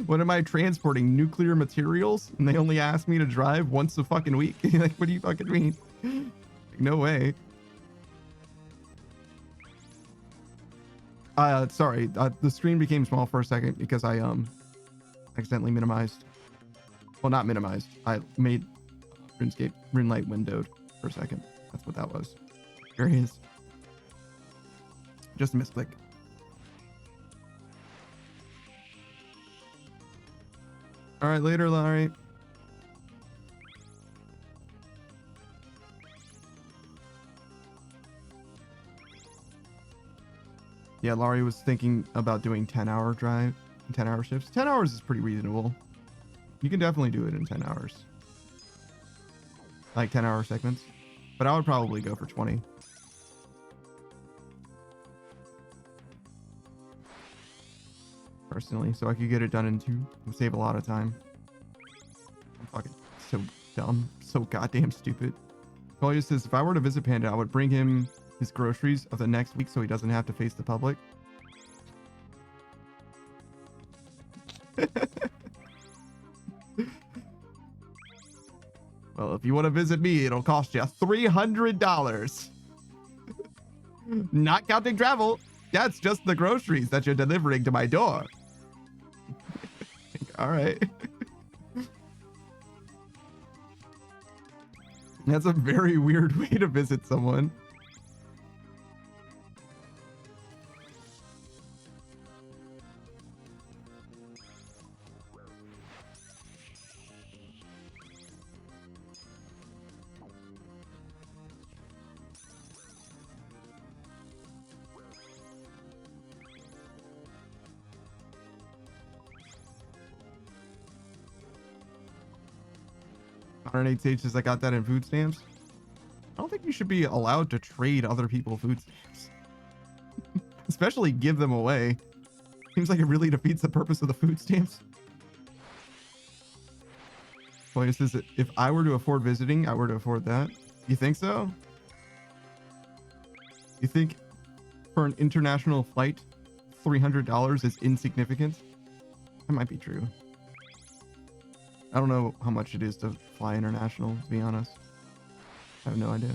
What am I transporting? Nuclear materials? And they only ask me to drive once a fucking week. Like, what do you fucking mean? Like, no way. Sorry, the screen became small for a second because I accidentally minimized. Well, not minimized. I made RuneScape RuneLite windowed. for a second. That's what that was. There he is. Just a misclick. All right, later, Larry. Yeah, Laurie was thinking about doing 10-hour drive, 10-hour shifts. 10 hours is pretty reasonable. You can definitely do it in 10 hours. Like 10-hour segments. But I would probably go for 20. Personally, so I could get it done in 2 and save a lot of time. I'm fucking so dumb. So goddamn stupid. Collier says, if I were to visit Panda, I would bring him his groceries of the next week so he doesn't have to face the public. Well, if you want to visit me, it'll cost you $300. Not counting travel. That's just the groceries that you're delivering to my door. All right. That's a very weird way to visit someone. $108 sages, I got that in food stamps. I don't think you should be allowed to trade other people food stamps. Especially give them away. Seems like it really defeats the purpose of the food stamps. Boy, says that if I were to afford visiting, I were to afford that. You think so? You think for an international flight, $300 is insignificant? That might be true. I don't know how much it is to fly international, to be honest. I have no idea.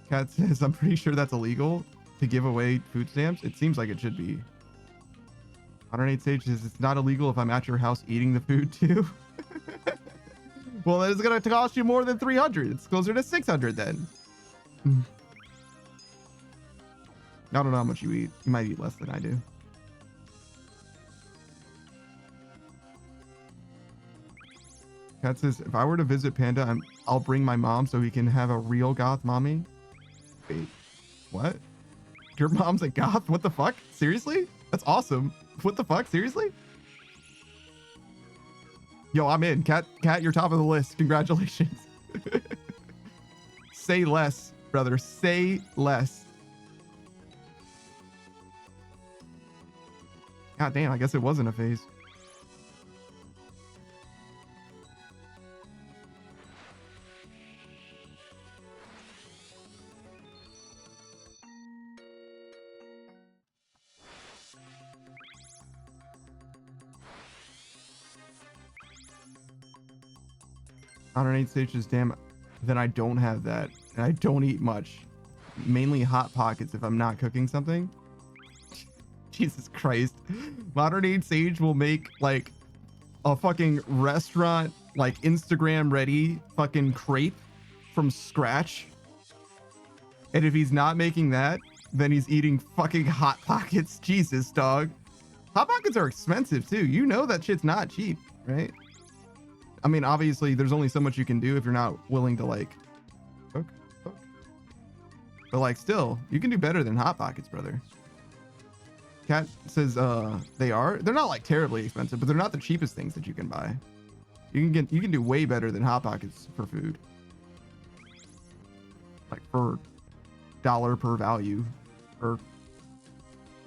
Kat says, I'm pretty sure that's illegal to give away food stamps. It seems like it should be. 108 Sage says, it's not illegal if I'm at your house eating the food too. Well, then it's going to cost you more than 300. It's closer to 600 then. I don't know how much you eat. You might eat less than I do. Kat says, if I were to visit Panda, I'll bring my mom so he can have a real goth mommy. Wait, what? Your mom's a goth? What the fuck? Seriously? That's awesome. What the fuck? Seriously? Yo, I'm in. Kat, you're top of the list. Congratulations. Say less, brother. Say less. God damn, I guess it wasn't a phase. $108 stages, damn, then I don't have that. And I don't eat much. Mainly Hot Pockets if I'm not cooking something. Jesus Christ. Modern Age Sage will make like a fucking restaurant, like Instagram ready fucking crepe from scratch. And if he's not making that, then he's eating fucking Hot Pockets. Jesus, dog. Hot Pockets are expensive too. You know that shit's not cheap, right? I mean, obviously, there's only so much you can do if you're not willing to, like, cook. But, like, still, you can do better than Hot Pockets, brother. Kat says, they are. They're not, like, terribly expensive, but they're not the cheapest things that you can buy. You can do way better than Hot Pockets for food. Like, for dollar per value. Or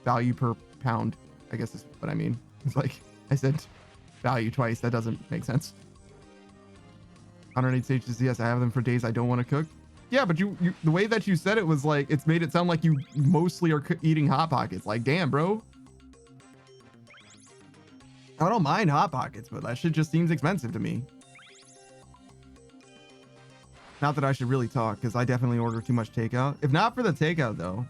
value per pound, I guess is what I mean. It's like, I said value twice. That doesn't make sense. 108 stages, yes, I have them for days I don't want to cook. Yeah, but you the way that you said it was like, it's made it sound like you mostly are eating Hot Pockets. Like, damn, bro. I don't mind Hot Pockets, but that shit just seems expensive to me. Not that I should really talk, because I definitely order too much takeout. If not for the takeout, though,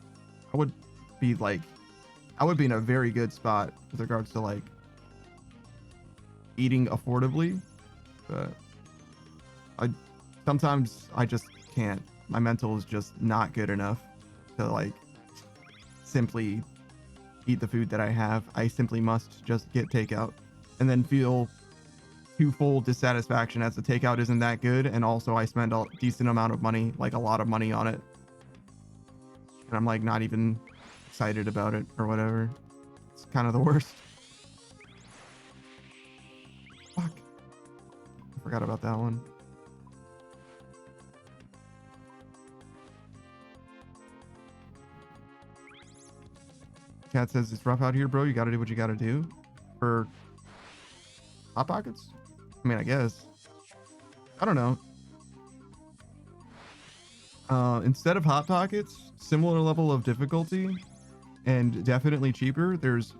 I would be in a very good spot with regards to, like, eating affordably. But sometimes I just can't. My mental is just not good enough to like simply eat the food that I have. I simply must just get takeout and then feel twofold dissatisfaction as the takeout isn't that good, and also I spend a decent amount of money, like a lot of money on it, and I'm like not even excited about it or whatever. It's kind of the worst. Fuck, I forgot about that one. Cat says it's rough out here, bro. You gotta do what you gotta do for Hot Pockets. I mean, I guess. I don't know. Instead of Hot Pockets, similar level of difficulty and definitely cheaper, there's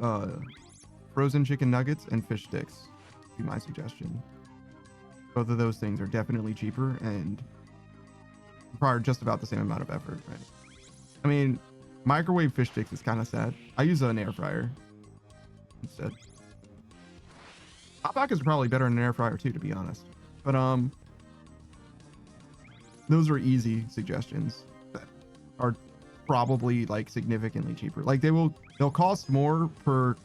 frozen chicken nuggets and fish sticks. Be my suggestion. Both of those things are definitely cheaper and require just about the same amount of effort, right? I mean, microwave fish sticks is kind of sad. I use an air fryer instead. Hot Pockets are probably better in an air fryer too, to be honest. But those are easy suggestions that are probably like significantly cheaper. Like they'll cost more per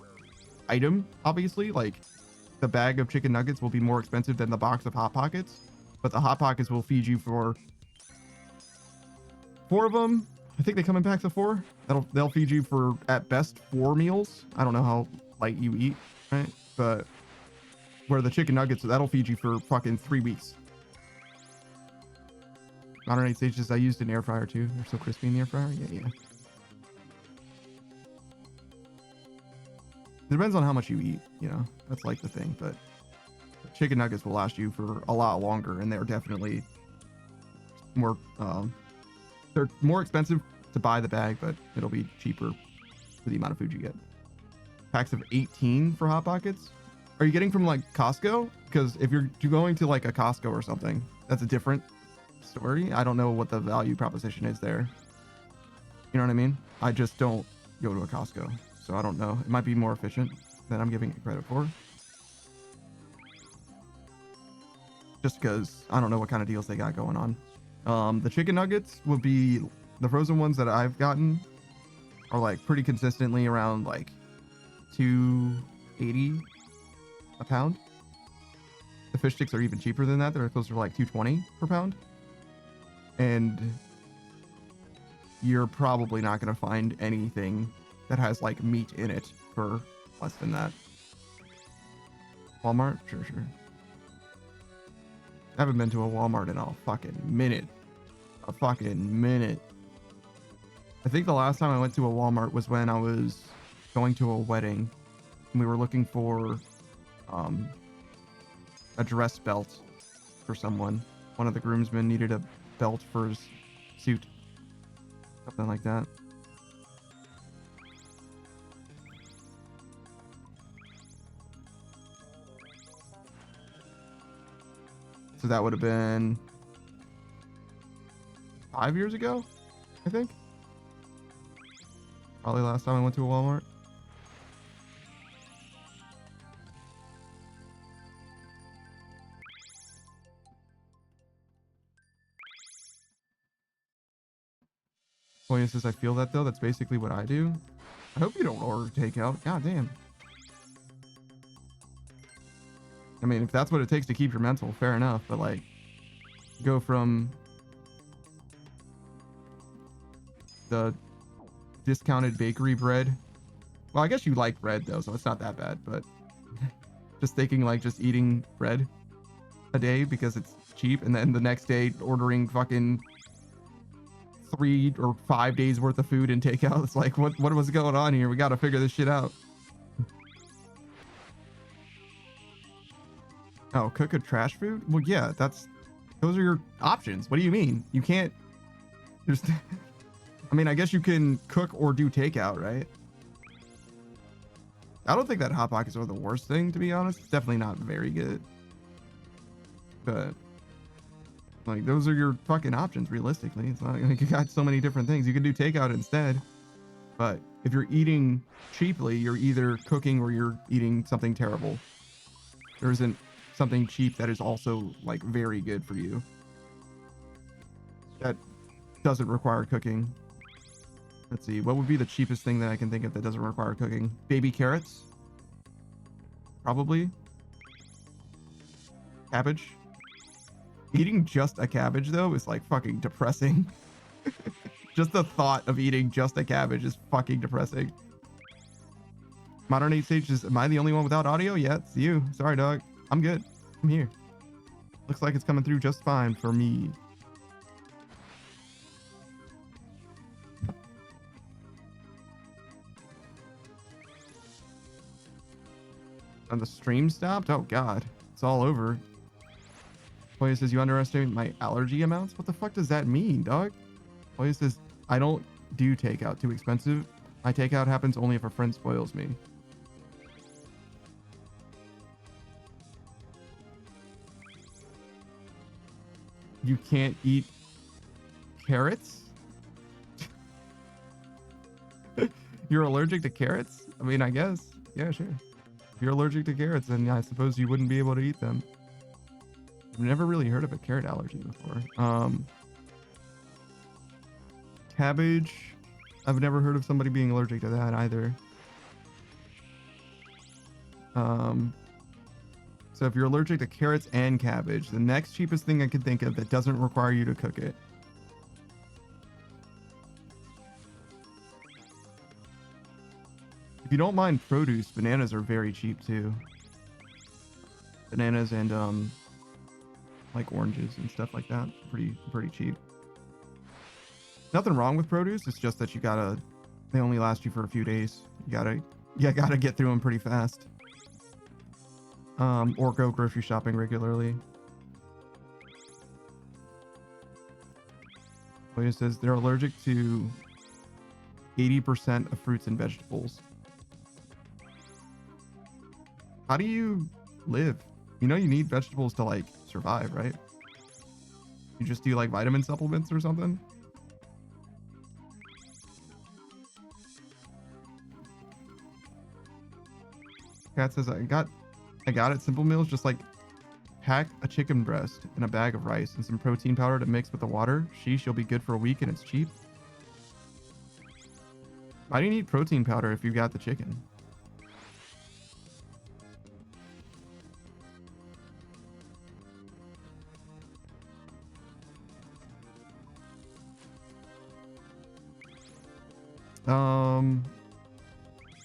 item, obviously. Like the bag of chicken nuggets will be more expensive than the box of Hot Pockets, but the Hot Pockets will feed you for 4 of them. I think they come in packs of 4. They'll feed you for at best 4 meals. I don't know how light you eat, right? But where the chicken nuggets, that'll feed you for fucking 3 weeks. Modern 8 stages, I used an air fryer too. They're so crispy in the air fryer. Yeah. It depends on how much you eat, you know. That's like the thing, but chicken nuggets will last you for a lot longer, and they're definitely more they're more expensive to buy the bag, but it'll be cheaper for the amount of food you get. Packs of 18 for Hot Pockets. Are you getting from like Costco? Because if you're going to like a Costco or something, that's a different story. I don't know what the value proposition is there. You know what I mean? I just don't go to a Costco, so I don't know. It might be more efficient than I'm giving it credit for. Just because I don't know what kind of deals they got going on. The chicken nuggets would be the frozen ones that I've gotten are like pretty consistently around like $2.80 a pound. The fish sticks are even cheaper than that. They're closer to like $2.20 per pound. And you're probably not going to find anything that has like meat in it for less than that. Walmart? Sure. I haven't been to a Walmart in a fucking minute. I think the last time I went to a Walmart was when I was going to a wedding and we were looking for a dress belt for someone. One of the groomsmen needed a belt for his suit. Something like that. So that would have been 5 years ago, I think. Probably last time I went to a Walmart. Well, says I feel that though. That's basically what I do. I hope you don't order takeout. God damn. I mean, if that's what it takes to keep your mental, fair enough. But like, go from the discounted bakery bread. Well, I guess you like bread though, so it's not that bad. But just thinking like just eating bread a day because it's cheap, and then the next day ordering fucking 3 or 5 days worth of food and takeout. It's like, what was going on here? We got to figure this shit out. Oh, cook a trash food? Well, yeah, those are your options. What do you mean? You can't, I mean, I guess you can cook or do takeout, right? I don't think that Hot Pockets are the worst thing, to be honest. It's definitely not very good. But like, those are your fucking options, realistically. It's not like you got so many different things. You can do takeout instead. But if you're eating cheaply, you're either cooking or you're eating something terrible. There isn't something cheap that is also like very good for you. that doesn't require cooking. Let's see. What would be the cheapest thing that I can think of that doesn't require cooking? Baby carrots? Probably. Cabbage? Eating just a cabbage, though, is like fucking depressing. Just the thought of eating just a cabbage is fucking depressing. Modern 8 stages. Am I the only one without audio? Yeah, it's you. Sorry, dog. I'm good. I'm here. Looks like it's coming through just fine for me. And the stream stopped? Oh, God. It's all over. Boy, says you underestimate my allergy amounts? What the fuck does that mean, dog? Boy says, I don't do takeout. Too expensive. My takeout happens only if a friend spoils me. You can't eat carrots? You're allergic to carrots? I mean, I guess. Yeah, sure. If you're allergic to carrots, then I suppose you wouldn't be able to eat them. I've never really heard of a carrot allergy before. Cabbage. I've never heard of somebody being allergic to that either. So if you're allergic to carrots and cabbage, the next cheapest thing I could think of that doesn't require you to cook it. If you don't mind produce, bananas are very cheap too. Bananas and like oranges and stuff like that, pretty cheap. Nothing wrong with produce. It's just that they only last you for a few days. You gotta get through them pretty fast. Or go grocery shopping regularly. It says they're allergic to 80% of fruits and vegetables. How do you live? You know you need vegetables to like survive, right? You just do like vitamin supplements or something? Cat says I got it. Simple Meals, just like pack a chicken breast in a bag of rice and some protein powder to mix with the water. Sheesh, you'll be good for a week and it's cheap. Why do you need protein powder if you got the chicken?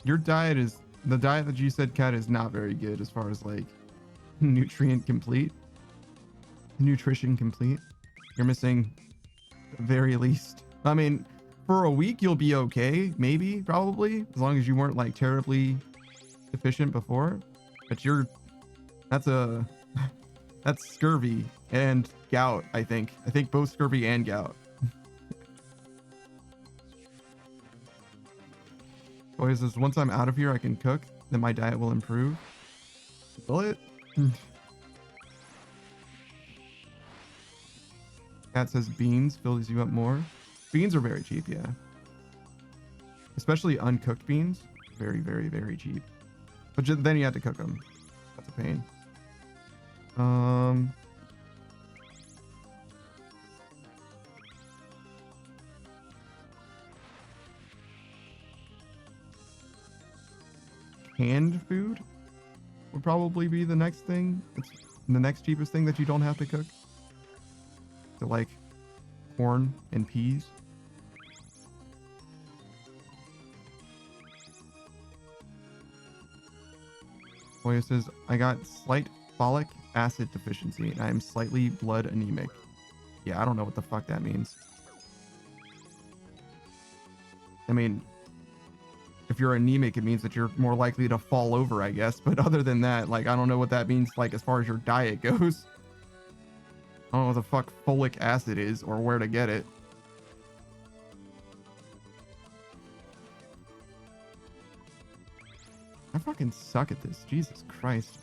Your diet is the diet that you said, Kat, is not very good as far as like nutrition complete. You're missing the very least. I mean, for a week you'll be okay, maybe, probably, as long as you weren't like terribly deficient before. But that's scurvy and gout, I think. I think both scurvy and gout. Boy says, once I'm out of here, I can cook, then my diet will improve. Will it? Cat says beans fills you up more. Beans are very cheap, yeah. Especially uncooked beans. Very, very, very cheap. But then you have to cook them. That's a pain. Canned food would probably be the next thing. It's the next cheapest thing that you don't have to cook. So like corn and peas. Boy, it says, I got slight folic acid deficiency and I am slightly blood anemic. Yeah, I don't know what the fuck that means. I mean, if you're anemic, it means that you're more likely to fall over, I guess. But other than that, like, I don't know what that means, like, as far as your diet goes. I don't know what the fuck folic acid is or where to get it. I fucking suck at this. Jesus Christ.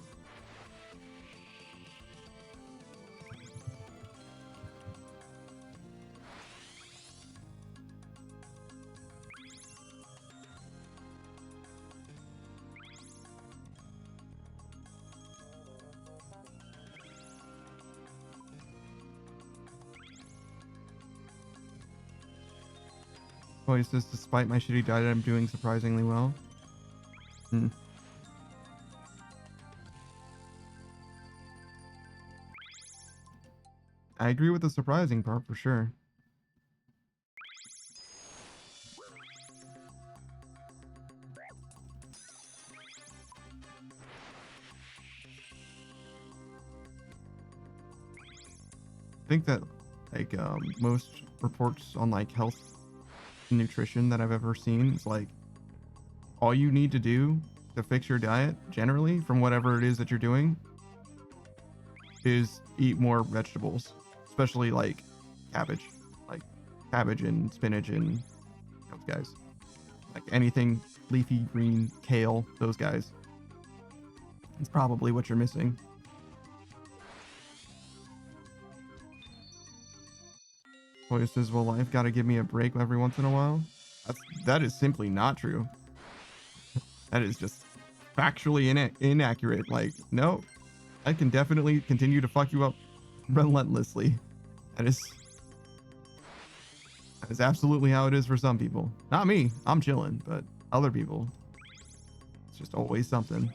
Oh, he says, despite my shitty diet, I'm doing surprisingly well. I agree with the surprising part for sure. I think that like most reports on like health and nutrition that I've ever seen is like all you need to do to fix your diet generally from whatever it is that you're doing is eat more vegetables, especially like cabbage and spinach and those guys, like anything leafy green, kale, those guys. It's probably what you're missing. Boy says, well, I've got to give me a break every once in a while. That is simply not true. That is just factually inaccurate. Like, no, I can definitely continue to fuck you up relentlessly. That is absolutely how it is for some people. Not me. I'm chilling, but other people, it's just always something.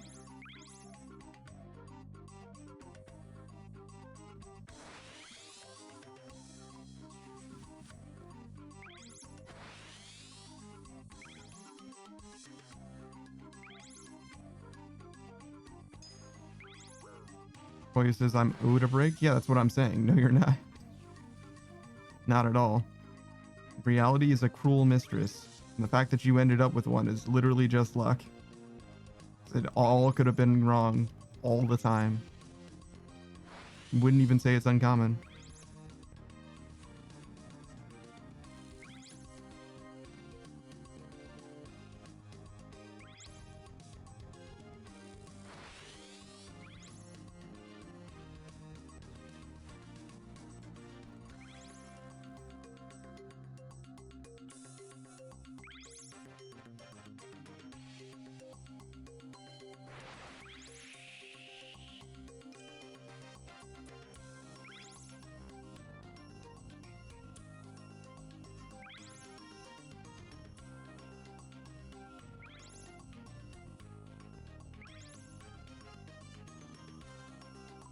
Boy says I'm owed a break. Yeah, that's what I'm saying. No, you're not. Not at all. Reality is a cruel mistress. And the fact that you ended up with one is literally just luck. It all could have been wrong all the time. Wouldn't even say it's uncommon.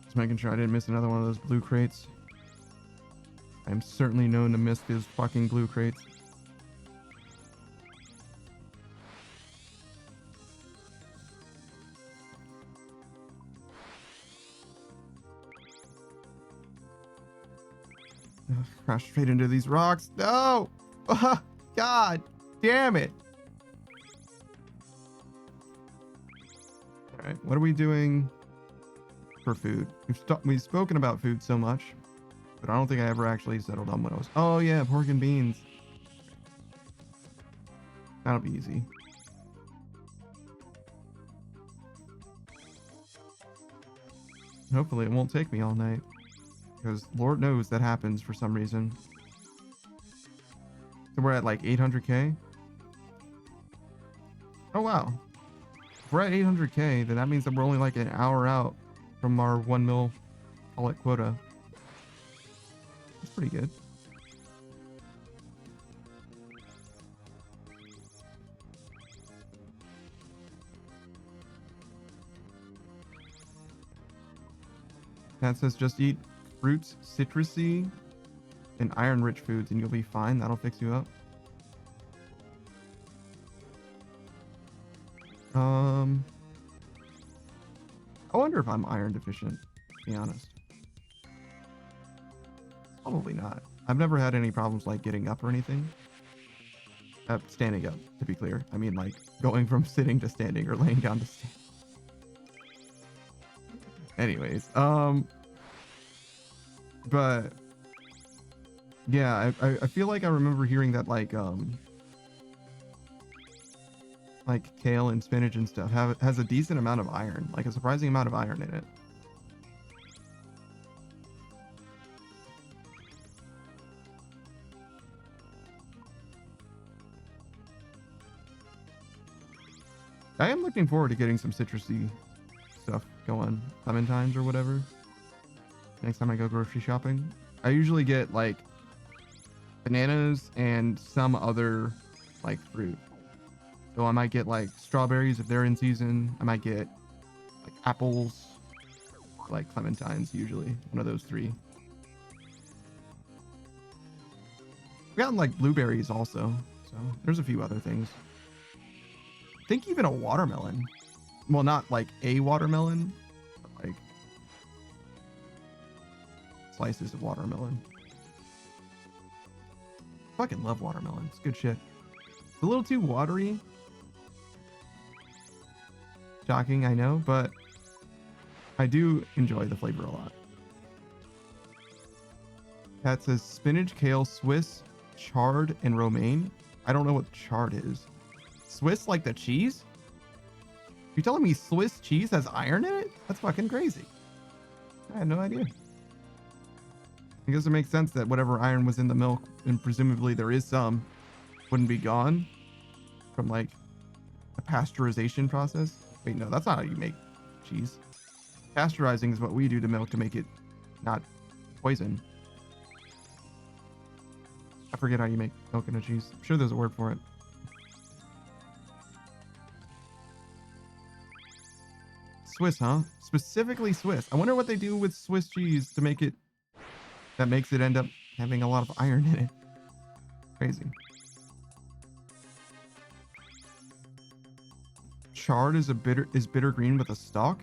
Just making sure I didn't miss another one of those blue crates. I'm certainly known to miss those fucking blue crates. Ugh, crash straight into these rocks. No! God damn it. All right, what are we doing for food? We've spoken about food so much, but I don't think I ever actually settled on what I was. Oh yeah, pork and beans. That'll be easy. Hopefully it won't take me all night, because Lord knows that happens for some reason. So we're at like 800k. Oh wow. If we're at 800k, then that means that we're only like an hour out from our 1 mil, call it, quota. That's pretty good. That says just eat fruits, citrusy, and iron-rich foods, and you'll be fine. That'll fix you up. I wonder if I'm iron deficient, to be honest. Probably not. I've never had any problems like getting up or anything. Standing up, to be clear. I mean, like going from sitting to standing or laying down to stand. Anyways, but yeah, I feel like I remember hearing that like kale and spinach and stuff has a decent amount of iron, like a surprising amount of iron in it. I am looking forward to getting some citrusy stuff going, clementines or whatever. Next time I go grocery shopping, I usually get like bananas and some other like fruit. So I might get like strawberries if they're in season. I might get like apples, like clementines, usually one of those three. I've gotten like blueberries also. So there's a few other things. I think even a watermelon. Well, not like a watermelon, but like slices of watermelon. Fucking love watermelon. It's good shit. It's a little too watery. Shocking, I know, but I do enjoy the flavor a lot. Cat says spinach, kale, Swiss, chard, and romaine. I don't know what chard is. Swiss like the cheese? You're telling me Swiss cheese has iron in it? That's fucking crazy. I had no idea. I guess it makes sense that whatever iron was in the milk, and presumably there is some, wouldn't be gone from like a pasteurization process. Wait, no, that's not how you make cheese. Pasteurizing is what we do to milk to make it not poison. I forget how you make milk into cheese. I'm sure there's a word for it. Swiss, huh? Specifically Swiss. I wonder what they do with Swiss cheese to make it, that makes it end up having a lot of iron in it. Crazy. Chard is bitter green with a stalk.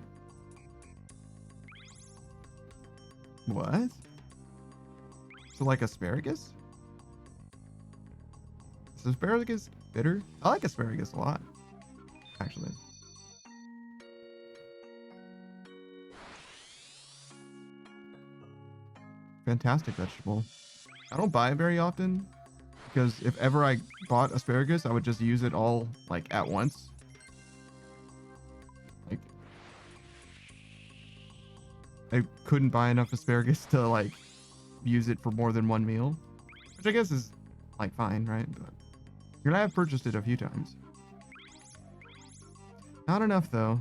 What? So like asparagus? Is asparagus bitter? I like asparagus a lot, actually. Fantastic vegetable. I don't buy it very often because if ever I bought asparagus, I would just use it all like at once. Like I couldn't buy enough asparagus to like use it for more than one meal, which I guess is like fine, right? But I have purchased it a few times. Not enough though.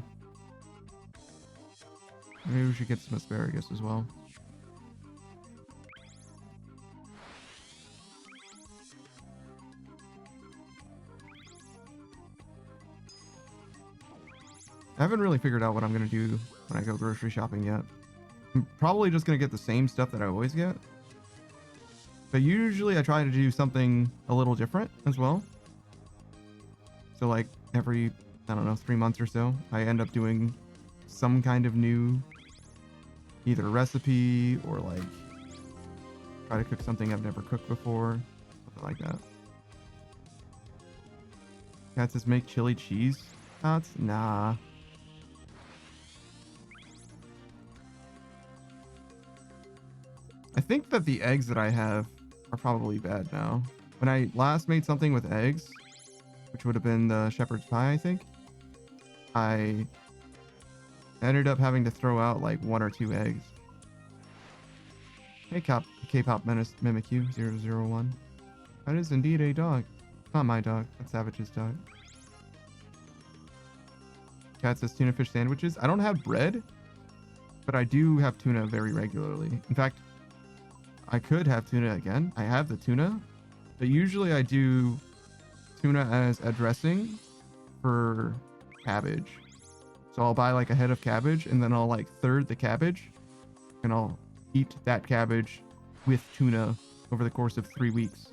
Maybe we should get some asparagus as well. I haven't really figured out what I'm going to do when I go grocery shopping yet. I'm probably just going to get the same stuff that I always get. But usually I try to do something a little different as well. So like every, I don't know, 3 months or so, I end up doing some kind of new either recipe or like try to cook something I've never cooked before. Something like that. Cat says make chili cheese tots? Nah. I think that the eggs that I have are probably bad now. When I last made something with eggs, which would have been the shepherd's pie, I think, I ended up having to throw out like 1 or 2 eggs. Hey, K-pop Mimikyu 001. That is indeed a dog. Not my dog. That's Savage's dog. Cat says tuna fish sandwiches. I don't have bread, but I do have tuna very regularly. In fact, I could have tuna again. I have the tuna, but usually I do tuna as a dressing for cabbage. So I'll buy like a head of cabbage and then I'll like third the cabbage and I'll eat that cabbage with tuna over the course of 3 weeks.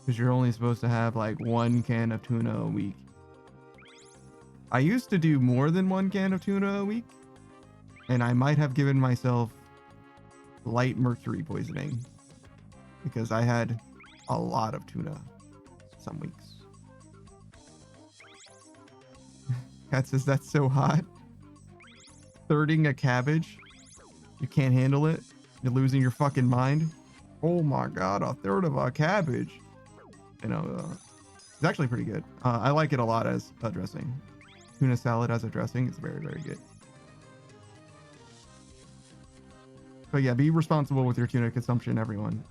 Because you're only supposed to have like 1 can of tuna a week. I used to do more than 1 can of tuna a week, and I might have given myself light mercury poisoning because I had a lot of tuna some weeks. Cat says that's so hot. Thirding a cabbage. You can't handle it. You're losing your fucking mind. Oh my god, a third of a cabbage. You know, it's actually pretty good. I like it a lot as a dressing. Tuna salad as a dressing is very, very good. But yeah, be responsible with your tuna consumption, everyone.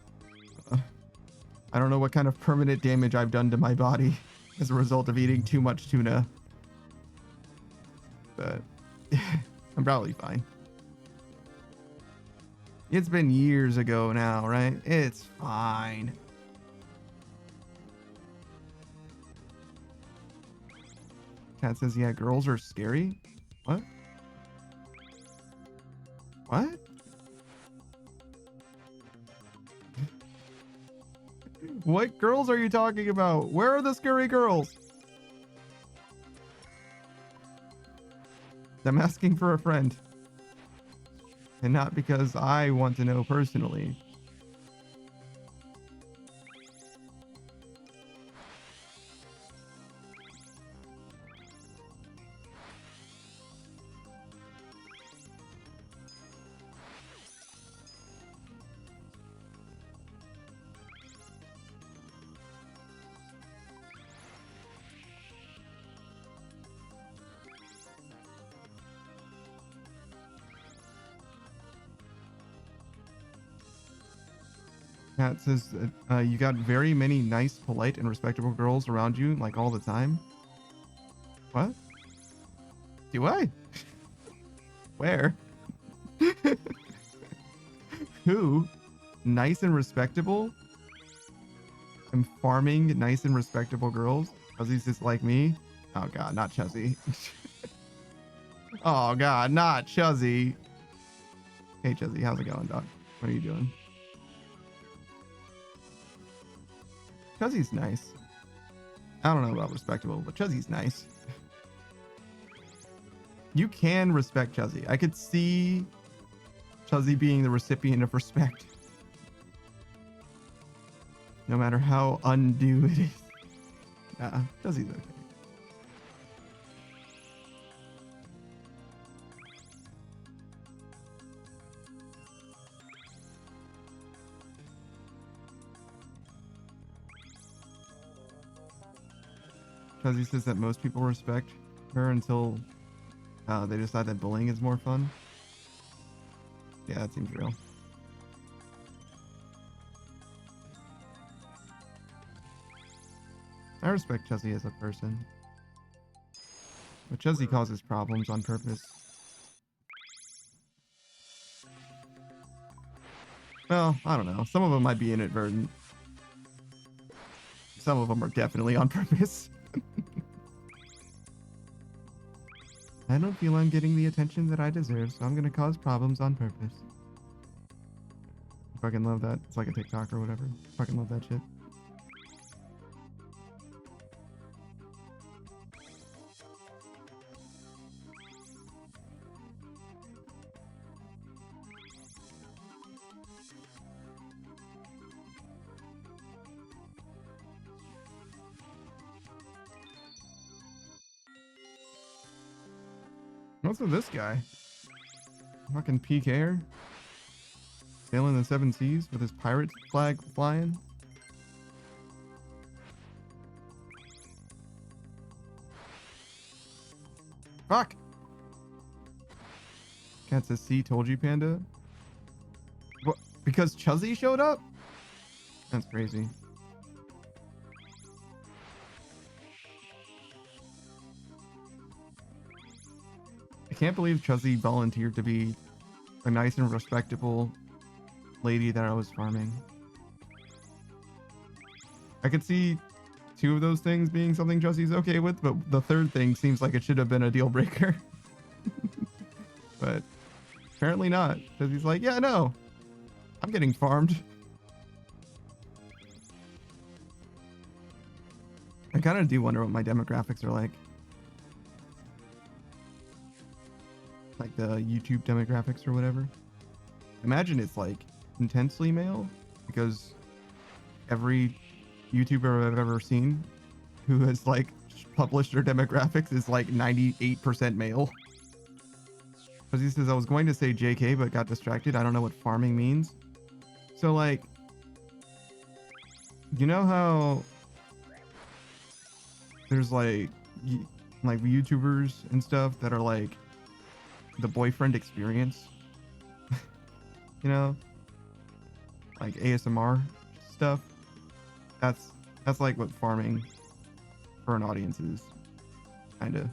I don't know what kind of permanent damage I've done to my body as a result of eating too much tuna. But I'm probably fine. It's been years ago now, right? It's fine. Cat says, yeah, girls are scary. What? What? What girls are you talking about? Where are the scary girls? I'm asking for a friend. And not because I want to know personally. Cat says that you got very many nice, polite, and respectable girls around you, like all the time. What? Do I? Where? Who? Nice and respectable? I'm farming nice and respectable girls? Chuzzy's just like me? Oh god, not Chuzzy. Oh god, not Chuzzy. Hey Chuzzy, how's it going, dog? What are you doing? Chuzzy's nice. I don't know about respectable, but Chuzzy's nice. You can respect Chuzzy. I could see Chuzzy being the recipient of respect. No matter how undue it is. Chuzzy's okay. Chuzzy says that most people respect her until they decide that bullying is more fun. Yeah, that seems real. I respect Chuzzy as a person. But Chuzzy causes problems on purpose. Well, I don't know. Some of them might be inadvertent. Some of them are definitely on purpose. I don't feel I'm getting the attention that I deserve, so I'm gonna cause problems on purpose. I fucking love that. It's like a TikTok or whatever. Fucking love that shit. What's with this guy? Fucking PKer? Sailing the seven seas with his pirate flag flying? Fuck! Cat says, see, told you, Panda. What? Because Chuzzy showed up? That's crazy. I can't believe Chuzzy volunteered to be a nice and respectable lady that I was farming. I could see two of those things being something Chuzzy's okay with, but the third thing seems like it should have been a deal breaker. But apparently not, because he's like, yeah, no, I'm getting farmed. I kind of do wonder what my demographics are like. Like the YouTube demographics or whatever. Imagine it's like intensely male, because every YouTuber I've ever seen who has like published their demographics is like 98% male. Because he says, I was going to say JK but got distracted. I don't know what farming means. So like, you know how there's like YouTubers and stuff that are like the boyfriend experience? You know, like ASMR stuff. That's like what farming for an audience is, kind of.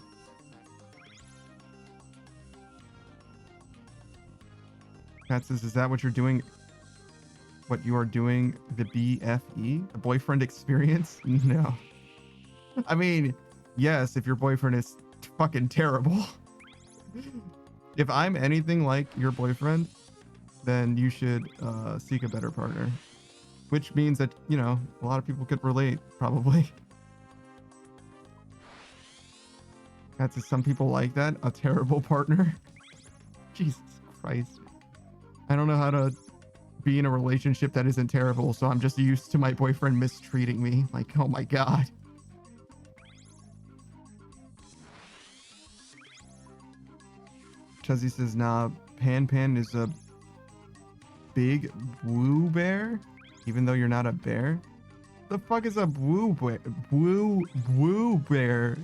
Cat says, is that what you're doing? What you are doing? The BFE, the boyfriend experience? No. I mean, Yes, if your boyfriend is fucking terrible. If I'm anything like your boyfriend, then you should seek a better partner. Which means that, you know, a lot of people could relate, probably. That's some people like that. A terrible partner. Jesus Christ. I don't know how to be in a relationship that isn't terrible, so I'm just used to my boyfriend mistreating me. Like, oh my god. Chuzzy says, nah, Pan is a big woo bear, even though you're not a bear. The fuck is a woo bear? Woo bear?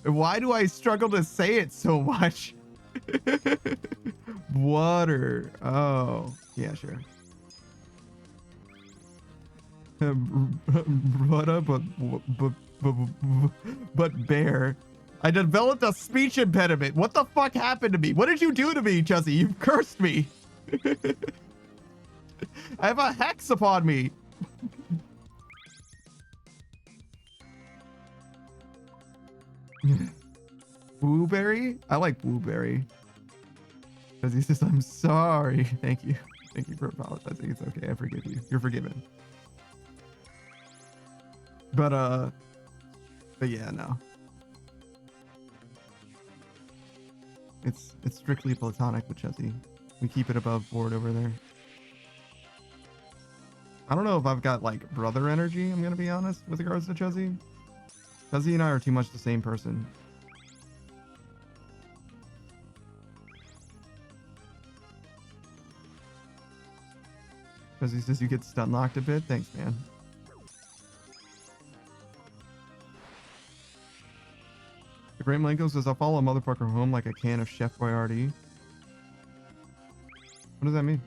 Why do I struggle to say it so much? Water. Oh, yeah, sure. But bear. I developed a speech impediment. What the fuck happened to me? What did you do to me, Chuzzy? You cursed me. I have a hex upon me. Blueberry? I like blueberry. Because he says, I'm sorry. Thank you. Thank you for apologizing. It's okay. I forgive you. You're forgiven. But yeah, no. It's strictly platonic with Chuzzy. We keep it above board over there. I don't know if I've got like brother energy, I'm gonna be honest, with regards to Chuzzy. Chuzzy and I are too much the same person. Chuzzy says you get stun locked a bit. Thanks, man. The Great Malenko says, I'll follow a motherfucker home like a can of Chef Boyardee. What does that mean?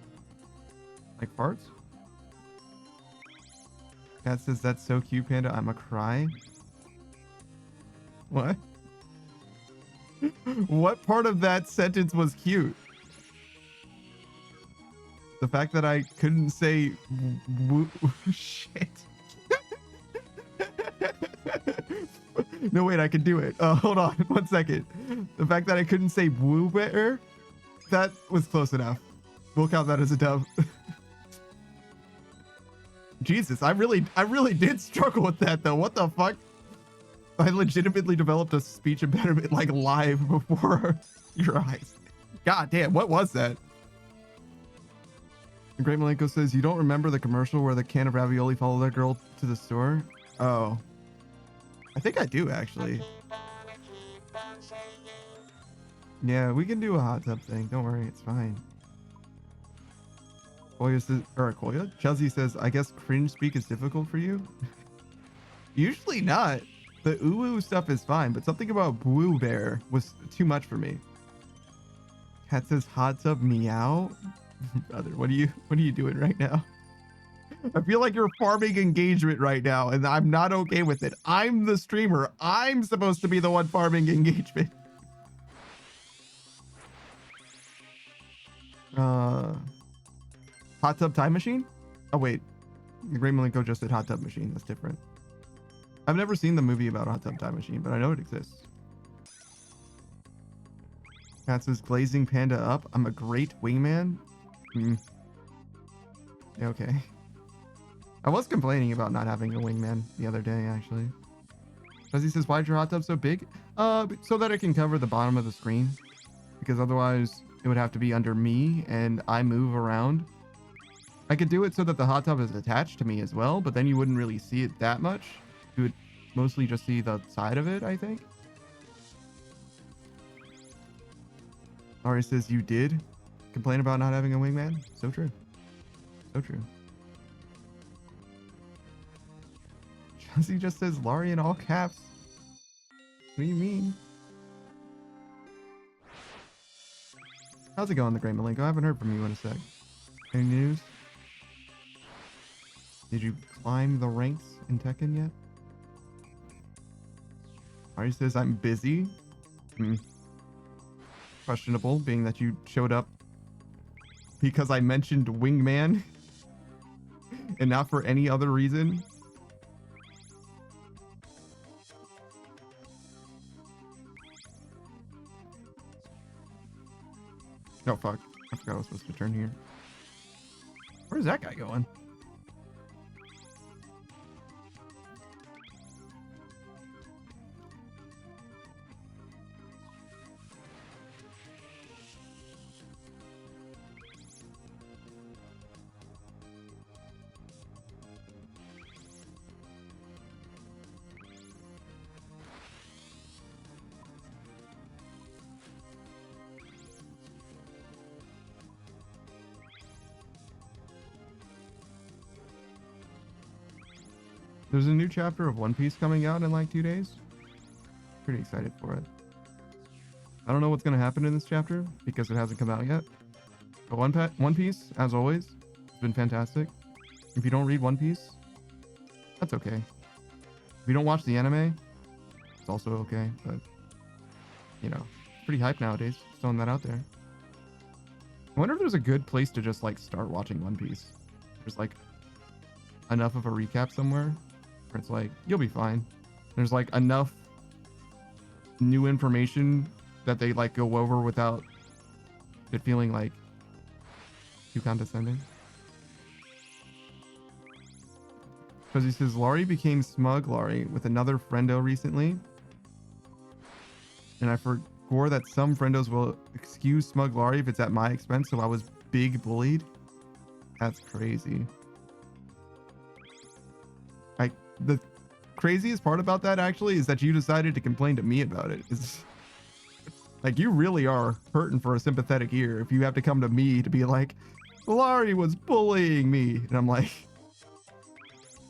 Like farts? Cat says, that's so cute, Panda. I'm a cry. What? What part of that sentence was cute? The fact that I couldn't say shit. No, wait, I can do it. Hold on 1 second. The fact that I couldn't say woo better, that was close enough. We'll count that as a dub. Jesus, I really did struggle with that though. What the fuck? I legitimately developed a speech impediment like live before your eyes. God damn, what was that? Great Malenko says, you don't remember the commercial where the can of ravioli followed that girl to the store? Oh. I think I do, actually. Yeah, we can do a hot tub thing. Don't worry, it's fine. Koya says, or Koya? Chelsea says, I guess cringe speak is difficult for you? Usually not. The ooh stuff is fine, but something about Blue Bear was too much for me. Cat says, hot tub meow? Brother, what are you doing right now? I feel like you're farming engagement right now, and I'm not okay with it. I'm the streamer. I'm supposed to be the one farming engagement. Hot tub time machine? Oh wait, Great Malenko just said hot tub machine. That's different. I've never seen the movie about hot tub time machine, but I know it exists. Cat says, glazing panda up. I'm a great wingman. Okay. I was complaining about not having a wingman the other day, actually. He says, why'd your hot tub so big? So that it can cover the bottom of the screen. Because otherwise, it would have to be under me, and I move around. I could do it so that the hot tub is attached to me as well, but then you wouldn't really see it that much. You would mostly just see the side of it, I think. Ari says, you did complain about not having a wingman? So true. So true. Chelsea just says Laurie in all caps. What do you mean? How's it going, the Great Malenko? I haven't heard from you in a sec. Any news? Did you climb the ranks in Tekken yet? Ari says I'm busy. Questionable, being that you showed up because I mentioned wingman and not for any other reason. No, fuck. I forgot I was supposed to turn here. Where's that guy going? There's a new chapter of One Piece coming out in like 2 days. Pretty excited for it. I don't know what's going to happen in this chapter because it hasn't come out yet. But One Piece, as always, has been fantastic. If you don't read One Piece, that's okay. If you don't watch the anime, it's also okay. But, you know, it's pretty hype nowadays. Just throwing that out there. I wonder if there's a good place to just like start watching One Piece. There's like enough of a recap somewhere where it's like, you'll be fine. There's like enough new information that they like go over without it feeling like too condescending. Because he says Laurie became smug Laurie with another friendo recently. And I forgot that some friendos will excuse smug Laurie if it's at my expense, so I was big bullied. That's crazy. The craziest part about that actually is that you decided to complain to me about it. It's like you really are hurting for a sympathetic ear if you have to come to me to be like, Laurie was bullying me. And I'm like,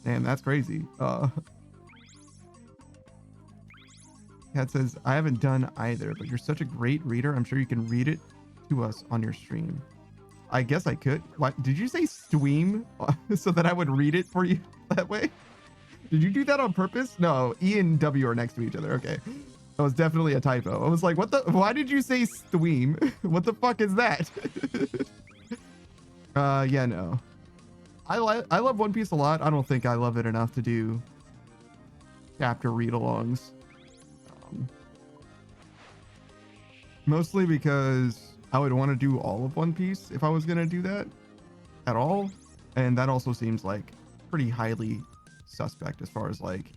man, that's crazy. Cat says, I haven't done either, but you're such a great reader. I'm sure you can read it to us on your stream. I guess I could. What did you say, stream? So that I would read it for you that way? Did you do that on purpose? No, E and W are next to each other. Okay. That was definitely a typo. I was like, what the? Why did you say stream? What the fuck is that? Yeah, no. I love One Piece a lot. I don't think I love it enough to do chapter read-alongs. Mostly because I would want to do all of One Piece if I was going to do that at all. And that also seems like pretty highly suspect as far as like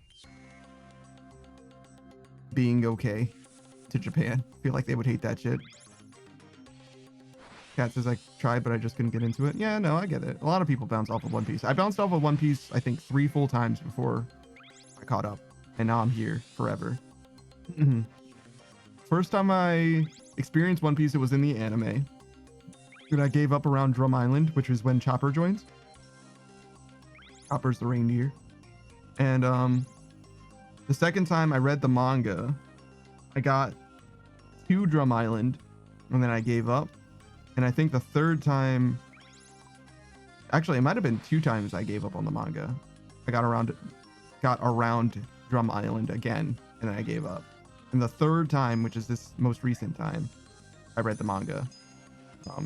being okay to Japan. I feel like they would hate that shit. Cat says I tried, but I just couldn't get into it. Yeah, no, I get it. A lot of people bounce off of One Piece. I bounced off of One Piece, I think 3 full times before I caught up. And now I'm here forever. First time I experienced One Piece, it was in the anime. And I gave up around Drum Island, which is when Chopper joins. Chopper's the reindeer. And the second time I read the manga, I got to Drum Island, and then I gave up. And I think the third time, actually, it might have been 2 times I gave up on the manga. I got around Drum Island again, and then I gave up. And the third time, which is this most recent time, I read the manga.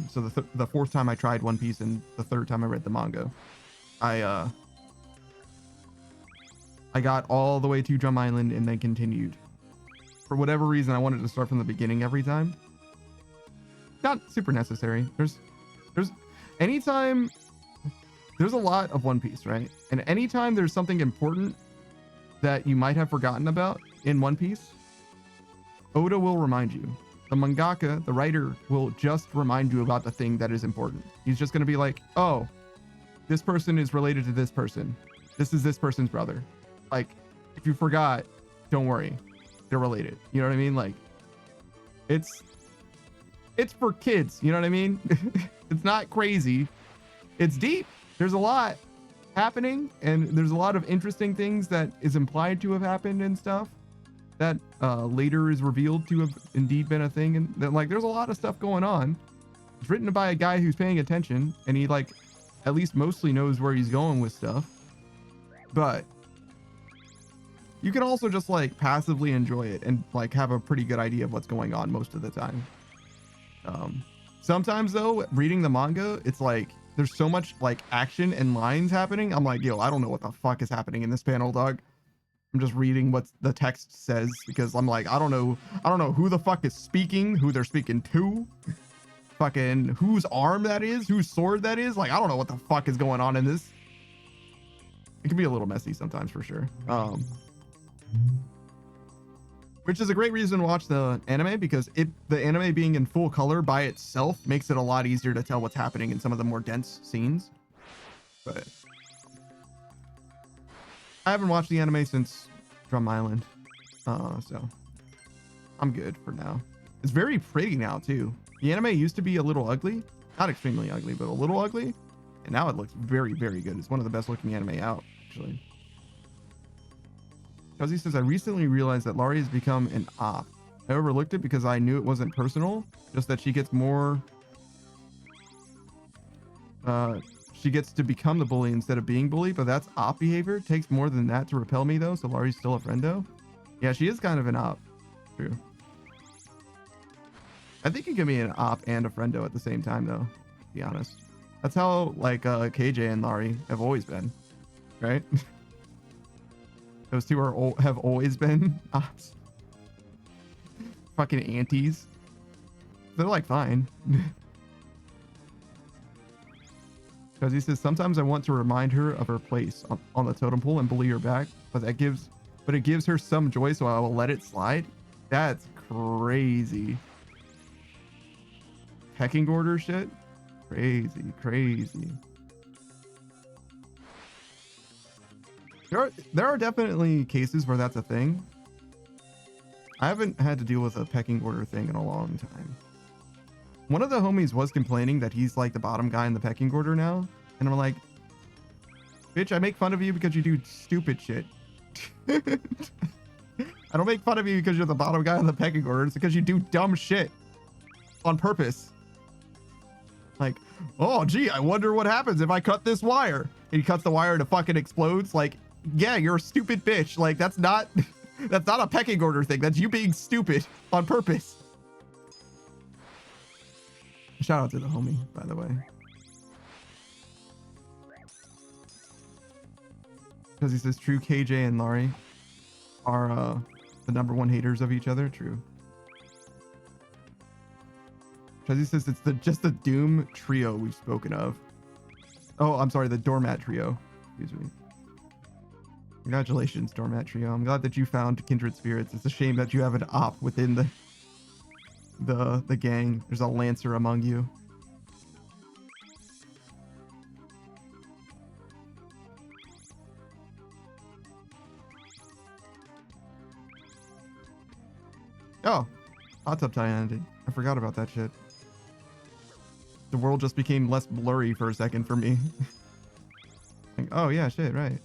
So the fourth time I tried One Piece, and the third time I read the manga, I got all the way to Drum Island and then continued. For whatever reason, I wanted to start from the beginning every time. Not super necessary. There's anytime there's a lot of One Piece, right? And anytime there's something important that you might have forgotten about in One Piece, Oda will remind you. The mangaka, the writer, will just remind you about the thing that is important. He's just going to be like, oh, this person is related to this person. This is this person's brother. Like, if you forgot, don't worry. They're related. You know what I mean? Like, it's for kids. You know what I mean? It's not crazy. It's deep. There's a lot happening, and there's a lot of interesting things that is implied to have happened and stuff that later is revealed to have indeed been a thing. And that, like, there's a lot of stuff going on. It's written by a guy who's paying attention, and he, like, at least mostly knows where he's going with stuff. But you can also just like passively enjoy it and like have a pretty good idea of what's going on most of the time. Sometimes though, reading the manga, it's like there's so much like action and lines happening. I'm like, yo, I don't know what the fuck is happening in this panel, dog. I'm just reading what the text says because I'm like, I don't know who the fuck is speaking, who they're speaking to. fucking whose arm that is, whose sword that is. Like, I don't know what the fuck is going on in this. It can be a little messy sometimes for sure. Which is a great reason to watch the anime, because the anime being in full color by itself makes it a lot easier to tell what's happening in some of the more dense scenes. But I haven't watched the anime since Drum Island, so I'm good for now. It's very pretty now too. The anime used to be a little ugly, not extremely ugly, but a little ugly, and now it looks very, very good. It's one of the best looking anime out, actually. He says, I recently realized that Laurie has become an op. I overlooked it because I knew it wasn't personal, just that she gets more, she gets to become the bully instead of being bullied, but that's op behavior. It takes more than that to repel me though, so Laurie's still a friendo. Yeah, she is kind of an op. True. I think you can be an op and a friendo at the same time though, to be honest. That's how like KJ and Laurie have always been, right? Those two have always been ops. Fucking aunties. They're like fine. Because he says, sometimes I want to remind her of her place on the totem pole and bully her back, but it gives her some joy, so I will let it slide. That's crazy. Pecking order shit? Crazy, crazy. There are definitely cases where that's a thing. I haven't had to deal with a pecking order thing in a long time. One of the homies was complaining that he's like the bottom guy in the pecking order now. And I'm like, bitch, I make fun of you because you do stupid shit. I don't make fun of you because you're the bottom guy in the pecking order. It's because you do dumb shit on purpose. Like, oh, gee, I wonder what happens if I cut this wire. And he cuts the wire and it fucking explodes. Like, yeah, you're a stupid bitch. Like, that's not a pecking order thing. That's you being stupid on purpose. Shout out to the homie, by the way. Because he says true KJ and Laurie are the #1 haters of each other. True. Because he says it's just the Doom trio we've spoken of. Oh, I'm sorry, the Doormat trio. Excuse me. Congratulations, Doormat trio. I'm glad that you found kindred spirits. It's a shame that you have an op within the gang. There's a lancer among you. Oh, hot tub tie ended. I forgot about that shit. The world just became less blurry for a second for me. Like, oh yeah, shit, right.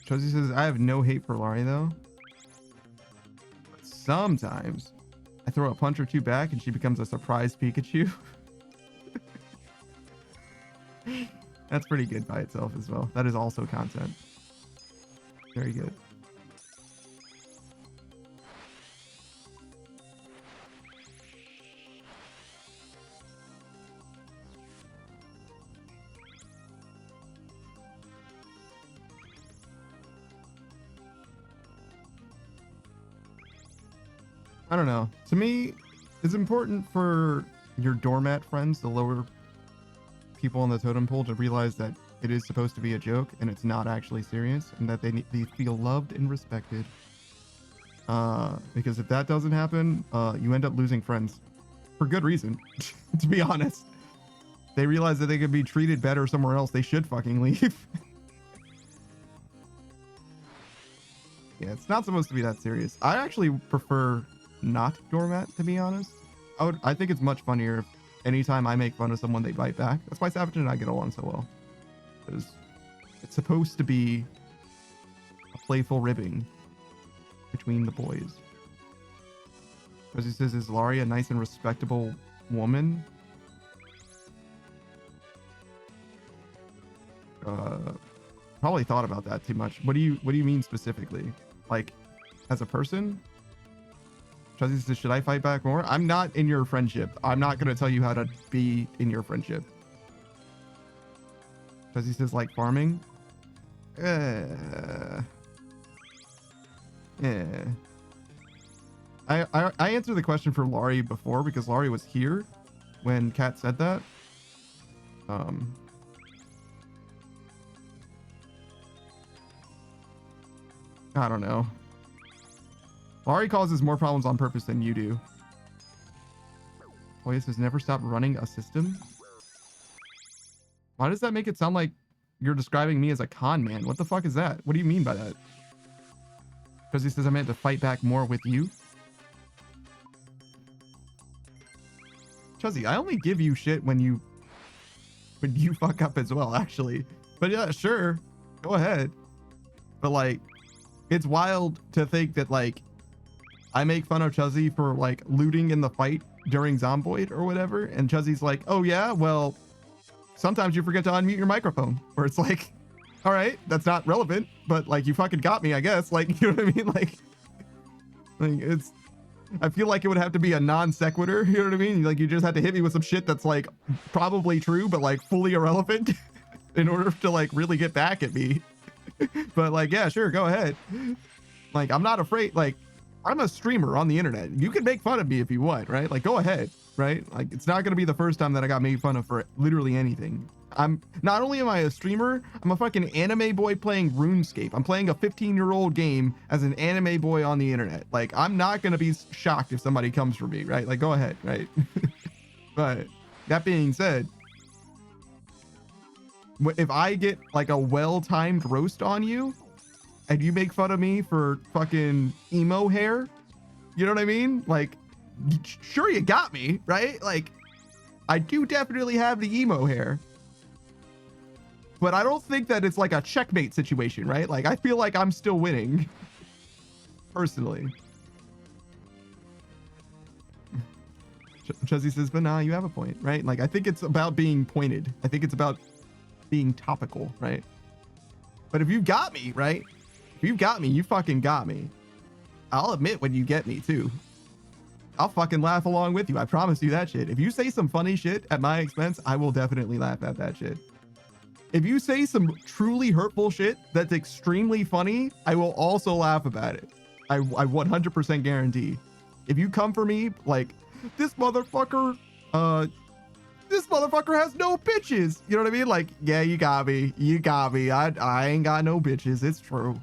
Josie says, I have no hate for Laurie though. But sometimes I throw a punch or two back and she becomes a surprise Pikachu. That's pretty good by itself as well. That is also content. Very good. I don't know. To me, it's important for your doormat friends, the lower people on the totem pole, to realize that it is supposed to be a joke and it's not actually serious, and that they feel loved and respected. Because if that doesn't happen, you end up losing friends for good reason. To be honest, they realize that they could be treated better somewhere else. They should fucking leave. Yeah, it's not supposed to be that serious. I actually prefer not doormat, to be honest. I think it's much funnier if anytime I make fun of someone, they bite back. That's why Savage and I get along so well, because it's supposed to be a playful ribbing between the boys. Because he says, is Laurie a nice and respectable woman? Probably thought about that too much. What do you mean specifically? Like, as a person? Chuzzy says, should I fight back more? I'm not in your friendship. I'm not gonna tell you how to be in your friendship. Chuzzy says, like farming? Yeah. I answered the question for Laurie before because Laurie was here when Kat said that. I don't know. Laurie causes more problems on purpose than you do. Oya says never stop running a system. Why does that make it sound like you're describing me as a con man? What the fuck is that? What do you mean by that? Because he says I meant to fight back more with you. Chuzzy, I only give you shit when you fuck up as well, actually. But yeah, sure. Go ahead. But like, it's wild to think that like I make fun of Chuzzy for like looting in the fight during Zomboid or whatever, and Chuzzy's like, oh yeah, well, sometimes you forget to unmute your microphone. Where it's like, all right, that's not relevant, but like you fucking got me, I guess. Like, you know what I mean? Like it's, I feel like it would have to be a non sequitur. You know what I mean? Like you just had to hit me with some shit that's like probably true, but like fully irrelevant in order to like really get back at me. But like, yeah, sure, go ahead. Like, I'm not afraid. Like, I'm a streamer on the internet. You can make fun of me if you want, right? Like, go ahead, right? Like, it's not going to be the first time that I got made fun of for literally anything. I'm not only am I a streamer, I'm a fucking anime boy playing RuneScape. I'm playing a 15-year-old game as an anime boy on the internet. Like, I'm not going to be shocked if somebody comes for me, right? Like, go ahead, right? But that being said, if I get like a well-timed roast on you and you make fun of me for fucking emo hair, you know what I mean? Like, sure, you got me, right? Like, I do definitely have the emo hair, but I don't think that it's like a checkmate situation, right? Like, I feel like I'm still winning personally. Chuzzy says, but nah, you have a point, right? Like, I think it's about being pointed. I think it's about being topical, right? But if you got me, right? If you got me, you fucking got me. I'll admit when you get me too. I'll fucking laugh along with you. I promise you that shit. If you say some funny shit at my expense, I will definitely laugh at that shit. If you say some truly hurtful shit that's extremely funny, I will also laugh about it. I 100% guarantee. If you come for me like, this motherfucker has no bitches. You know what I mean? Like, yeah, you got me. You got me. I ain't got no bitches. It's true.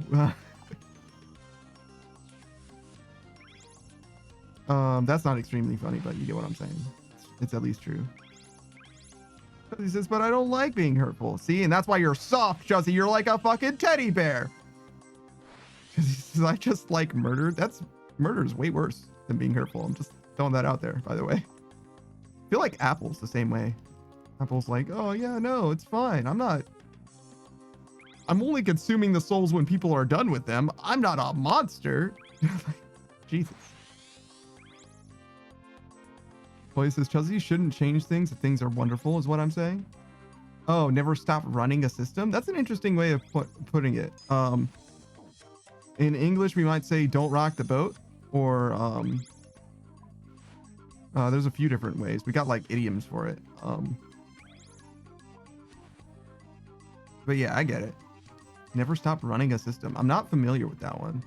That's not extremely funny, but you get what I'm saying. It's at least true. He says, but I don't like being hurtful. See, and that's why you're soft, Chuzzy. You're like a fucking teddy bear. He says, I just like murder. Murder is way worse than being hurtful. I'm just throwing that out there, by the way. I feel like Apple's the same way. Apple's like, oh yeah, no, it's fine. I'm only consuming the souls when people are done with them. I'm not a monster. Jesus. Boy says, Chuzzy shouldn't change things if things are wonderful, is what I'm saying. Oh, never stop running a system? That's an interesting way of putting it. In English, we might say, don't rock the boat. Or, there's a few different ways. We got like idioms for it. But yeah, I get it. Never stop running a system. I'm not familiar with that one.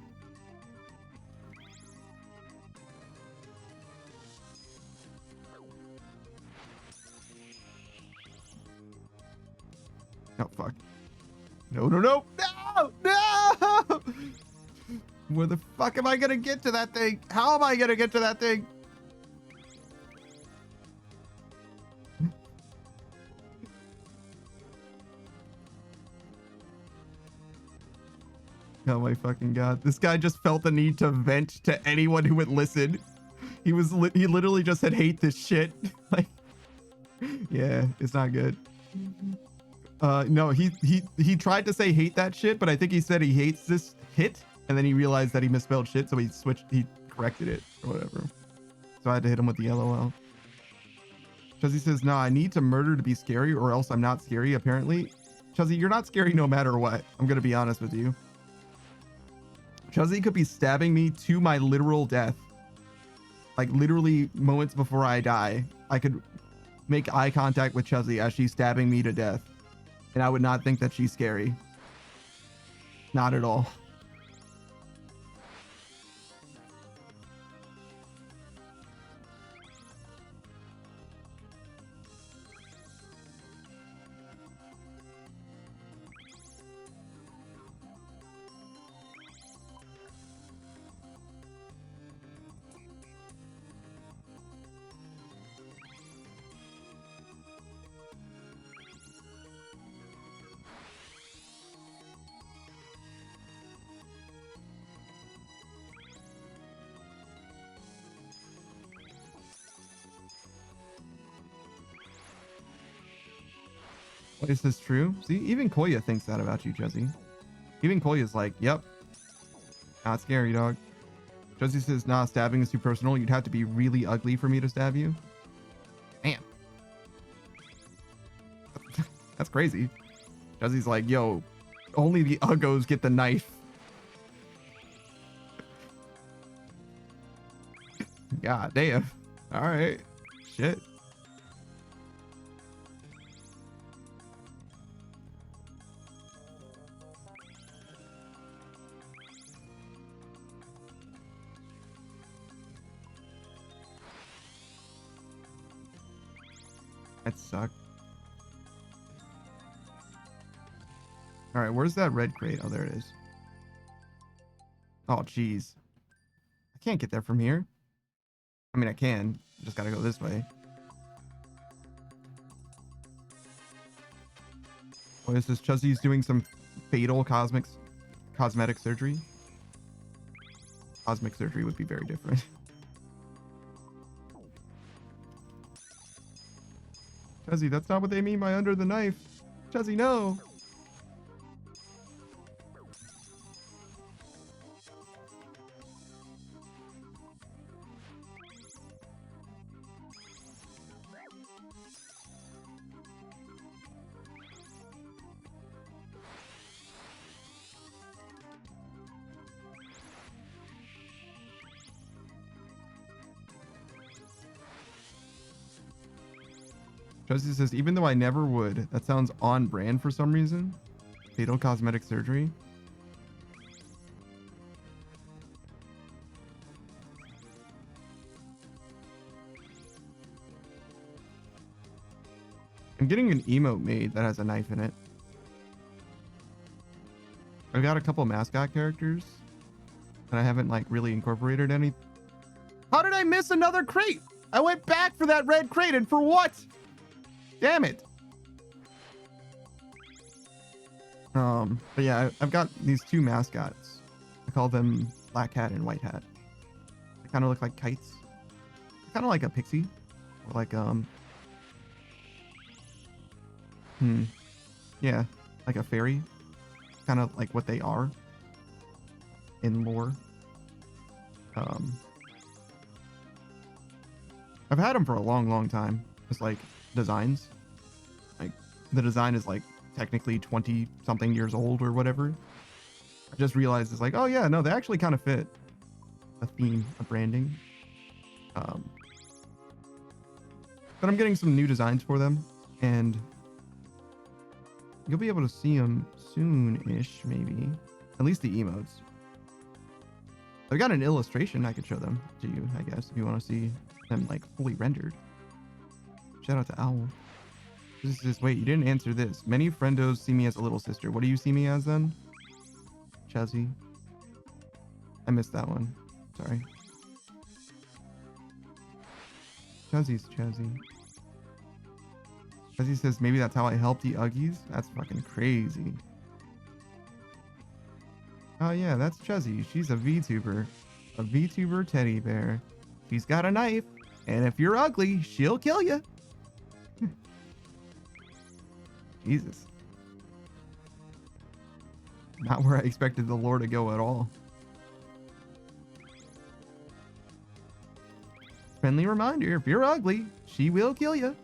Oh, fuck. No, no, no. No! No! Where the fuck am I gonna get to that thing? How am I gonna get to that thing? Oh my fucking god. This guy just felt the need to vent to anyone who would listen. He literally just said, hate this shit. Like, yeah, it's not good. No, he tried to say hate that shit, but I think he said he hates this hit, and then he realized that he misspelled shit, so he corrected it or whatever. So I had to hit him with the LOL. Because he says, nah, I need to murder to be scary, or else I'm not scary, apparently. Chuzzy, you're not scary no matter what. I'm going to be honest with you. Chuzzy could be stabbing me to my literal death. Like literally moments before I die, I could make eye contact with Chuzzy as she's stabbing me to death. And I would not think that she's scary. Not at all. Is this true? See, even Koya thinks that about you, Chuzzy. Even Koya's like, yep. Not scary, dog. Chuzzy says, nah, stabbing is too personal. You'd have to be really ugly for me to stab you. Damn. That's crazy. Chuzzy's like, yo, only the uggos get the knife. God damn. All right. Shit. That sucked. All right, where's that red crate? Oh, there it is. Oh, jeez. I can't get there from here. I mean, I can. Just gotta go this way. What is this? Chuzzy's doing some fatal cosmetic surgery. Cosmic surgery would be very different. Chuzzy, that's not what they mean by under the knife. Chuzzy, no. Chuzzy says, even though I never would, that sounds on brand for some reason. Fatal cosmetic surgery. I'm getting an emote made that has a knife in it. I've got a couple mascot characters and I haven't like really incorporated any. How did I miss another crate? I went back for that red crate and for what? Damn it. But yeah, I've got these two mascots. I call them Black Hat and White Hat. They kind of look like kites. Kind of like a pixie. Or like, yeah, like a fairy. Kind of like what they are in lore. I've had them for a long time. It's like designs. Like the design is like technically 20 something years old or whatever. I just realized it's like, oh yeah, no, they actually kind of fit a theme, a branding. But I'm getting some new designs for them, and you'll be able to see them soon-ish, maybe. At least the emotes. I've got an illustration I could show them to you, I guess, if you want to see them like fully rendered. Shout out to Owl. This is just, wait, you didn't answer this. Many friendos see me as a little sister. What do you see me as then? Chuzzy. I missed that one. Sorry. Chuzzy's Chuzzy. Chuzzy says, maybe that's how I help the Uggies? That's fucking crazy. Oh yeah, that's Chuzzy. She's a VTuber. A VTuber teddy bear. She's got a knife, and if you're ugly, she'll kill you. Jesus. Not where I expected the lore to go at all. Friendly reminder, if you're ugly, she will kill you.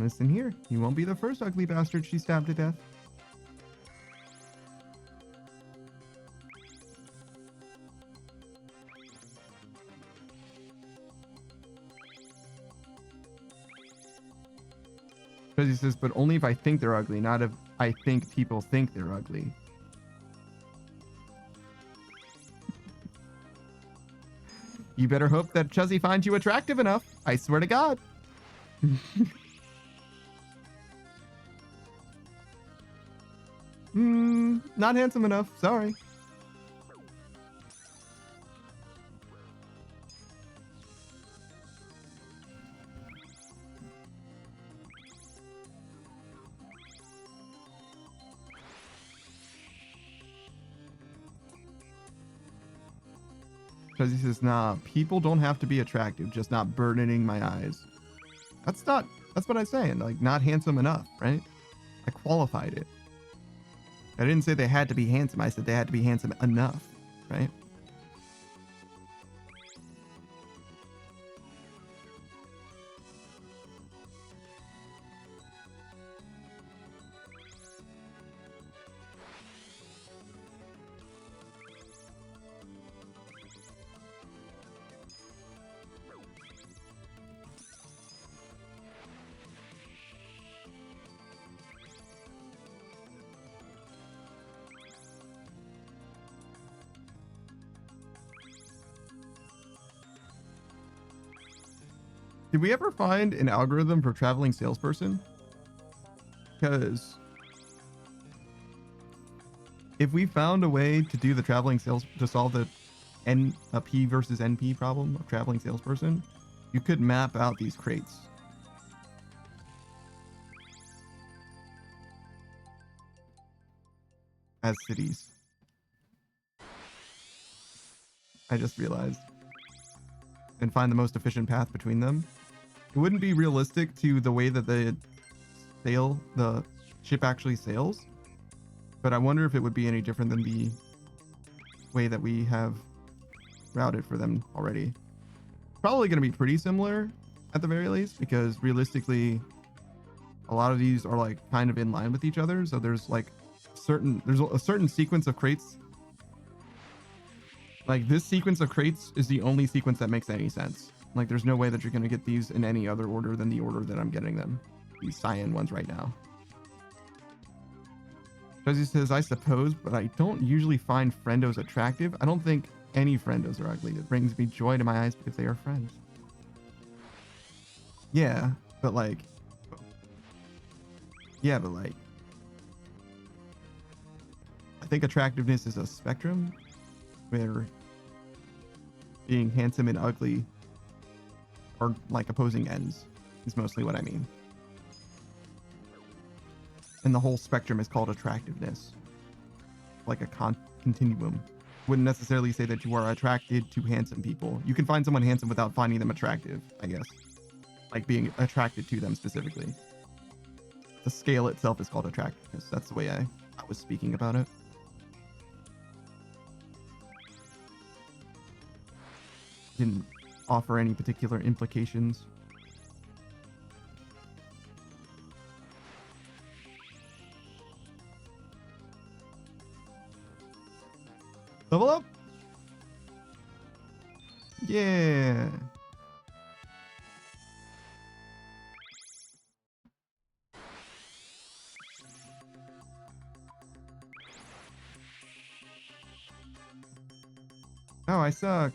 Listen here. You won't be the first ugly bastard she stabbed to death. Because he says, but only if I think they're ugly, not if I think people think they're ugly. You better hope that Chuzzy finds you attractive enough. I swear to God. Not handsome enough. Sorry. Because he says, nah, people don't have to be attractive, just not burdening my eyes. That's what I'm saying. Like, not handsome enough, right? I qualified it. I didn't say they had to be handsome. I said they had to be handsome enough, right? Did we ever find an algorithm for traveling salesperson? Because if we found a way to do the traveling sales to solve the P versus NP problem of traveling salesperson, you could map out these crates. As cities. I just realized. And find the most efficient path between them. It wouldn't be realistic to the way that the ship actually sails, but I wonder if it would be any different than the way that we have routed for them already. Probably going to be pretty similar at the very least, because realistically, a lot of these are like kind of in line with each other. So there's like there's a certain sequence of crates. Like this sequence of crates is the only sequence that makes any sense. Like there's no way that you're going to get these in any other order than the order that I'm getting them. These cyan ones right now. Josie says, I suppose, but I don't usually find friendos attractive. I don't think any friendos are ugly. It brings me joy to my eyes because they are friends. Yeah, but like... I think attractiveness is a spectrum where being handsome and ugly are like opposing ends is mostly what I mean. And the whole spectrum is called attractiveness. Like a continuum. Wouldn't necessarily say that you are attracted to handsome people. You can find someone handsome without finding them attractive, I guess. Like being attracted to them specifically. The scale itself is called attractiveness. That's the way I was speaking about it. Didn't offer any particular implications. Level up! Yeah! Oh, I suck.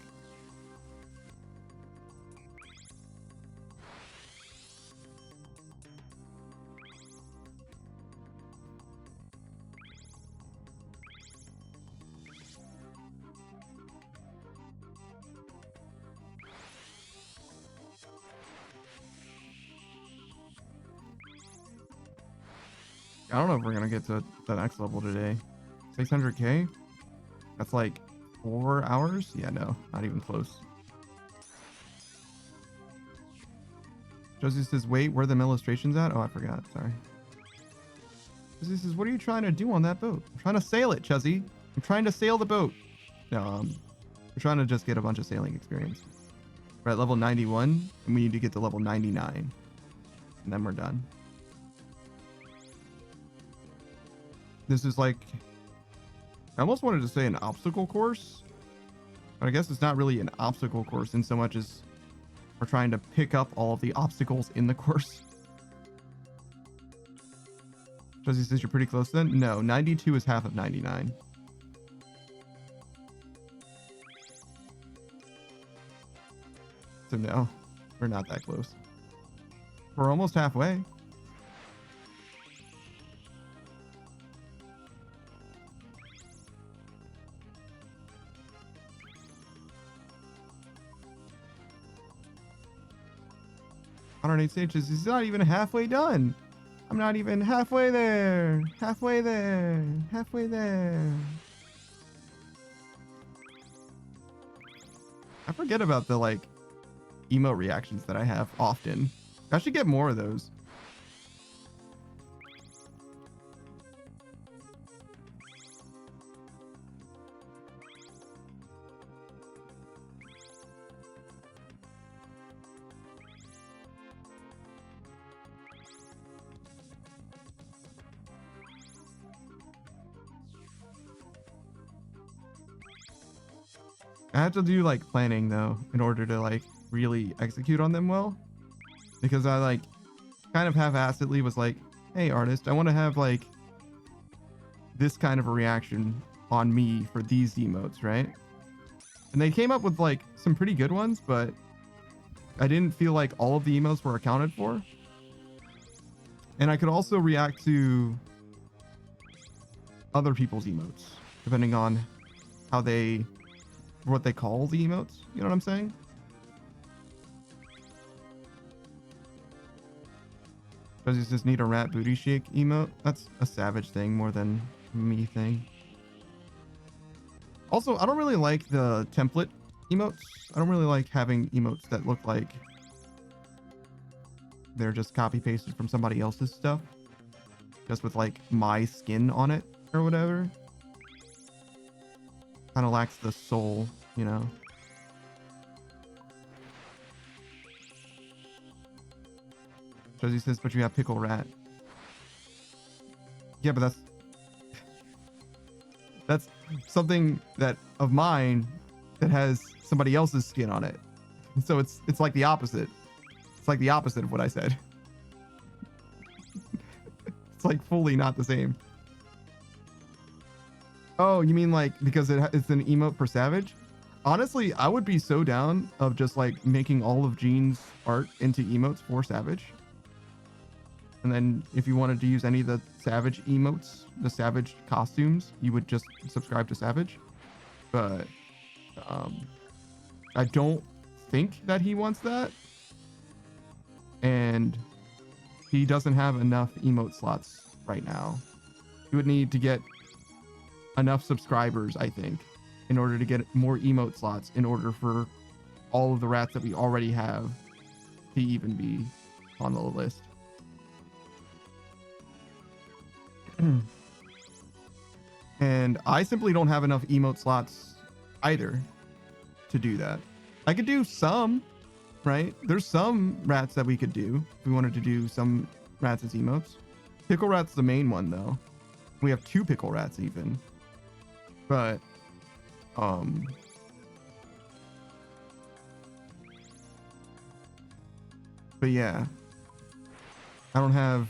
I don't know if we're gonna get to the next level today. 600k? That's like 4 hours? Yeah, no, not even close. Josie says, wait, where are the illustrations at? Oh, I forgot, sorry. Josie says, what are you trying to do on that boat? I'm trying to sail it, Chuzzy. I'm trying to sail the boat. No, we're trying to just get a bunch of sailing experience. We're at level 91, and we need to get to level 99. And then we're done. This is like, I almost wanted to say an obstacle course, but I guess it's not really an obstacle course in so much as we're trying to pick up all of the obstacles in the course. Josie says you're pretty close then? No, 92 is half of 99. So no, we're not that close. We're almost halfway. Stages. He's not even halfway done. I'm not even halfway there. Halfway there. Halfway there. I forget about the like emote reactions that I have often. I should get more of those. I have to do like planning though in order to like really execute on them well, because I like kind of half-assedly was like, hey artist, I want to have like this kind of a reaction on me for these emotes, right? And they came up with like some pretty good ones, but I didn't feel like all of the emotes were accounted for. And I could also react to other people's emotes depending on how they, what they call the emotes. You know what I'm saying? Does he just need a rat booty shake emote? That's a Savage thing more than me thing. Also, I don't really like the template emotes. I don't really like having emotes that look like they're just copy pasted from somebody else's stuff, just with like my skin on it or whatever. Kind of lacks the soul, you know. Josie says, but you have pickle rat. Yeah, but that's something that of mine that has somebody else's skin on it. So it's like the opposite. It's like the opposite of what I said. It's like fully not the same. Oh, you mean like because it's an emote for Savage? Honestly, I would be so down of just like making all of Gene's art into emotes for Savage. And then if you wanted to use any of the Savage emotes, the Savage costumes, you would just subscribe to Savage. But I don't think that he wants that. And he doesn't have enough emote slots right now. He would need to get enough subscribers, I think, in order to get more emote slots, in order for all of the rats that we already have to even be on the list. And I simply don't have enough emote slots either to do that. I could do some, right? There's some rats that we could do if we wanted to do some rats as emotes. Pickle rat's the main one though. We have 2 pickle rats even. But yeah, I don't have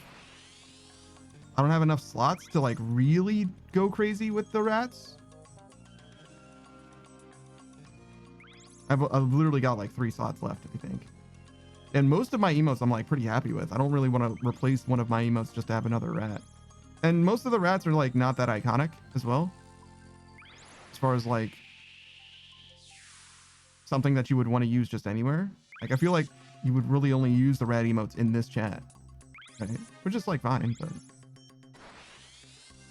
enough slots to like really go crazy with the rats. I've literally got like 3 slots left, I think. And most of my emotes I'm like pretty happy with. I don't really want to replace one of my emotes just to have another rat. And most of the rats are like not that iconic as well. As far as like something that you would want to use just anywhere. Like I feel like you would really only use the rat emotes in this chat. Right? Which is like fine, but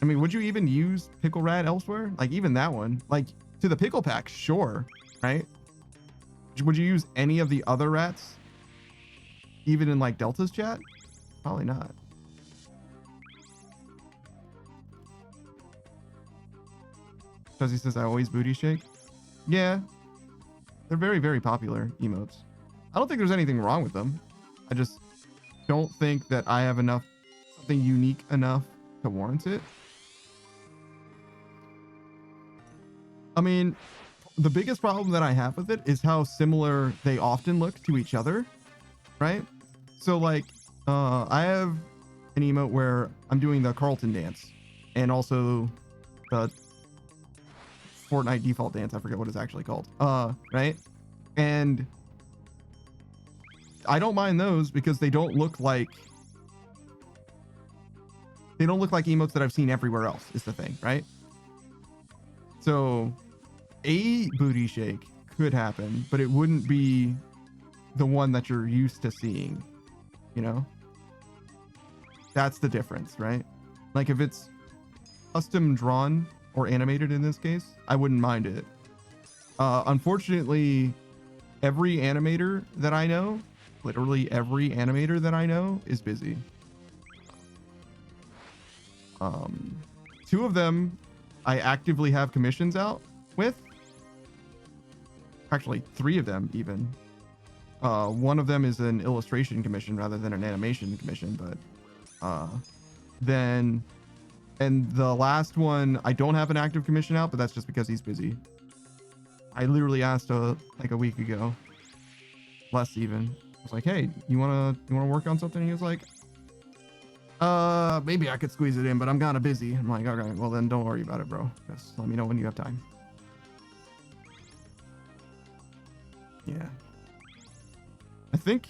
I mean, would you even use pickle rat elsewhere? Like even that one, like to the pickle pack, sure, right? Would you use any of the other rats? Even in like Delta's chat? Probably not. Because he says I always booty shake. Yeah. They're very, very popular emotes. I don't think there's anything wrong with them. I just don't think that I have enough, something unique enough to warrant it. I mean, the biggest problem that I have with it is how similar they often look to each other, right? So like, I have an emote where I'm doing the Carlton dance and also the Fortnite default dance. I forget what it's actually called. Right? And I don't mind those because they don't look like emotes that I've seen everywhere else is the thing, right? So a booty shake could happen, but it wouldn't be the one that you're used to seeing, you know? That's the difference, right? Like if it's custom drawn or animated in this case, I wouldn't mind it. Unfortunately, every animator that I know, literally every animator that I know is busy. Two of them I actively have commissions out with. Actually, three of them even. One of them is an illustration commission rather than an animation commission, but then, and the last one, I don't have an active commission out, but that's just because he's busy. I literally asked like a week ago, less even. I was like, hey, you wanna work on something? And he was like, maybe I could squeeze it in, but I'm kind of busy. I'm like, okay, well then don't worry about it, bro. Just let me know when you have time. Yeah. I think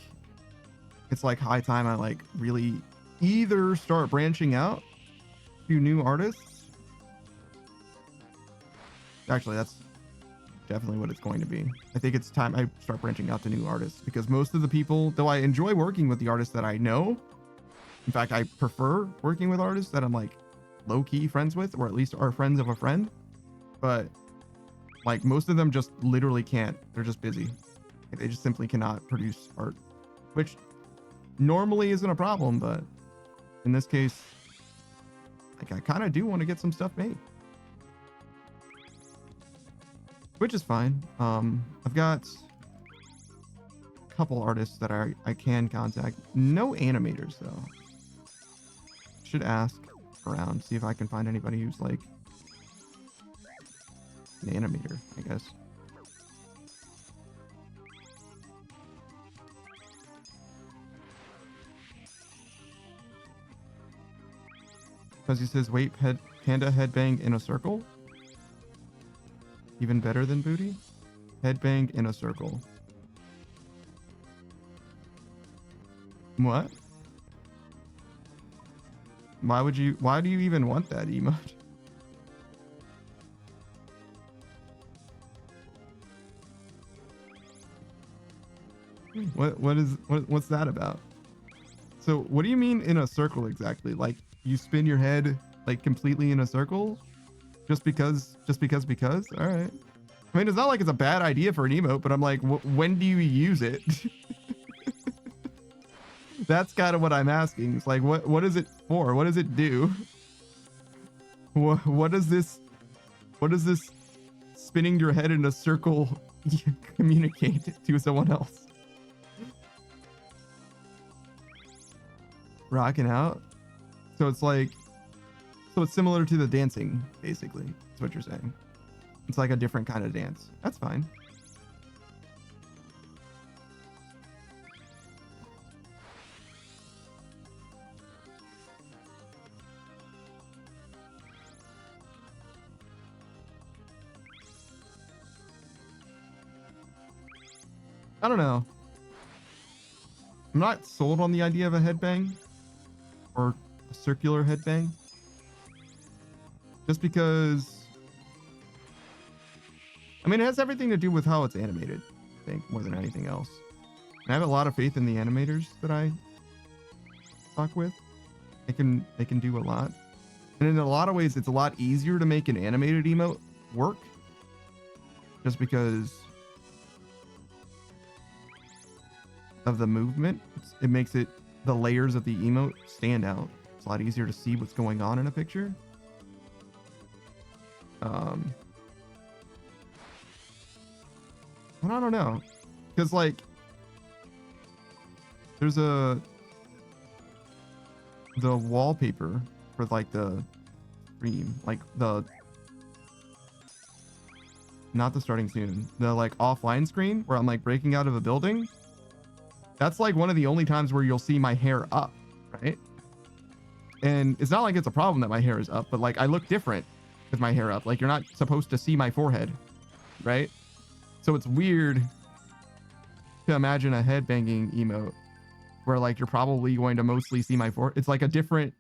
it's like high time I like really either start branching out to new artists. Actually, that's definitely what it's going to be. I think it's time I start branching out to new artists because most of the people, though I enjoy working with the artists that I know, in fact, I prefer working with artists that I'm like low-key friends with, or at least are friends of a friend. But like most of them just literally can't. They're just busy. Like, they just simply cannot produce art, which normally isn't a problem, but in this case, like I kind of do want to get some stuff made, which is fine. I've got a couple artists that I can contact. No animators though. Should ask around, see if I can find anybody who's like an animator, I guess. Because he says, wait, panda headbang in a circle? Even better than booty? Headbang in a circle. What? Why do you even want that emote? What's that about? So what do you mean in a circle exactly? Like you spin your head like completely in a circle? Just because? All right. I mean, it's not like it's a bad idea for an emote, but I'm like, when do you use it? That's kind of what I'm asking. It's like, what is it for? What does it do? What does this spinning your head in a circle communicate to someone else? Rocking out. So it's like, so it's similar to the dancing, basically. That's what you're saying. It's like a different kind of dance. That's fine. I don't know. I'm not sold on the idea of a headbang or a circular headbang. Just because, I mean, it has everything to do with how it's animated, I think, more than anything else. And I have a lot of faith in the animators that I talk with. They can do a lot. And in a lot of ways, it's a lot easier to make an animated emote work. Just because of the movement. It makes it, the layers of the emote stand out. It's a lot easier to see what's going on in a picture. And I don't know, because like there's the wallpaper for like the stream, like not the starting soon. The like offline screen where I'm like breaking out of a building. That's like one of the only times where you'll see my hair up, right? And it's not like it's a problem that my hair is up, but like I look different with my hair up. Like you're not supposed to see my forehead, right? So it's weird to imagine a headbanging emote where like you're probably going to mostly see my forehead. It's like a different,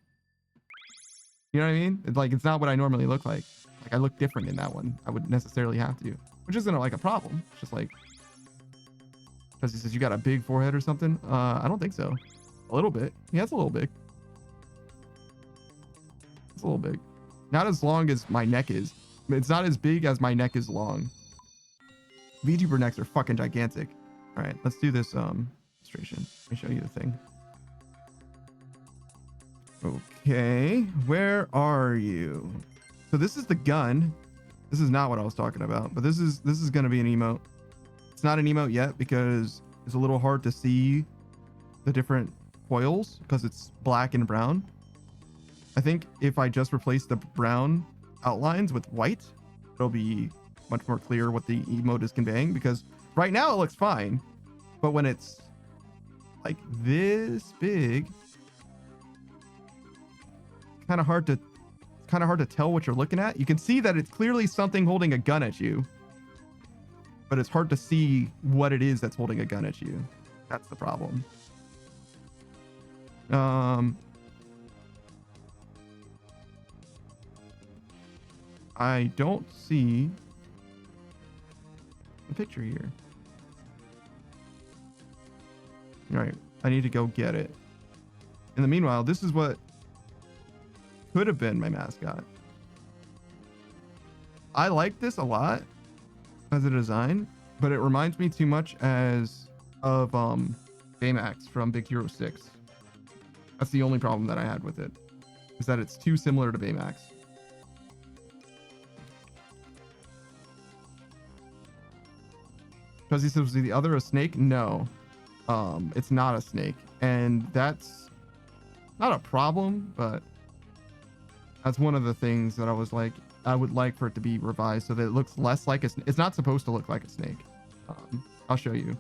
you know what I mean? It's like, it's not what I normally look like. Like I look different in that one. I would necessarily have to, which isn't like a problem. It's just like, because he says you got a big forehead or something. I don't think so. A little bit. Yeah, it's a little big. It's a little big. Not as long as my neck is. It's not as big as my neck is long. VTuber necks are fucking gigantic. All right, let's do this illustration. Let me show you the thing. Okay, where are you? So this is the gun. This is not what I was talking about, but this is gonna be an emote. It's not an emote yet because it's a little hard to see the different coils because it's black and brown. I think if I just replace the brown outlines with white, it'll be much more clear what the emote is conveying, because right now it looks fine, but when it's like this big, kind of hard to tell what you're looking at. You can see that it's clearly something holding a gun at you, but it's hard to see what it is that's holding a gun at you. That's the problem. I don't see the picture here. All right, I need to go get it. In the meanwhile, this is what could have been my mascot. I like this a lot as a design, but it reminds me too much as of Baymax from Big Hero 6. That's the only problem that I had with it, is that it's too similar to Baymax. Because he says, the other a snake? No, it's not a snake, and that's not a problem, but that's one of the things that I was like, I would like for it to be revised so that it looks less like it's not supposed to look like a snake. I'll show you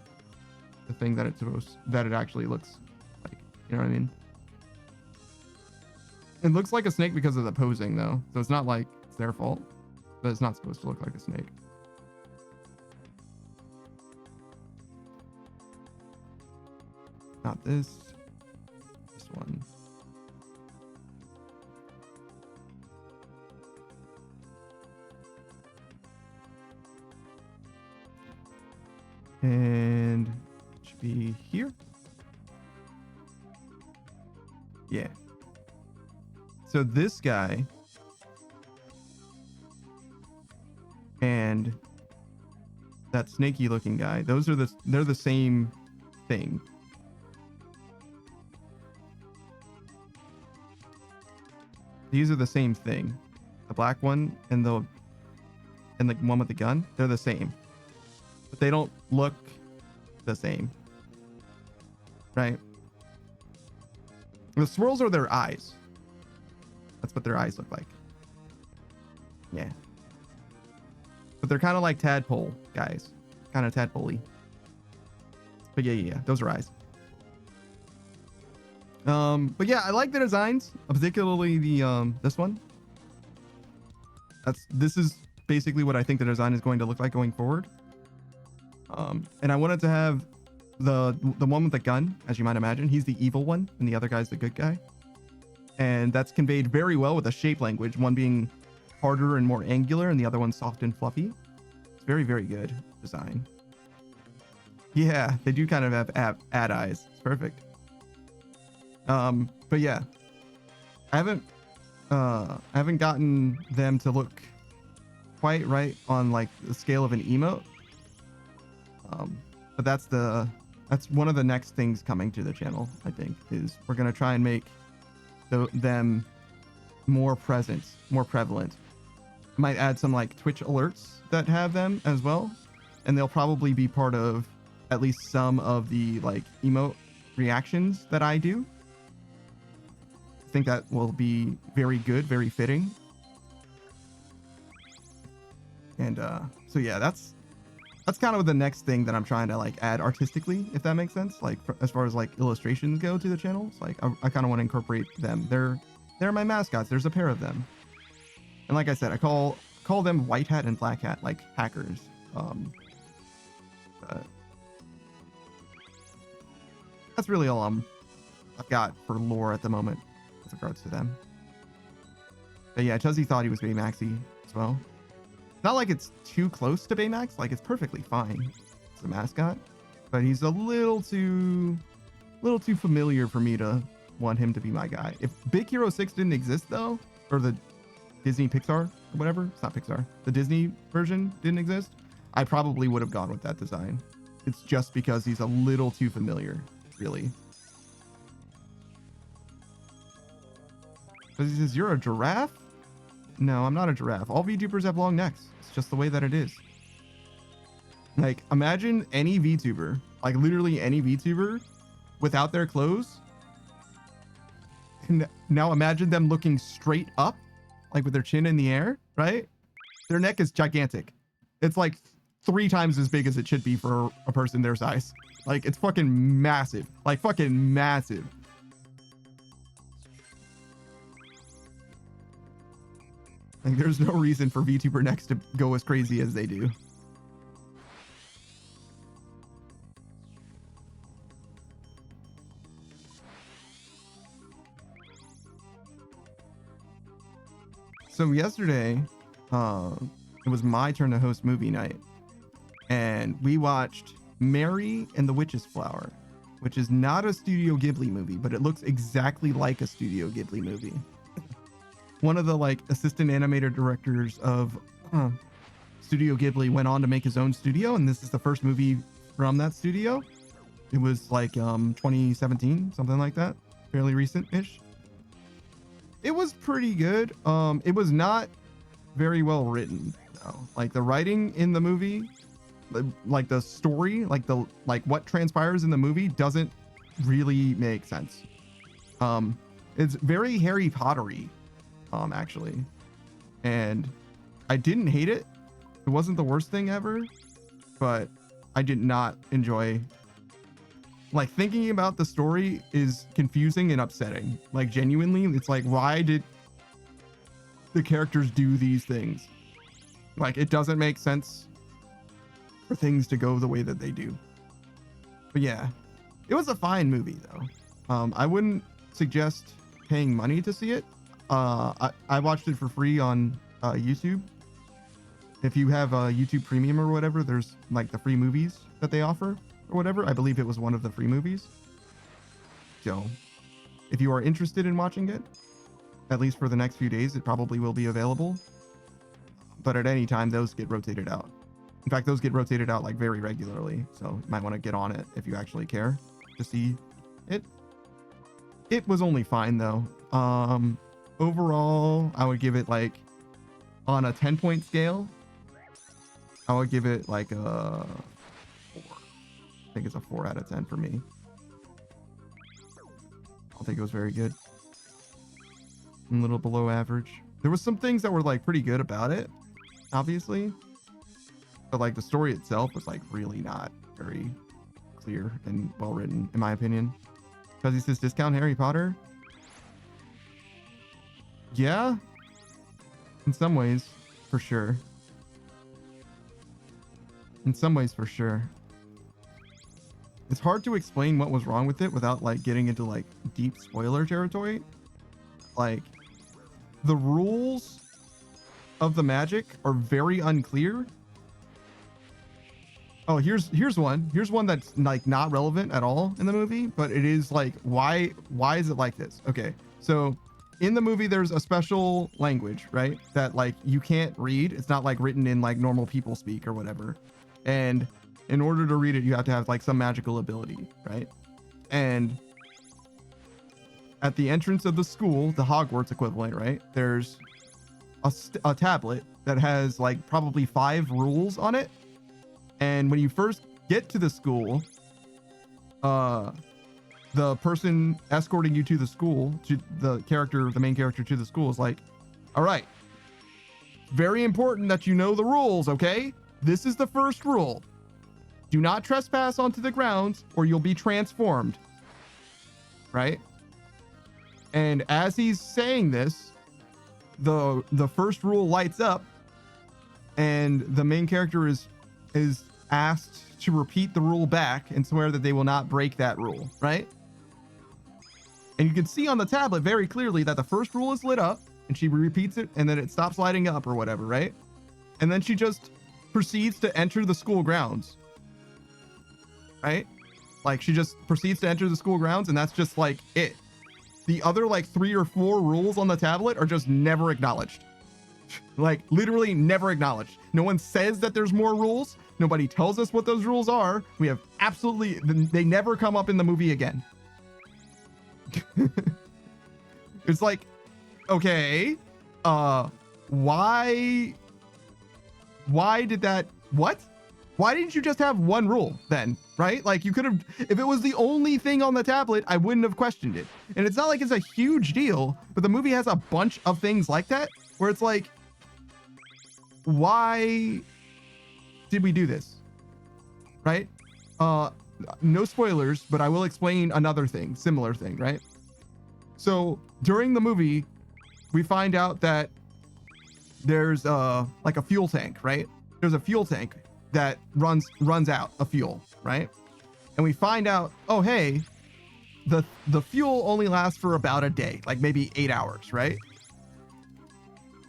the thing that it actually looks like. You know what I mean? It looks like a snake because of the posing though, so it's not like it's their fault, but it's not supposed to look like a snake. Not this one. And it should be here. Yeah. So this guy and that snaky looking guy, they're the same thing. These are the same thing. The black one and the one with the gun, they're the same. But they don't look the same. Right? The swirls are their eyes. That's what their eyes look like. Yeah. But they're kind of like tadpole guys. Kind of tadpole-y. But yeah. Those are eyes. But yeah, I like the designs, particularly the this one. This is basically what I think the design is going to look like going forward. And I wanted to have the one with the gun, as you might imagine. He's the evil one, and the other guy's the good guy. And that's conveyed very well with the shape language. One being harder and more angular, and the other one soft and fluffy. It's very, very good design. Yeah, they do kind of have ad eyes. It's perfect. But yeah, I haven't gotten them to look quite right on like the scale of an emote. But that's one of the next things coming to the channel, I think, is we're going to try and make them more present, more prevalent. I might add some like Twitch alerts that have them as well. And they'll probably be part of at least some of the like emote reactions that I do. I think that will be very good, very fitting. And so yeah, that's kind of the next thing that I'm trying to like add artistically, if that makes sense. Like as far as like illustrations go to the channel, it's like I kind of want to incorporate them. They're my mascots. There's a pair of them, and like I said, I call them white hat and black hat, like hackers. That's really all I've got for lore at the moment with regards to them. But yeah, Chuzzy thought he was Baymaxy as well. Not like it's too close to Baymax, like it's perfectly fine. It's a mascot, but he's a little too familiar for me to want him to be my guy. If Big Hero 6 didn't exist though, or the Disney Pixar or whatever, it's not Pixar, the Disney version didn't exist, I probably would have gone with that design. It's just because he's a little too familiar, really. Because he says, you're a giraffe? No, I'm not a giraffe. All VTubers have long necks. It's just the way that it is. Like, imagine any VTuber, like literally any VTuber without their clothes. And now imagine them looking straight up, like with their chin in the air, right? Their neck is gigantic. It's like 3 times as big as it should be for a person their size. Like, it's fucking massive. Like, fucking massive. Like, there's no reason for VTuber necks to go as crazy as they do. So yesterday, it was my turn to host movie night, and we watched Mary and the Witch's Flower, which is not a Studio Ghibli movie, but it looks exactly like a Studio Ghibli movie. One of the like assistant animator directors of Studio Ghibli went on to make his own studio, and this is the first movie from that studio. It was like 2017, something like that, fairly recent-ish. It was pretty good. It was not very well written though. Like the writing in the movie, like the story, like what transpires in the movie doesn't really make sense. It's very Harry Pottery, actually, and I didn't hate it. It wasn't the worst thing ever, but I did not enjoy. Like, thinking about the story is confusing and upsetting. Like, genuinely, it's like, why did the characters do these things? Like, it doesn't make sense for things to go the way that they do. But yeah, it was a fine movie though. I wouldn't suggest paying money to see it. I watched it for free on YouTube. If you have a YouTube Premium or whatever, there's like the free movies that they offer or whatever. I believe it was one of the free movies. So if you are interested in watching it, at least for the next few days, it probably will be available. But at any time, those get rotated out. In fact, those get rotated out like very regularly. So you might want to get on it if you actually care to see it. It was only fine though. Overall, I would give it like, on a 10-point scale, I would give it like a 4. I think it's a 4 out of 10 for me. I think it was very good. A little below average. There was some things that were like pretty good about it, obviously, but like the story itself was like really not very clear and well written, in my opinion. Because he says discount Harry Potter. Yeah, in some ways, for sure. In some ways, for sure. It's hard to explain what was wrong with it without like getting into like deep spoiler territory. Like, the rules of the magic are very unclear. Oh, here's one. Here's one that's like not relevant at all in the movie, but it is like, why is it like this? Okay, so in the movie there's a special language, right, that like you can't read. It's not like written in like normal people speak or whatever, and in order to read it you have to have like some magical ability, right? And at the entrance of the school, the Hogwarts equivalent, right, there's a tablet that has like probably 5 rules on it. And when you first get to the school, the person escorting you to the school, to the main character to the school, is like, all right, Very important that you know the rules, okay? This is the first rule. Do not trespass onto the grounds or you'll be transformed. Right? And as he's saying this, the first rule lights up and the main character is asked to repeat the rule back and swear that they will not break that rule, right? And you can see on the tablet very clearly that the first rule is lit up and she repeats it and then it stops lighting up or whatever, right? And then she just proceeds to enter the school grounds, right? Like she just proceeds to enter the school grounds and that's just like it. The other like 3 or 4 rules on the tablet are just never acknowledged. Like literally never acknowledged. No one says that there's more rules. Nobody tells us what those rules are. We have absolutely, they never come up in the movie again. It's like, okay, why did that, what? Why didn't you just have one rule then, right? Like you could have, if it was the only thing on the tablet, I wouldn't have questioned it. And it's not like it's a huge deal, but the movie has a bunch of things like that where it's like, why did we do this? Right? No spoilers, but I will explain another thing, similar thing, right? So during the movie, we find out that there's like a fuel tank, right? There's a fuel tank that runs out of fuel, right? And we find out, oh hey, the fuel only lasts for about a day, like maybe 8 hours, right?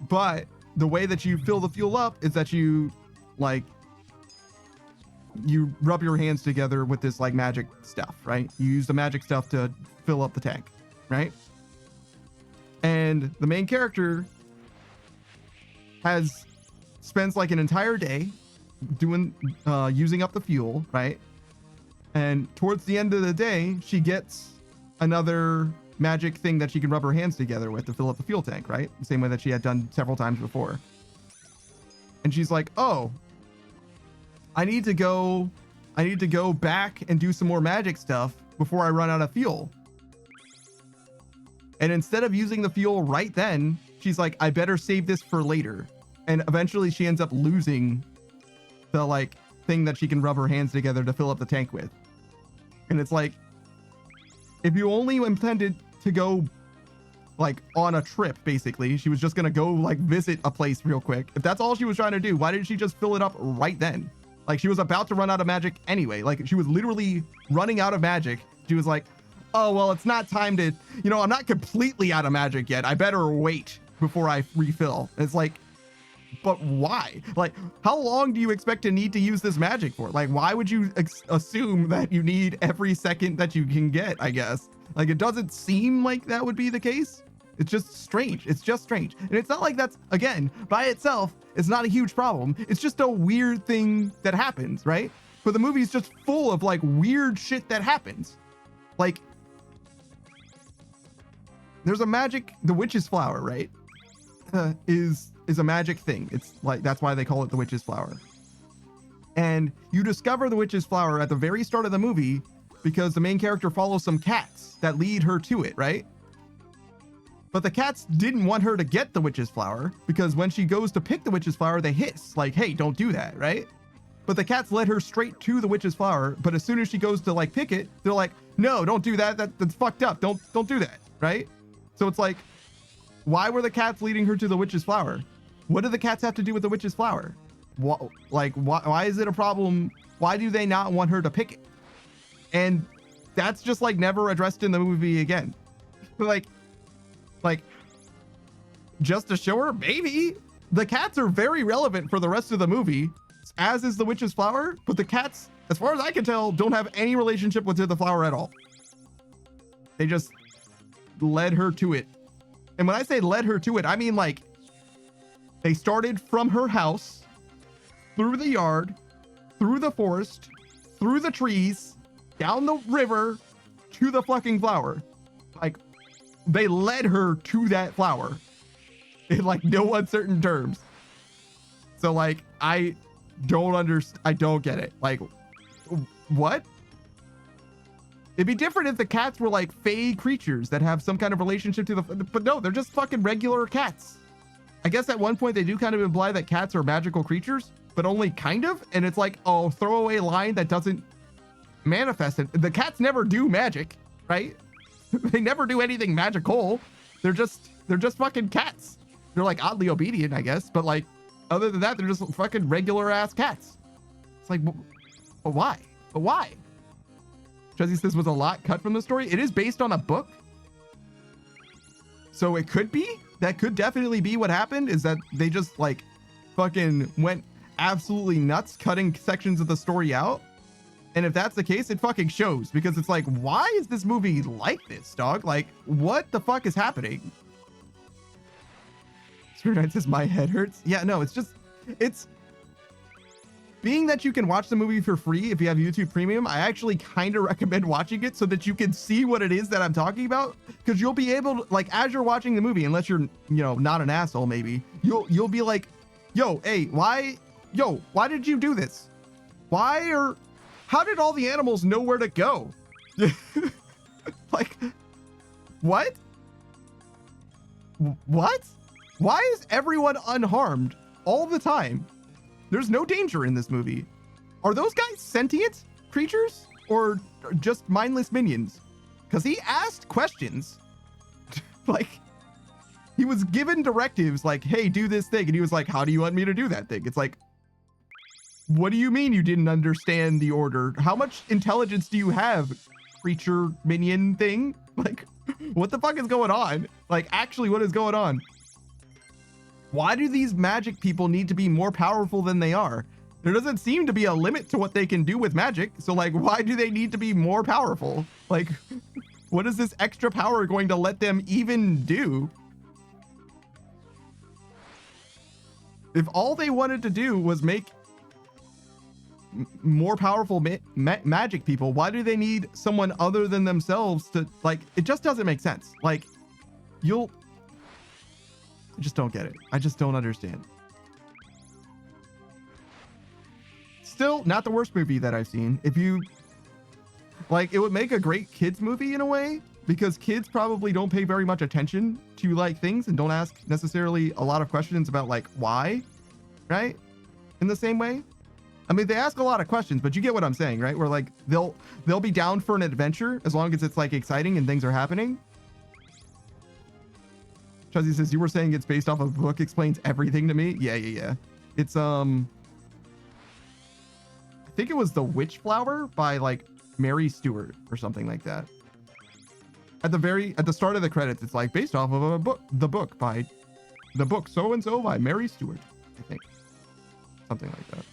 But the way that you fill the fuel up is that you rub your hands together with this like magic stuff, right? You use the magic stuff to fill up the tank, right? And the main character spends like an entire day doing using up the fuel, right? And towards the end of the day, she gets another magic thing that she can rub her hands together with to fill up the fuel tank, right? The same way that she had done several times before. And she's like, oh, I need to go back and do some more magic stuff before I run out of fuel. And instead of using the fuel right then, she's like, I better save this for later. And eventually she ends up losing the like thing that she can rub her hands together to fill up the tank with. And it's like, if you only intended to go like on a trip, basically, she was just gonna go like visit a place real quick. If that's all she was trying to do, why didn't she just fill it up right then? Like she was about to run out of magic anyway. Like she was literally running out of magic. She was like, oh, well, it's not time to, you know, I'm not completely out of magic yet. I better wait before I refill. It's like, but why? Like, how long do you expect to need to use this magic for? Like, why would you assume that you need every second that you can get, I guess? Like, it doesn't seem like that would be the case. It's just strange. It's just strange. And it's not like that's, again, by itself, it's not a huge problem. It's just a weird thing that happens, right? But the movie's just full of like weird shit that happens. Like, there's a magic, the witch's flower, right? Is a magic thing. It's like, that's why they call it the witch's flower. And you discover the witch's flower at the very start of the movie because the main character follows some cats that lead her to it, right? But the cats didn't want her to get the witch's flower because when she goes to pick the witch's flower, they hiss like, hey, don't do that, right? But the cats led her straight to the witch's flower. But as soon as she goes to like pick it, they're like, no, don't do that. That's fucked up. Don't do that, right? So it's like, why were the cats leading her to the witch's flower? What do the cats have to do with the witch's flower? Why is it a problem? Why do they not want her to pick it? And that's just like never addressed in the movie again. like just to show her, maybe the cats are very relevant for the rest of the movie, as is the witch's flower, but the cats, as far as I can tell, don't have any relationship with the flower at all. They just led her to it. And when I say led her to it, I mean like they started from her house, through the yard, through the forest, through the trees, down the river, to the fucking flower. Like, they led her to that flower in like no uncertain terms. So like, I don't get it. Like, what? It'd be different if the cats were like fey creatures that have some kind of relationship to the, but no, they're just fucking regular cats. I guess at one point they do kind of imply that cats are magical creatures, but only kind of. And it's like a throwaway line that doesn't manifest it. The cats never do magic, right? They never do anything magical. They're just fucking cats. They're like oddly obedient, I guess. But like, other than that, they're just fucking regular ass cats. It's like, but why? But why? Chuzzy says, was a lot cut from the story. It is based on a book. So it could be. That could definitely be what happened, is that they just like fucking went absolutely nuts cutting sections of the story out. And if that's the case, it fucking shows, because it's like, why is this movie like this, dog? Like, what the fuck is happening? Spirit says, my head hurts. Yeah, no, it's being that you can watch the movie for free if you have YouTube Premium. I actually kind of recommend watching it so that you can see what it is that I'm talking about, because you'll be able to, like, as you're watching the movie, unless you're, you know, not an asshole, maybe you'll be like, yo, hey, why did you do this? How did all the animals know where to go? Like, what? Why is everyone unharmed all the time? There's no danger in this movie. Are those guys sentient creatures or just mindless minions? Because he asked questions. Like, he was given directives like, hey, do this thing. And he was like, how do you want me to do that thing? It's like, what do you mean you didn't understand the order? How much intelligence do you have, creature minion thing? Like, what the fuck is going on? Like, actually, what is going on? Why do these magic people need to be more powerful than they are? There doesn't seem to be a limit to what they can do with magic. So like, why do they need to be more powerful? Like, what is this extra power going to let them even do? If all they wanted to do was make more powerful magic people, why do they need someone other than themselves to, like, it just doesn't make sense. Like, I just don't get it. I just don't understand. Still not the worst movie that I've seen. If you like, it would make a great kids movie in a way, because kids probably don't pay very much attention to like things and don't ask necessarily a lot of questions about like why, right? In the same way. I mean, they ask a lot of questions, but you get what I'm saying, right? Where like they'll be down for an adventure as long as it's like exciting and things are happening. Chuzzy says, you were saying it's based off of a book, explains everything to me. Yeah. It's I think it was The Witch Flower by like Mary Stewart or something like that. At the start of the credits, it's like based off of a book, the book so and so by Mary Stewart, I think. Something like that.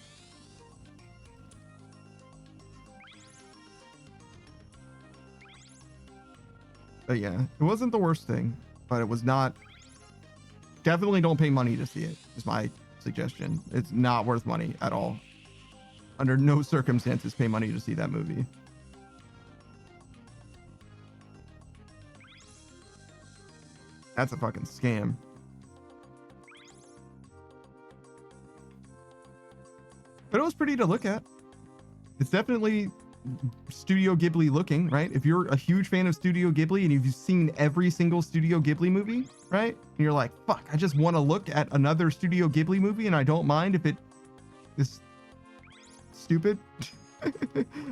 But yeah, it wasn't the worst thing, but it was not. Definitely don't pay money to see it, is my suggestion. It's not worth money at all. Under no circumstances pay money to see that movie. That's a fucking scam. But it was pretty to look at. It's definitely Studio Ghibli looking, right? If you're a huge fan of Studio Ghibli and you've seen every single Studio Ghibli movie, right? And you're like, fuck, I just want to look at another Studio Ghibli movie and I don't mind if it is stupid.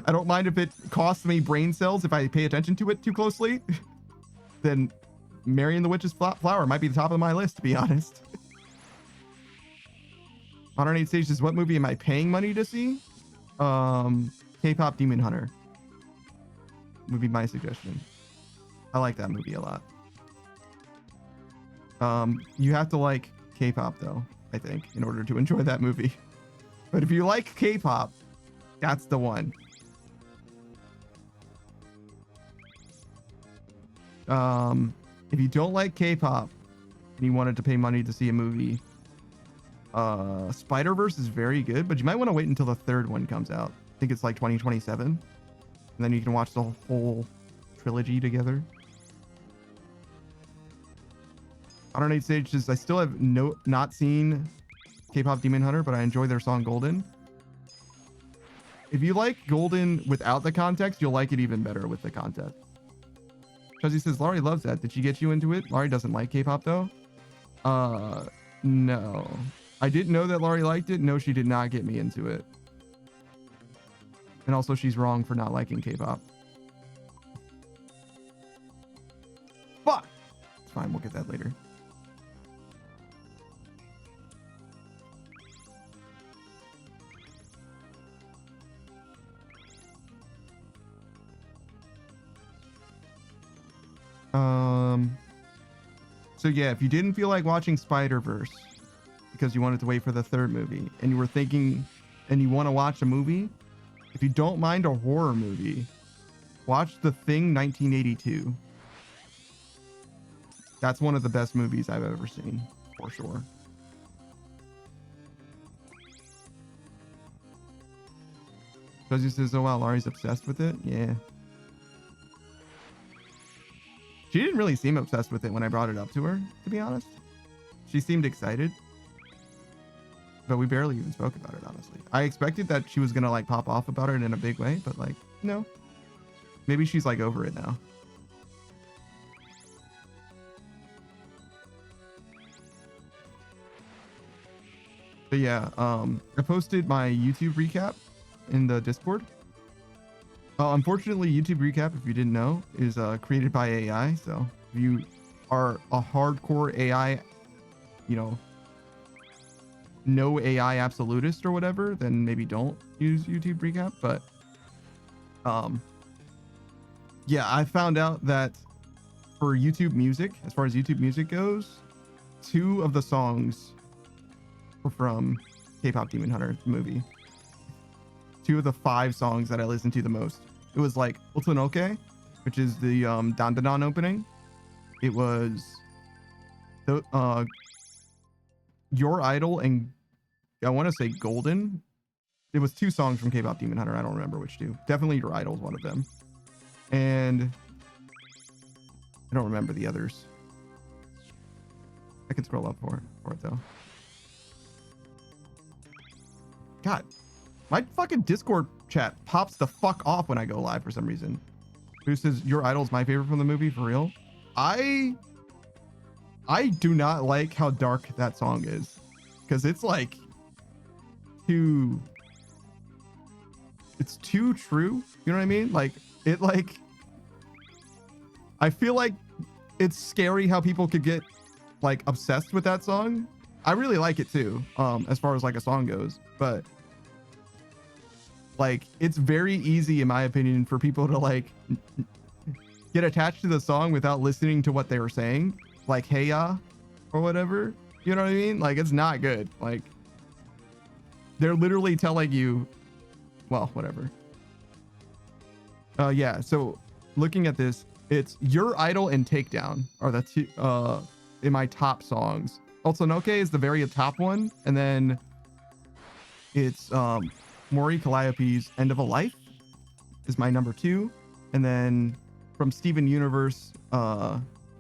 I don't mind if it costs me brain cells if I pay attention to it too closely. Then Mary and the Witch's Flower might be the top of my list, to be honest. Modern 8 Stages, what movie am I paying money to see? K-pop Demon Hunter. Would be my suggestion. I like that movie a lot. You have to like K-pop though, I think, in order to enjoy that movie. But if you like K-pop, that's the one. If you don't like K-pop and you wanted to pay money to see a movie, Spider-Verse is very good, but you might want to wait until the third one comes out. I think it's like 2027, and then you can watch the whole trilogy together. Modern 8 Stages, I still have not seen K-pop Demon Hunter, but I enjoy their song Golden. If you like Golden without the context, you'll like it even better with the context. Chuzzy says, Laurie loves that. Did she get you into it? Laurie doesn't like K-pop though. No. I didn't know that Laurie liked it. No, she did not get me into it. And also, she's wrong for not liking K-pop. Fuck! It's fine, we'll get that later. So yeah, if you didn't feel like watching Spider-Verse because you wanted to wait for the third movie and you were thinking and you want to watch a movie, if you don't mind a horror movie, watch The Thing 1982. That's one of the best movies I've ever seen, for sure. Because he says, oh wow, Laurie's obsessed with it? Yeah. She didn't really seem obsessed with it when I brought it up to her, to be honest. She seemed excited. But we barely even spoke about it, honestly. I expected that she was going to like pop off about it in a big way, but like, no. Maybe she's like over it now. But yeah, I posted my YouTube recap in the Discord. Unfortunately, YouTube recap, if you didn't know, is created by AI. So if you are a hardcore AI, you know, no AI absolutist or whatever, then maybe don't use YouTube recap. But yeah, I found out that for YouTube music, as far as YouTube music goes, 2 of the songs were from K-pop Demon Hunter movie. 2 of the 5 songs that I listened to the most. It was like Otonoke, which is the Dandadan opening. It was the Your Idol and I want to say Golden. It was 2 songs from K-pop Demon Hunter. I don't remember which 2. Definitely Your Idol is one of them. And I don't remember the others. I can scroll up for it though. God, my fucking Discord chat pops the fuck off when I go live for some reason. Who says Your Idol's my favorite from the movie? For real? I do not like how dark that song is, because it's like it's too true. You know what I mean? Like I feel like it's scary how people could get like obsessed with that song. I really like it too, as far as like a song goes, but like it's very easy in my opinion for people to like get attached to the song without listening to what they were saying, like hey ya or whatever. You know what I mean? Like it's not good. Like they're literally telling you, well, whatever. Yeah, so looking at this, it's Your Idol and Takedown are the 2 in my top songs. Otonoke is the very top one, and then it's Mori Calliope's End of a Life is my number 2, and then from Steven Universe,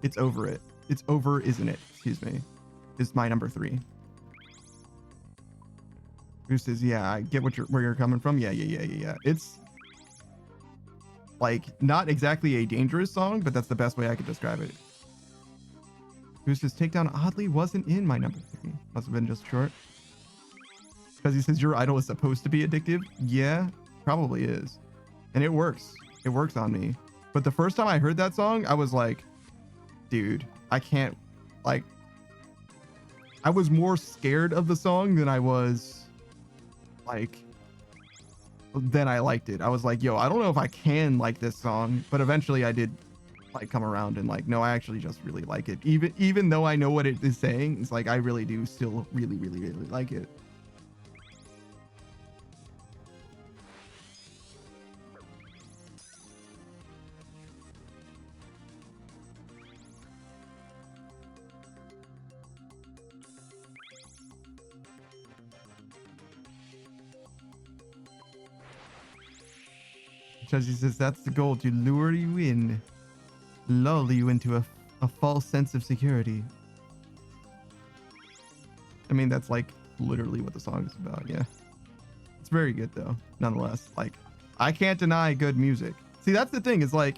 It's Over It. It's Over, Isn't It? Excuse me, is my number 3. Who says, yeah, I get where you're coming from. Yeah. It's like not exactly a dangerous song, but that's the best way I could describe it. Who says Takedown oddly wasn't in my number 3. Must have been just short. Because he says Your Idol is supposed to be addictive. Yeah, probably is. And it works. It works on me. But the first time I heard that song, I was like, dude, I can't, like, I was more scared of the song than I was like, then I liked it. I was like, yo, I don't know if I can like this song, but eventually I did like come around and like, no, I actually just really like it. Even though I know what it is saying, it's like I really do still really like it. Chelsea says that's the goal, to lure you in, lull you into a false sense of security. I mean, that's like literally what the song is about. Yeah, it's very good though, nonetheless. Like, I can't deny good music. See, that's the thing, is like,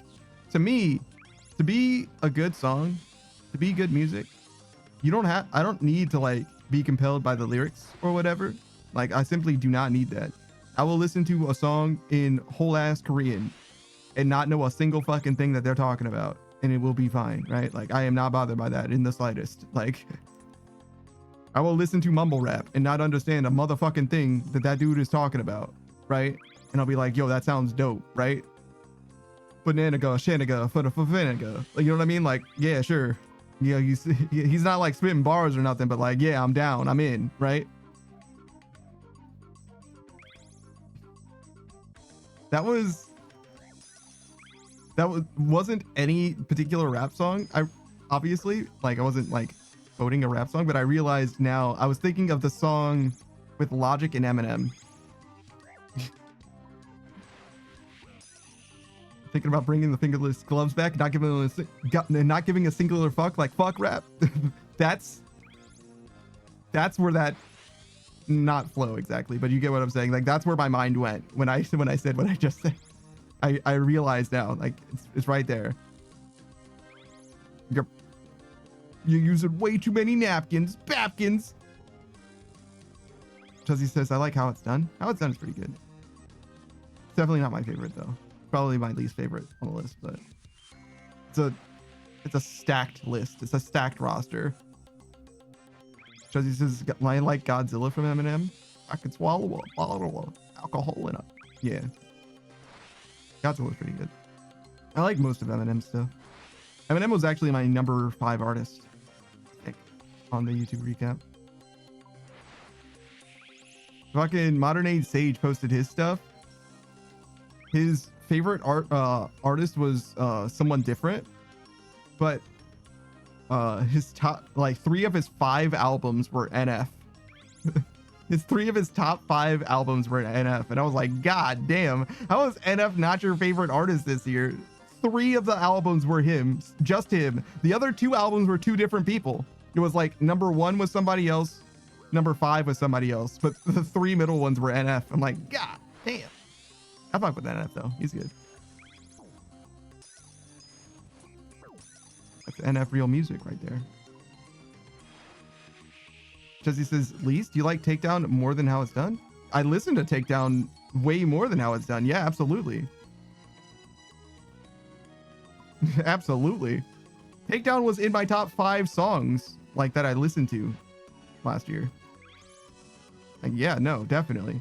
to me, to be a good song, to be good music, I don't need to like be compelled by the lyrics or whatever. Like, I simply do not need that. I will listen to a song in whole ass Korean and not know a single fucking thing that they're talking about, and it will be fine, right? Like, I am not bothered by that in the slightest. Like, I will listen to mumble rap and not understand a motherfucking thing that that dude is talking about, right? And I'll be like, yo, that sounds dope, right? Bananaga, shanaga, fanaga. Like, you know what I mean? Like, yeah, sure. Yeah, he's not like spitting bars or nothing, but like, yeah, I'm down, I'm in, right? Wasn't any particular rap song. I obviously, like, I wasn't like quoting a rap song, but I realized now I was thinking of the song with Logic and Eminem. Thinking about bringing the fingerless gloves back, not giving a singular fuck, like fuck rap. that's where that, not flow exactly, but you get what I'm saying. Like, that's where my mind went when I said what I just said. I realize now, like, it's right there. You're using way too many napkins, Bapkins. Chuzzy says, I like how it's done. How it's done is pretty good. It's definitely not my favorite though. Probably my least favorite on the list, but it's a stacked list. It's a stacked roster. Chuzzy says, I like Godzilla from Eminem. I could swallow a bottle of alcohol in it. Yeah. Godzilla's pretty good. I like most of Eminem's stuff. Eminem was actually my number 5 artist, I think, on the YouTube recap. Fucking Modern Age Sage posted his stuff. His favorite artist was someone different, but his top, like, 3 of his 5 albums were NF. His 3 of his top 5 albums were NF, and I was like, God damn, how is NF not your favorite artist this year? 3 of the albums were him, just him. The other 2 albums were 2 different people. It was like number 1 was somebody else, number 5 was somebody else, but the 3 middle ones were NF. I'm like, God damn. I fuck with NF though. He's good. That's NF real music right there. Jesse says, Least, do you like Takedown more than How It's Done? I listen to Takedown way more than How It's Done. Yeah, absolutely. Absolutely. Takedown was in my top 5 songs, like, that I listened to last year. Like, yeah, no, definitely.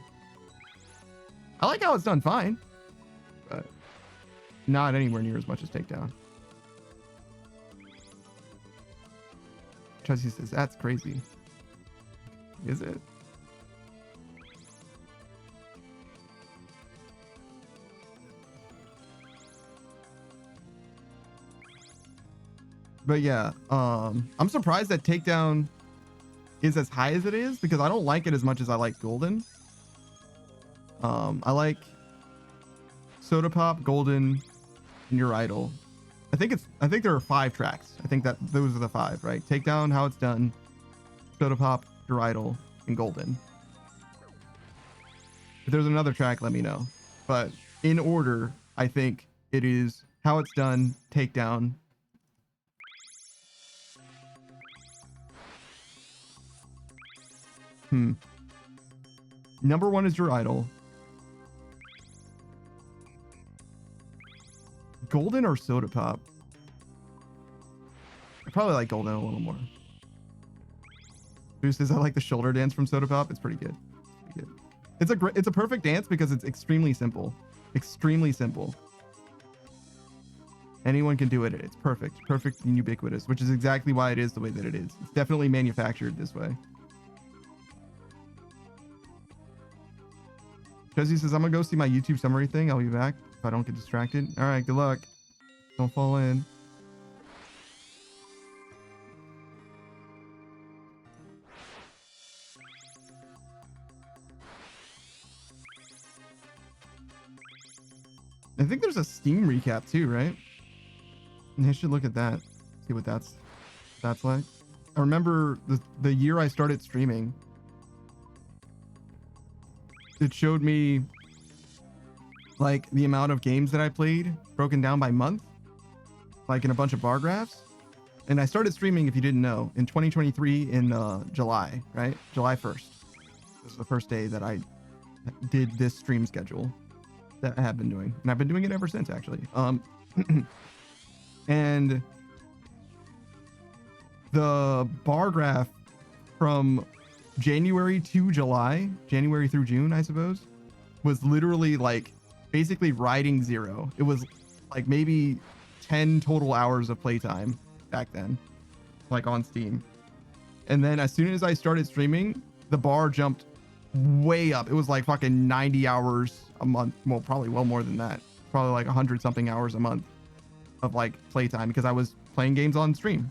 I like How It's Done fine, but not anywhere near as much as Takedown. Jesse says, that's crazy. Is it? But yeah, I'm surprised that Takedown is as high as it is, because I don't like it as much as I like Golden. I like Soda Pop, Golden, and Your Idol. I think there are 5 tracks. I think that those are the 5, right? Takedown, How It's Done, Soda Pop, Your Idol, and Golden. If there's another track, let me know. But in order, I think it is How It's Done, Takedown. Number 1 is Your Idol. Golden or Soda Pop? I probably like Golden a little more. Who says I like the shoulder dance from Soda Pop? It's pretty good. It's a perfect dance because it's extremely simple. Extremely simple. Anyone can do it. It's perfect. Perfect and ubiquitous, which is exactly why it is the way that it is. It's definitely manufactured this way. Josie says, I'm gonna go see my YouTube summary thing. I'll be back if I don't get distracted. All right, good luck. Don't fall in. I think there's a Steam recap too, right? And I should look at that. See what that's like. I remember the year I started streaming. It showed me like the amount of games that I played broken down by month, like in a bunch of bar graphs. And I started streaming, if you didn't know, in 2023 in July, right? July 1st. This is the first day that I did this stream schedule that I have been doing. And I've been doing it ever since, actually. And the bar graph from January to July, January through June, I suppose, was literally like basically riding zero. It was like maybe 10 total hours of playtime back then, like on Steam. And then as soon as I started streaming, the bar jumped way up. It was like fucking 90 hours a month. Well, probably well more than that. Probably like 100 something hours a month of like playtime because I was playing games on stream.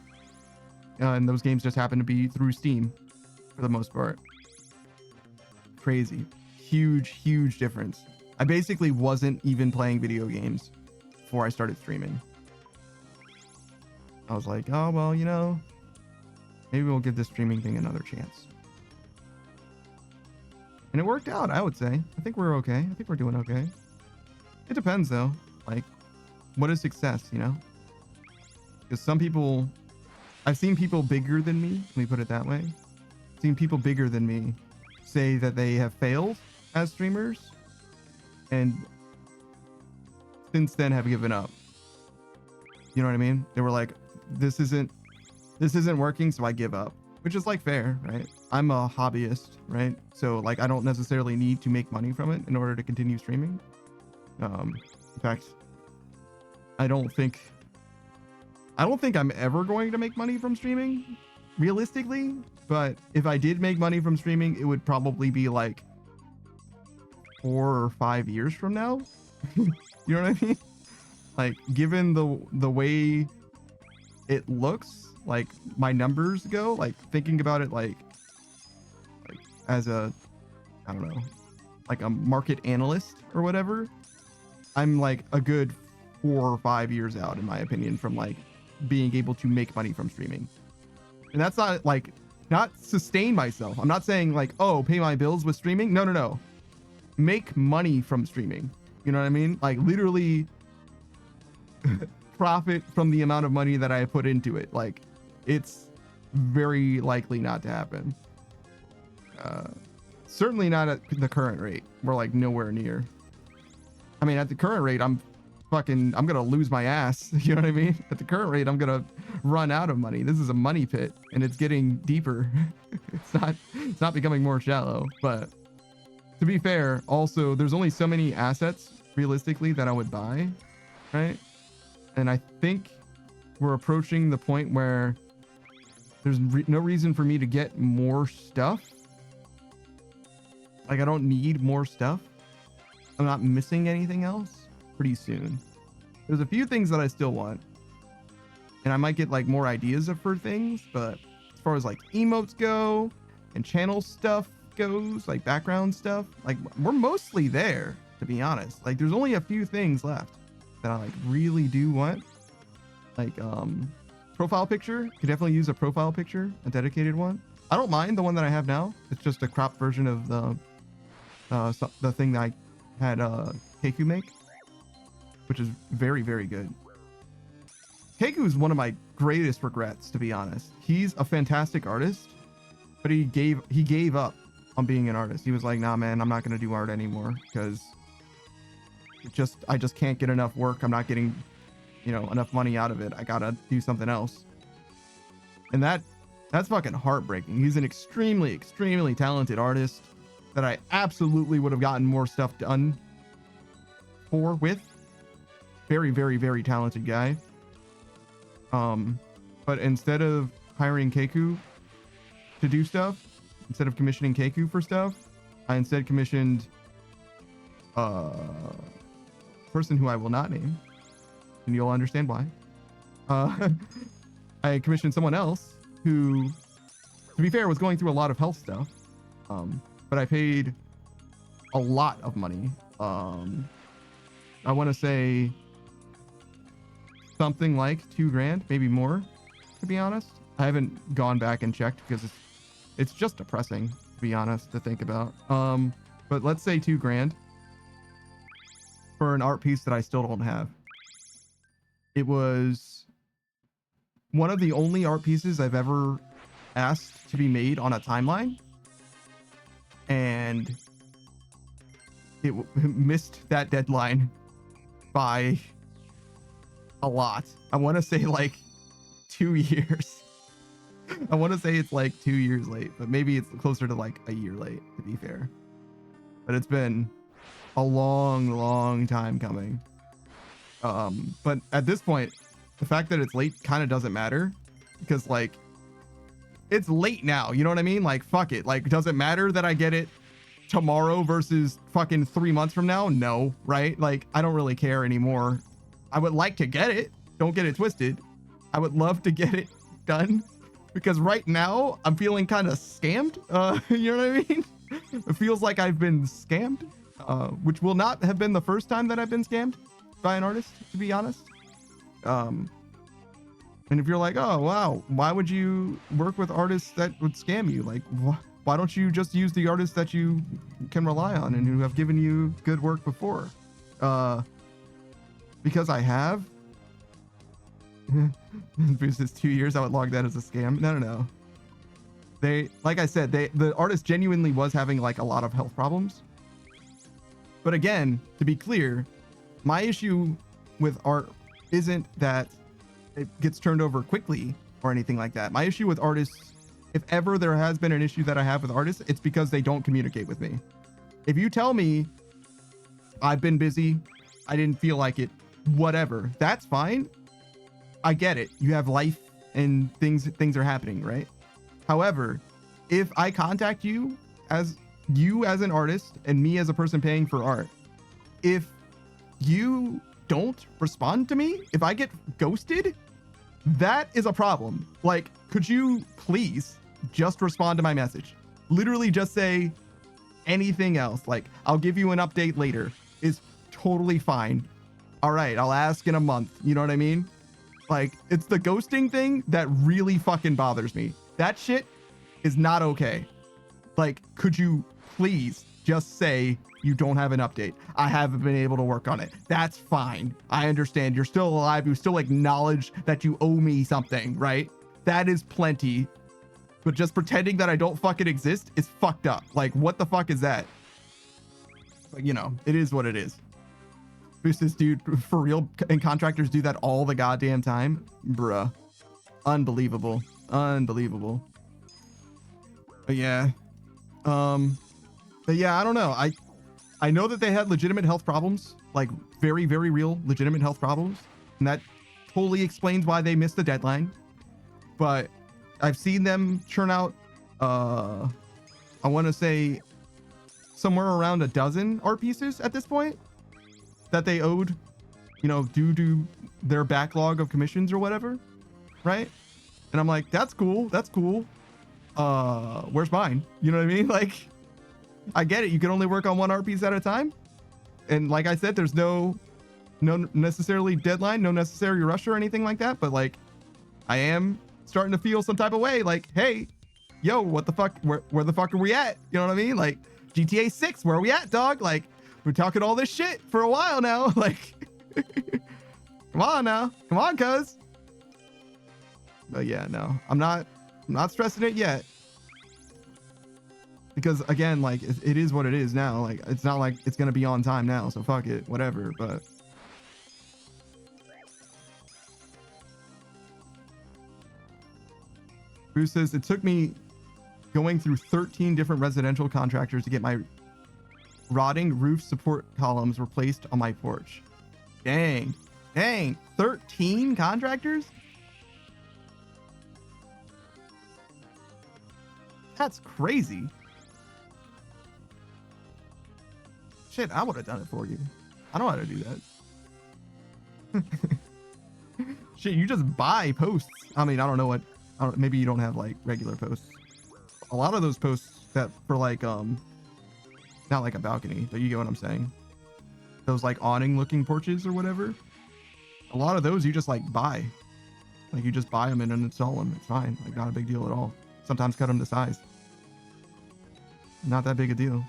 And those games just happened to be through Steam for the most part. Crazy. Huge difference. I basically wasn't even playing video games before I started streaming. I was like, oh, well, you know, maybe we'll give this streaming thing another chance. And it worked out, I would say. I think we're okay. I think we're doing okay. It depends, though. Like, what is success, you know? Because some people... I've seen people bigger than me, let me put it that way. I've seen people bigger than me say that they have failed as streamers. And since then have given up. You know what I mean? They were like, this isn't working, so I give up. Which is like fair, right? I'm a hobbyist, right? So like I don't necessarily need to make money from it in order to continue streaming. In fact, I don't think I'm ever going to make money from streaming, realistically. But if I did make money from streaming, it would probably be like 4 or 5 years from now. You know what I mean? Like, given the way it looks, like my numbers go, like thinking about it like as a, I don't know, like a market analyst or whatever, I'm like a good 4 or 5 years out, in my opinion, from like being able to make money from streaming. And that's not like, not sustain myself. I'm not saying like, oh, pay my bills with streaming. No. Make money from streaming. You know what I mean? Like literally profit from the amount of money that I put into it. Like it's very likely not to happen. Certainly not at the current rate. We're like nowhere near. I mean, at the current rate, I'm gonna lose my ass. You know what I mean? At the current rate, I'm gonna run out of money. This is a money pit and it's getting deeper. It's not becoming more shallow. But to be fair, also there's only so many assets realistically that I would buy, right? And I think we're approaching the point where there's no reason for me to get more stuff. Like I don't need more stuff. I'm not missing anything else pretty soon. There's a few things that I still want. And I might get like more ideas for things, but as far as like emotes go and channel stuff goes, like background stuff, like we're mostly there, to be honest. Like there's only a few things left that I like really do want. Like profile picture. Could definitely use a profile picture, a dedicated one. I don't mind the one that I have now. It's just a cropped version of the thing that I had Keku make, which is very good. Keku is one of my greatest regrets, to be honest. He's a fantastic artist, but he gave up on being an artist. He was like, nah man, I'm not gonna do art anymore because I just can't get enough work. I'm not getting, you know, enough money out of it. I gotta do something else. And that's fucking heartbreaking. He's an extremely talented artist that I absolutely would have gotten more stuff done with. Very talented guy. But instead of hiring Keku to do stuff, instead of commissioning Keku for stuff, I instead commissioned a person who I will not name, and you'll understand why. I commissioned someone else who, to be fair, was going through a lot of health stuff. But I paid a lot of money. I want to say something like $2,000, maybe more, to be honest. I haven't gone back and checked because it's just depressing, to be honest, to think about. But let's say $2,000 for an art piece that I still don't have. It was one of the only art pieces I've ever asked to be made on a timeline, and it missed that deadline by a lot. I want to say like 2 years. I want to say it's like 2 years late, but maybe it's closer to like a year late, to be fair. But it's been a long time coming. But at this point, the fact that it's late kind of doesn't matter, because like it's late now, you know what I mean? Like fuck it. Like, does it matter that I get it tomorrow versus fucking 3 months from now? No, right? Like, I don't really care anymore. I would like to get it, don't get it twisted. I would love to get it done, because right now I'm feeling kind of scammed. You know what I mean? It feels like I've been scammed, which will not have been the first time that I've been scammed by an artist, to be honest. And if you're like, oh wow, why would you work with artists that would scam you? Like, why don't you just use the artists that you can rely on and who have given you good work before? Because I have. Boost is 2 years, I would log that as a scam. No. They, like I said, the artist genuinely was having like a lot of health problems. But again, to be clear, my issue with art isn't that it gets turned over quickly or anything like that. My issue with artists, if ever there has been an issue that I have with artists, it's because they don't communicate with me. If you tell me I've been busy, I didn't feel like it, whatever, that's fine. I get it. You have life and things are happening, right? However, if I contact you as an artist and me as a person paying for art, if you don't respond to me, if I get ghosted, that is a problem. Like, could you please just respond to my message? Literally just say anything else. Like, I'll give you an update later is totally fine. All right, I'll ask in a month. You know what I mean? Like, it's the ghosting thing that really fucking bothers me. That shit is not okay. Like, could you please just say you don't have an update? I haven't been able to work on it. That's fine. I understand. You're still alive. You still acknowledge that you owe me something, right? That is plenty. But just pretending that I don't fucking exist is fucked up. Like, what the fuck is that? But, you know, it is what it is. Who's this dude for real? And contractors do that all the goddamn time? Bruh. Unbelievable. Unbelievable. But yeah. But yeah, I don't know. I know that they had legitimate health problems, like very, very real legitimate health problems. And that totally explains why they missed the deadline. But I've seen them churn out, I want to say somewhere around a dozen art pieces at this point that they owed, you know, due to their backlog of commissions or whatever. Right. And I'm like, that's cool. That's cool. Where's mine? You know what I mean? Like, I get it. You can only work on one art piece at a time. And like I said, there's no necessarily deadline, no necessary rush or anything like that. But like, I am starting to feel some type of way. Like, hey, yo, what the fuck? Where the fuck are we at? You know what I mean? Like, GTA 6, where are we at, dog? Like, we're talking all this shit for a while now. Like, come on now. Come on, cuz. But yeah, no, I'm not stressing it yet. Because again, like, it is what it is now. Like, it's not like it's going to be on time now. So fuck it, whatever. But Bruce says, it took me going through 13 different residential contractors to get my rotting roof support columns replaced on my porch. Dang. 13 contractors? That's crazy. Shit, I would have done it for you. I know how to do that. Shit, you just buy posts. I mean, I don't know what, maybe you don't have like regular posts. A lot of those posts that for like, not like a balcony, but you get what I'm saying. Those like awning looking porches or whatever. A lot of those you just like buy. Like you just buy them and then install them. It's fine. Like not a big deal at all. Sometimes cut them to size. Not that big a deal.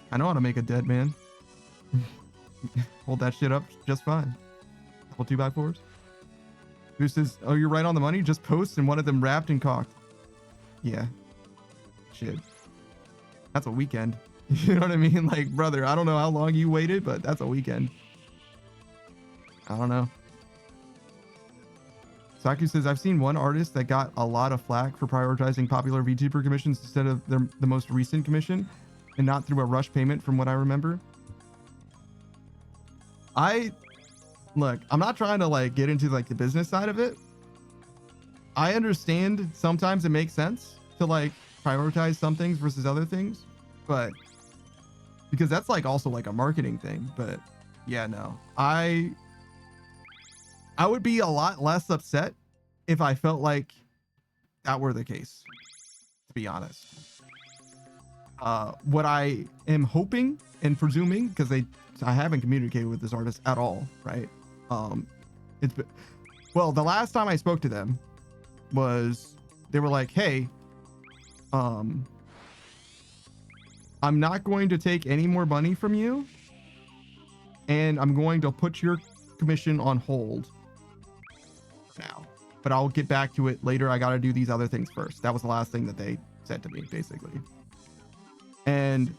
I know how to make a dead man. Hold that shit up just fine. Couple 2x4s. Who says, oh, you're right on the money? Just post and one of them wrapped and cocked. Yeah. Shit. That's a weekend. You know what I mean? Like, brother, I don't know how long you waited, but that's a weekend. I don't know. Saku says, I've seen one artist that got a lot of flack for prioritizing popular VTuber commissions instead of the most recent commission and not through a rush payment from what I remember. Look, I'm not trying to like get into like the business side of it. I understand sometimes it makes sense to like prioritize some things versus other things, but because that's like also like a marketing thing. But yeah, no, I would be a lot less upset if I felt like that were the case, to be honest. What I am hoping and presuming, because I haven't communicated with this artist at all, right? Well, the last time I spoke to them was they were like, hey, I'm not going to take any more money from you, and I'm going to put your commission on hold now, but I'll get back to it later. I got to do these other things first. That was the last thing that they said to me, basically. And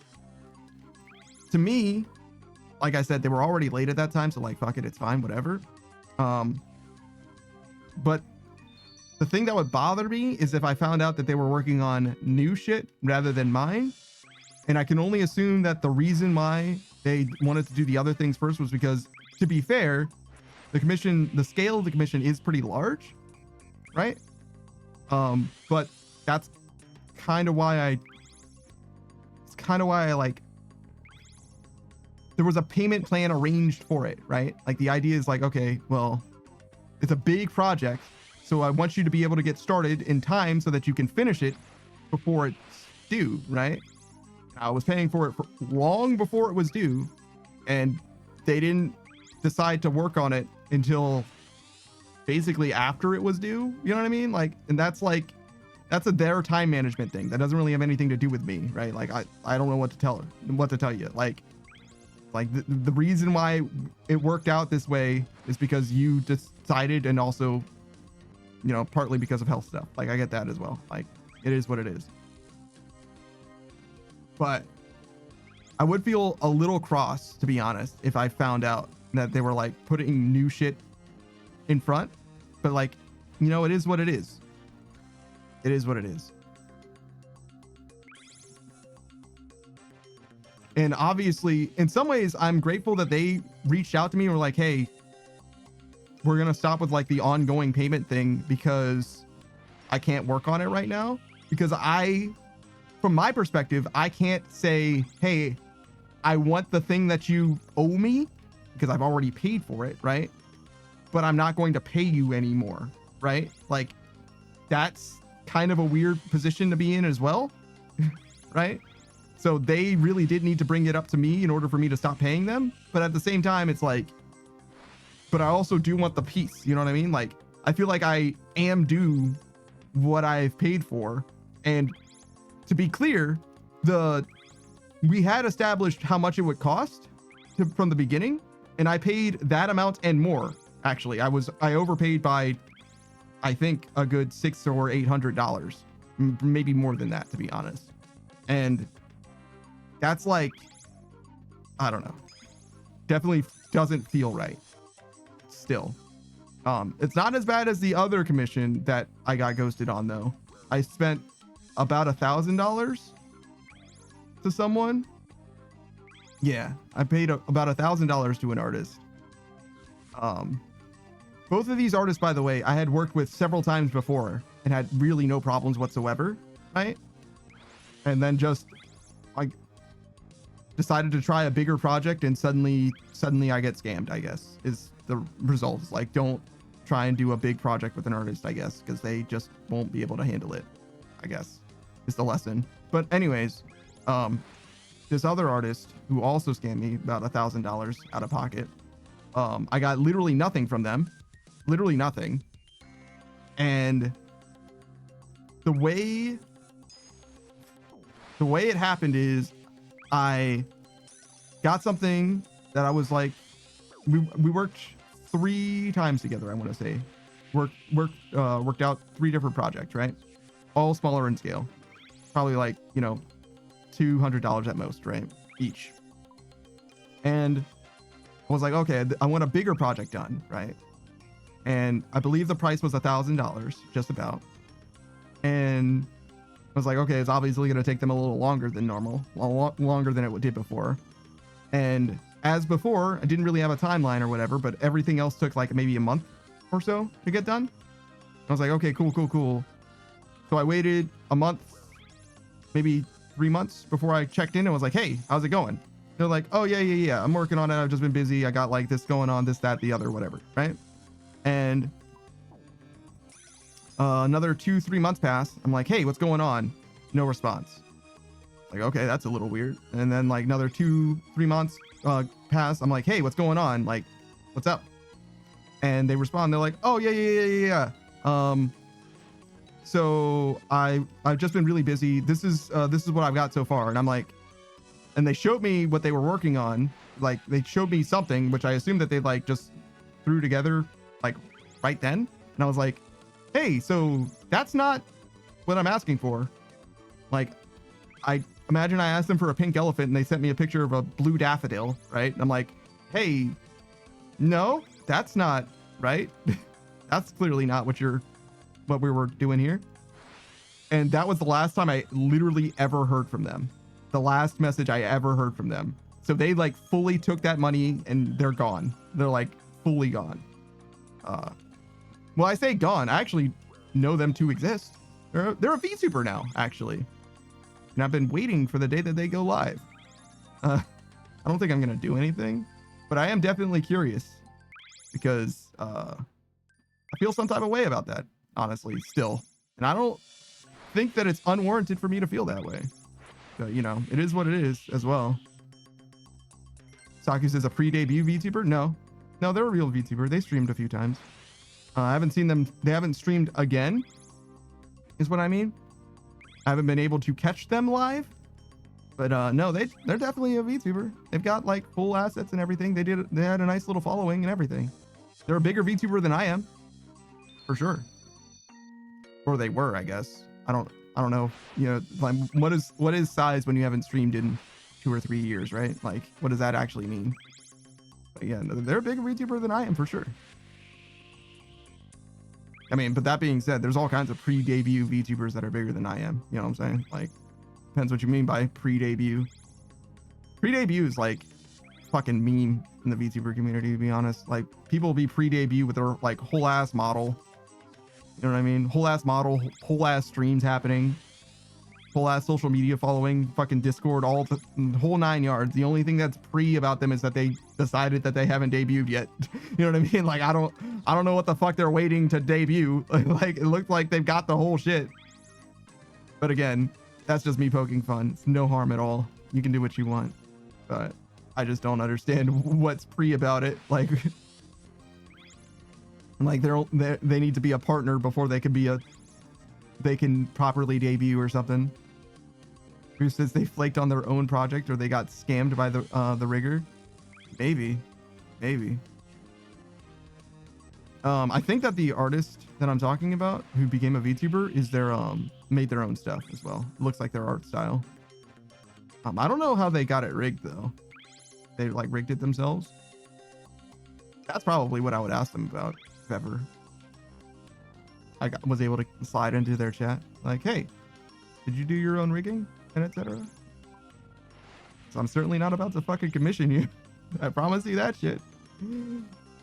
to me, like I said, they were already late at that time, so like, fuck it, it's fine, whatever. But the thing that would bother me is if I found out that they were working on new shit rather than mine. And I can only assume that the reason why they wanted to do the other things first was because, to be fair, the scale of the commission is pretty large, right? But that's kind of why I like, there was a payment plan arranged for it, right? Like the idea is like, okay, well, it's a big project, so I want you to be able to get started in time so that you can finish it before it's due, right? I was paying for it for long before it was due, and they didn't decide to work on it until basically after it was due. You know what I mean? Like, and that's their time management thing. That doesn't really have anything to do with me, right? Like, I don't know what to tell you. Like the reason why it worked out this way is because you decided, and also, you know, partly because of health stuff. Like, I get that as well. Like, it is what it is. But I would feel a little cross, to be honest, if I found out that they were like putting new shit in front. But like, you know, it is what it is. It is what it is. And obviously, in some ways, I'm grateful that they reached out to me and were like, hey, we're going to stop with like the ongoing payment thing because I can't work on it right now. Because from my perspective, I can't say, hey, I want the thing that you owe me because I've already paid for it, right? But I'm not going to pay you anymore, right? Like, that's kind of a weird position to be in as well, right? So they really did need to bring it up to me in order for me to stop paying them. But at the same time, it's like, but I also do want the piece, you know what I mean? Like, I feel like I am due what I've paid for. And to be clear, we had established how much it would cost from the beginning, and I paid that amount and more. Actually, I overpaid by, I think, a good $600 or $800, maybe more than that, to be honest. And that's like, I don't know, definitely doesn't feel right. Still, it's not as bad as the other commission that I got ghosted on, though. I spent about $1,000 to someone. Yeah, I paid about $1,000 to an artist. Both of these artists, by the way, I had worked with several times before and had really no problems whatsoever, right? And then just like decided to try a bigger project, and suddenly I get scammed, I guess, is the results. Like, don't try and do a big project with an artist, I guess, because they just won't be able to handle it, I guess, is the lesson. But anyways, this other artist who also scammed me about $1,000 out of pocket, I got literally nothing from them. Literally nothing. And the way it happened is I got something that I was like, we worked 3 times together, I want to say. worked out 3 different projects, right? All smaller in scale, probably like, you know, $200 at most, right? Each. And I was like, okay, I want a bigger project done, right? And I believe the price was $1,000, just about. And I was like, okay, it's obviously going to take them a little longer than normal, a lot longer than it did before. And as before, I didn't really have a timeline or whatever, but everything else took like maybe a month or so to get done. I was like, okay, cool. So I waited a month, maybe 3 months before I checked in and was like, hey, how's it going? They're like, oh, yeah. I'm working on it. I've just been busy. I got like this going on, this, that, the other, whatever, right? And another 2-3 months pass. I'm like, hey, what's going on? No response. Like, okay, that's a little weird. And then like another 2-3 months pass. I'm like, hey, what's going on? Like, what's up? And they respond. They're like, oh, yeah. So I've just been really busy. This is what I've got so far. And I'm like, and they showed me what they were working on. Like they showed me something, which I assumed that they like just threw together like right then. And I was like, hey, so that's not what I'm asking for. Like, I imagine I asked them for a pink elephant and they sent me a picture of a blue daffodil, right? And I'm like, hey, no, that's not right. That's clearly not what we were doing here. And that was the last time I literally ever heard from them. The last message I ever heard from them. So they like fully took that money and they're gone. They're like fully gone. Well, I say gone. I actually know them to exist. They're a VTuber now, actually. And I've been waiting for the day that they go live. I don't think I'm going to do anything, but I am definitely curious because I feel some type of way about that, honestly, still. And I don't think that it's unwarranted for me to feel that way. But, you know, it is what it is as well. Saku says a pre-debut VTuber? No, they're a real VTuber. They streamed a few times. I haven't seen them. They haven't streamed again, is what I mean. I haven't been able to catch them live, but no, they're definitely a VTuber. They've got like full assets and everything. They had a nice little following and everything. They're a bigger VTuber than I am, for sure. Or they were, I guess. I don't know. You know, like what is size when you haven't streamed in 2 or 3 years, right? Like, what does that actually mean? But yeah, they're a bigger VTuber than I am, for sure. I mean, but that being said, there's all kinds of pre-debut VTubers that are bigger than I am. You know what I'm saying? Like, depends what you mean by pre-debut. Pre-debut is like fucking meme in the VTuber community, to be honest. Like, people will be pre-debut with their like whole ass model. You know what I mean? Whole ass model, whole ass streams happening, whole ass social media following, fucking Discord, all the whole 9 yards. The only thing that's pre about them is that they decided that they haven't debuted yet. You know what I mean? Like, I don't know what the fuck they're waiting to debut. Like, it looks like they've got the whole shit. But again, that's just me poking fun. It's no harm at all. You can do what you want. But I just don't understand what's pre about it. Like they need to be a partner before they can properly debut or something. Who says they flaked on their own project or they got scammed by the rigger? Maybe. I think that the artist that I'm talking about who became a VTuber is made their own stuff as well. It looks like their art style. I don't know how they got it rigged though. They like rigged it themselves. That's probably what I would ask them about if ever I was able to slide into their chat. Like, hey, did you do your own rigging and etc. So I'm certainly not about to fucking commission you. I promise you that shit.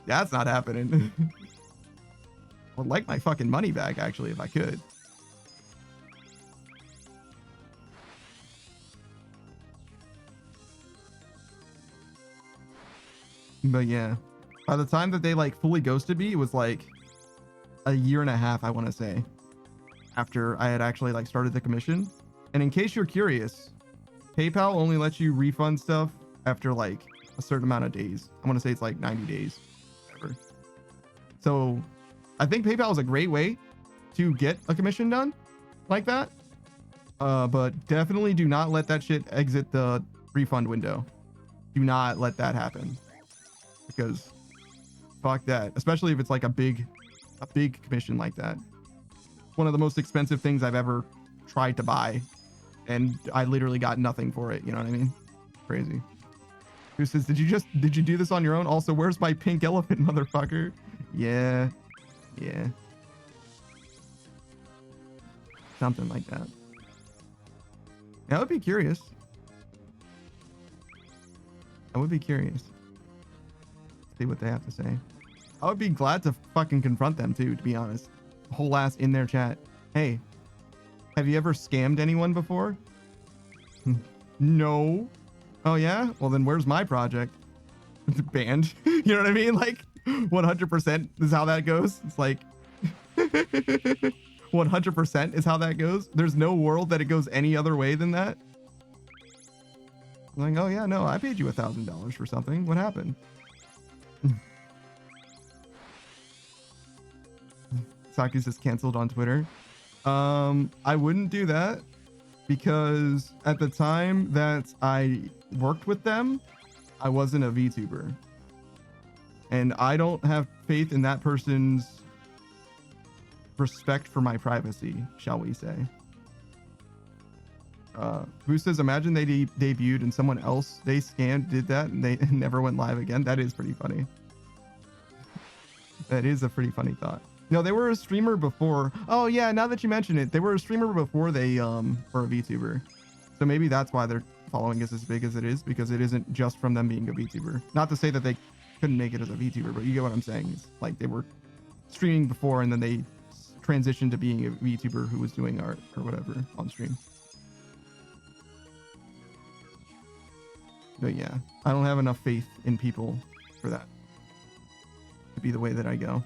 That's not happening. I would like my fucking money back actually if I could. But yeah, by the time that they like fully ghosted me, it was like a year and a half, I want to say, after I had actually like started the commission. And in case you're curious, PayPal only lets you refund stuff after like a certain amount of days. I want to say it's like 90 days. Whatever. So I think PayPal is a great way to get a commission done like that. But definitely do not let that shit exit the refund window. Do not let that happen. Because fuck that, especially if it's like a big a big commission like that. One of the most expensive things I've ever tried to buy, and I literally got nothing for it. You know what I mean? Crazy. Who says, did you do this on your own? Also, where's my pink elephant, motherfucker? Yeah. Yeah. Something like that. Yeah, I would be curious. I would be curious. See what they have to say. I would be glad to fucking confront them too, to be honest. Whole ass in their chat. Hey, have you ever scammed anyone before? No. Oh yeah? Well then where's my project? Banned. You know what I mean? Like 100% is how that goes. It's like 100% is how that goes. There's no world that it goes any other way than that. I'm like, oh yeah, no, I paid you $1,000 for something. What happened? Saku's just canceled on Twitter. I wouldn't do that because at the time that I worked with them, I wasn't a VTuber. And I don't have faith in that person's respect for my privacy, shall we say. Boo says, imagine they debuted and someone else they scammed did that and they never went live again. That is pretty funny. That is a pretty funny thought. No, they were a streamer before. Oh yeah, now that you mention it, they were a streamer before they were a VTuber. So maybe that's why their following is as big as it is, because it isn't just from them being a VTuber. Not to say that they couldn't make it as a VTuber, but you get what I'm saying. It's like they were streaming before and then they transitioned to being a VTuber who was doing art or whatever on stream. But yeah, I don't have enough faith in people for that to be the way that I go.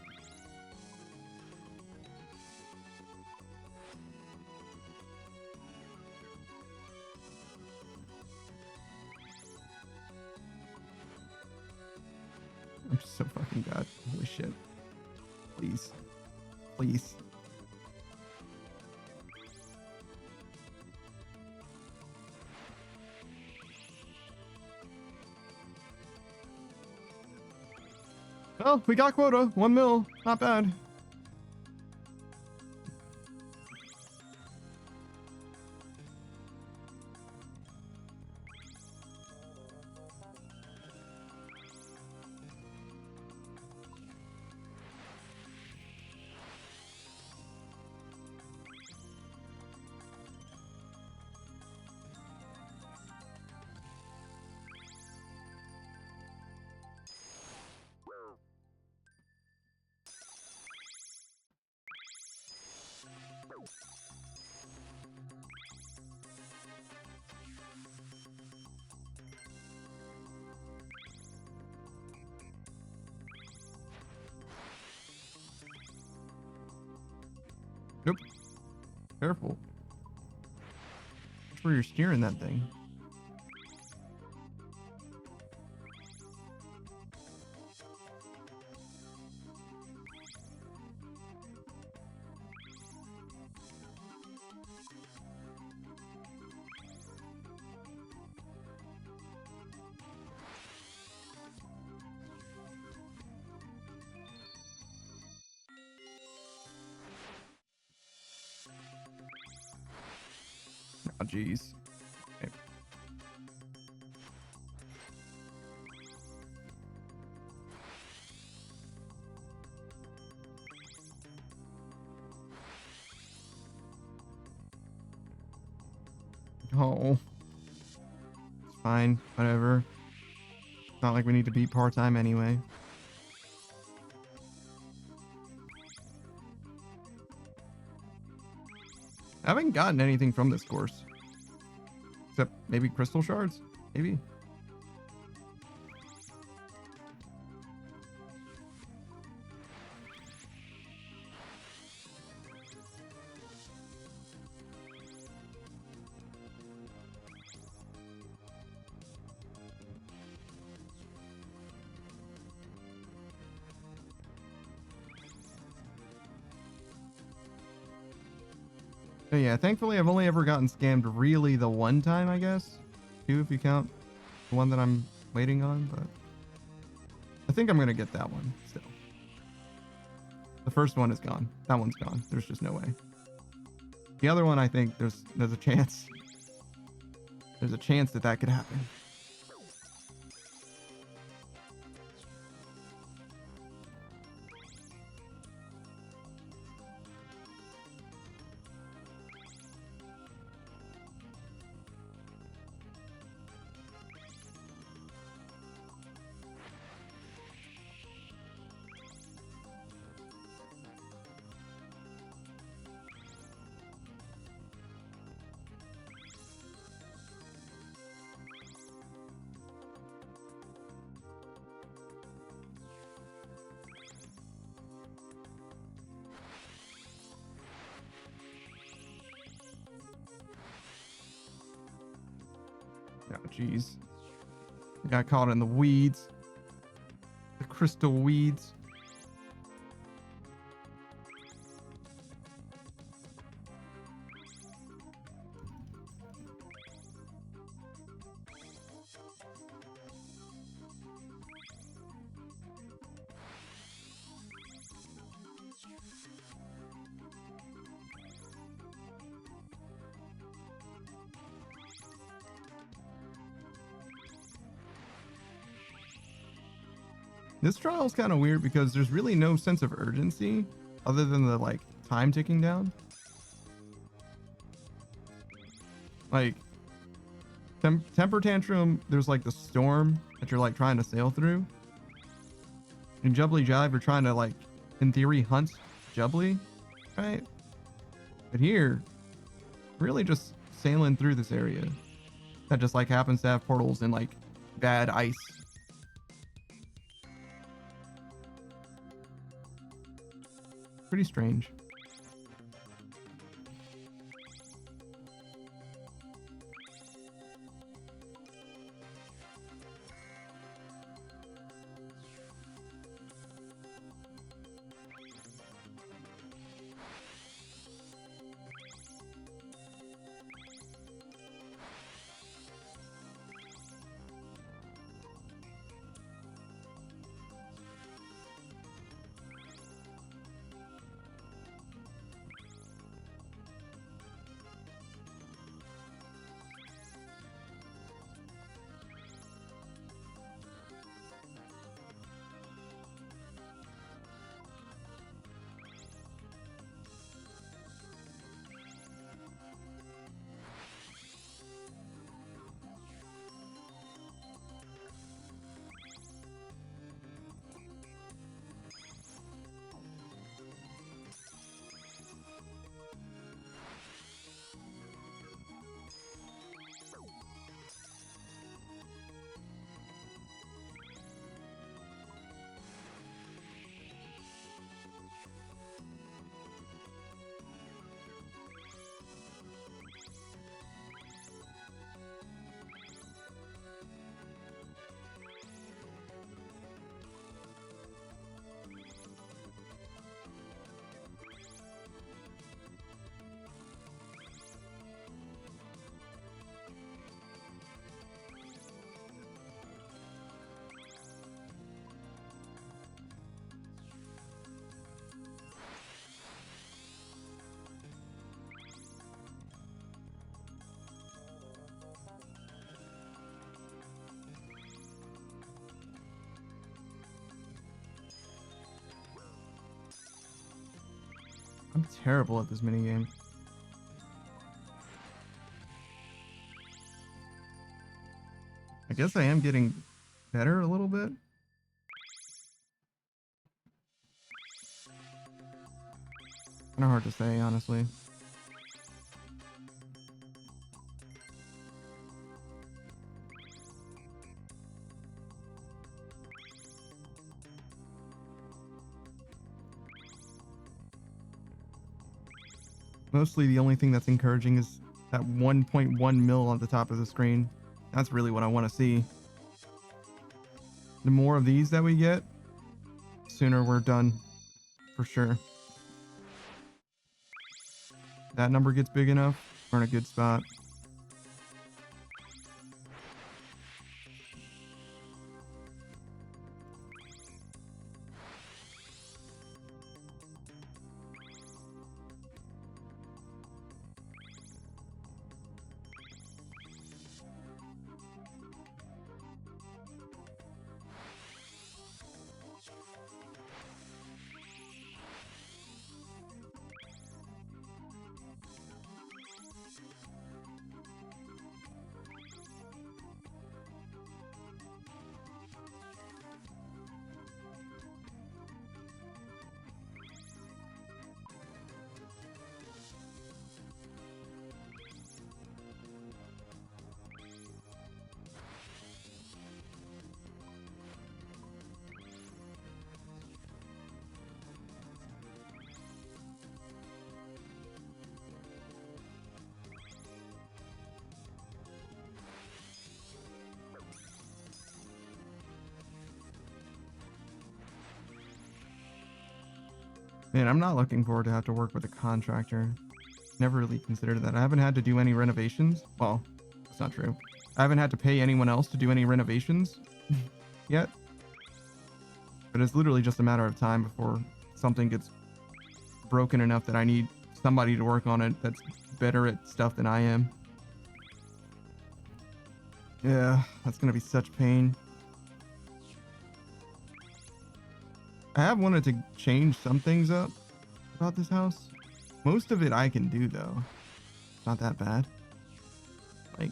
I'm so fucking god. Holy shit. Please. Please. Well, we got quota. 1 mil. Not bad. Nope. Careful. That's where you're steering that thing. Oh, jeez. Okay. Oh. It's fine. Whatever. It's not like we need to beat part-time anyway. I haven't gotten anything from this course. Except maybe crystal shards? Maybe. But yeah, thankfully I've only ever gotten scammed really the one time, I guess. 2 if you count the one that I'm waiting on, but I think I'm gonna get that one still. The first one is gone. That one's gone. There's just no way. The other one, I think there's a chance. There's a chance that that could happen. Oh, jeez. Got caught in the weeds. The crystal weeds. This trial is kind of weird because there's really no sense of urgency other than the like time ticking down. Like Temper Tantrum, there's like the storm that you're like trying to sail through. In Jubbly Jive, you're trying to like, in theory, hunt Jubbly, right? But here, really just sailing through this area that just like happens to have portals and like bad ice. Pretty strange. I'm terrible at this minigame. I guess I am getting better a little bit. Kind of hard to say, honestly. Mostly the only thing that's encouraging is that 1.1 mil on the top of the screen. That's really what I want to see. The more of these that we get, the sooner we're done, for sure. That number gets big enough, we're in a good spot. Man, I'm not looking forward to have to work with a contractor. Never really considered that. I haven't had to do any renovations. Well, that's not true. I haven't had to pay anyone else to do any renovations yet. But it's literally just a matter of time before something gets broken enough that I need somebody to work on it that's better at stuff than I am. Yeah, that's gonna be such pain. I have wanted to change some things up about this house. Most of it I can do though. It's not that bad. Like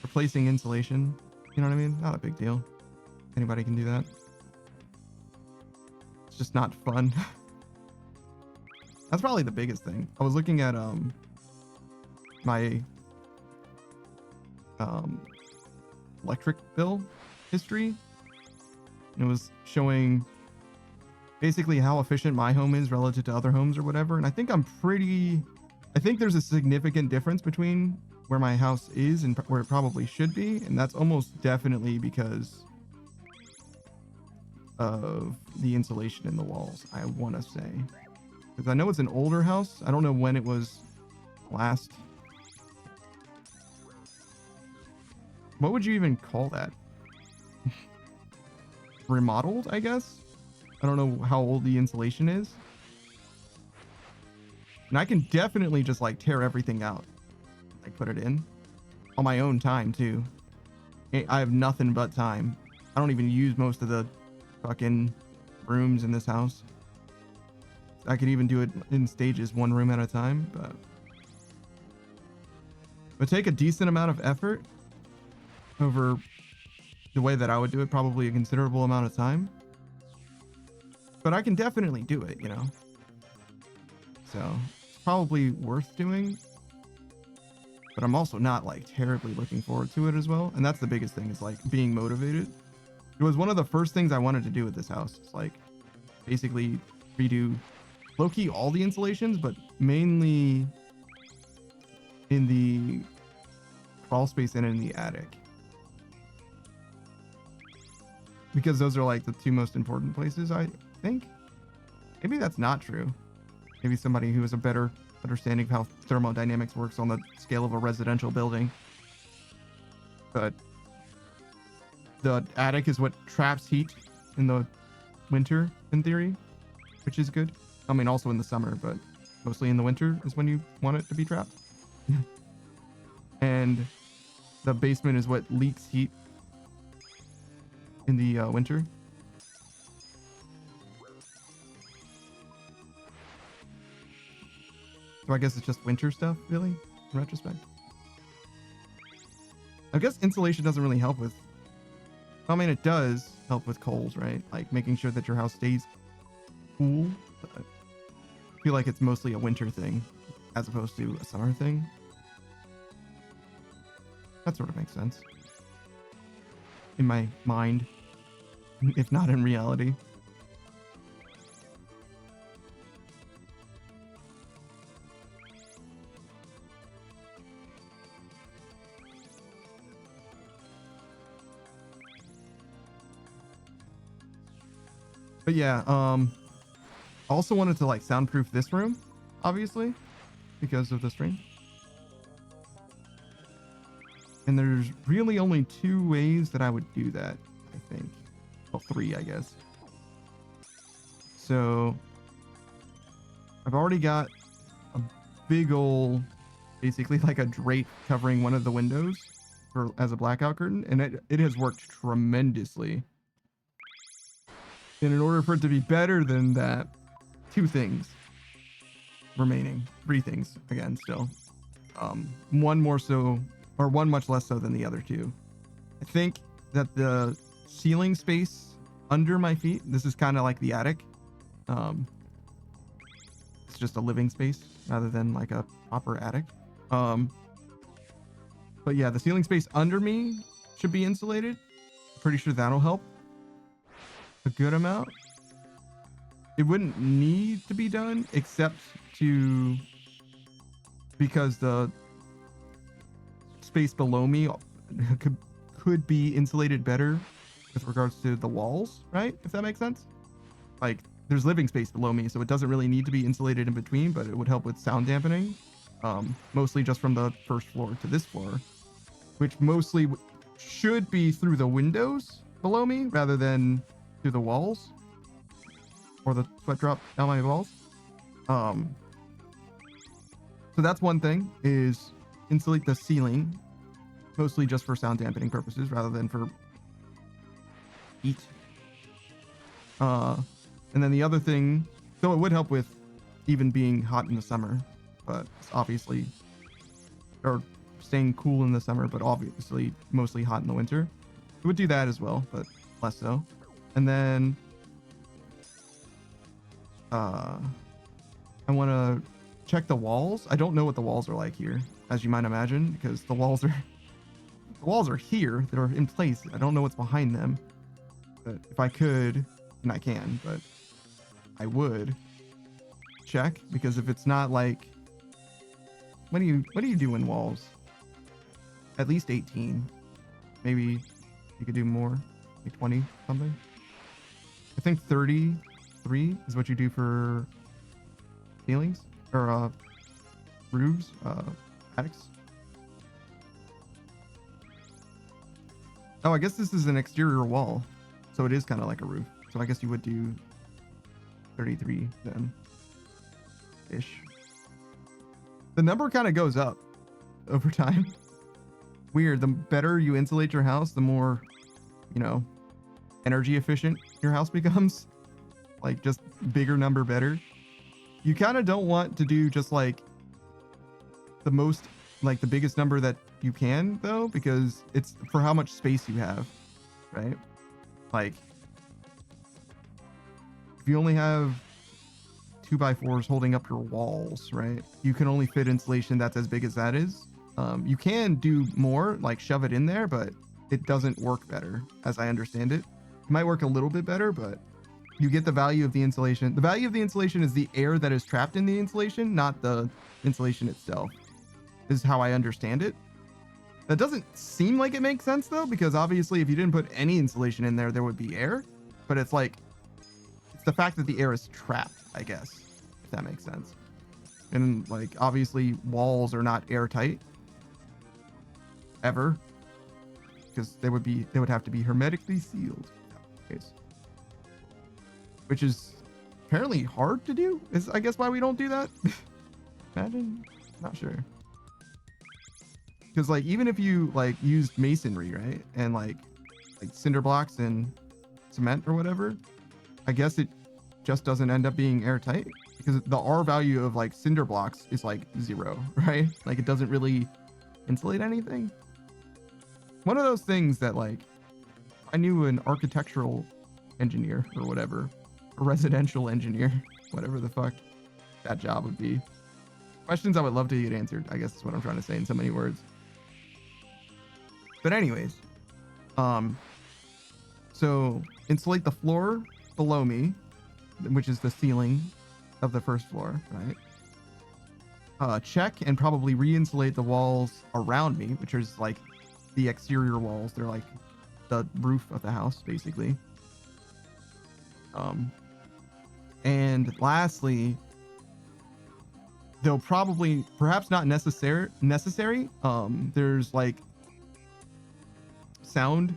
replacing insulation, you know what I mean? Not a big deal. Anybody can do that. It's just not fun. That's probably the biggest thing. I was looking at my electric bill history. And it was showing basically how efficient my home is relative to other homes or whatever. And I think there's a significant difference between where my house is and where it probably should be. And that's almost definitely because of the insulation in the walls, I want to say. Because I know it's an older house. I don't know when it was last. What would you even call that? Remodeled, I guess? I don't know how old the insulation is. And I can definitely just like tear everything out. Like put it in. On my own time too. I have nothing but time. I don't even use most of the fucking rooms in this house. I could even do it in stages, one room at a time, but it would take a decent amount of effort over the way that I would do it, probably a considerable amount of time. But I can definitely do it, you know? So it's probably worth doing. But I'm also not like terribly looking forward to it as well. And that's the biggest thing, is like being motivated. It was one of the first things I wanted to do with this house. It's like basically redo low-key all the insulations, but mainly in the crawl space and in the attic. Because those are like the two most important places, I think. Maybe that's not true. Maybe somebody who has a better understanding of how thermodynamics works on the scale of a residential building. But the attic is what traps heat in the winter, in theory, which is good. I mean, also in the summer, but mostly in the winter is when you want it to be trapped. And the basement is what leaks heat in the winter. So I guess it's just winter stuff, really, in retrospect. I guess insulation doesn't really help with... I mean, it does help with colds, right? Like making sure that your house stays cool. But I feel like it's mostly a winter thing as opposed to a summer thing. That sort of makes sense. In my mind, if not in reality. But yeah, I also wanted to like soundproof this room, obviously, because of the stream. And there's really only 2 ways that I would do that, I think. Well, 3, I guess. So I've already got a big ol', basically like a drape covering one of the windows as a blackout curtain, and it has worked tremendously. And in order for it to be better than that, 2 things remaining. 3 things, again, still. One more so, or one much less so than the other 2. I think that the ceiling space under my feet, this is kind of like the attic. It's just a living space rather than like a proper attic. But yeah, the ceiling space under me should be insulated. Pretty sure that'll help a good amount. It wouldn't need to be done except because the space below me could be insulated better with regards to the walls, right? If that makes sense. Like there's living space below me, so it doesn't really need to be insulated in between, but it would help with sound dampening. Mostly just from the first floor to this floor, which mostly should be through the windows below me rather than through the walls or the sweat drop down my walls. So that's one thing, is insulate the ceiling, mostly just for sound dampening purposes rather than for heat. And then the other thing, though it would help with even being hot in the summer, but it's obviously, or staying cool in the summer, but obviously mostly hot in the winter. It would do that as well, but less so. And then I want to check the walls. I don't know what the walls are like here, as you might imagine, because the walls are here. They're in place. I don't know what's behind them. But if I could, and I can, but I would check, because if it's not like, what do you do in walls? At least 18. Maybe you could do more, like 20 something. I think 33 is what you do for ceilings or roofs, attics. Oh, I guess this is an exterior wall, so it is kind of like a roof. So I guess you would do 33 then, ish. The number kind of goes up over time. Weird. The better you insulate your house, the more, energy efficient your house becomes. Like, just bigger number better. You kind of don't want to do just like the biggest number that you can, though, because it's for how much space you have, right? Like, if you only have 2x4s holding up your walls, right? You can only fit insulation that's as big as that is. You can do more, like shove it in there, but it doesn't work better, as I understand it. It might work a little bit better, but you get the value of the insulation. The value of the insulation is the air that is trapped in the insulation, not the insulation itself, is how I understand it. That doesn't seem like it makes sense, though, because obviously if you didn't put any insulation in there, there would be air. But it's like, it's the fact that the air is trapped, I guess, if that makes sense. And like, obviously walls are not airtight ever, because they would have to be hermetically sealed, which is apparently hard to do, is I guess why we don't do that. Imagine, not sure. Because like, even if you like used masonry, right, and like cinder blocks and cement or whatever, I guess it just doesn't end up being airtight, because the R value of like cinder blocks is like 0, right? Like, it doesn't really insulate anything. One of those things that, like, I knew an architectural engineer or whatever, a residential engineer, whatever the fuck that job would be. Questions I would love to get answered, I guess is what I'm trying to say in so many words. But anyways, so insulate the floor below me, which is the ceiling of the first floor, right? Check and probably re-insulate the walls around me, which is like the exterior walls. They're like the roof of the house, basically. And lastly, they'll probably, perhaps not necessary, there's like sound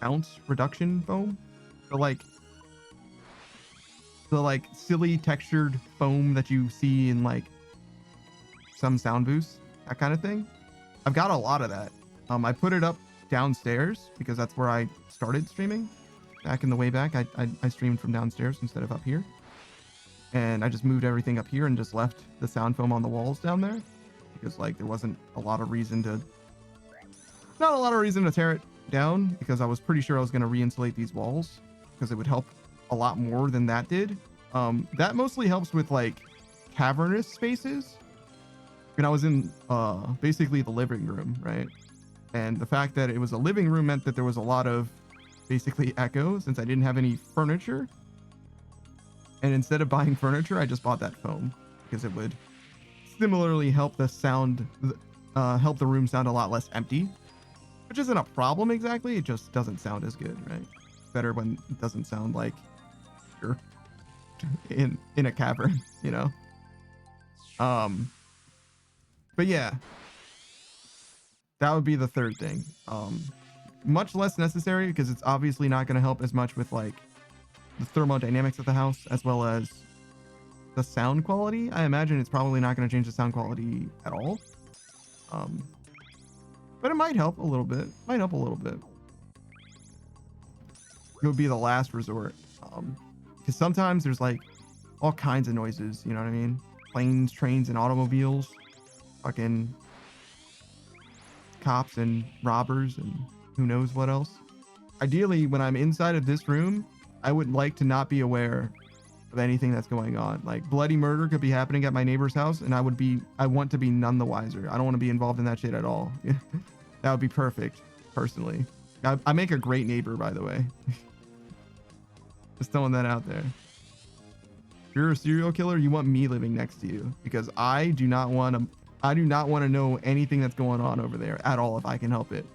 bounce reduction foam, the silly textured foam that you see in like some sound booths, that kind of thing. I've got a lot of that. I put it up downstairs because that's where I started streaming back in the way back. I streamed from downstairs instead of up here, and I just moved everything up here and just left the sound foam on the walls down there, because like there wasn't a lot of reason to tear it down, because I was pretty sure I was going to re-insulate these walls, because it would help a lot more than that did. That mostly helps with like cavernous spaces. And I was in basically the living room, right? And the fact that it was a living room meant that there was a lot of basically echo, since I didn't have any furniture. And instead of buying furniture, I just bought that foam, because it would similarly help the sound, help the room sound a lot less empty, which isn't a problem exactly. It just doesn't sound as good, right? It's better when it doesn't sound like you're in a cavern, you know. But yeah, that would be the third thing. Much less necessary because it's obviously not going to help as much with like the thermodynamics of the house as well as the sound quality. I imagine it's probably not going to change the sound quality at all. But it might help a little bit. Might help a little bit. It would be the last resort. Because sometimes there's like all kinds of noises, you know what I mean? Planes, trains, and automobiles. Fucking cops and robbers and who knows what else. Ideally, when I'm inside of this room, I would like to not be aware of anything that's going on. Like bloody murder could be happening at my neighbor's house and I want to be none the wiser. I don't want to be involved in that shit at all. That would be perfect, personally. I make a great neighbor, by the way. Just throwing that out there. If you're a serial killer, you want me living next to you because I do not want to know anything that's going on over there at all if I can help it.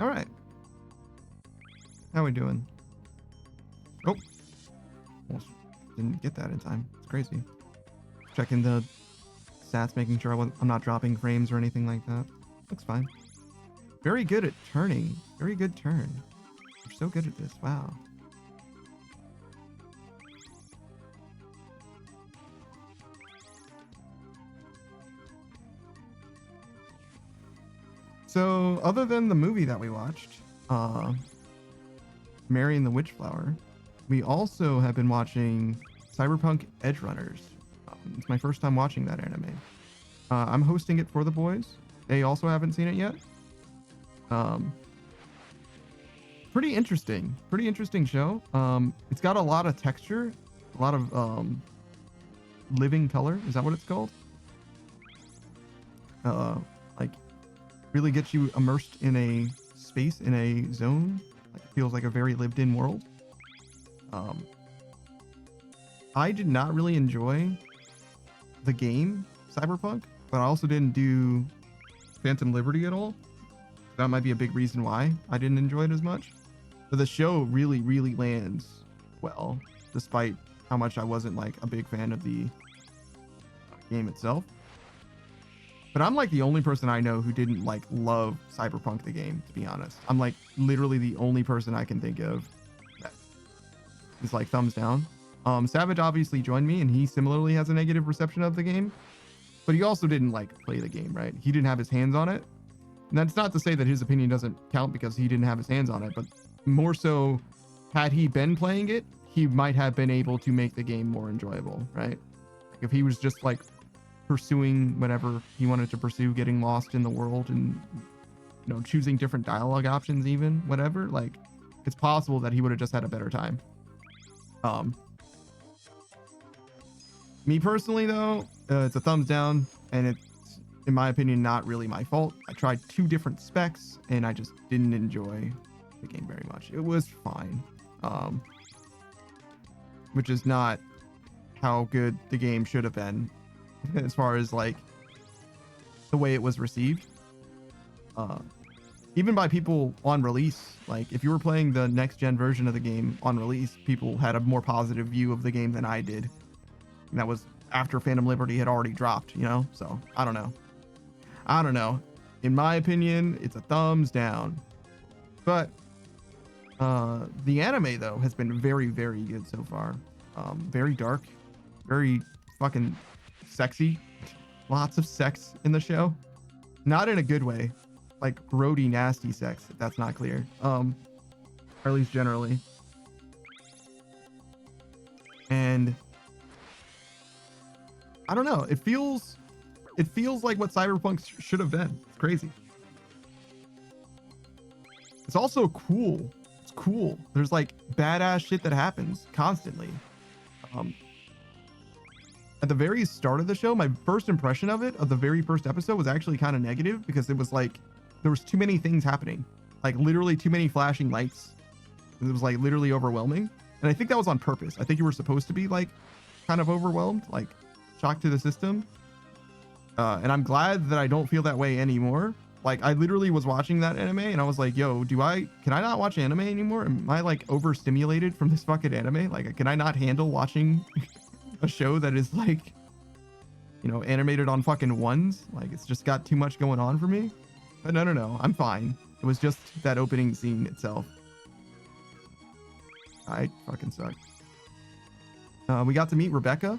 All right. How we doing? Oh, almost didn't get that in time. It's crazy. Checking the stats, making sure I'm not dropping frames or anything like that. Looks fine. Very good at turning. Very good turn. You're so good at this. Wow. So, other than the movie that we watched, Mary and the Witchflower, we also have been watching Cyberpunk Edgerunners. It's my first time watching that anime. I'm hosting it for the boys. They also haven't seen it yet. Pretty interesting show. It's got a lot of texture, a lot of living color. Is that what it's called? Like really gets you immersed in a space, in a zone. Like it feels like a very lived in world. I did not really enjoy the game Cyberpunk, but I also didn't do Phantom Liberty at all. That might be a big reason why I didn't enjoy it as much. But the show really, really lands well, despite how much I wasn't like a big fan of the game itself. But I'm like the only person I know who didn't like love Cyberpunk the game, to be honest. I'm like literally the only person I can think of that is like thumbs down. Savage obviously joined me and he similarly has a negative reception of the game, but he also didn't like play the game, right? He didn't have his hands on it. And that's not to say that his opinion doesn't count because he didn't have his hands on it, but more so had he been playing it, he might have been able to make the game more enjoyable, right? Like if he was just like pursuing whatever he wanted to pursue, getting lost in the world and, you know, choosing different dialogue options, even whatever, like it's possible that he would have just had a better time. Me personally though, it's a thumbs down and it's, in my opinion, not really my fault. I tried 2 different specs and I just didn't enjoy the game very much. It was fine. Which is not how good the game should have been as far as like the way it was received. Even by people on release, like if you were playing the next gen version of the game on release, people had a more positive view of the game than I did. And that was after Phantom Liberty had already dropped, you know? So I don't know. In my opinion, it's a thumbs down. But the anime though has been very, very good so far. Very dark, very fucking sexy. Lots of sex in the show. Not in a good way. Like grody, nasty sex, if that's not clear. Or at least generally. And I don't know. It feels like what Cyberpunk should have been. It's crazy. It's also cool. It's cool. There's like badass shit that happens constantly. At the very start of the show, my first impression of it, of the very first episode, was actually kind of negative because it was like there was too many things happening, like literally too many flashing lights. It was like literally overwhelming. And I think that was on purpose. I think you were supposed to be like kind of overwhelmed, like shocked to the system. And I'm glad that I don't feel that way anymore. Like I literally was watching that anime and I was like, yo, can I not watch anime anymore? Am I like overstimulated from this fucking anime? Like, can I not handle watching a show that is like, you know, animated on fucking ones? Like it's just got too much going on for me. But no, I'm fine. It was just that opening scene itself. I fucking suck. We got to meet Rebecca,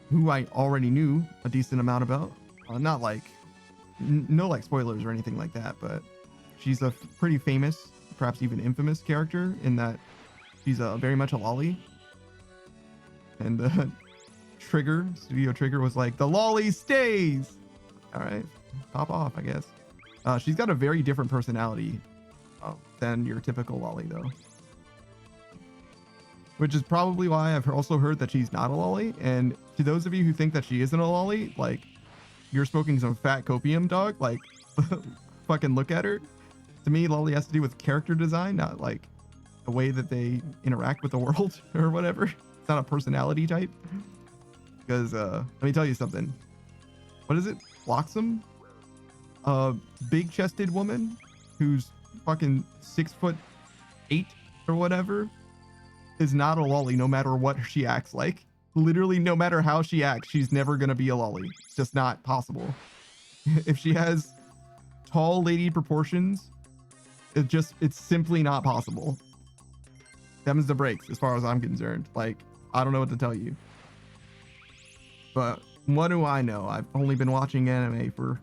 who I already knew a decent amount about. Not like, no like spoilers or anything like that, but she's a pretty famous, perhaps even infamous character in that she's very much a lolly. And Studio Trigger was like, the lolly stays. All right, pop off, I guess. She's got a very different personality than your typical lolly though. Which is probably why I've also heard that she's not a lolly. And to those of you who think that she isn't a lolly, like, you're smoking some fat copium, dog. Like, fucking look at her. To me, lolly has to do with character design, not like the way that they interact with the world or whatever. It's not a personality type. Because let me tell you something. What is it? Bloxam? A big-chested woman who's fucking 6'8" or whatever is not a lolly no matter what she acts like. Literally, no matter how she acts, she's never gonna be a lolly. It's just not possible. If she has tall lady proportions, it's simply not possible. Them's the breaks as far as I'm concerned. Like, I don't know what to tell you. But what do I know? I've only been watching anime for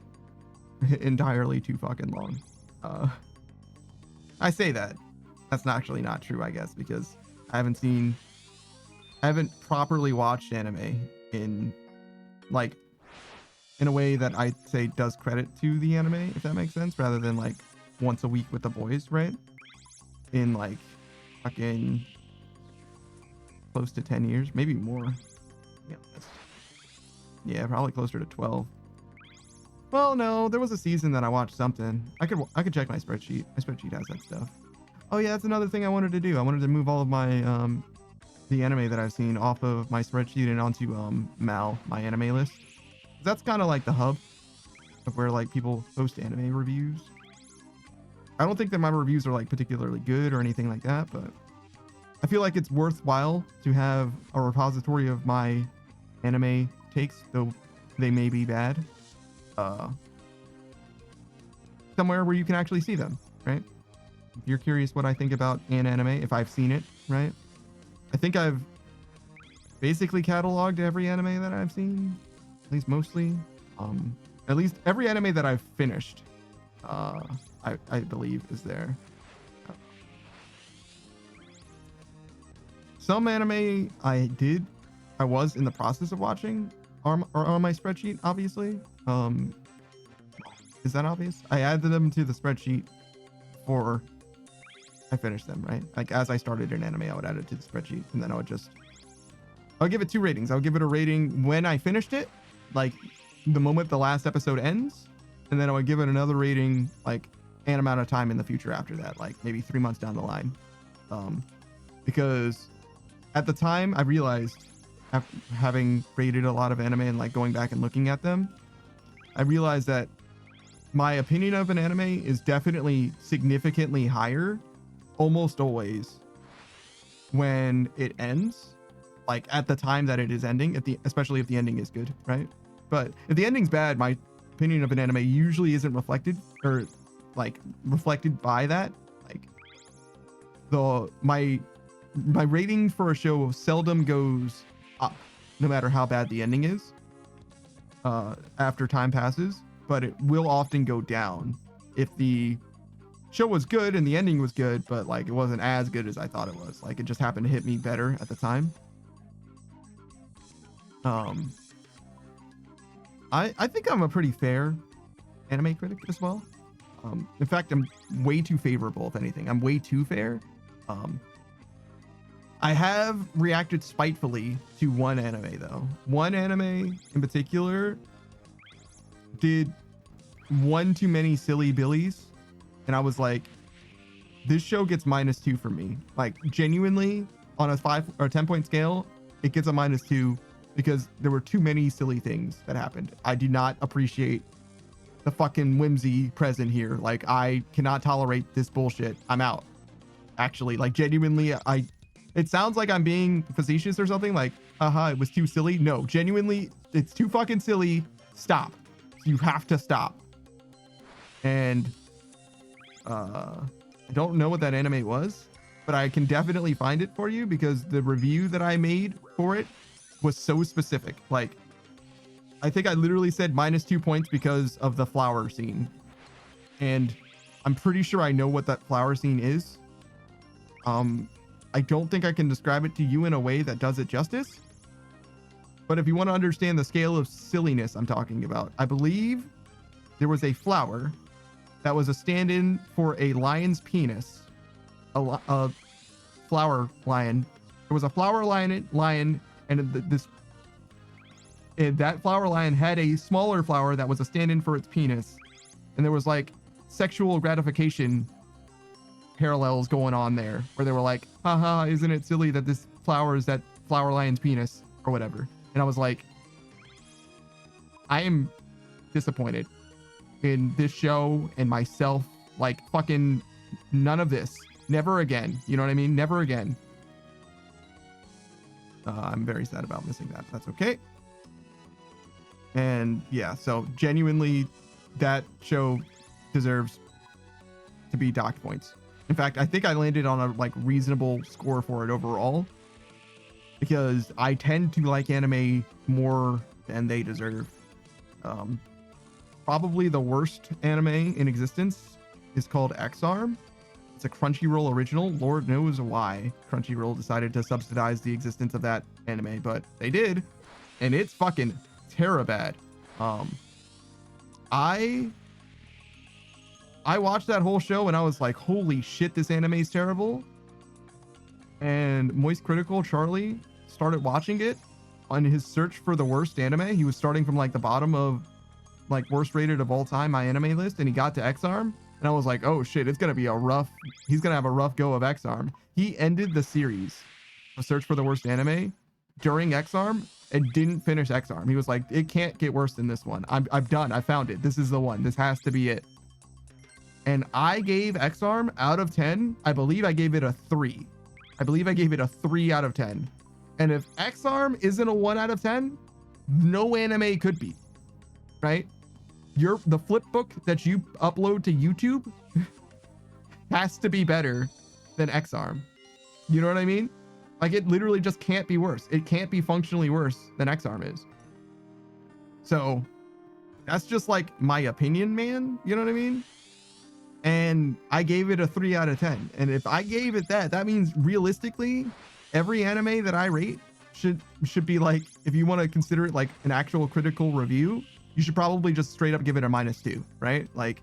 entirely too fucking long. I say that. That's actually not true, I guess, because I haven't properly watched anime in a way that I say does credit to the anime, if that makes sense, rather than like once a week with the boys, right? In like fucking close to 10 years, maybe more. Yeah, probably closer to 12. Well, no, there was a season that I watched something. I could check my spreadsheet. My spreadsheet has that stuff. Oh yeah, that's another thing I wanted to do. I wanted to move all of my the anime that I've seen off of my spreadsheet and onto Mal, my anime list. That's kind of like the hub of where like people post anime reviews. I don't think that my reviews are like particularly good or anything like that, but I feel like it's worthwhile to have a repository of my anime takes, though they may be bad, somewhere where you can actually see them, right? If you're curious what I think about an anime, if I've seen it, right? I think I've basically cataloged every anime that I've seen, at least mostly. At least every anime that I've finished, I believe is there. Some anime I was in the process of watching are on my spreadsheet, obviously. Is that obvious? I added them to the spreadsheet before I finished them, right? Like as I started an anime, I would add it to the spreadsheet, and then I would give it 2 ratings. I would give it a rating when I finished it, like the moment the last episode ends, and then I would give it another rating like an amount of time in the future after that, like maybe 3 months down the line. Because at the time I realized, after having rated a lot of anime and like going back and looking at them, I realized that my opinion of an anime is definitely significantly higher almost always when it ends, like at the time that it is ending, especially if the ending is good, right? But if the ending's bad, my opinion of an anime usually isn't reflected by that. Like my rating for a show seldom goes up, no matter how bad the ending is, after time passes, but it will often go down if the show was good and the ending was good, but like it wasn't as good as I thought it was. Like it just happened to hit me better at the time. I think I'm a pretty fair anime critic as well. In fact, I'm way too favorable, if anything. I'm way too fair. I have reacted spitefully to one anime though. One anime in particular did one too many silly billies, and I was like, this show gets -2 for me. Like, genuinely, on a 5 or 10-point scale, it gets a -2 because there were too many silly things that happened. I do not appreciate the fucking whimsy present here. Like, I cannot tolerate this bullshit. I'm out. Actually, like, genuinely, it sounds like I'm being facetious or something, like, it was too silly. No, genuinely, it's too fucking silly. Stop. You have to stop. And I don't know what that anime was, but I can definitely find it for you because the review that I made for it was so specific. Like, I think I literally said -2 points because of the flower scene. And I'm pretty sure I know what that flower scene is. I don't think I can describe it to you in a way that does it justice. But if you want to understand the scale of silliness I'm talking about, I believe there was a flower that was a stand-in for a lion's penis. A flower lion. There was a flower lion, and that flower lion had a smaller flower that was a stand-in for its penis. And there was like sexual gratification parallels going on there, where they were like, haha, isn't it silly that this flower is that flower lion's penis or whatever. And I was like, I am disappointed in this show and myself. Like, fucking none of this. Never again. You know what I mean? Never again. I'm very sad about missing that. That's okay. And yeah, so genuinely, that show deserves to be docked points. In fact, I think I landed on a like reasonable score for it overall, because I tend to like anime more than they deserve. Probably the worst anime in existence is called X-Arm. It's a Crunchyroll original. Lord knows why Crunchyroll decided to subsidize the existence of that anime, but they did, and it's fucking terribad. I watched that whole show and I was like, holy shit, this anime is terrible. And Moist Critical Charlie started watching it on his search for the worst anime. He was starting from like the bottom of like worst rated of all time, my anime list, and he got to X-Arm. And I was like, oh shit, it's gonna be he's gonna have a rough go of X-Arm. He ended the series of Search for the Worst Anime during X-Arm and didn't finish X-Arm. He was like, it can't get worse than this one. I'm done. I found it. This is the one. This has to be it. And I gave X-Arm out of 10. I believe I gave it a 3. I believe I gave it a 3 out of 10. And if X-Arm isn't a 1 out of 10, no anime could be, right? The flip book that you upload to YouTube has to be better than X-Arm. You know what I mean? Like, it literally just can't be worse. It can't be functionally worse than X-Arm is. So that's just like my opinion, man. You know what I mean? And I gave it a 3 out of 10. And if I gave it that means realistically, every anime that I rate should be like, if you want to consider it like an actual critical review, you should probably just straight up give it a -2, right? Like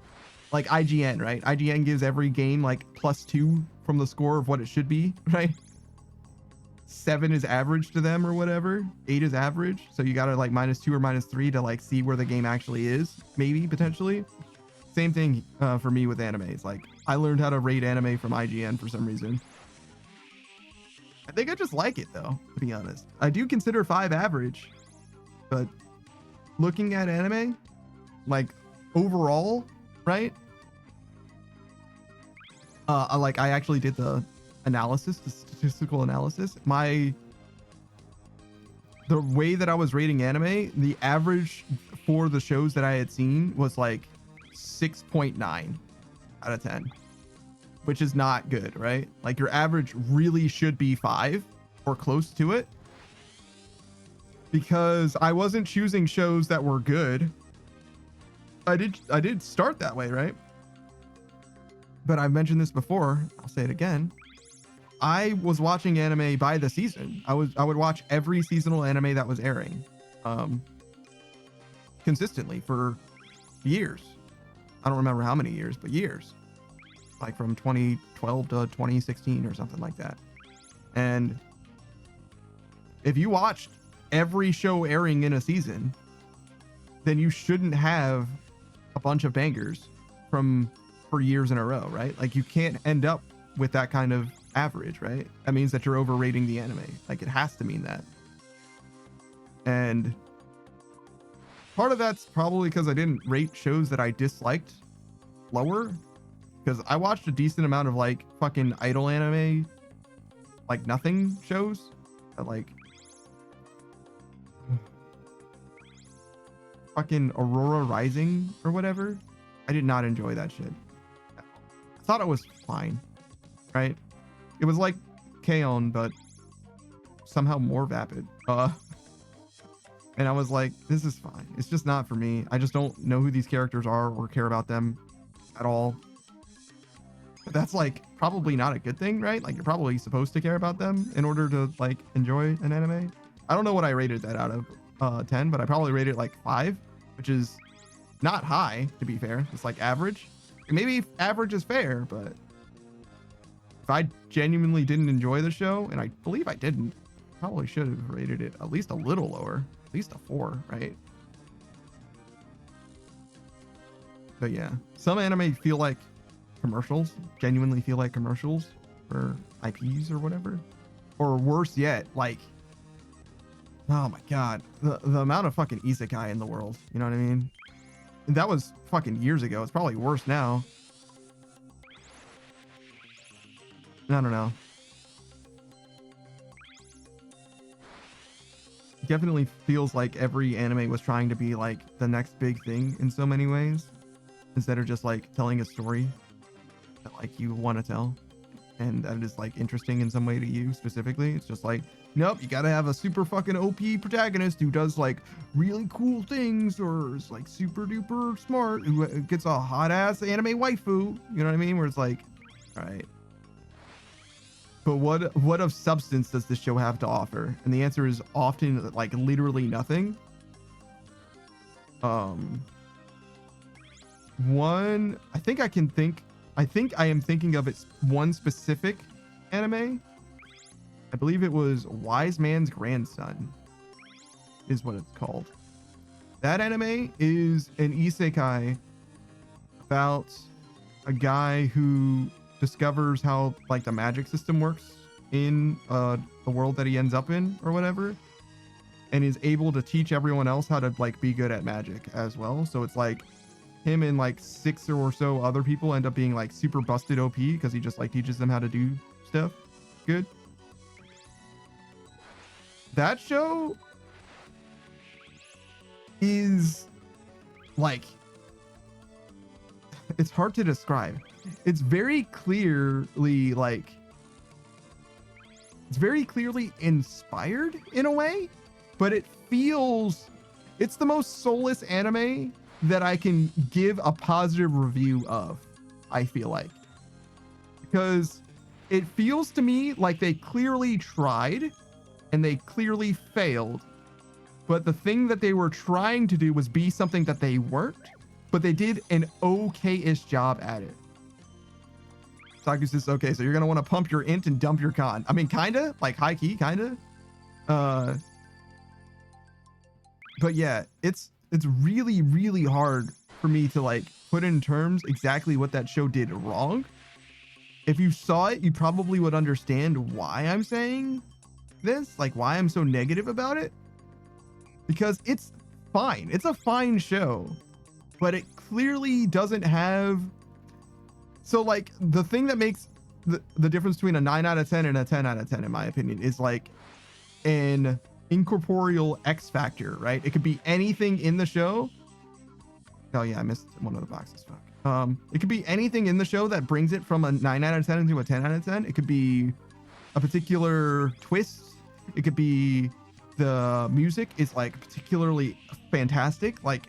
IGN, right? IGN gives every game like +2 from the score of what it should be, right? 7 is average to them or whatever. 8 is average. So you got to like -2 or -3 to like see where the game actually is, maybe, potentially. Same thing for me with animes. Like, I learned how to rate anime from IGN for some reason. I think I just like it though, to be honest. I do consider 5 average, but looking at anime, like overall, right? I actually did the statistical analysis. The way that I was rating anime, the average for the shows that I had seen was like 6.9 out of 10, which is not good, right? Like, your average really should be 5 or close to it, because I wasn't choosing shows that were good. I did start that way, right? But I've mentioned this before, I'll say it again. I was watching anime by the season. I would watch every seasonal anime that was airing consistently for years. I don't remember how many years, but years. Like from 2012 to 2016 or something like that. And if you watched every show airing in a season, then you shouldn't have a bunch of bangers for years in a row, right? Like you can't end up with that kind of average, right? That means that you're overrating the anime. Like it has to mean that. And part of that's probably because I didn't rate shows that I disliked lower, because I watched a decent amount of like fucking idol anime, like nothing shows that like fucking Aurora Rising or whatever. I did not enjoy that shit. I thought it was fine, right? It was like K-On, but somehow more vapid. And I was like, this is fine. It's just not for me. I just don't know who these characters are or care about them at all. But that's like probably not a good thing, right? Like you're probably supposed to care about them in order to like enjoy an anime. I don't know what I rated that out of 10, but I probably rated it like 5, which is not high, to be fair. It's like average. And maybe average is fair, but if I genuinely didn't enjoy the show, and I believe I didn't, probably should have rated it at least a little lower, at least a 4, right? But yeah, some anime feel like commercials, genuinely feel like commercials for IPs or whatever. Or worse yet, like, oh my god, the amount of fucking isekai in the world, you know what I mean? And that was fucking years ago. It's probably worse now. I don't know. Definitely feels like every anime was trying to be like the next big thing in so many ways, instead of just like telling a story that like you want to tell and that is like interesting in some way to you specifically. It's just like, nope, you gotta have a super fucking OP protagonist who does like really cool things or is like super duper smart, who gets a hot ass anime waifu, you know what I mean? Where it's like, all right, but what of substance does this show have to offer? And the answer is often like literally nothing. One, I think I am thinking of it, one specific anime. I believe it was Wise Man's Grandson is what it's called. That anime is an isekai about a guy who discovers how like the magic system works in the world that he ends up in or whatever, and is able to teach everyone else how to like be good at magic as well. So it's like him and like 6 or so other people end up being like super busted OP because he just like teaches them how to do stuff good. That show is like, it's hard to describe. It's very clearly like, it's very clearly inspired in a way, but it feels, it's the most soulless anime that I can give a positive review of, I feel like. Because it feels to me like they clearly tried and they clearly failed, but the thing that they were trying to do was be something that they weren't, but they did an okay-ish job at it. Saku says, okay, so you're gonna want to pump your int and dump your con. I mean, kinda, like high key, kinda. But yeah, it's really, really hard for me to like put in terms exactly what that show did wrong. If you saw it, you probably would understand why I'm saying this, like why I'm so negative about it, because it's fine. It's a fine show, but it clearly doesn't have, so like the thing that makes the difference between a 9 out of 10 and a 10 out of 10 in my opinion is like an incorporeal X factor, right? It could be anything in the show. Oh yeah, I missed one of the boxes. Fuck. It could be anything in the show that brings it from a 9 out of 10 to a 10 out of 10. It could be a particular twist. It could be the music is like particularly fantastic, like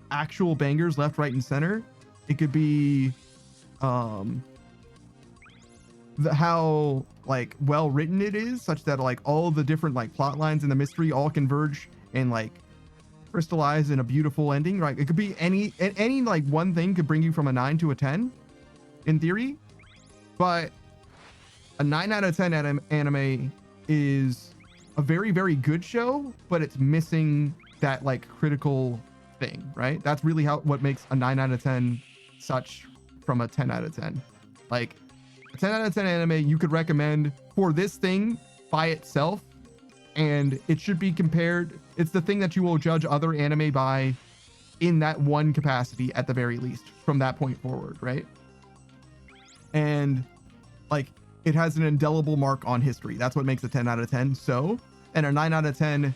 actual bangers left, right, and center. It could be how like well written it is, such that like all the different like plot lines and the mystery all converge and like crystallize in a beautiful ending, right? It could be any like one thing could bring you from a 9 to a 10 in theory, but a 9 out of 10 anime is a very, very good show, but it's missing that like critical thing, right? That's really what makes a 9 out of 10 such from a 10 out of 10. Like a 10 out of 10 anime you could recommend for this thing by itself, and it should be compared. It's the thing that you will judge other anime by in that one capacity at the very least from that point forward, right? And like it has an indelible mark on history. That's what makes a 10 out of 10 so, and a 9 out of 10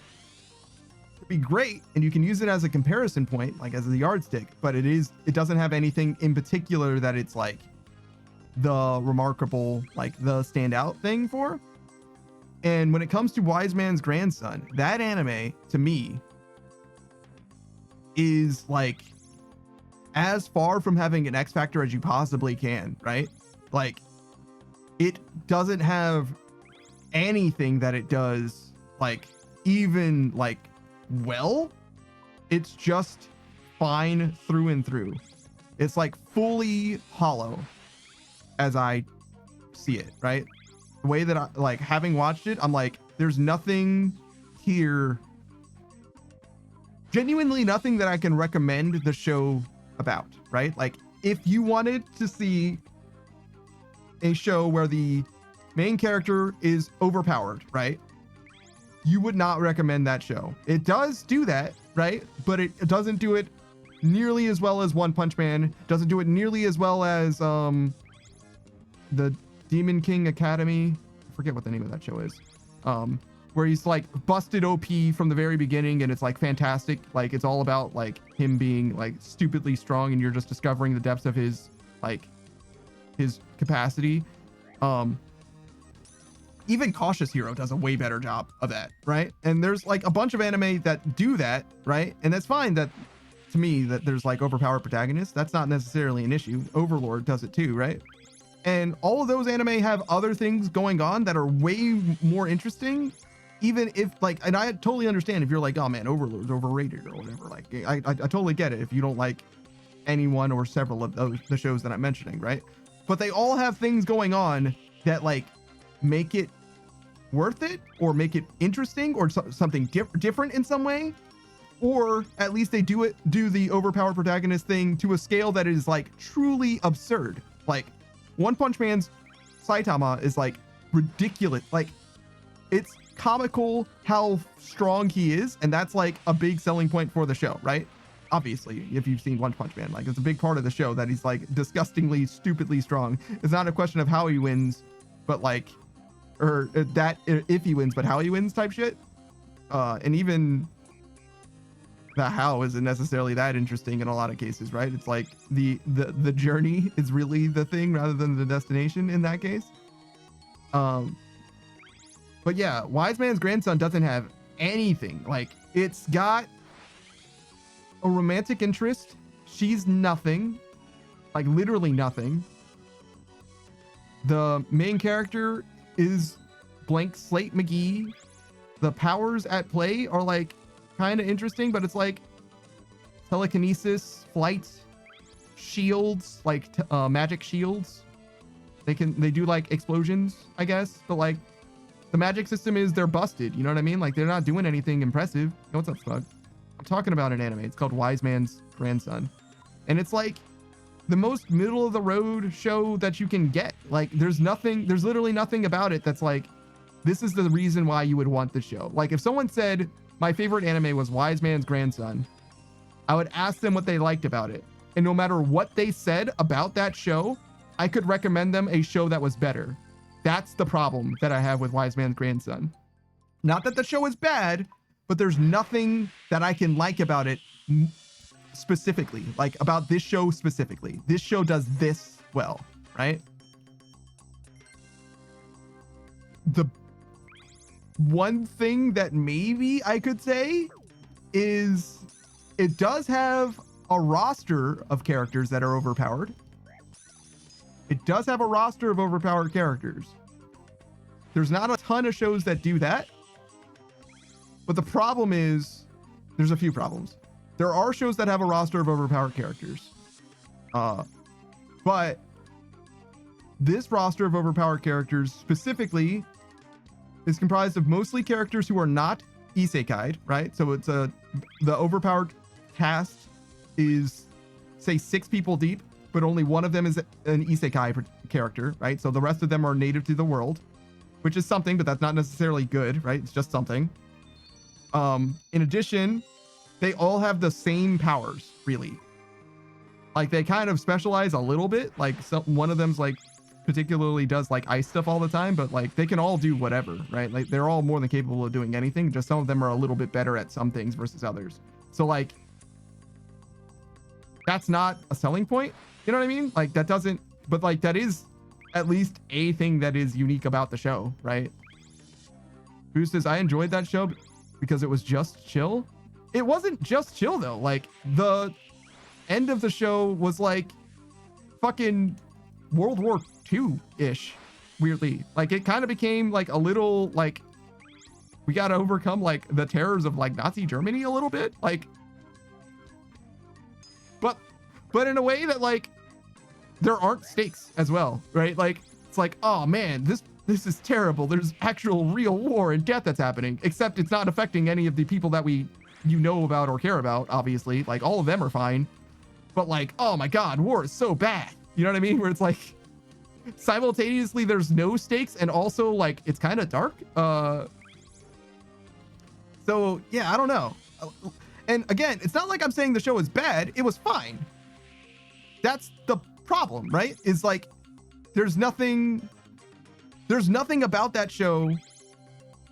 could be great, and you can use it as a comparison point, like as a yardstick, but it doesn't have anything in particular that it's like the remarkable, like the standout thing for. And when it comes to Wise Man's Grandson, that anime to me is like as far from having an X factor as you possibly can, right? Like it doesn't have anything that it does like even like well. It's just fine through and through. It's like fully hollow as I see it, right? The way that I like having watched it, I'm like, there's nothing here, genuinely nothing that I can recommend the show about, right? Like if you wanted to see a show where the main character is overpowered, right? You would not recommend that show. It does do that, right? But it doesn't do it nearly as well as One Punch Man. Doesn't do it nearly as well as the Demon King Academy. I forget what the name of that show is. Where he's like busted OP from the very beginning, and it's like fantastic. Like it's all about like him being like stupidly strong, and you're just discovering the depths of his like his capacity. Even Cautious Hero does a way better job of that, right? And there's like a bunch of anime that do that, right? And that's fine. That to me, that there's like overpowered protagonists, that's not necessarily an issue. Overlord does it too, right? And all of those anime have other things going on that are way more interesting. Even if like, and I totally understand if you're like, oh man, Overlord's overrated or whatever. Like I totally get it if you don't like any one or several of the shows that I'm mentioning, right? But they all have things going on that like make it worth it or make it interesting or something different in some way, or at least they do the overpowered protagonist thing to a scale that is like truly absurd. Like One Punch Man's Saitama is like ridiculous. Like it's comical how strong he is, and that's like a big selling point for the show, right? Obviously, if you've seen One Punch Man, like it's a big part of the show that he's like disgustingly, stupidly strong. It's not a question of how he wins, but like, or that if he wins, but how he wins type shit. And even the how isn't necessarily that interesting in a lot of cases, right? It's like the journey is really the thing rather than the destination in that case. But yeah, Wise Man's Grandson doesn't have anything. Like it's got a romantic interest. She's nothing, like literally nothing. The main character is Blank Slate McGee. The powers at play are like kind of interesting, but it's like telekinesis, flight, shields, like magic shields. They do like explosions, I guess, but like the magic system is they're busted. You know what I mean? Like they're not doing anything impressive. What's up, Smug? I'm talking about an anime. It's called Wise Man's Grandson, and it's like the most middle of the road show that you can get. Like there's literally nothing about it that's like, this is the reason why you would want the show. Like if someone said my favorite anime was Wise Man's Grandson, I would ask them what they liked about it. And no matter what they said about that show, I could recommend them a show that was better. That's the problem that I have with Wise Man's Grandson. Not that the show is bad, but there's nothing that I can like about it specifically, like about this show specifically. This show does this well, right? The one thing that maybe I could say is it does have a roster of characters that are overpowered. It does have a roster of overpowered characters. There's not a ton of shows that do that. But the problem is, there's a few problems. There are shows that have a roster of overpowered characters. But this roster of overpowered characters specifically is comprised of mostly characters who are not isekai'd, right? So it's the overpowered cast is, say, 6 people deep, but only one of them is an isekai character, right? So the rest of them are native to the world, which is something, but that's not necessarily good, right? It's just something. In addition, they all have the same powers, really. Like, they kind of specialize a little bit. Like, one of them's like particularly does like ice stuff all the time, but like they can all do whatever, right? Like, they're all more than capable of doing anything. Just some of them are a little bit better at some things versus others. So like, that's not a selling point. You know what I mean? Like, that doesn't, but like, that is at least a thing that is unique about the show, right? Who says, I enjoyed that show because it was just chill. It wasn't just chill though. Like, the end of the show was like fucking World War II-ish, weirdly. Like, it kind of became like a little like, we got to overcome like the terrors of like Nazi Germany a little bit. Like, but in a way that like there aren't stakes as well, right? Like, it's like, oh man, this is terrible. There's actual real war and death that's happening, except it's not affecting any of the people that you know about or care about, obviously. Like, all of them are fine. But like, oh my God, war is so bad. You know what I mean? Where it's like, simultaneously there's no stakes, and also like it's kind of dark. So yeah, I don't know. And again, it's not like I'm saying the show is bad. It was fine. That's the problem, right? Is like, there's nothing about that show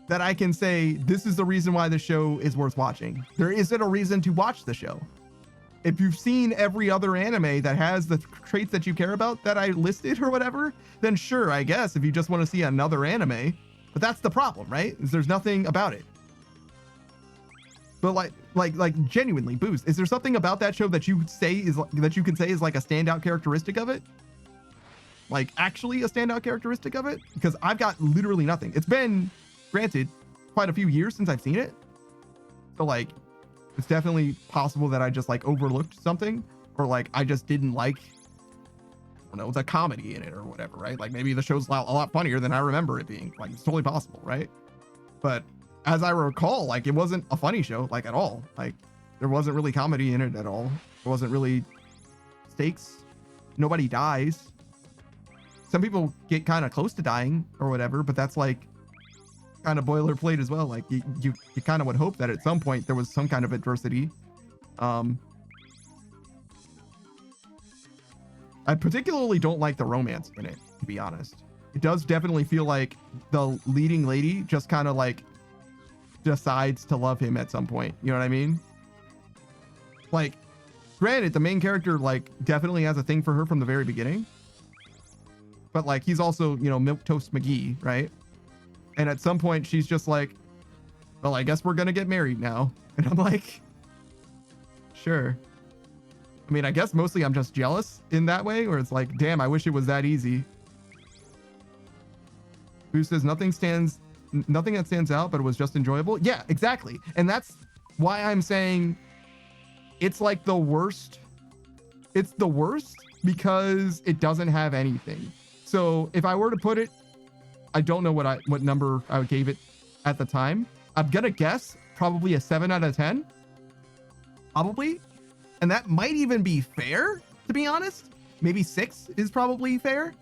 that I can say this is the reason why the show is worth watching. There isn't a reason to watch the show. If you've seen every other anime that has the traits that you care about that I listed or whatever, then sure, I guess, if you just want to see another anime. But that's the problem, right? Is there's nothing about it. But like genuinely, Boost, is there something about that show that you can say is like a standout characteristic of it? Like, actually a standout characteristic of it? Because I've got literally nothing. It's been, granted, quite a few years since I've seen it. So like, it's definitely possible that I just like overlooked something, or like I just didn't like, I don't know, the comedy in it or whatever, right? Like, maybe the show's a lot funnier than I remember it being. Like, it's totally possible, right? But as I recall, like, it wasn't a funny show, like, at all. Like, there wasn't really comedy in it at all. There wasn't really stakes. Nobody dies. Some people get kind of close to dying or whatever, but that's like kind of boilerplate as well. Like, you kind of would hope that at some point there was some kind of adversity. I particularly don't like the romance in it, to be honest. It does definitely feel like the leading lady just kind of like decides to love him at some point. You know what I mean? Like, granted, the main character like definitely has a thing for her from the very beginning, but like, he's also, you know, Milquetoast McGee, right? And at some point she's just like, well, I guess we're gonna get married now. And I'm like, sure. I mean, I guess mostly I'm just jealous in that way, where it's like, damn, I wish it was that easy. Who says nothing that stands out, but it was just enjoyable? Yeah, exactly. And that's why I'm saying it's like the worst. It's the worst because it doesn't have anything. So if I were to put it, I don't know what number I gave it at the time. I'm gonna guess probably a 7 out of 10. Probably. And that might even be fair, to be honest. Maybe 6 is probably fair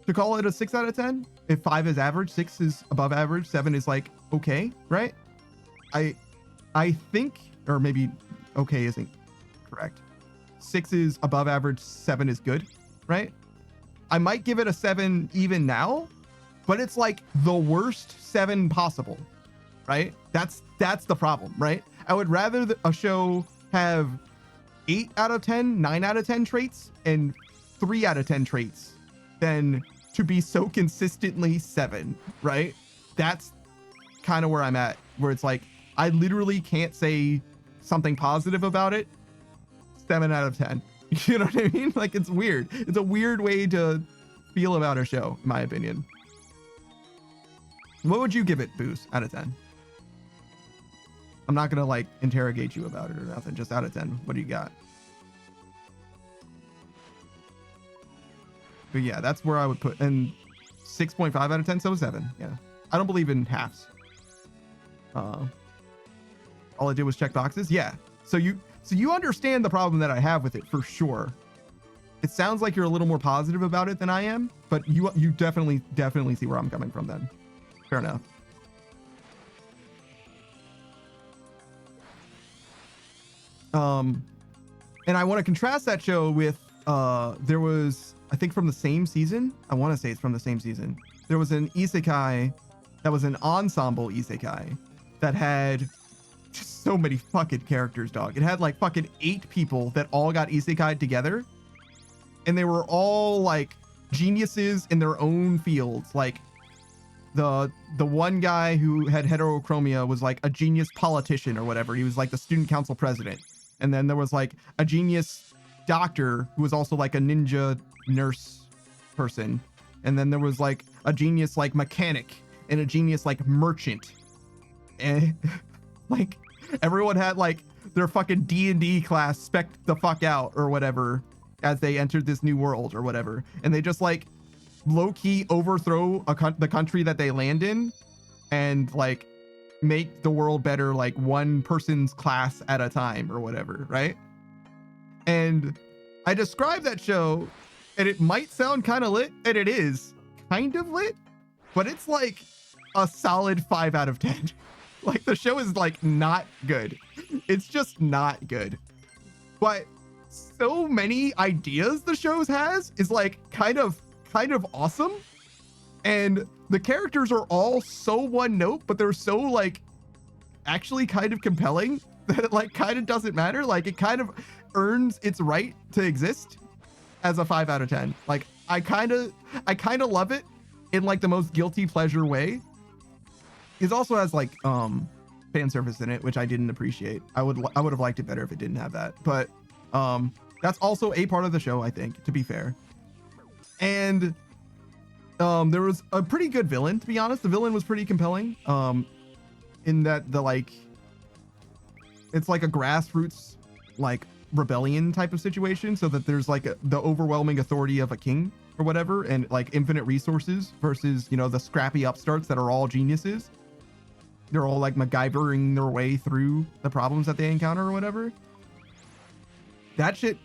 to call it a 6 out of 10. If 5 is average, 6 is above average, 7 is like okay, right? I think, or maybe okay isn't correct. 6 is above average, 7 is good, right? I might give it a 7 even now, but it's like the worst 7 possible, right? That's the problem, right? I would rather a show have 8 out of 10, 9 out of 10 traits and 3 out of 10 traits than to be so consistently 7, right? That's kind of where I'm at, where it's like, I literally can't say something positive about it. 7 out of 10. You know what I mean? Like, it's weird. It's a weird way to feel about a show, in my opinion. What would you give it, Boost, out of 10? I'm not gonna like interrogate you about it or nothing. Just out of 10. What do you got? But yeah, that's where I would put. And 6.5 out of 10. So 7. Yeah. I don't believe in halves. All I did was check boxes. Yeah. So So you understand the problem that I have with it for sure. It sounds like you're a little more positive about it than I am, but you definitely see where I'm coming from then. Fair enough. And I want to contrast that show with there was, I think from the same season, I want to say it's from the same season, there was an isekai that was an ensemble isekai that had just so many fucking characters, dog. It had like fucking 8 people that all got isekai'd together, and they were all like geniuses in their own fields. Like the one guy who had heterochromia was like a genius politician or whatever. He was like the student council president. And then there was like a genius doctor who was also like a ninja nurse person. And then there was like a genius like mechanic and a genius like merchant. And like everyone had like their fucking D&D class spec the fuck out or whatever as they entered this new world or whatever. And they just like low-key overthrow the country that they land in and like make the world better, like one person's class at a time or whatever, right? And I describe that show, and it might sound kind of lit, and it is kind of lit, but it's like a solid 5 out of 10. Like the show is like not good. It's just not good. But so many ideas the show has is like kind of awesome. And the characters are all so one note, but they're so like actually kind of compelling that it like kind of doesn't matter. Like it kind of earns its right to exist as a 5 out of 10. Like I kind of love it in like the most guilty pleasure way. It also has like fan service in it, which I didn't appreciate. I would have liked it better if it didn't have that. But that's also a part of the show, I think, to be fair. And there was a pretty good villain, to be honest. The villain was pretty compelling. In that the like, it's like a grassroots like rebellion type of situation, so that there's like the overwhelming authority of a king or whatever, and like infinite resources versus, you know, the scrappy upstarts that are all geniuses. They're all like MacGyvering their way through the problems that they encounter or whatever. That shit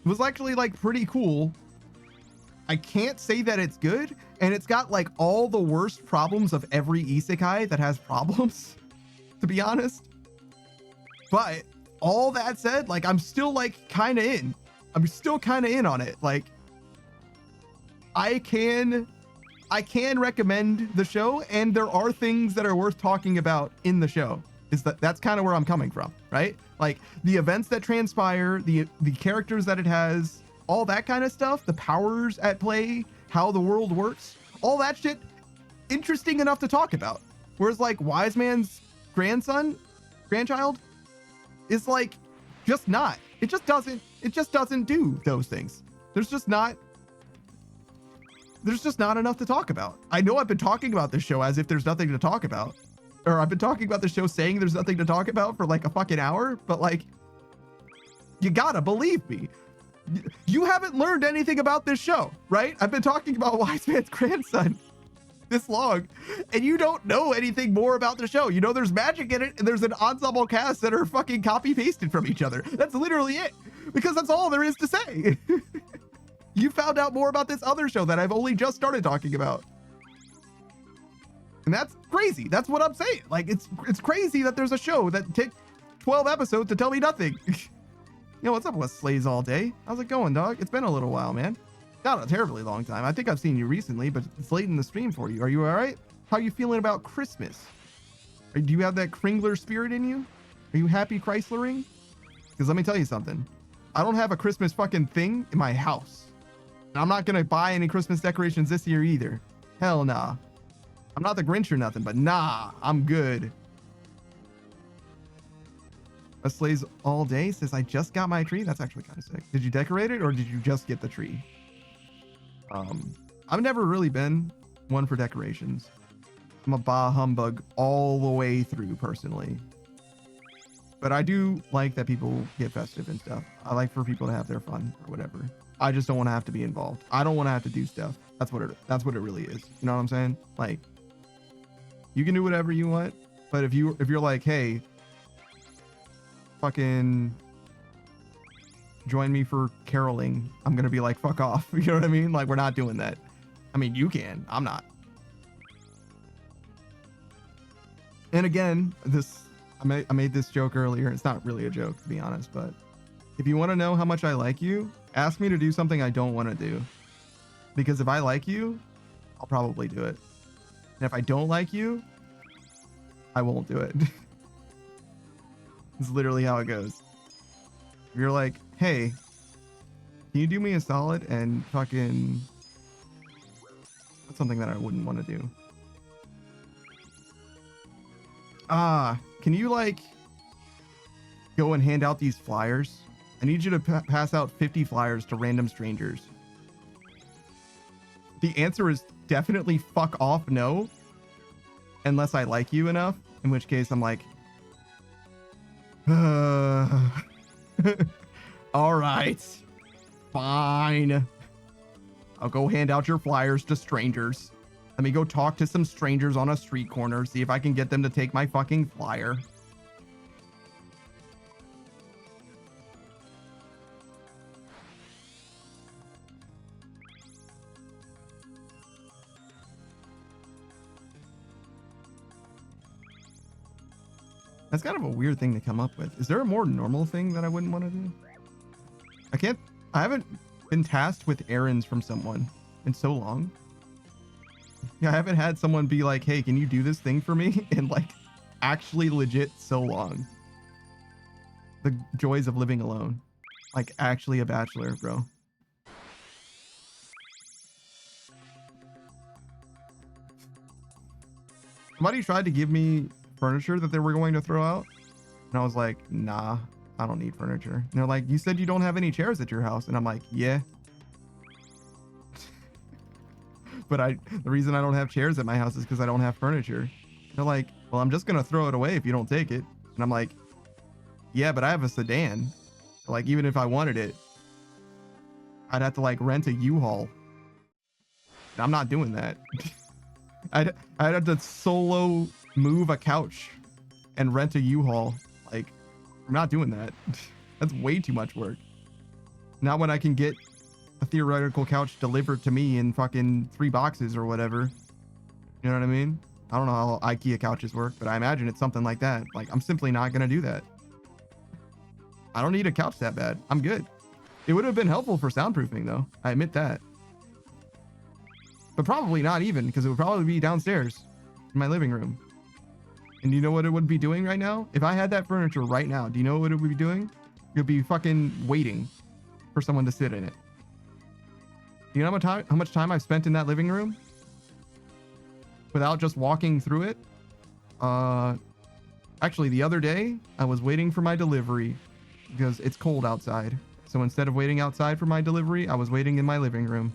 was actually like pretty cool. I can't say that it's good, and it's got like all the worst problems of every isekai that has problems, to be honest. But all that said, like I'm still like kind of in. I'm still kind of in on it. Like I can recommend the show, and there are things that are worth talking about in the show. That's kind of where I'm coming from, right? Like the events that transpire, the characters that it has, all that kind of stuff, the powers at play, how the world works, all that shit, interesting enough to talk about. Whereas like Wise Man's grandchild is like just not. It just doesn't do those things. There's just not enough to talk about. I know I've been talking about this show as if there's nothing to talk about. Or I've been talking about the show saying there's nothing to talk about for like a fucking hour, but like, you gotta believe me. You haven't learned anything about this show, right? I've been talking about Wise Man's grandson this long, and you don't know anything more about the show. You know there's magic in it, and there's an ensemble cast that are fucking copy pasted from each other. That's literally it, because that's all there is to say. You found out more about this other show that I've only just started talking about. And that's crazy. That's what I'm saying. Like, it's crazy that there's a show that took 12 episodes to tell me nothing. Yo, what's up, West Slays all day? How's it going, dog? It's been a little while, man. Not a terribly long time. I think I've seen you recently, but it's late in the stream for you. Are you all right? How are you feeling about Christmas? Do you have that Kringler spirit in you? Are you happy Chryslering? Because let me tell you something. I don't have a Christmas fucking thing in my house. And I'm not going to buy any Christmas decorations this year either. Hell nah. I'm not the Grinch or nothing, but nah, I'm good. A Slays all day says, I just got my tree. That's actually kind of sick. Did you decorate it, or did you just get the tree? I've never really been one for decorations. I'm a bah humbug all the way through personally. But I do like that people get festive and stuff. I like for people to have their fun or whatever. I just don't want to have to be involved. I don't want to have to do stuff. That's what it really is. You know what I'm saying? Like, you can do whatever you want, but if you're like, hey, fucking join me for caroling, I'm gonna be like, fuck off. You know what I mean? Like, we're not doing that. I mean, you can. I'm not. And again, I made this joke earlier. It's not really a joke, to be honest, but if you want to know how much I like you, ask me to do something I don't want to do. Because if I like you, I'll probably do it. And if I don't like you, I won't do it. It's literally how it goes. If you're like, hey, can you do me a solid and fucking... That's something that I wouldn't want to do. Can you like go and hand out these flyers? I need you to pass out 50 flyers to random strangers. The answer is definitely fuck off no. Unless I like you enough, in which case I'm like, all right, fine. I'll go hand out your flyers to strangers. Let me go talk to some strangers on a street corner, see if I can get them to take my fucking flyer. That's kind of a weird thing to come up with. Is there a more normal thing that I wouldn't want to do? I haven't been tasked with errands from someone in so long. Yeah, I haven't had someone be like, hey, can you do this thing for me? In like actually legit so long. The joys of living alone. Like actually a bachelor, bro. Somebody tried to give me furniture that they were going to throw out. And I was like, nah, I don't need furniture. And they're like, you said you don't have any chairs at your house. And I'm like, yeah. But the reason I don't have chairs at my house is because I don't have furniture. They're like, well, I'm just going to throw it away if you don't take it. And I'm like, yeah, but I have a sedan. Like, even if I wanted it, I'd have to like rent a U-Haul. I'm not doing that. I'd have to solo move a couch and rent a U-Haul. Like, I'm not doing that. That's way too much work. Not when I can get a theoretical couch delivered to me in fucking 3 boxes or whatever. You know what I mean? I don't know how IKEA couches work, but I imagine it's something like that. Like, I'm simply not going to do that. I don't need a couch that bad. I'm good. It would have been helpful for soundproofing, though. I admit that. But probably not even, because it would probably be downstairs in my living room. And you know what it would be doing right now? If I had that furniture right now, do you know what it would be doing? It would be fucking waiting for someone to sit in it. Do you know how much time I've spent in that living room without just walking through it? Actually, the other day, I was waiting for my delivery because it's cold outside. So instead of waiting outside for my delivery, I was waiting in my living room.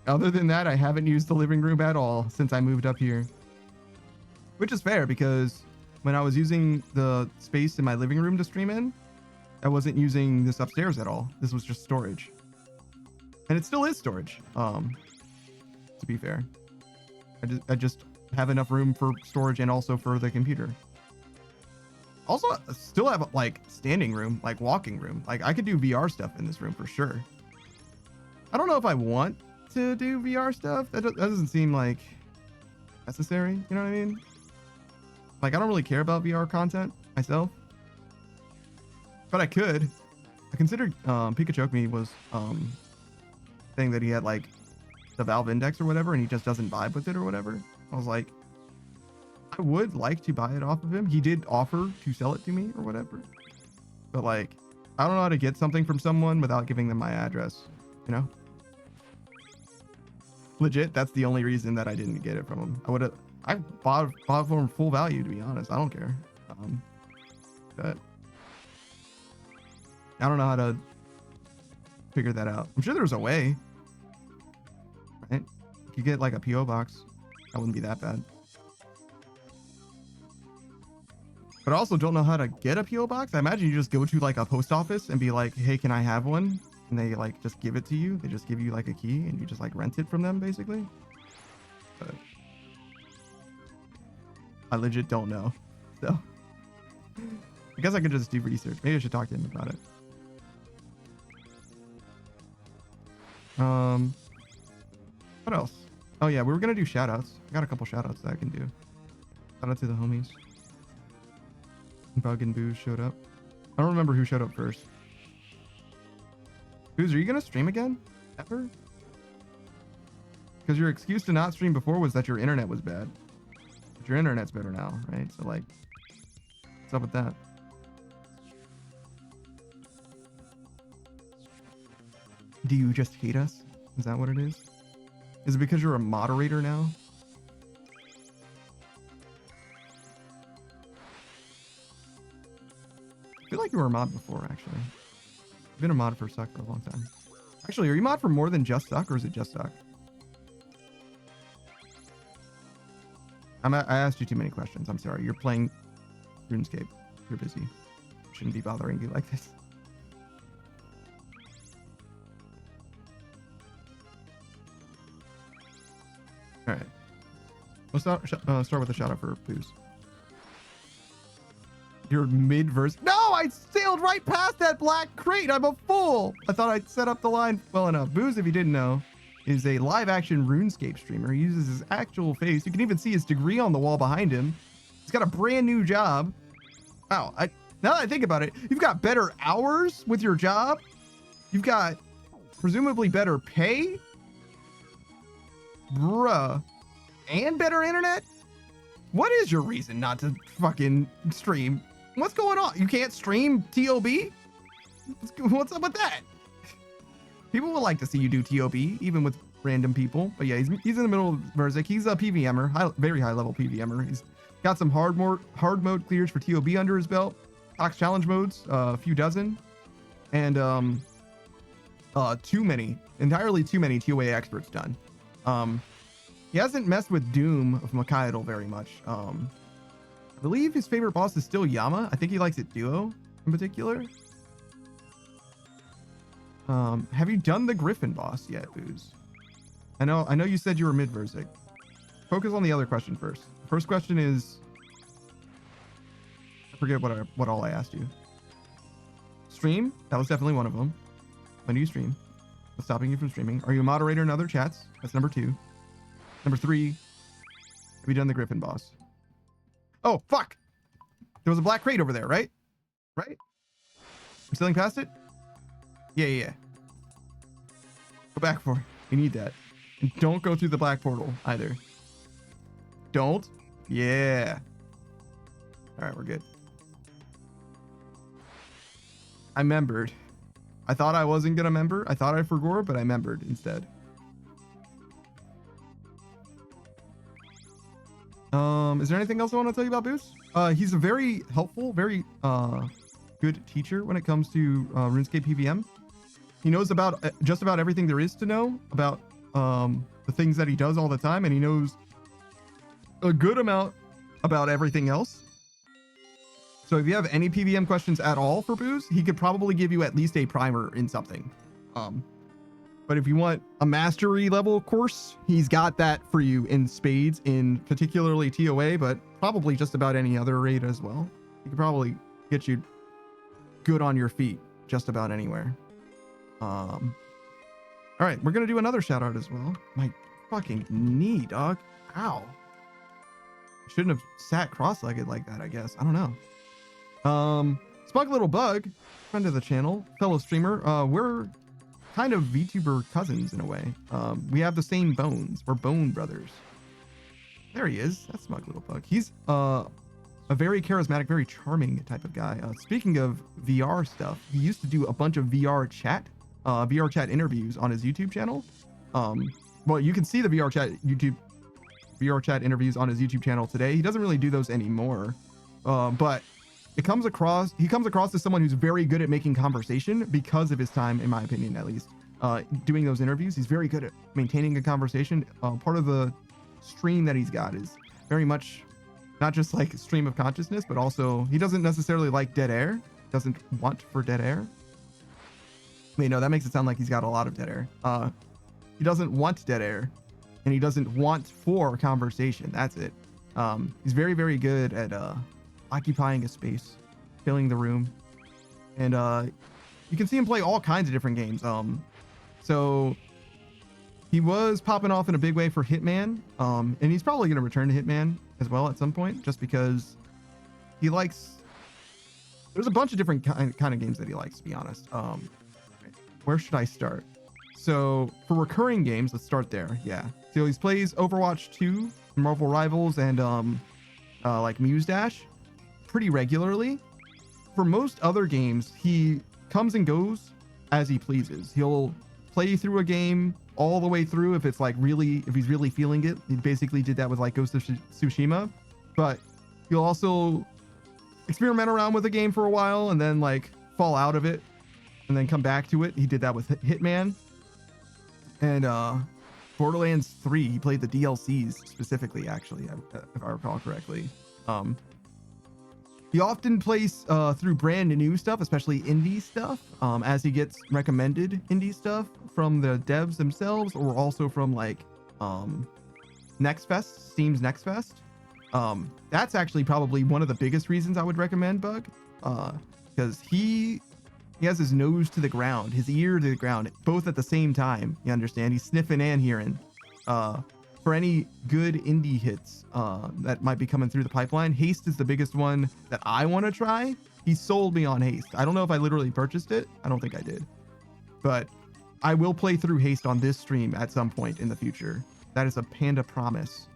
Other than that, I haven't used the living room at all since I moved up here. Which is fair, because when I was using the space in my living room to stream in, I wasn't using this upstairs at all. This was just storage. And it still is storage, to be fair. I just have enough room for storage and also for the computer. Also, I still have like standing room, like walking room. Like I could do VR stuff in this room for sure. I don't know if I want to do VR stuff. That doesn't seem like necessary. You know what I mean? Like I don't really care about VR content myself, but I could. I considered Pikachu was saying that he had like the Valve Index or whatever, and he just doesn't vibe with it or whatever. I was like, I would like to buy it off of him. He did offer to sell it to me or whatever, but like I don't know how to get something from someone without giving them my address, you know? Legit, that's the only reason that I didn't get it from him. I bought for full value, to be honest. I don't care. But I don't know how to figure that out. I'm sure there's a way, right? You could get like a PO box. That wouldn't be that bad. But I also don't know how to get a PO box. I imagine you just go to like a post office and be like, hey, can I have one? And they like just give it to you. They just give you like a key and you just like rent it from them basically. But I legit don't know. So guess I could just do research. Maybe I should talk to him about it. What else? Oh yeah, we were gonna do shout outs. I got a couple shout outs that I can do. Shout out to the homies. Bug and Booze showed up. I don't remember who showed up first. Booze, are you gonna stream again? Ever? Because your excuse to not stream before was that your internet was bad. But your internet's better now, right? So like, what's up with that? Do you just hate us? Is that what it is? Is it because you're a moderator now? I feel like you were a mod before, actually. You've been a mod for Suck for a long time. Actually, are you mod for more than just Suck, or is it just Suck? I asked you too many questions. I'm sorry. You're playing RuneScape. You're busy. Shouldn't be bothering you like this. All right. Let's start with a shout out for Booze. You're mid-verse. No, I sailed right past that black crate. I'm a fool. I thought I'd set up the line well enough. Booze, if you didn't know, is a live-action RuneScape streamer. He uses his actual face. You can even see his degree on the wall behind him. He's got a brand new job. Wow. Now that I think about it, you've got better hours with your job. You've got presumably better pay. Bruh. And better internet? What is your reason not to fucking stream? What's going on? You can't stream TOB? What's up with that? People would like to see you do TOB, even with random people. But yeah, he's in the middle of Verzik. He's a PVMer, very high level PVMer. He's got some hard mode clears for TOB under his belt. Ox challenge modes, a few dozen. And entirely too many TOA experts done. He hasn't messed with Doom of Makaidal very much. I believe his favorite boss is still Yama. I think he likes it duo in particular. Have you done the Griffin boss yet, Booze? I know you said you were mid-Verzik. Focus on the other question first. First question is, I forget what all I asked you. Stream? That was definitely one of them. When do you stream? What's stopping you from streaming? Are you a moderator in other chats? That's number 2. Number 3, have you done the Griffin boss? Oh, fuck! There was a black crate over there, right? Right? I'm sailing past it? Yeah. Go back for it. You need that. And don't go through the black portal either. Don't? Yeah. Alright, we're good. I membered. I thought I wasn't gonna member. I thought I forgot, but I membered instead. Is there anything else I want to tell you about Boost? He's a very helpful, very good teacher when it comes to RuneScape PVM. He knows about just about everything there is to know about the things that he does all the time, and he knows a good amount about everything else. So if you have any PVM questions at all for Booze, he could probably give you at least a primer in something. But if you want a mastery level course, he's got that for you in spades, in particularly TOA, but probably just about any other raid as well. He could probably get you good on your feet just about anywhere. All right, we're gonna do another shout out as well. My fucking knee, dog. Ow. I shouldn't have sat cross-legged like that, I guess. I don't know. Spunk Little Bug, friend of the channel, fellow streamer. We're kind of VTuber cousins in a way. We have the same bones. We're bone brothers. There he is. That's Smug Little Bug. He's a very charismatic, very charming type of guy. Speaking of VR stuff, he used to do a bunch of VR chat interviews on his YouTube channel. Well, you can see the VR chat interviews on his YouTube channel today. He doesn't really do those anymore, but he comes across as someone who's very good at making conversation because of his time, in my opinion, at least, doing those interviews. He's very good at maintaining a conversation. Part of the stream that he's got is very much not just like stream of consciousness, but also he doesn't necessarily like dead air, doesn't want for dead air. Wait, no, that makes it sound like he's got a lot of dead air. He doesn't want dead air, and he doesn't want for conversation. That's it. He's very, very good at occupying a space filling the room. And you can see him play all kinds of different games. So he was popping off in a big way for Hitman. And he's probably going to return to Hitman as well at some point, just because he likes, there's a bunch of different kind of games that he likes, to be honest. Where should I start? So for recurring games, let's start there. Yeah. So he plays Overwatch 2, Marvel Rivals, and like Muse Dash pretty regularly. For most other games, he comes and goes as he pleases. He'll play through a game all the way through if it's like really, if he's really feeling it. He basically did that with like Ghost of Tsushima, but he'll also experiment around with a game for a while and then like fall out of it and then come back to it. He did that with Hitman and Borderlands 3. He played the DLCs specifically, actually, if I recall correctly. He often plays through brand new stuff, especially indie stuff, as he gets recommended indie stuff from the devs themselves, or also from like Next Fest, Steam's Next Fest. That's actually probably one of the biggest reasons I would recommend Bug, because he has his nose to the ground, his ear to the ground, both at the same time. You understand? He's sniffing and hearing. For any good indie hits that might be coming through the pipeline, Haste is the biggest one that I want to try. He sold me on Haste. I don't know if I literally purchased it. I don't think I did. But I will play through Haste on this stream at some point in the future. That is a panda promise,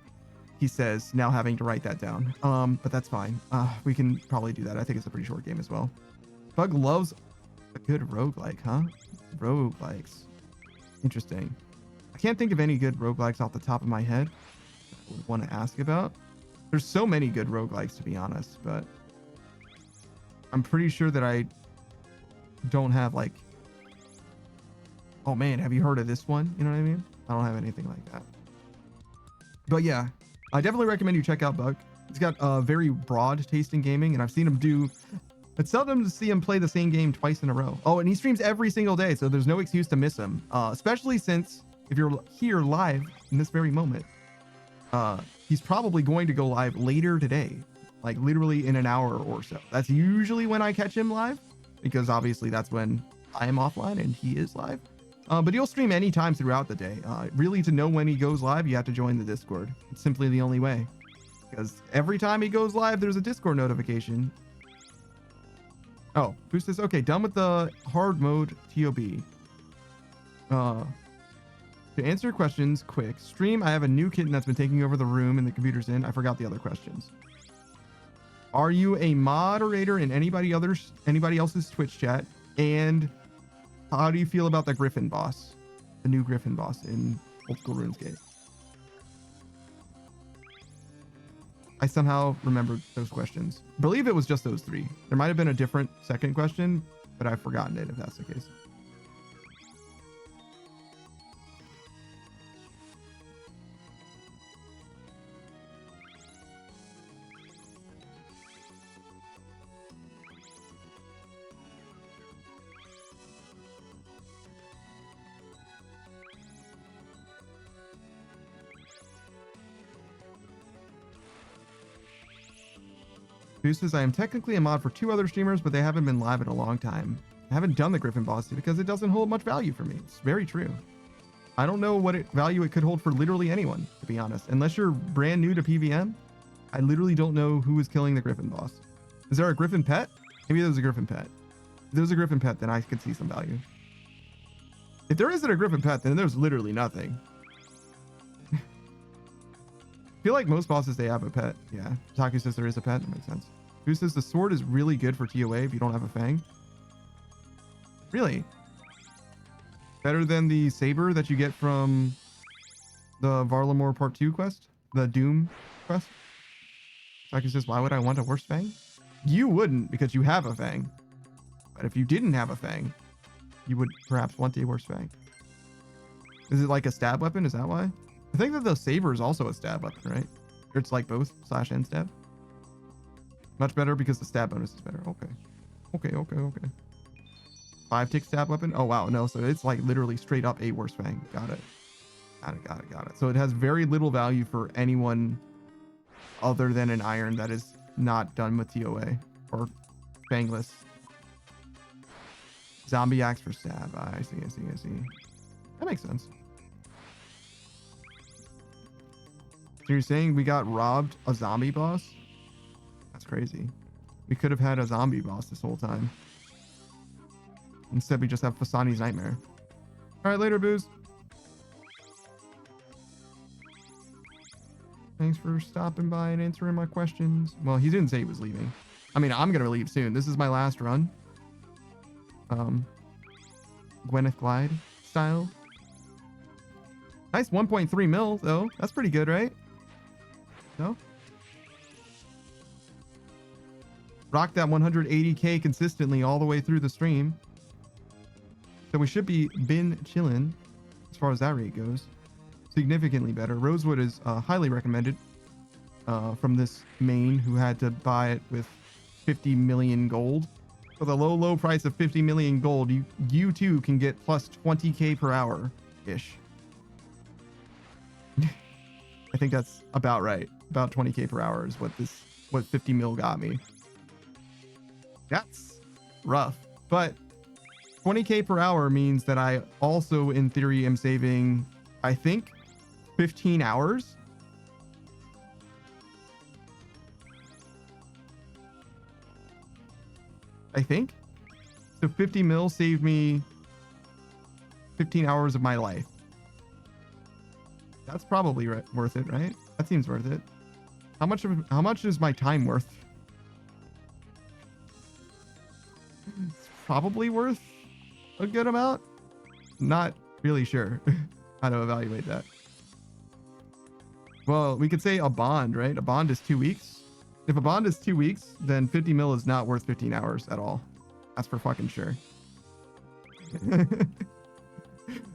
he says, now having to write that down. But that's fine. We can probably do that. I think it's a pretty short game as well. Bug loves a good roguelike, huh? Roguelikes. Interesting. I can't think of any good roguelikes off the top of my head I would want to ask about. There's so many good roguelikes, to be honest, but I'm pretty sure that I don't have like, oh man, have you heard of this one? You know what I mean? I don't have anything like that. But yeah, I definitely recommend you check out Bug. He's got a very broad taste in gaming, and I've seen him do, it's seldom to see him play the same game twice in a row. Oh, and he streams every single day, so there's no excuse to miss him, especially since if you're here live in this very moment, he's probably going to go live later today, like literally in an hour or so. That's usually when I catch him live, because obviously that's when I am offline and he is live. But he'll stream anytime throughout the day. Really, to know when he goes live, you have to join the Discord. It's simply the only way, because every time he goes live, there's a Discord notification. Oh, who's this? Okay, done with the hard mode TOB. To answer questions quick, stream, I have a new kitten that's been taking over the room and the computer's in. I forgot the other questions. Are you a moderator in anybody else's Twitch chat? And how do you feel about the Griffin boss? The new Griffin boss in Oldschool RuneScape. I somehow remembered those questions. I believe it was just those three. There might have been a different second question, but I've forgotten it if that's the case. Says, I am technically a mod for 2 other streamers, but they haven't been live in a long time. I haven't done the Griffin boss because it doesn't hold much value for me. It's very true. I don't know what value it could hold for literally anyone, to be honest. Unless you're brand new to PVM, I literally don't know who is killing the Griffin boss. Is there a Griffin pet? Maybe there's a Griffin pet. If there's a Griffin pet, then I could see some value. If there isn't a Griffin pet, then there's literally nothing. I feel like most bosses, they have a pet. Yeah. Taku says there is a pet. That makes sense. Who says the sword is really good for TOA if you don't have a fang? Really? Better than the saber that you get from the Varlamore Part 2 quest? The Doom quest? Taku says, why would I want a worse fang? You wouldn't, because you have a fang. But if you didn't have a fang, you would perhaps want a worse fang. Is it like a stab weapon? Is that why? I think that the saber is also a stab weapon, right? Or it's like both, slash and stab. Much better because the stab bonus is better. Okay. 5-tick stab weapon. Oh, wow. No, so it's like literally straight up a worse fang. Got it. So it has very little value for anyone other than an iron that is not done with TOA. Or Fangless. Zombie axe for stab. I see. That makes sense. So you're saying we got robbed a zombie boss? That's crazy. We could have had a zombie boss this whole time. Instead, we just have Fasani's Nightmare. All right, later, Booze. Thanks for stopping by and answering my questions. Well, he didn't say he was leaving. I mean, I'm going to leave soon. This is my last run. Gwyneth Glide style. Nice 1.3 mil, though. That's pretty good, right? No? Rock that 180k consistently all the way through the stream. So we should be been chilling as far as that rate goes. Significantly better. Rosewood is highly recommended from this main who had to buy it with 50 million gold. For the low price of 50 million gold, you too can get plus 20k per hour ish. I think that's about right. About 20k per hour is what 50 mil got me. That's rough, but 20k per hour means that I also in theory am saving, I think, 15 hours. I think. So 50 mil saved me 15 hours of my life. That's probably worth it, right? That seems worth it. How much is my time worth? It's probably worth a good amount. Not really sure how to evaluate that. Well, we could say a bond, right? A bond is 2 weeks. If a bond is 2 weeks, then 50 mil is not worth 15 hours at all. That's for fucking sure.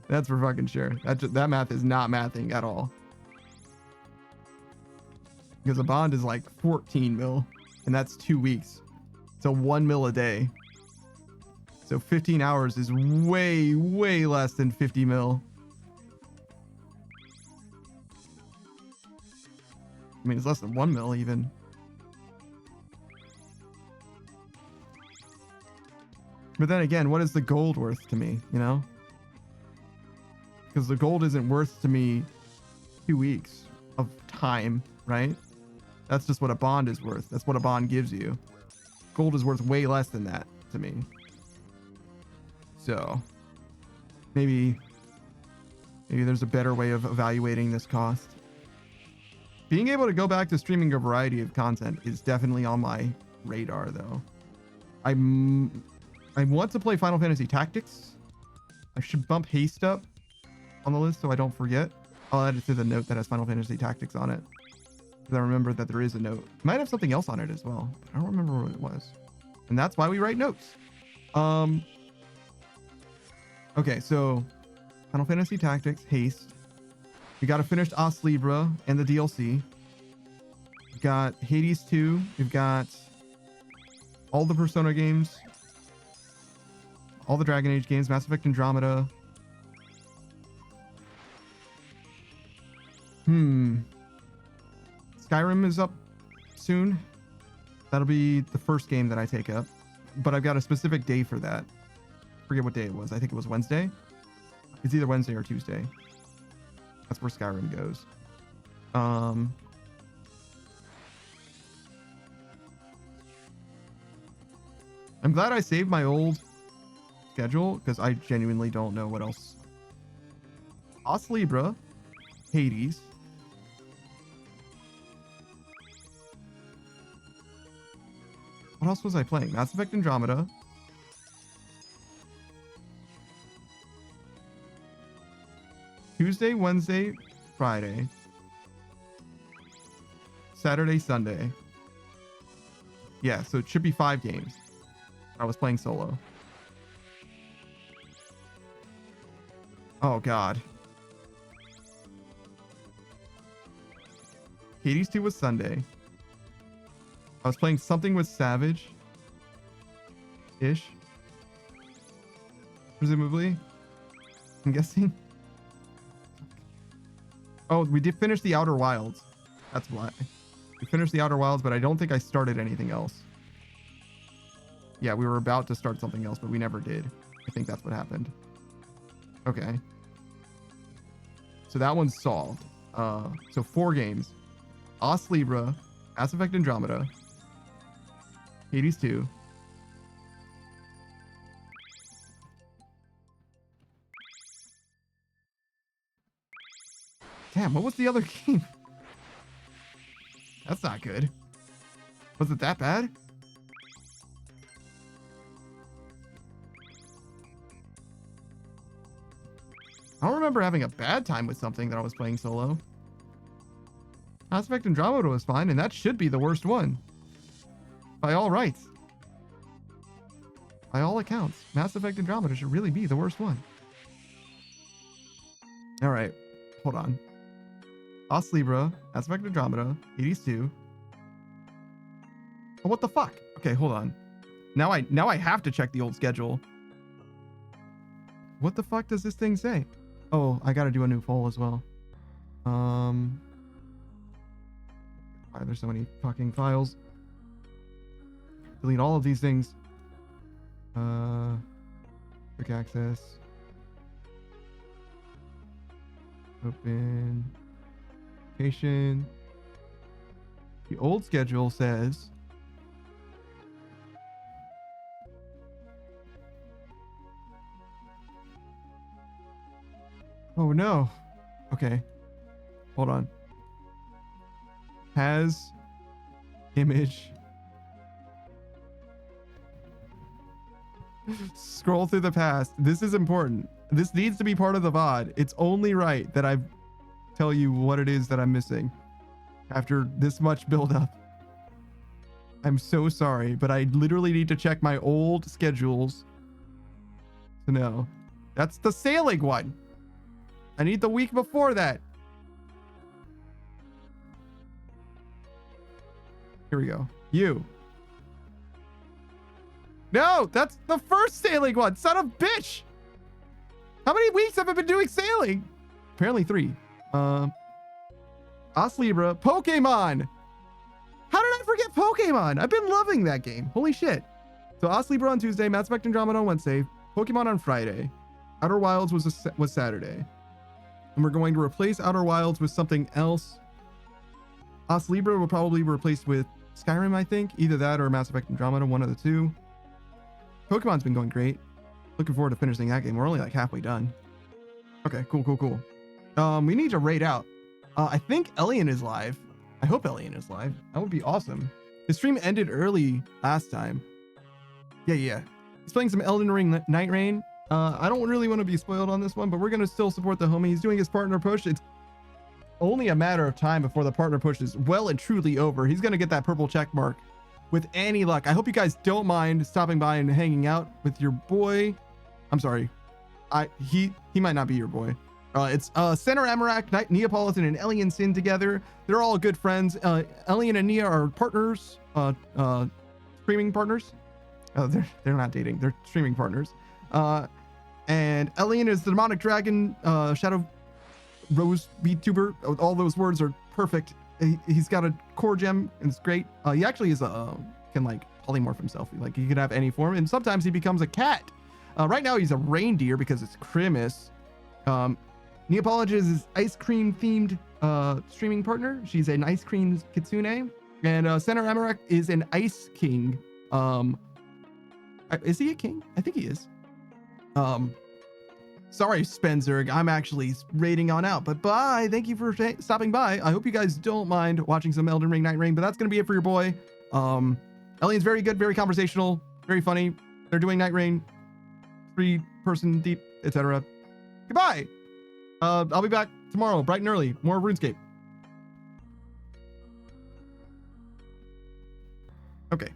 That's for fucking sure. That math is not mathing at all. Because a bond is like 14 mil, and that's 2 weeks. So 1 mil a day. So 15 hours is way, way less than 50 mil. I mean, it's less than 1 mil even. But then again, what is the gold worth to me, you know? Because the gold isn't worth to me 2 weeks of time, right? That's just what a bond is worth. That's what a bond gives you. Gold is worth way less than that to me. So maybe there's a better way of evaluating this cost. Being able to go back to streaming a variety of content is definitely on my radar, though. I want to play Final Fantasy Tactics. I should bump Haste up on the list so I don't forget. I'll add it to the note that has Final Fantasy Tactics on it. Because I remember that there is a note. It might have something else on it as well, but I don't remember what it was. And that's why we write notes. Okay, so Final Fantasy Tactics, Haste. We got to finish Os Libra and the DLC. We've got Hades 2. We've got all the Persona games. All the Dragon Age games. Mass Effect Andromeda. Skyrim is up soon. That'll be the first game that I take up. But I've got a specific day for that. Forget what day it was. I think it was Wednesday. It's either Wednesday or Tuesday. That's where Skyrim goes. I'm glad I saved my old schedule because I genuinely don't know what else. Os Libra, Hades. What else was I playing? Mass Effect Andromeda. Tuesday, Wednesday, Friday. Saturday, Sunday. Yeah, so it should be 5 games. I was playing solo. Oh, God. Hades 2 was Sunday. I was playing something with Savage. Ish. Presumably. I'm guessing. Oh, we did finish the Outer Wilds. That's why. We finished the Outer Wilds, but I don't think I started anything else. Yeah, we were about to start something else, but we never did. I think that's what happened. Okay. So that one's solved. So 4 games. Os Libra, Mass Effect Andromeda, Hades 2. Damn, what was the other game? That's not good. Was it that bad? I don't remember having a bad time with something that I was playing solo. Mass Effect Andromeda was fine, and that should be the worst one. By all rights. By all accounts, Mass Effect Andromeda should really be the worst one. Alright, hold on. Os Libra, Mass Effect Andromeda, Hades 2. Oh, what the fuck? Okay, hold on. Now I have to check the old schedule. What the fuck does this thing say? Oh, I gotta do a new poll as well. Why there's so many fucking files. Delete all of these things. Quick access. Open. Location. The old schedule says oh no. Okay. Hold on. Has image. Scroll through the past. This is important. This needs to be part of the VOD. It's only right that I tell you what it is that I'm missing after this much buildup. I'm so sorry, but I literally need to check my old schedules to know. That's the sailing one. I need the week before that. Here we go. You. No, that's the first sailing one. Son of a bitch. How many weeks have I been doing sailing? Apparently 3. Os Libra, Pokemon. How did I forget Pokemon? I've been loving that game. Holy shit. So Os Libra on Tuesday, Mass Effect Andromeda on Wednesday, Pokemon on Friday. Outer Wilds was Saturday. And we're going to replace Outer Wilds with something else. Os Libra will probably be replaced with Skyrim, I think. Either that or Mass Effect Andromeda, one of the two. Pokemon's been going great. Looking forward to finishing that game. We're only like halfway done. Okay, cool. We need to raid out. I think Elian is live. I hope Elian is live. That would be awesome. His stream ended early last time. Yeah. He's playing some Elden Ring Night Rain. I don't really want to be spoiled on this one, but we're going to still support the homie. He's doing his partner push. It's only a matter of time before the partner push is well and truly over. He's going to get that purple check mark with any luck. I hope you guys don't mind stopping by and hanging out with your boy. I'm sorry. He might not be your boy. It's Center Amarak, Neapolitan, and Elian Sin together. They're all good friends. Elian and Nia are partners, streaming partners. They're not dating. They're streaming partners. And Elian is the demonic dragon, Shadow Rose VTuber. All those words are perfect. He's got a core gem, and it's great. He actually is can like polymorph himself. Like he can have any form, and sometimes he becomes a cat. Right now he's a reindeer because it's Christmas. Neapolitan is his ice cream themed streaming partner. She's an ice cream kitsune, and Center Amarak is an ice king. Is he a king? I think he is. Sorry, Spencer. I'm actually raiding on out, but bye. Thank you for stopping by. I hope you guys don't mind watching some Elden Ring Night Rain, but that's going to be it for your boy. Elian's very good, very conversational, very funny. They're doing Night Rain, 3-person deep, etc. Goodbye. I'll be back tomorrow, bright and early. More RuneScape. Okay.